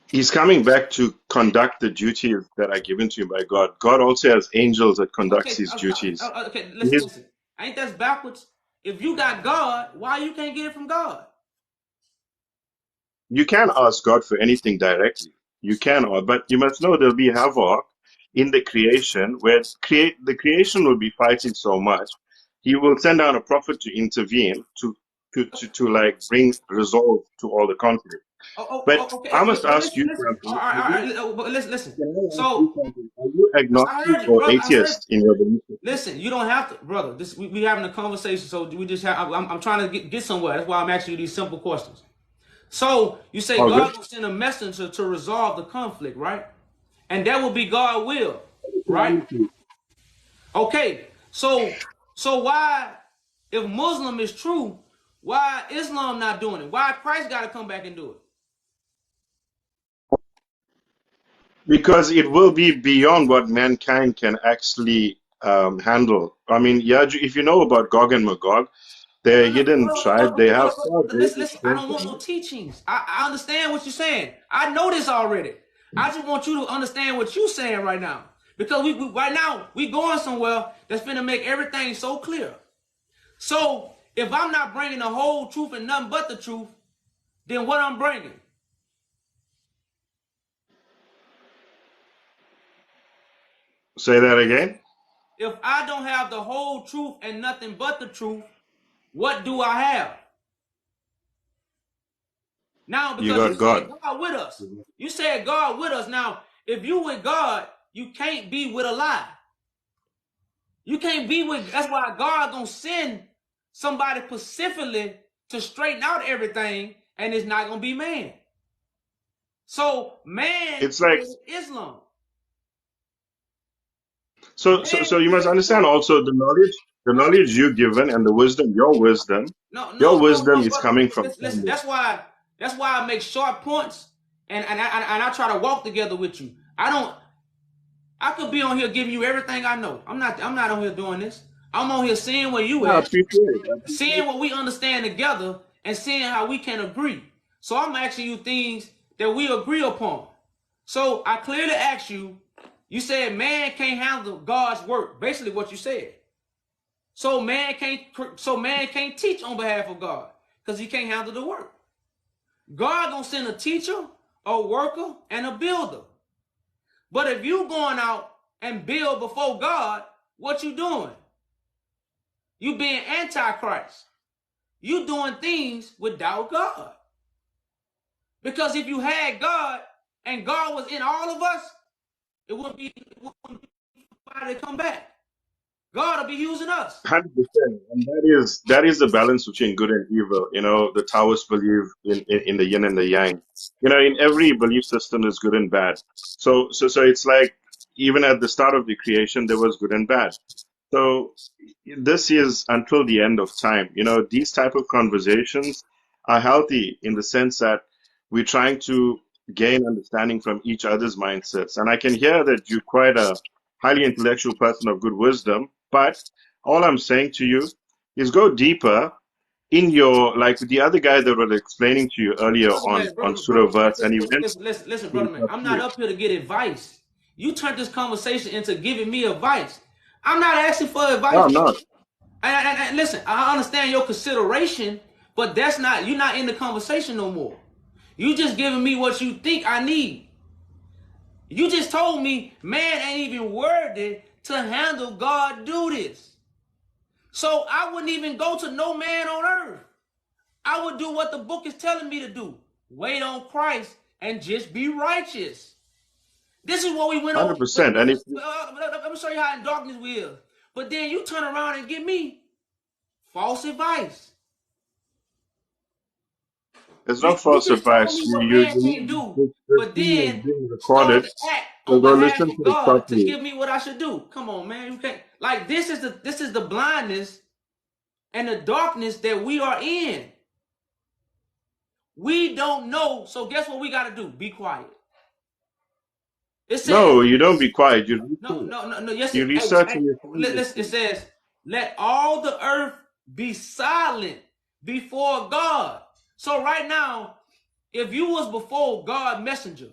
He's coming back to conduct the duties that are given to him by God. God also has angels that conducts Okay, his duties. okay. He's, Listen. Ain't that backwards? If you got God, why you can't get it from God? you can ask God for anything directly. You can, but you must know there'll be havoc in the creation where the creation will be fighting so much. He will send down a prophet to intervene to like bring resolve to all the conflict. But Okay. I must But ask listen. you something. All right. But listen. Can I ask you So something? Are you I agnostic heard you, or brother. I heard. atheist in your belief system? Listen, you don't have to, brother. We having a conversation, so we just have. I'm trying to get somewhere. That's why I'm asking you these simple questions. So you say All good? God will send a messenger to resolve the conflict, right? And that will be God's will, right? Okay. So why, if Muslim is true, why Islam not doing it? Why Christ got to come back and do it? Because it will be beyond what mankind can actually handle. I mean, yeah, if you know about Gog and Magog, they're a hidden tribe. They have far greater Listen. I strength don't than want no you. teachings. I understand what you're saying. I know this already. I just want you to understand what you're saying right now. Because we right now, we going somewhere that's finna make everything so clear. So, if I'm not bringing the whole truth and nothing but the truth, then what I'm bringing? Say that again. If I don't have the whole truth and nothing but the truth, what do I have? Now, You because you got said God. God with us. You said God with us. Now, if you with God, you can't be with a lie. You can't be with, that's why God gonna send somebody specifically to straighten out everything, and it's not gonna be man. So man It's like is Islam. so you must understand also the knowledge you're given and the wisdom, your wisdom is Brother. coming from Listen, somewhere. that's why I make short points and I try to walk together with you. I could be on here giving you everything I know. I'm not on here doing this. I'm on here seeing where you No, I at, appreciate it. I appreciate seeing it. what we understand together, and seeing how we can agree. So I'm asking you things that we agree upon. So I clearly asked you, you said man can't handle God's work. Basically what you said. So man can't teach on behalf of God because he can't handle the work. God gonna send a teacher, a worker, and a builder. But if you going out and build before God, what you doing? You being antichrist. You doing things without God. Because if you had God and God was in all of us, it wouldn't be somebody to come back. God will be using us. 100%, and that is the balance between good and evil. You know, the Taoists believe in the yin and the yang. You know, in every belief system, there's good and bad. So it's like even at the start of the creation, there was good and bad. So this is until the end of time. You know, these type of conversations are healthy in the sense that we're trying to gain understanding from each other's mindsets. And I can hear that you're quite a highly intellectual person of good wisdom, but all I'm saying to you is go deeper in your, like the other guy that was explaining to you earlier on Surah verse, and he went Listen, to brother the man. I'm not tafsir. up here to get advice. You turned this conversation into giving me advice. I'm not asking for advice, No, I'm brother. not. And listen, I understand your consideration, but that's not, you're not in the conversation no more. You just giving me what you think I need. You just told me man ain't even worthy to handle God do this. So I wouldn't even go to no man on earth. I would do what the book is telling me to do. Wait on Christ and just be righteous. This is what we went over. 100%. And if Let me show you how in darkness we is. But then you turn around and give me false advice. there's no You false just told advice, me what man can't do, this but thing is then being started recorded, to act so on go behalf listen of to it God to properly. give me what I should do. Come on, man. You can't, like, this is the blindness and the darkness that we are in. We don't know, so guess what we got to do? Be quiet. It says, no, you don't be quiet. You no. Yes, you research and you find it says, let all the earth be silent before God. So right now, if you was before God messenger,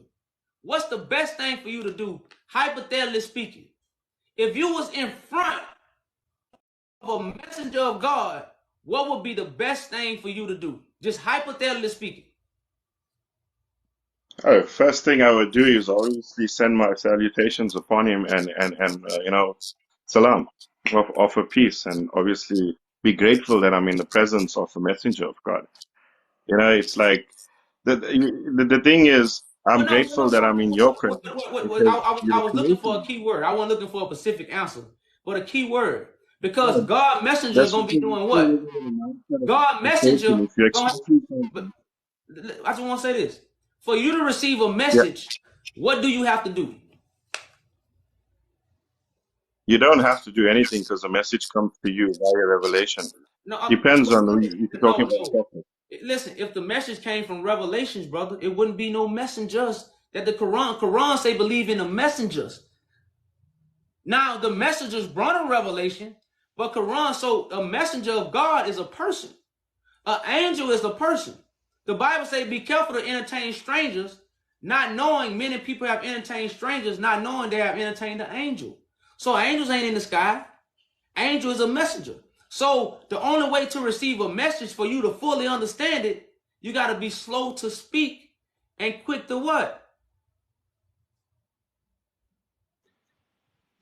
what's the best thing for you to do, hypothetically speaking? If you was in front of a messenger of God, what would be the best thing for you to do? Just hypothetically speaking. Oh, first thing I would do is obviously send my salutations upon him and salam, offer peace, and obviously be grateful that I'm in the presence of the messenger of God. It's like the thing is, I'm grateful that I'm in your presence because I you're was looking for a creating. key word. I wasn't looking for a specific answer, but a key word. Because God messenger is That's gonna be because you're doing still what? living in the mindset God of expectation. messenger If you gonna. expect But something, I just want to say this: for you to receive a yeah, message, what do you have to do? you don't have to do anything because the message comes to you via revelation. No, Depends on if you're talking about no. prophet. Listen, if the message came from Revelations, brother, it wouldn't be no messengers. That the Quran say believe in the messengers. Now the messengers brought a revelation, but Quran, so a messenger of God is a person. An angel is a person. The Bible say be careful to entertain strangers, not knowing many people have entertained strangers, not knowing they have entertained an angel. So angels ain't in the sky. Angel is a messenger. So the only way to receive a message for you to fully understand it, you got to be slow to speak and quick to what?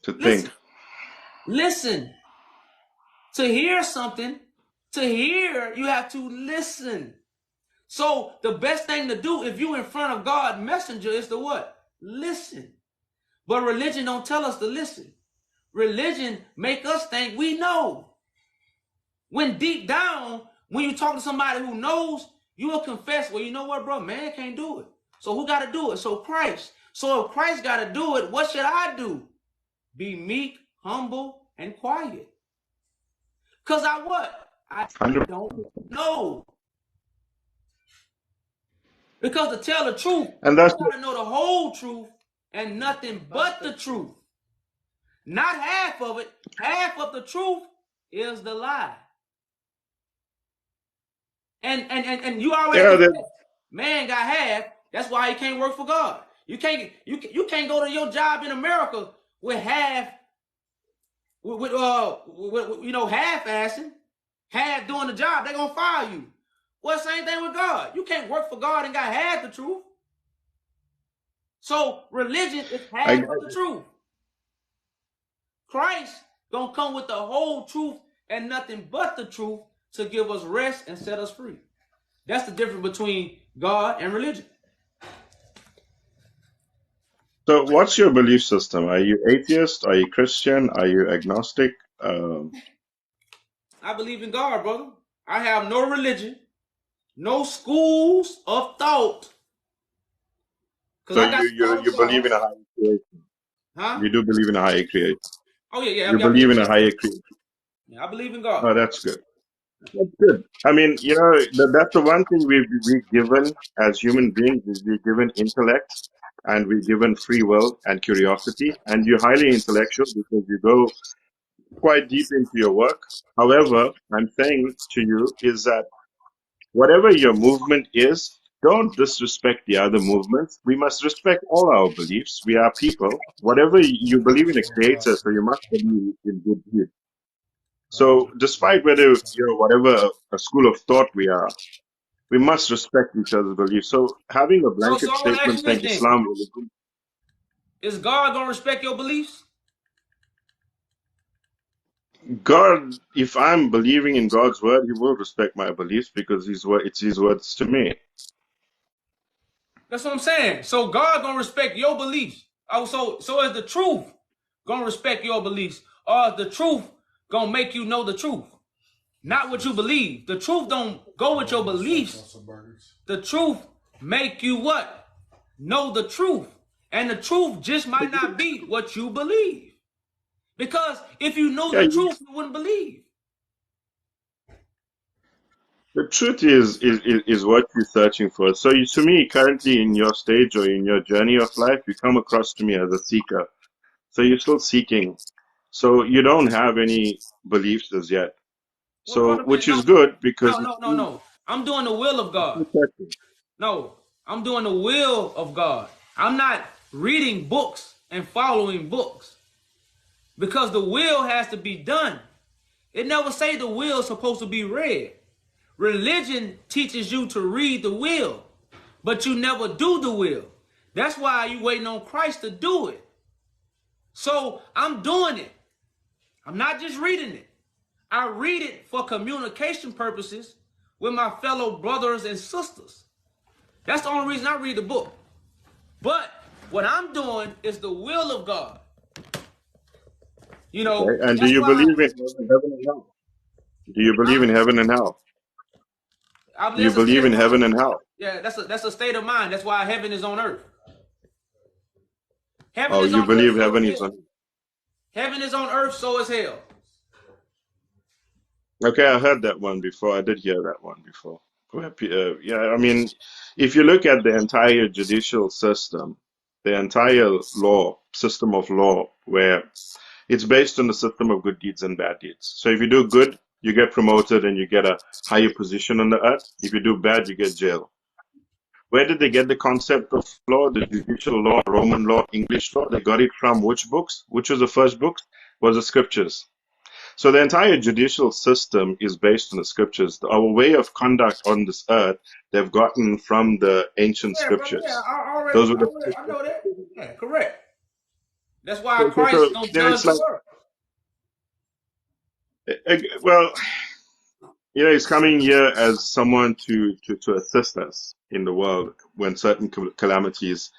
To think. Listen. To hear something, to hear, you have to listen. So the best thing to do if you in front of God messenger is to what? Listen. But religion don't tell us to listen. Religion make us think we know. When deep down, when you talk to somebody who knows, you will confess, well, you know what, bro? Man can't do it. So who got to do it? So Christ. So if Christ got to do it, what should I do? Be meek, humble, and quiet. Because I what? I 100%. don't know. Because to tell the truth, And that's you got to know the whole truth and nothing but the truth. Not half of it. Half of the truth is the lie. And you already confessed. Man got half. That's why he can't work for God. You can't go to your job in America with half with half-assing, half doing the job. They're gonna fire you. Well, same thing with God. You can't work for God and got half the truth. So religion is half of the truth. Christ gonna come with the whole truth and nothing but the truth to give us rest and set us free. That's the difference between God and religion. So, what's your belief system? Are you atheist? Are you Christian? Are you agnostic? I believe in God, brother. I have no religion, no schools of thought. Because So I got you believe in a higher creation. huh? You do believe in a higher creation. Oh yeah. You believe in a higher creation. Yeah, I believe in God. Oh, that's good. That's good. I mean, that's the one thing we're given as human beings is we're given intellect and we're given free will and curiosity. And you're highly intellectual because you go quite deep into your work. However, I'm saying to you is that whatever your movement is, don't disrespect the other movements. We must respect all our beliefs. We are people. Whatever you believe in a creator, so you must believe in good deeds. So, despite whether you're whatever a school of thought we are, we must respect each other's beliefs. So, having a So blanket I want to ask statement you this saying then. Islam, Is God gonna respect your beliefs? God, if I'm believing in God's word, He will respect my beliefs because it's His words to me. That's what I'm saying. So God gonna respect your beliefs. Oh, so is the truth gonna respect your beliefs, or is the truth gonna make you know the truth, not what you believe? The truth don't go with your beliefs. The truth make you what? Know the truth, and the truth just might not be what you believe. Because if you know Yeah, the truth, you wouldn't believe. The truth is what you're searching for. So to me, currently in your stage or in your journey of life, you come across to me as a seeker. So you're still seeking. So you don't have any beliefs as yet. Well, So, brother, which is no, good because no. I'm doing the will of God. No, I'm doing the will of God. I'm not reading books and following books because the will has to be done. It never say the will is supposed to be read. Religion teaches you to read the will, but you never do the will. That's why you waiting on Christ to do it. So I'm doing it. I'm not just reading it. I read it for communication purposes with my fellow brothers and sisters. That's the only reason I read the book. But what I'm doing is the will of God. You know, okay. And do that's you why believe in heaven and hell? Do you believe in heaven and hell? I Do believe you that's a state believe of in mind. heaven and hell? Yeah, that's a state of mind. That's why heaven is on earth. Heaven Oh, is you on earth, believe so heaven is is hell. on. Heaven is on earth, so is hell. Okay, I heard that one before. I did hear that one before. Yeah, I mean, if you look at the entire judicial system, the entire law system of law, where it's based on the system of good deeds and bad deeds. So if you do good, you get promoted and you get a higher position on the earth. If you do bad, you get jail. Where did they get the concept of law, the judicial law, Roman law, English law? They got it from which books? Which was the first books? Was the scriptures. So the entire judicial system is based on the scriptures. Our way of conduct on this earth, they've gotten from the ancient Yeah, brother. Yeah, scriptures. I Those were the. know that. Yeah, correct. That's why So Christ gonna judge it's the like, world. well, he's coming here as someone to assist us in the world when certain calamities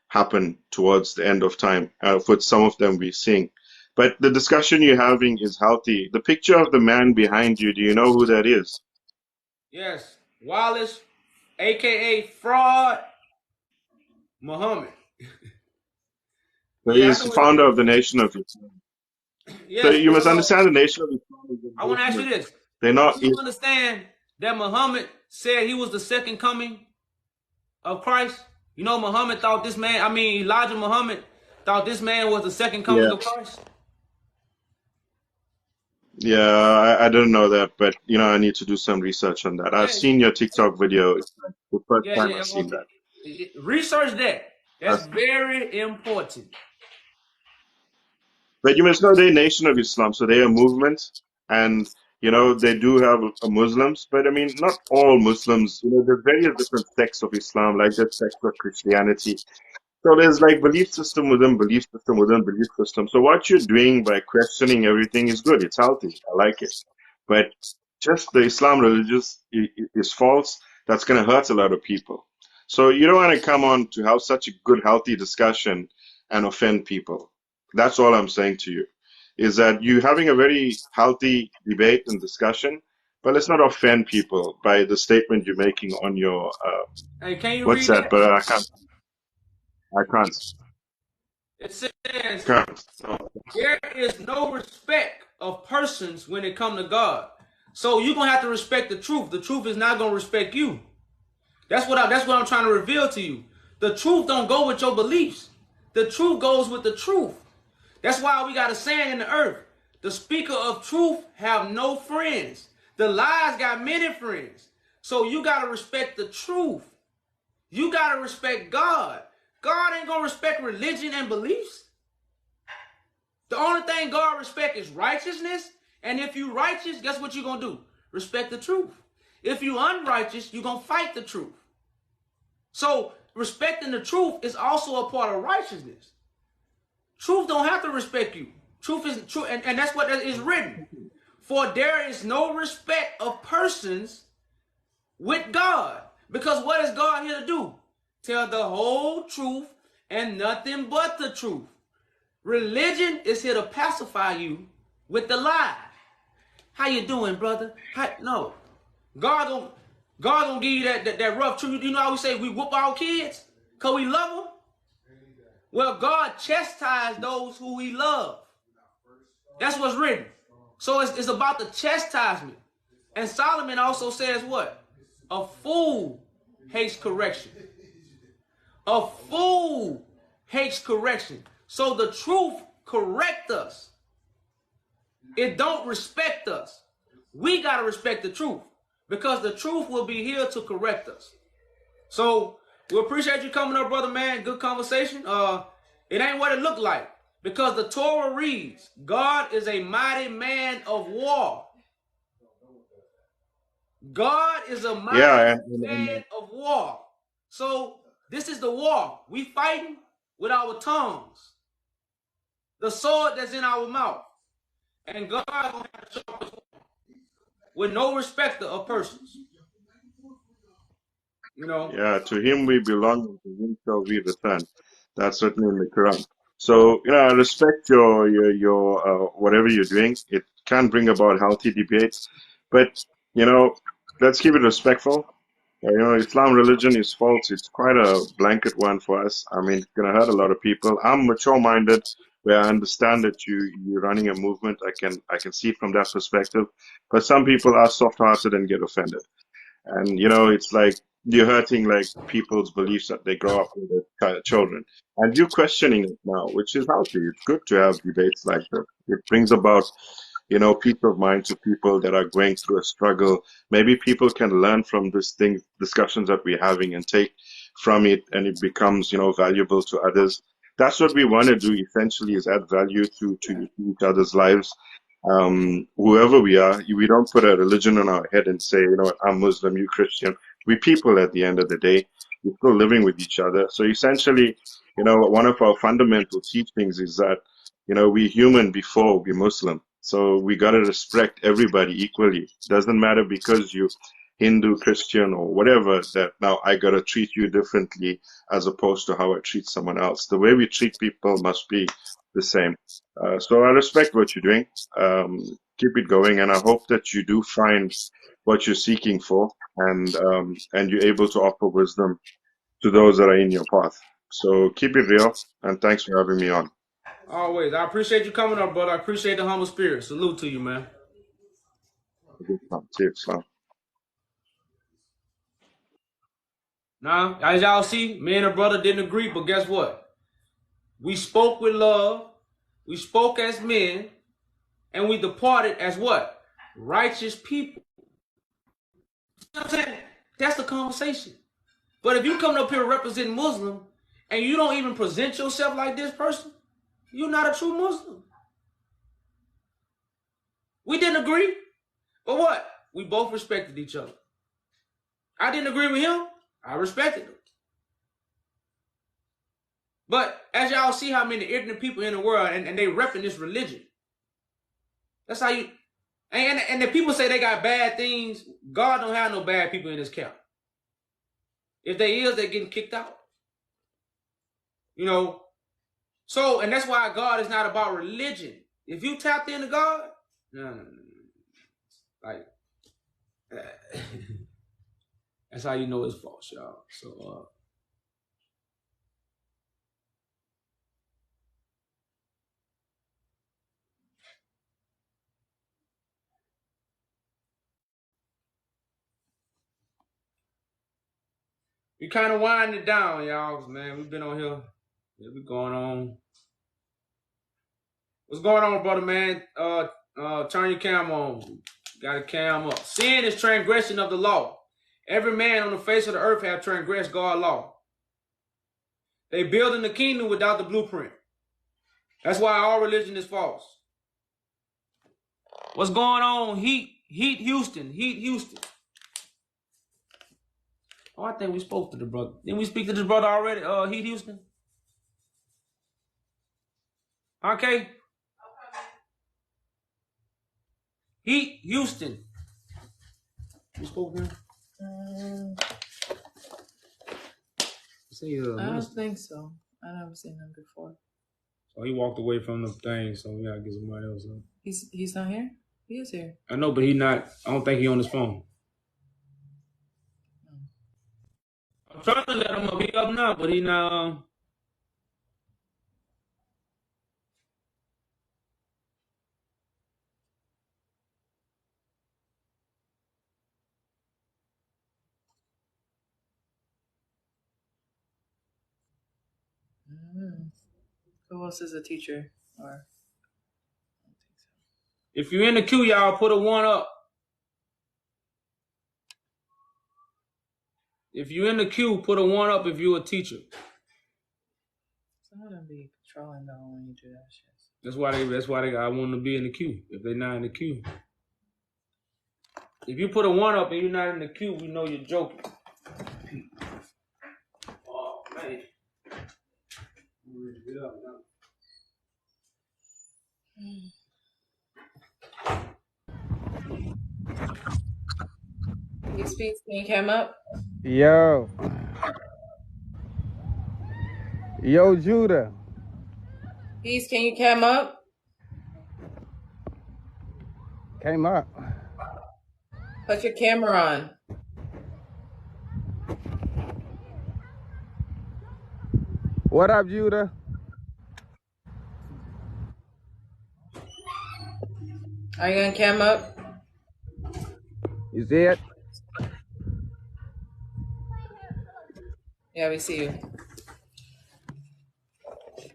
happen towards the end of time. For some of them we're seeing. But the discussion you're having is healthy. The picture of the man behind you, do you know who that is? Yes, Wallace, aka Fraud Muhammad. So Yeah, I he's know the what it founder is. of the Nation of Islam. So Yes, you but must understand the Nation of Islam is a I want to ask you movement. this: They're Do not. you understand that Muhammad said he was the second coming of Christ? You know, Muhammad thought this man. I mean, Elijah Muhammad thought this man was the second coming Yeah, of Christ. yeah. I don't know that, but I need to do some research on that. I've Yeah, seen your TikTok video. It's like the first time yeah. I've seen Okay, that. research that. That's I've- very important. But you must know they're Nation of Islam, so they're a movement, and they do have Muslims, but I mean not all Muslims. There's various different sects of Islam, like there's sects of Christianity. So there's like belief system within belief system within belief system. So what you're doing by questioning everything is good. It's healthy. I like it. But just the Islam religious is false. That's going to hurt a lot of people. So you don't want to come on to have such a good, healthy discussion and offend people. That's all I'm saying to you. Is that you having a very healthy debate and discussion, but let's not offend people by the statement you're making on your Hey, can you what's read that? that? But I can't. I can't. It says, Can't. there is no respect of persons when it comes to God. So you're gonna have to respect the truth. The truth is not gonna respect you. That's what I'm trying to reveal to you. The truth don't go with your beliefs. The truth goes with the truth. That's why we got a saying in the earth. The speaker of truth have no friends. The lies got many friends. So you gotta respect the truth. You gotta respect God. God ain't gonna respect religion and beliefs. The only thing God respect is righteousness. And if you righteous, guess what you're gonna do? Respect the truth. If you unrighteous, you're gonna fight the truth. So respecting the truth is also a part of righteousness. Truth don't have to respect you. Truth is true, and that's what is written. For there is no respect of persons with God. Because what is God here to do? Tell the whole truth and nothing but the truth. Religion is here to pacify you with the lie. How you doing, brother? No. God gonna give you that rough truth. You know how we say we whoop our kids? Because we love them? Well, God chastised those who he loved. That's what's written. So it's about the chastisement. And Solomon also says what? A fool hates correction. A fool hates correction. So the truth corrects us. It don't respect us. We got to respect the truth because the truth will be here to correct us. So we appreciate you coming up, brother, man. Good conversation. It ain't what it looked like because the Torah reads, God is a mighty man of war. God is a mighty man of war. So this is the war. We fighting with our tongues. The sword that's in our mouth. And God gonna have to show us with no respecter of persons. You know? Yeah, to him we belong, and to him shall we return. That's certainly in the Quran. So, you know, I respect your whatever you're doing. It can bring about healthy debates, but you know, let's keep it respectful. You know, Islam religion is false. It's quite a blanket one for us. I mean, it's gonna hurt a lot of people. I'm mature-minded, where I understand that you're running a movement. I can see it from that perspective. But some people are soft-hearted and get offended. And you know, it's like you're hurting like people's beliefs that they grow up with as children, and you're questioning it now, which is healthy. It's good to have debates like that. It brings about, you know, peace of mind to people that are going through a struggle. Maybe people can learn from this thing, discussions that we're having, and take from it, and it becomes, you know, valuable to others. That's what we want to do. Essentially, is add value to each other's lives. Whoever we are, we don't put a religion on our head and say, you know, I'm Muslim, you Christian. We people at the end of the day. We're still living with each other. So essentially, you know, one of our fundamental teachings is that, you know, we human before we Muslim. So we got to respect everybody equally. Doesn't matter because you Hindu, Christian, or whatever, that now I got to treat you differently as opposed to how I treat someone else. The way we treat people must be the same. So I respect what you're doing. Keep it going, and I hope that you do find what you're seeking for, and you're able to offer wisdom to those that are in your path. So keep it real, and thanks for having me on. Always. I appreciate you coming up, brother. I appreciate the humble spirit. Salute to you, man. Cheers, man. Now, as y'all see, me and the brother didn't agree, but guess what? We spoke with love, we spoke as men, and we departed as what? Righteous people. You know what I'm saying? That's the conversation. But if you come up here representing Muslim, and you don't even present yourself like this person, you're not a true Muslim. We didn't agree, but what? We both respected each other. I didn't agree with him. I respected him. But as y'all see how many ignorant people in the world, and they repping this religion. That's how you, and the people say they got bad things. God don't have no bad people in his camp. If they is, they're getting kicked out. You know, so, and that's why God is not about religion. If you tapped into God, no. Like, that's how you know it's false, y'all. So, we kind of winding it down, y'all, man. We've been on here. Yeah, we going on. What's going on, brother, man? Turn your cam on. Got a cam up. Sin is transgression of the law. Every man on the face of the earth have transgressed God's law. They building the kingdom without the blueprint. That's why all religion is false. What's going on? Heat Houston. Oh, I think we spoke to the brother. Didn't we speak to this brother already? Heat Houston. Okay. Heat Houston. We spoke to him. I don't think so. I never seen him before. So he walked away from the thing, so we gotta get somebody else up. He's not here? He is here. I know, but he not. I don't think he on his phone. I'm trying to let him up. He up now, but he not. Who else is a teacher? Or if you're in the queue, y'all put a 1 up. If you're in the queue, put a 1 up if you're a teacher. some of them be trolling though when you do that shit. That's why I want them to be in the queue. If they're not in the queue. If you put a 1 up and you're not in the queue, we know you're joking. Oh man. I'm ready to get up now. You speak, can you come up? Yo. Yo, Judah. Peace, can you come up? Came up. Put your camera on. What up, Judah? Are you gonna cam up? You see it? Yeah, we see you.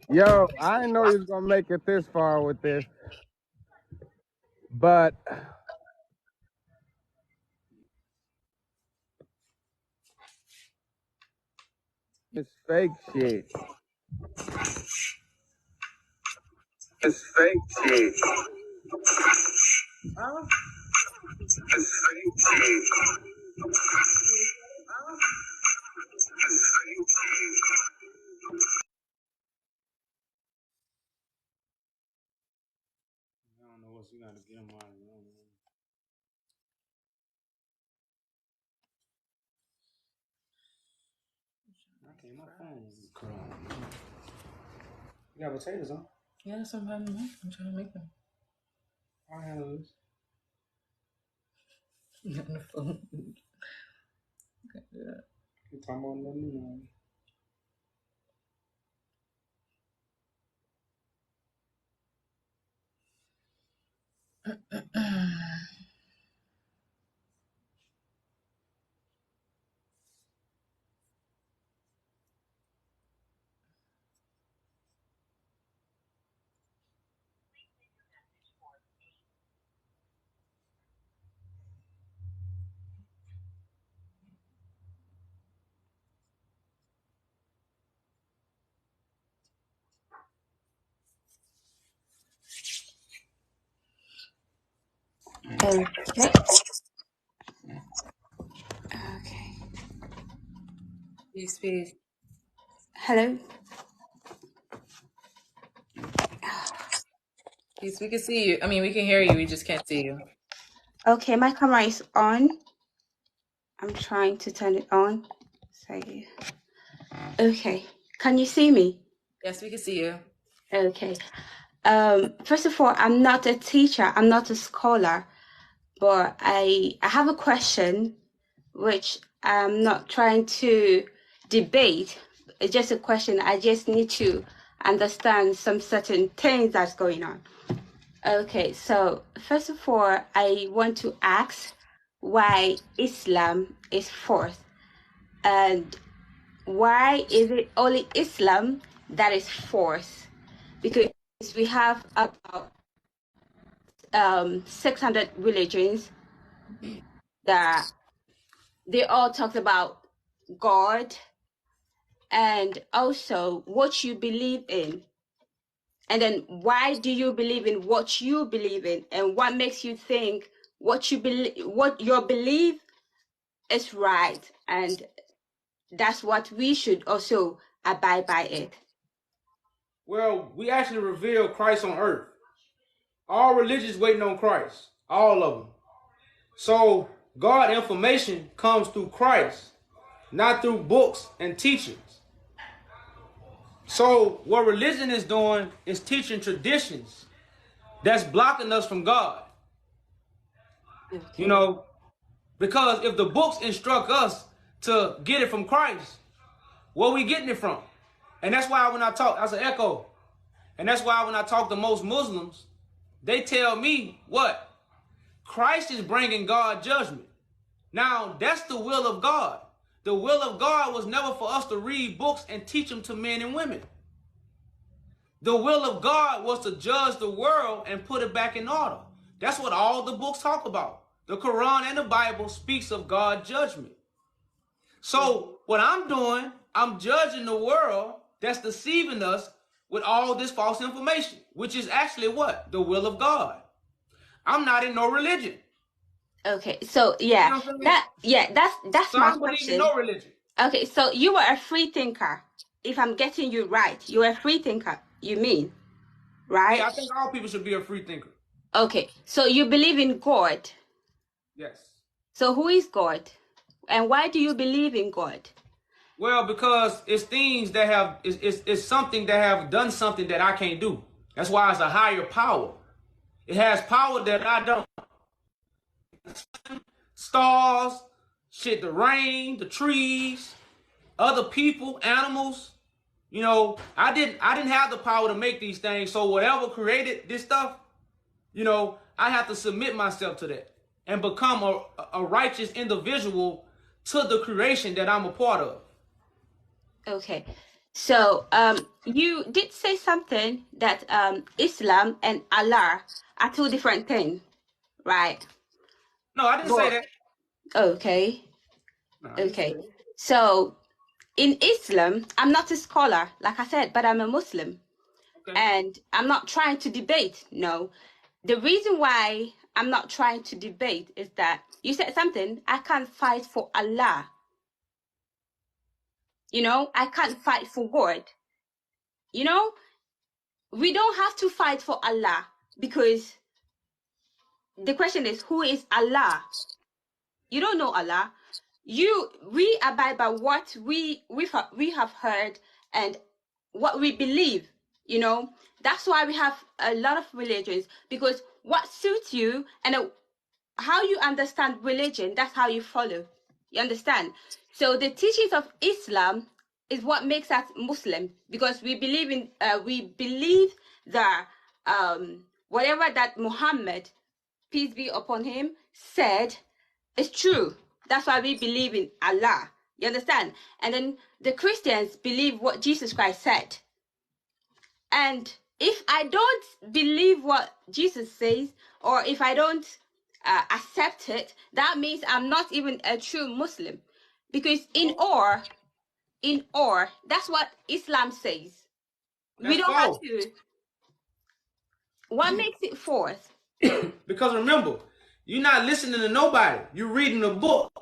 Yo, I didn't know you was gonna make it this far with this, but it's fake shit. It's fake shit. Huh? It's fake shit. It's fake shit. I don't know what you gotta get them out of here. Okay, my phone is crying. You got potatoes, huh? Yeah, that's what I'm trying to make. I'm trying to make them. I'll handle this. On the phone. Can't do that. You're talking about letting me know. Okay. Okay. Peace, peace. Hello. Peace, we can see you. I mean, we can hear you. We just can't see you. Okay, my camera is on. I'm trying to turn it on. So, okay. Can you see me? Yes, we can see you. Okay. First of all, I'm not a teacher. I'm not a scholar, but I have a question, which I'm not trying to debate. It's just a question. I just need to understand some certain things that's going on. Okay, so first of all, I want to ask why Islam is fourth, and why is it only Islam that is fourth? Because we have about 600 religions that they all talk about God and also what you believe in. And then why do you believe in what you believe in, and what makes you think what your belief is right, and that's what we should also abide by it. Well, we actually reveal Christ on earth. All religions waiting on Christ. All of them. So God information comes through Christ, not through books and teachings. So what religion is doing is teaching traditions that's blocking us from God. Okay. You know, because if the books instruct us to get it from Christ, where are we getting it from? And that's why when I talk, that's an echo. And that's why when I talk to most Muslims, they tell me what? Christ is bringing God judgment. Now, that's the will of God. The will of God was never for us to read books and teach them to men and women. The will of God was to judge the world and put it back in order. That's what all the books talk about. The Quran and the Bible speaks of God's judgment. So what I'm doing, I'm judging the world that's deceiving us with all this false information, which is actually what? The will of God. I'm not in no religion. Okay, so yeah, You know that's so my I don't believe in question. no religion. Okay, so you were a free thinker. If I'm getting you right, you were a free thinker. You mean, right? Yeah, I think all people should be a free thinker. Okay, so you believe in God. Yes. So who is God, and why do you believe in God? Well, because it's things that have it's something that have done something that I can't do. That's why it's a higher power. It has power that I don't. Stars, shit, the rain, the trees, other people, animals. You know, I didn't have the power to make these things. So whatever created this stuff, you know, I have to submit myself to that and become a righteous individual to the creation that I'm a part of. Okay, so you did say something that Islam and Allah are two different things, right? No, I didn't say that. Okay. No, Okay. So in Islam, I'm not a scholar, like I said, but I'm a Muslim. Okay. And I'm not trying to debate. No. The reason why I'm not trying to debate is that you said something, I can't fight for Allah. You know, I can't fight for God. You know, we don't have to fight for Allah, because the question is, who is Allah? You don't know Allah. We abide by what we have heard and what we believe. You know, that's why we have a lot of religions, because what suits you and how you understand religion, that's how you follow. You understand? So the teachings of Islam is what makes us Muslim, because we believe that whatever that Muhammad, peace be upon him, said is true. That's why we believe in Allah. You understand? And then the Christians believe what Jesus Christ said. And if I don't believe what Jesus says, or if I don't accept it, that means I'm not even a true Muslim. Because in or, that's what Islam says. We don't have to. What makes it fourth? Because remember, you're not listening to nobody. You're reading a book.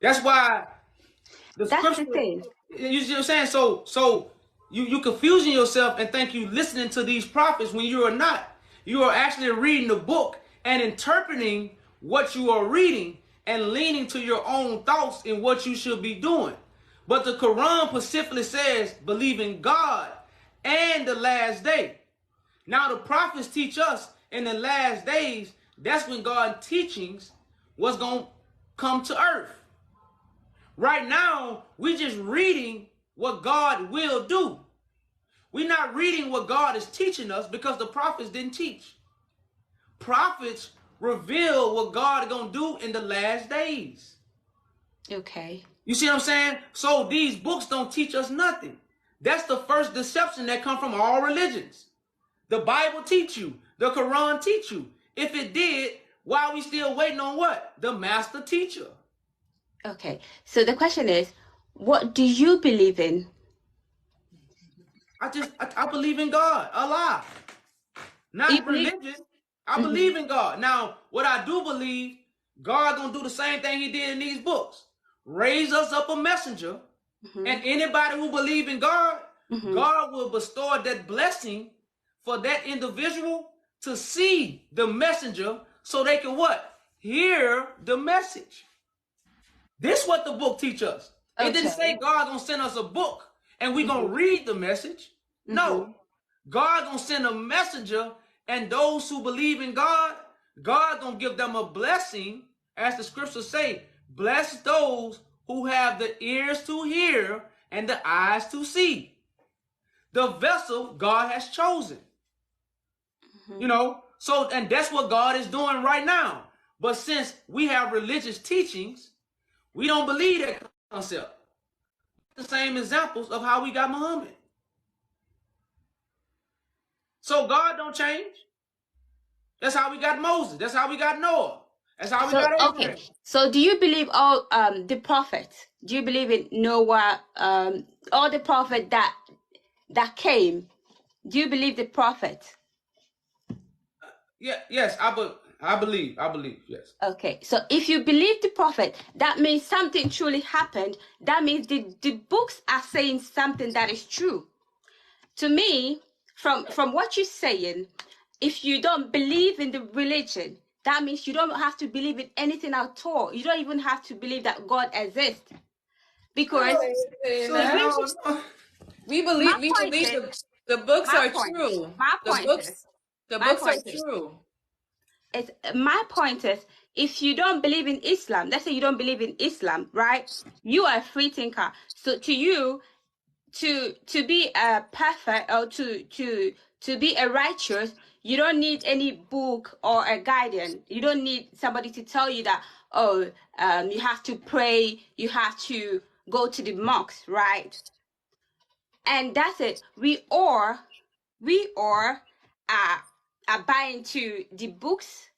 That's why the scripture. The thing. You see what I'm saying? So you confusing yourself and think you listening to these prophets when you are not. You are actually reading the book and interpreting what you are reading and leaning to your own thoughts in what you should be doing. But the Quran specifically says, believe in God and the last day. Now the prophets teach us in the last days, that's when God's teachings was going to come to earth. Right now, we're just reading what God will do. We're not reading what God is teaching us, because the prophets didn't teach. Prophets reveal what God is going to do in the last days. Okay. You see what I'm saying? So these books don't teach us nothing. That's the first deception that comes from all religions. The Bible teach you. The Quran teach you. If it did, why are we still waiting on what? The master teacher. Okay. So the question is, what do you believe in? I believe in God, Allah. Not religion. I believe in God. Now, what I do believe, God gonna do the same thing he did in these books. Raise us up a messenger. And anybody who believe in God, God will bestow that blessing for that individual to see the messenger so they can what? Hear the message. This is what the book teach us. Okay. It didn't say God gonna send us a book and we gonna read the message. No. God gonna send a messenger, and those who believe in God, God gonna give them a blessing, as the scriptures say, bless those who have the ears to hear and the eyes to see. The vessel God has chosen. You know, so, and that's what God is doing right now. But since we have religious teachings, we don't believe that concept. The same examples of how we got Muhammad. So God don't change. That's how we got Moses. That's how we got Noah. That's how we got Abraham. Okay. So do you believe all the prophets? Do you believe in Noah? All the prophets that came. Do you believe the prophets? Yes, I believe. Yes. Okay, so if you believe the prophet, that means something truly happened. That means the books are saying something that is true. To me, from what you're saying, if you don't believe in the religion, that means you don't have to believe in anything at all. You don't even have to believe that God exists. Because we believe the books are true. The books are true. My point is, if you don't believe in Islam, let's say you don't believe in Islam, right? You are a free thinker. So to you, to be a perfect or to be a righteous, you don't need any book or a guardian. You don't need somebody to tell you that, you have to pray, you have to go to the mosque, right? And that's it. We are buying to the books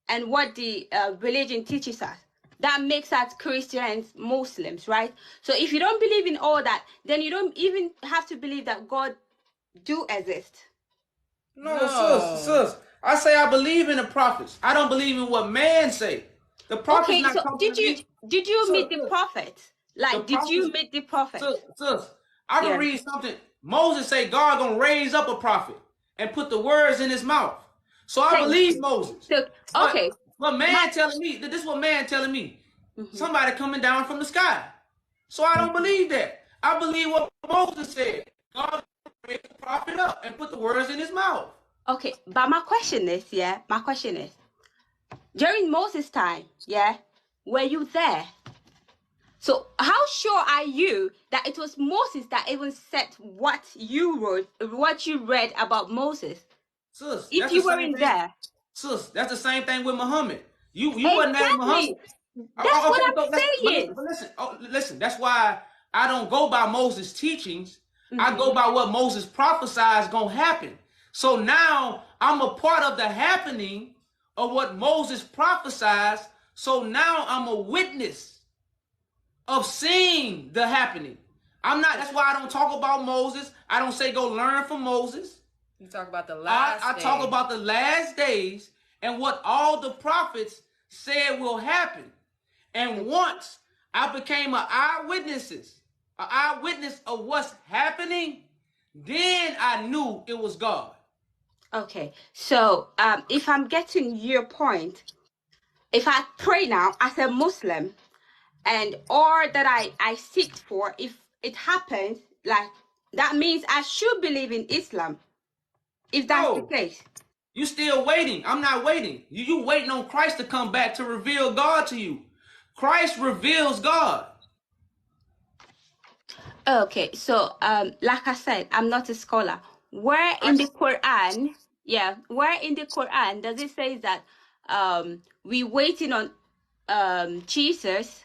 and what the religion teaches us. That makes us Christians, Muslims, right? So if you don't believe in all that, then you don't even have to believe that God do exist. No, sis. I say I believe in the prophets. I don't believe in what man say. The prophets Okay, not so talking to me. did you meet the prophets? Like, did you meet the prophet? Sis, I can read something. Moses say God gonna raise up a prophet and put the words in his mouth. So I believe Moses. Okay. But man telling me, this is what man telling me. Somebody coming down from the sky. So I don't believe that. I believe what Moses said. God raised the prophet up and put the words in his mouth. Okay, but my question is, during Moses' time, were you there? So how sure are you that it was Moses that even said what you wrote, what you read about Moses? Sis, if you weren't there. Sis, that's the same thing with Muhammad. You wasn't there with Muhammad. That's what I'm saying. Listen, that's why I don't go by Moses' teachings. I go by what Moses prophesied is going to happen. So now I'm a part of the happening of what Moses prophesied. So now I'm a witness of seeing the happening. That's why I don't talk about Moses. I don't say go learn from Moses. You talk about the last I talk about the last days and what all the prophets said will happen. And once I became an eyewitness of what's happening, then I knew it was God. Okay, so if I'm getting your point, if I pray now as a Muslim, and all that I seek for, if it happens, like that means I should believe in Islam. If that's the case. You still waiting. I'm not waiting. You waiting on Christ to come back to reveal God to you. Christ reveals God. Okay, so like I said, I'm not a scholar. Where in the Quran does it say that we waiting on Jesus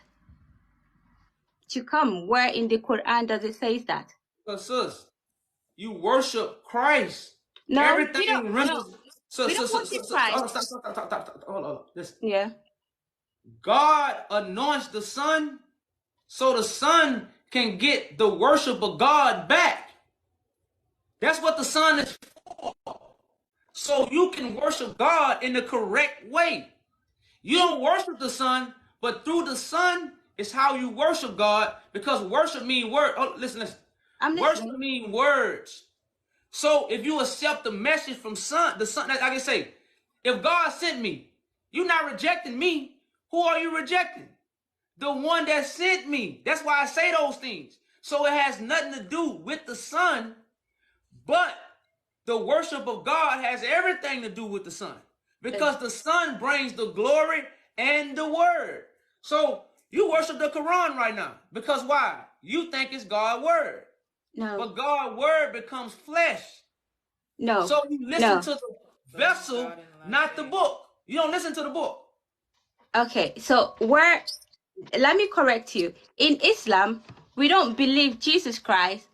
to come? Where in the Quran does it say that? Sis, you worship Christ. No, everything we don't. renders. We don't worship Christ. Hold on. Listen. Yeah. God anoints the Son so the Son can get the worship of God back. That's what the Son is for. So you can worship God in the correct way. You don't worship the Son, but through the Son is how you worship God, because worship means word. Oh, listen. Worship means words. So if you accept the message from the Son, like I say, if God sent me, you're not rejecting me. Who are you rejecting? The one that sent me. That's why I say those things. So it has nothing to do with the Son, but the worship of God has everything to do with the Son, because the Son brings the glory and the word. So you worship the Quran right now because why? You think it's God's word. No. But God's word becomes flesh. No. So you listen to the vessel, not the book. You don't listen to the book. Okay, so let me correct you. In Islam, we don't believe Jesus Christ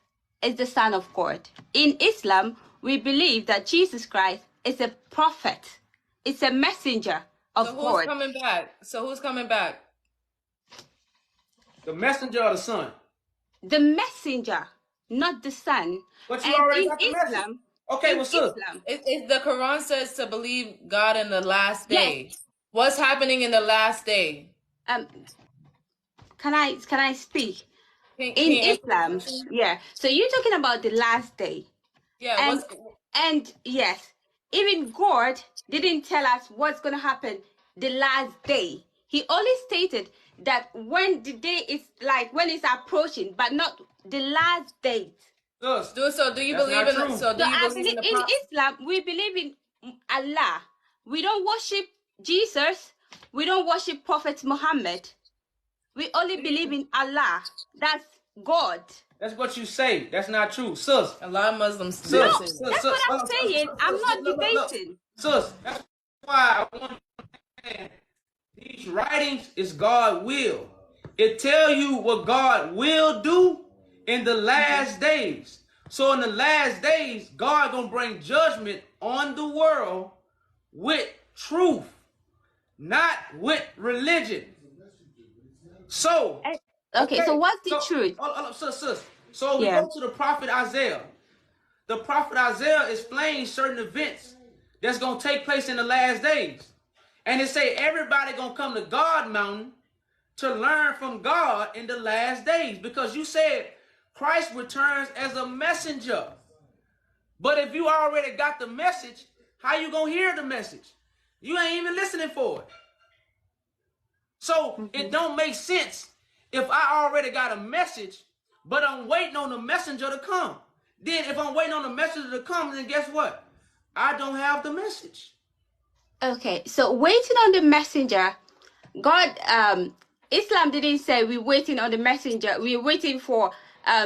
is the Son of God. In Islam, we believe that Jesus Christ is a prophet. It's a messenger of So who's God. coming back? So who's coming back? The messenger or the son? The messenger, not the son. But you And already in got the message. Islam, Okay, in what's up? Islam, If the Quran says to believe God in the last yes. day, what's happening in the last day? Can I speak? Can In you answer the Islam, question? yeah. So you're talking about the last day. Yeah. And yes, even God didn't tell us what's gonna happen the last day. He only stated that when the day is like when it's approaching, but not the last date. Do you believe in the, so do you I believe believe in the in Islam, we believe in Allah. We don't worship Jesus. We don't worship Prophet Muhammad. We only believe in Allah. That's God. That's what you say. That's not true, sis. A lot of Muslims. No, that's what I'm saying. I'm not debating. Sis, that's why I want to understand. These writings is God will. It tell you what God will do in the last days. So in the last days, God gonna bring judgment on the world with truth, not with religion. So okay, so what's the truth? Sis. So we go to the prophet Isaiah. The prophet Isaiah explains certain events that's gonna take place in the last days. And it say everybody gonna come to God mountain to learn from God in the last days. Because you said Christ returns as a messenger. But if you already got the message, how you gonna hear the message? You ain't even listening for it. So it don't make sense if I already got a message, but I'm waiting on the messenger to come. Then if I'm waiting on the messenger to come, then guess what? I don't have the message. Okay, so waiting on the messenger, God, Islam didn't say we're waiting on the messenger. We're waiting for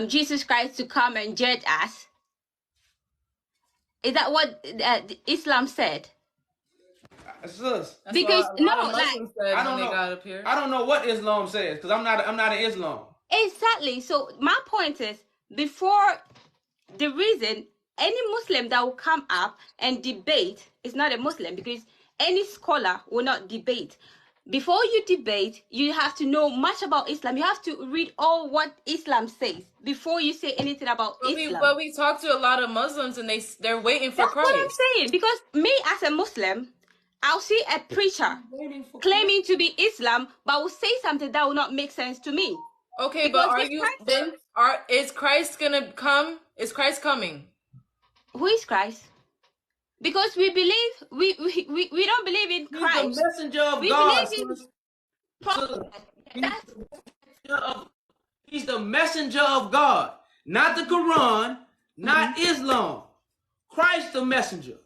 Jesus Christ to come and judge us. Is that what Islam said? Sis, because no, I don't know what Islam says because I'm not in Islam. Exactly. So my point is, before the reason any Muslim that will come up and debate is not a Muslim, because any scholar will not debate. Before you debate, you have to know much about Islam. You have to read all what Islam says before you say anything about Islam. But we talk to a lot of Muslims and they're waiting for Christ. That's what I'm saying. Because me as a Muslim, I'll see a preacher claiming to be Islam, but will say something that will not make sense to me. Okay, because is Christ gonna come? Is Christ coming? Who is Christ? Because we believe we don't believe in Christ. He's the messenger of God. He's the messenger of God, not the Quran, not Islam. Christ the messenger.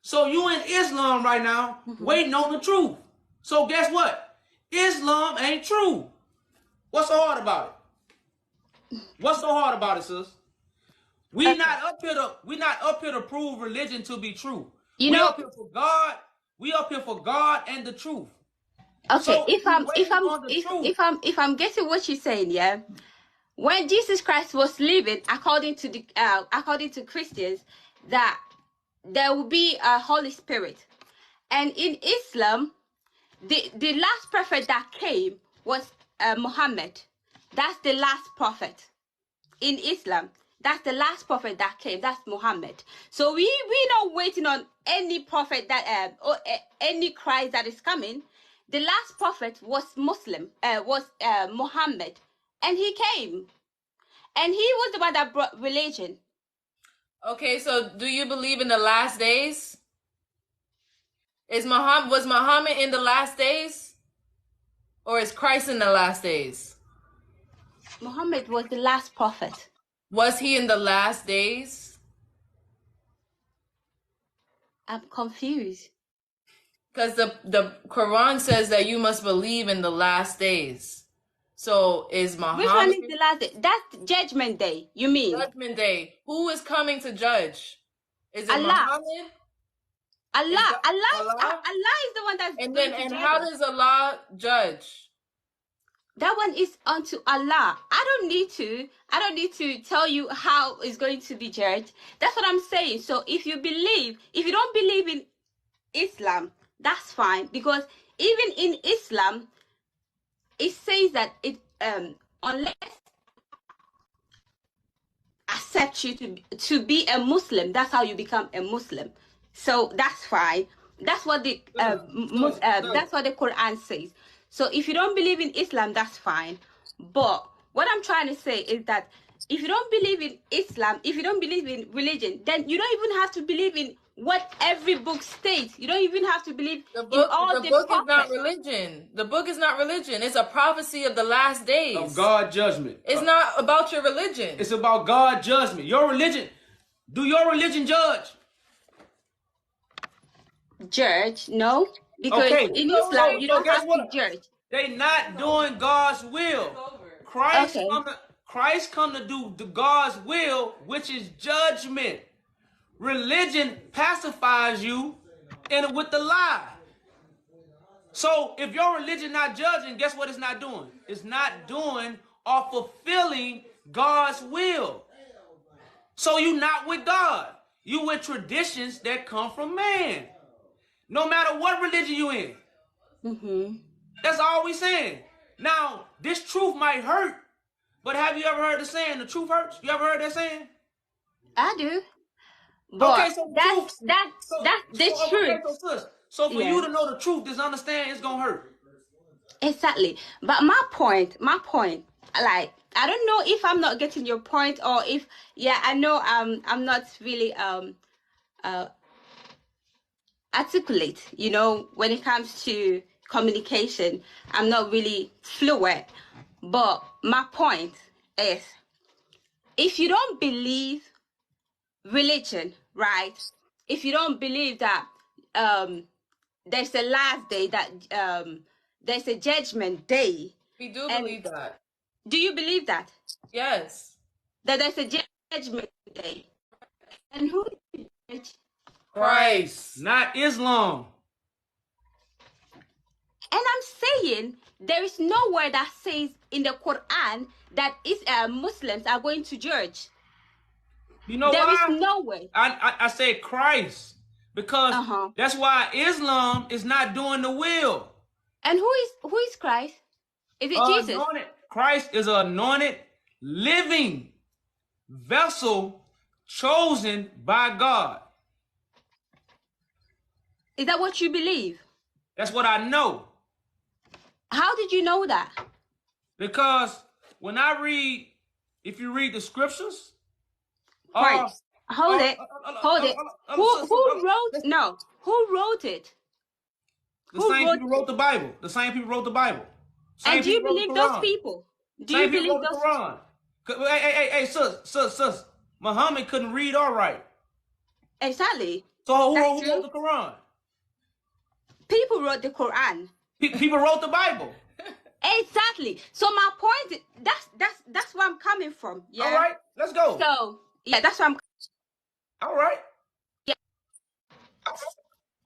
So you in Islam right now, waiting on the truth. So guess what? Islam ain't true. What's so hard about it? What's so hard about it, sis? We not up here to prove religion to be true. We up here for God. We up here for God and the truth. Okay, so if I'm getting what you're saying, yeah. When Jesus Christ was living, according to Christians, that there will be a Holy Spirit, and in Islam, the last prophet that came was Muhammad. That's the last prophet in Islam. That's the last prophet that came. That's Muhammad. So we not waiting on any prophet that or any Christ that is coming. The last prophet was Muhammad, and he came, and he was the one that brought religion. Okay, so do you believe in the last days? Was Muhammad in the last days, or is Christ in the last days? Muhammad was the last prophet. Was he in the last days? I'm confused. Because the Quran says that you must believe in the last days. So is Muhammad... Which one is the last day? That's Judgment Day, you mean? Judgment Day. Who is coming to judge? Is it Allah. Muhammad? Allah is the one that's and going then to and judge how us. does Allah judge? that one is unto Allah. I don't need to tell you how it's going to be judged. That's what I'm saying. So if you don't believe in Islam, that's fine, because even in Islam it says that it unless accept you to be a Muslim, that's how you become a Muslim. So that's fine. That's what the that's what the Quran says. So if you don't believe in Islam, that's fine. But what I'm trying to say is that if you don't believe in Islam, if you don't believe in religion, then you don't even have to believe in what every book states. You don't even have to believe The in book. all The the book is not prophets. religion. The book is not religion. It's a prophecy of the last days. Of God judgment. It's not about your religion. It's about God judgment. Your religion. Do your religion judge? Judge? No. Because Okay. in Islam, you don't guess have what? to judge. They not doing God's will. Christ come to do the God's will, which is judgment. Religion pacifies you with the lie. So if your religion not judging, guess what it's not doing? It's not doing or fulfilling God's will. So you not with God. You with traditions that come from man. No matter what religion you in. Mm-hmm. That's all we saying. Now, this truth might hurt, but have you ever heard the saying, the truth hurts? You ever heard that saying? I do. But okay, so that's the truth. So for you to know the truth, just understand it's gonna hurt. Exactly. But my point, like, I don't know if I'm not getting your point, or if I know I'm not really articulate, when it comes to communication. I'm not really fluent. But my point is, if you don't believe religion, right? If you don't believe that there's a last day, that there's a judgment day. We do believe that. Do you believe that? Yes. That there's a judgment day. And who is the judge? Christ, not Islam. And I'm saying there is nowhere that says in the Quran that Muslims are going to judge. You know there why? There is no way. I said Christ because that's why Islam is not doing the will. And who is Christ? Is it Jesus? Anointed. Christ is an anointed, living vessel chosen by God. Is that what you believe? That's what I know. How did you know that? Because when I read, if you read the scriptures, right. Hold it. Who wrote? No. Who wrote it? The same people wrote the Bible. The same people wrote the Bible. And do you believe those people? Do you believe those? Quran. Hey, sus. Muhammad couldn't read or write. Exactly. So who wrote the Quran? People wrote the Quran. People wrote the Bible. Exactly. So my point, that's where I'm coming from. Yeah. All right, let's go. So that's where I'm. All right. Yeah.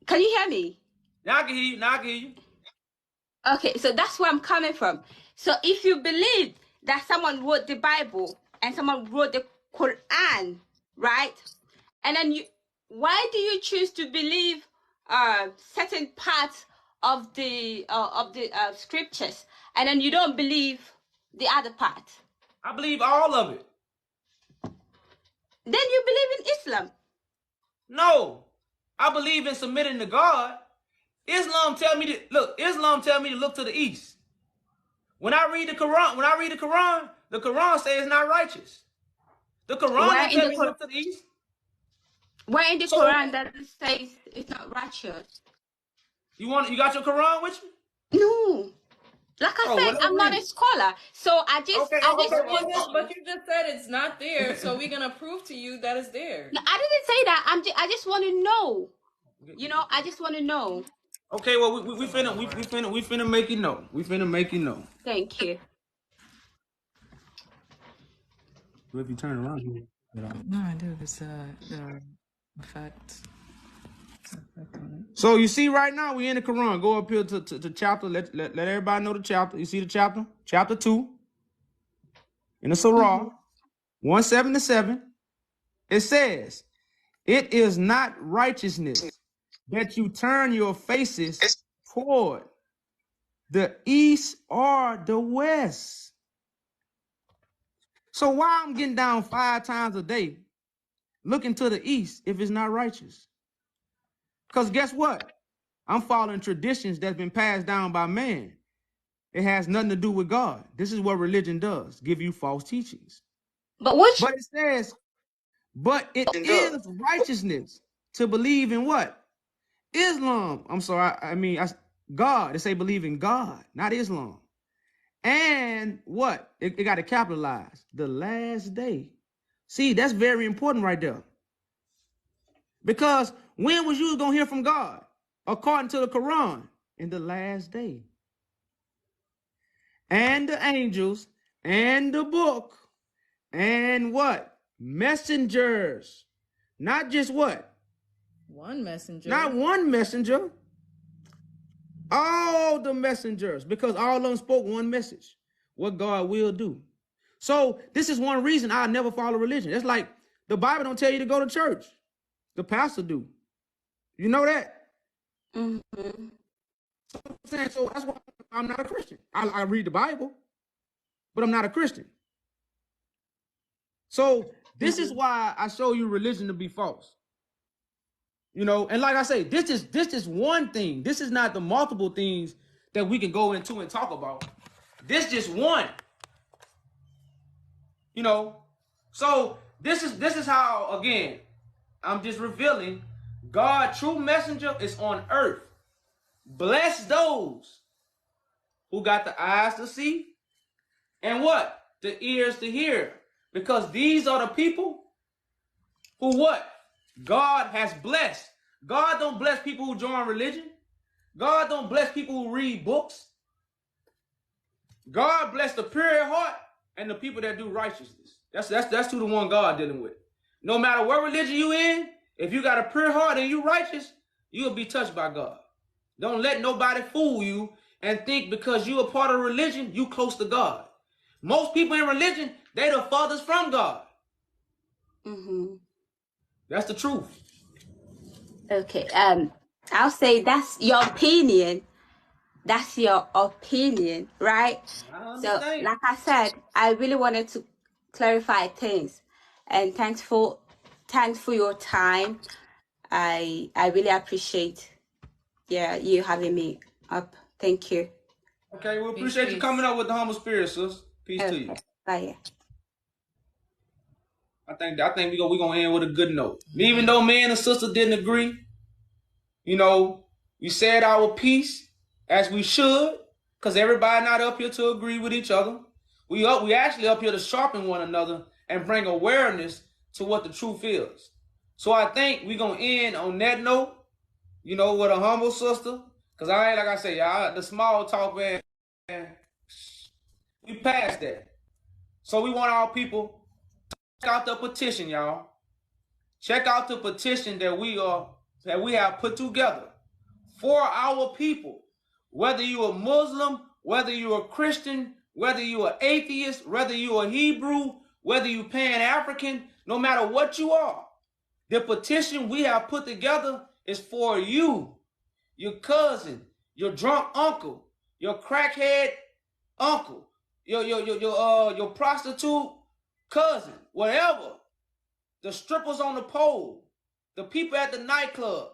Can you hear me? Now I can hear you. Okay, so that's where I'm coming from. So if you believe that someone wrote the Bible and someone wrote the Quran, right? And then why do you choose to believe certain parts of the scriptures, and then you don't believe the other part? I believe all of it. Then you believe in Islam? No, I believe in submitting to God. Islam tell me to look to the east. When I read the Quran, the Quran says it's not righteous. The Quran don't tell me to look to the east. Where in the Quran that it says it's not righteous? You got your Quran with you? No. Like I said, I'm not a scholar, so I just But you just said it's not there, so we're gonna prove to you that it's there. No, I didn't say that. I just want to know. I just want to know. Okay, well we finna make you know. We finna make you know. Thank you. Well, if you turn around here. No, I do. It's the fact. So you see right now we in the Quran. Go up here to chapter. Let everybody know the chapter. You see the chapter? Chapter 2. In the Surah, 177. It says, "It is not righteousness that you turn your faces toward the east or the west." So why I'm getting down 5 times a day looking to the east if it's not righteous? Because guess what? I'm following traditions that's been passed down by man. It has nothing to do with God. This is what religion does, give you false teachings. But what? But it says, but it is righteousness to believe in what? Islam. I'm sorry, God. They say believe in God, not Islam. And what? It got to capitalize. The last day. See, that's very important right there. Because when was you going to hear from God? According to the Quran, in the last day. And the angels, and the book, and what? Messengers. Not just what? One messenger. Not one messenger. All the messengers, because all of them spoke one message, what God will do. So this is one reason I never follow religion. It's like the Bible don't tell you to go to church. The pastor do. You know that? Mm-hmm. So that's why I'm not a Christian. I read the Bible, but I'm not a Christian. So this is why I show you religion to be false. You know, and like I say, this is one thing. This is not the multiple things that we can go into and talk about. This just one. You know, so this is how, again, I'm just revealing God, true messenger, is on earth. Bless those who got the eyes to see and what? The ears to hear. Because these are the people who what? God has blessed. God don't bless people who join religion. God don't bless people who read books. God bless the pure heart and the people that do righteousness. That's who the one God dealing with. No matter what religion you in, if you got a pure heart and you righteous, you'll be touched by God. Don't let nobody fool you and think because you a part of religion, you close to God. Most people in religion, they the farthest from God. Mm-hmm. That's the truth. Okay. I'll say that's your opinion. That's your opinion, right? So, like I said, I really wanted to clarify things, and thanks for your time. I really appreciate, you having me up. Thank you. Okay, we appreciate you coming up with the humble spirit, sis. Peace to you. Bye. I think we gonna end with a good note. Even though me and the sister didn't agree, you know, we said our piece as we should, because everybody not up here to agree with each other. We actually up here to sharpen one another and bring awareness to what the truth is. So I think we gonna end on that note, you know, with a humble sister. Cause I ain't, like I say, y'all, the small talk, man, we passed that. So we want our people to check out the petition, y'all. Check out the petition that we have put together for our people. Whether you're a Muslim, whether you're a Christian, whether you're an atheist, whether you're a Hebrew, whether you're Pan-African, no matter what you are, the petition we have put together is for you, your cousin, your drunk uncle, your crackhead uncle, your prostitute cousin, whatever, the strippers on the pole, the people at the nightclub.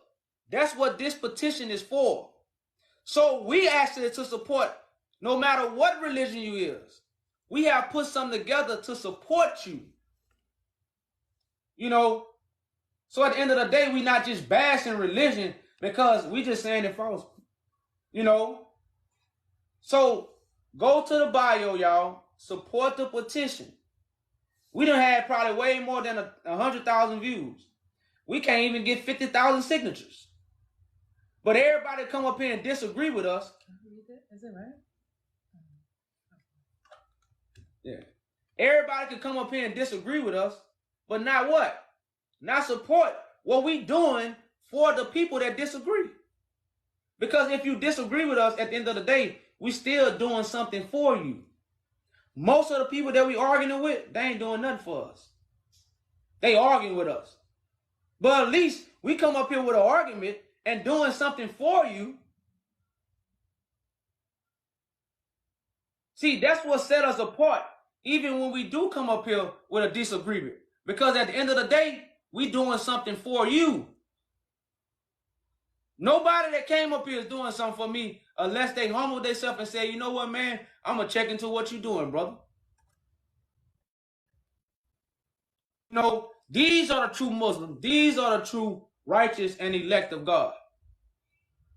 That's what this petition is for. So we ask it to support, no matter what religion you is. We have put something together to support you. You know, so at the end of the day, we not just bashing religion because we just saying it false. You know, so go to the bio, y'all. Support the petition. We done had probably way more than 100,000 views. We can't even get 50,000 signatures. But everybody come up here and disagree with us. Is it right? Yeah. Everybody can come up here and disagree with us, but not what? Not support what we doing for the people that disagree. Because if you disagree with us, at the end of the day, we still doing something for you. Most of the people that we arguing with, they ain't doing nothing for us. They arguing with us. But at least we come up here with an argument and doing something for you. See, that's what set us apart, even when we do come up here with a disagreement. Because at the end of the day, we doing something for you. Nobody that came up here is doing something for me unless they humble themselves and say, you know what, man, I'm going to check into what you're doing, brother. You know, these are the true Muslims. These are the true righteous and elect of God.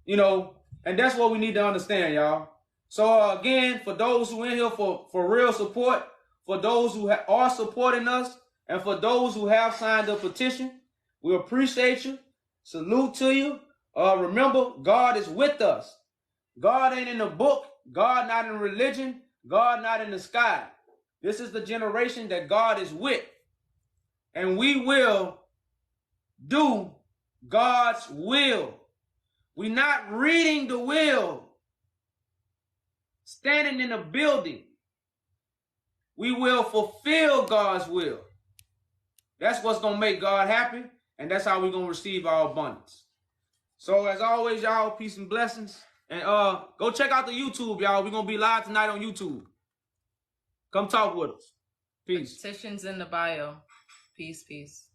You know, and that's what we need to understand, y'all. So again, for those who in here for real support, for those who are supporting us, and for those who have signed a petition, we appreciate you. Salute to you. Remember, God is with us. God ain't in the book. God not in religion. God not in the sky. This is the generation that God is with. And we will do God's will. We're not reading the will. Standing in a building. We will fulfill God's will. That's what's going to make God happy. And that's how we're going to receive our abundance. So as always, y'all, peace and blessings. And go check out the YouTube, y'all. We're going to be live tonight on YouTube. Come talk with us. Peace. Petitions in the bio. Peace, peace.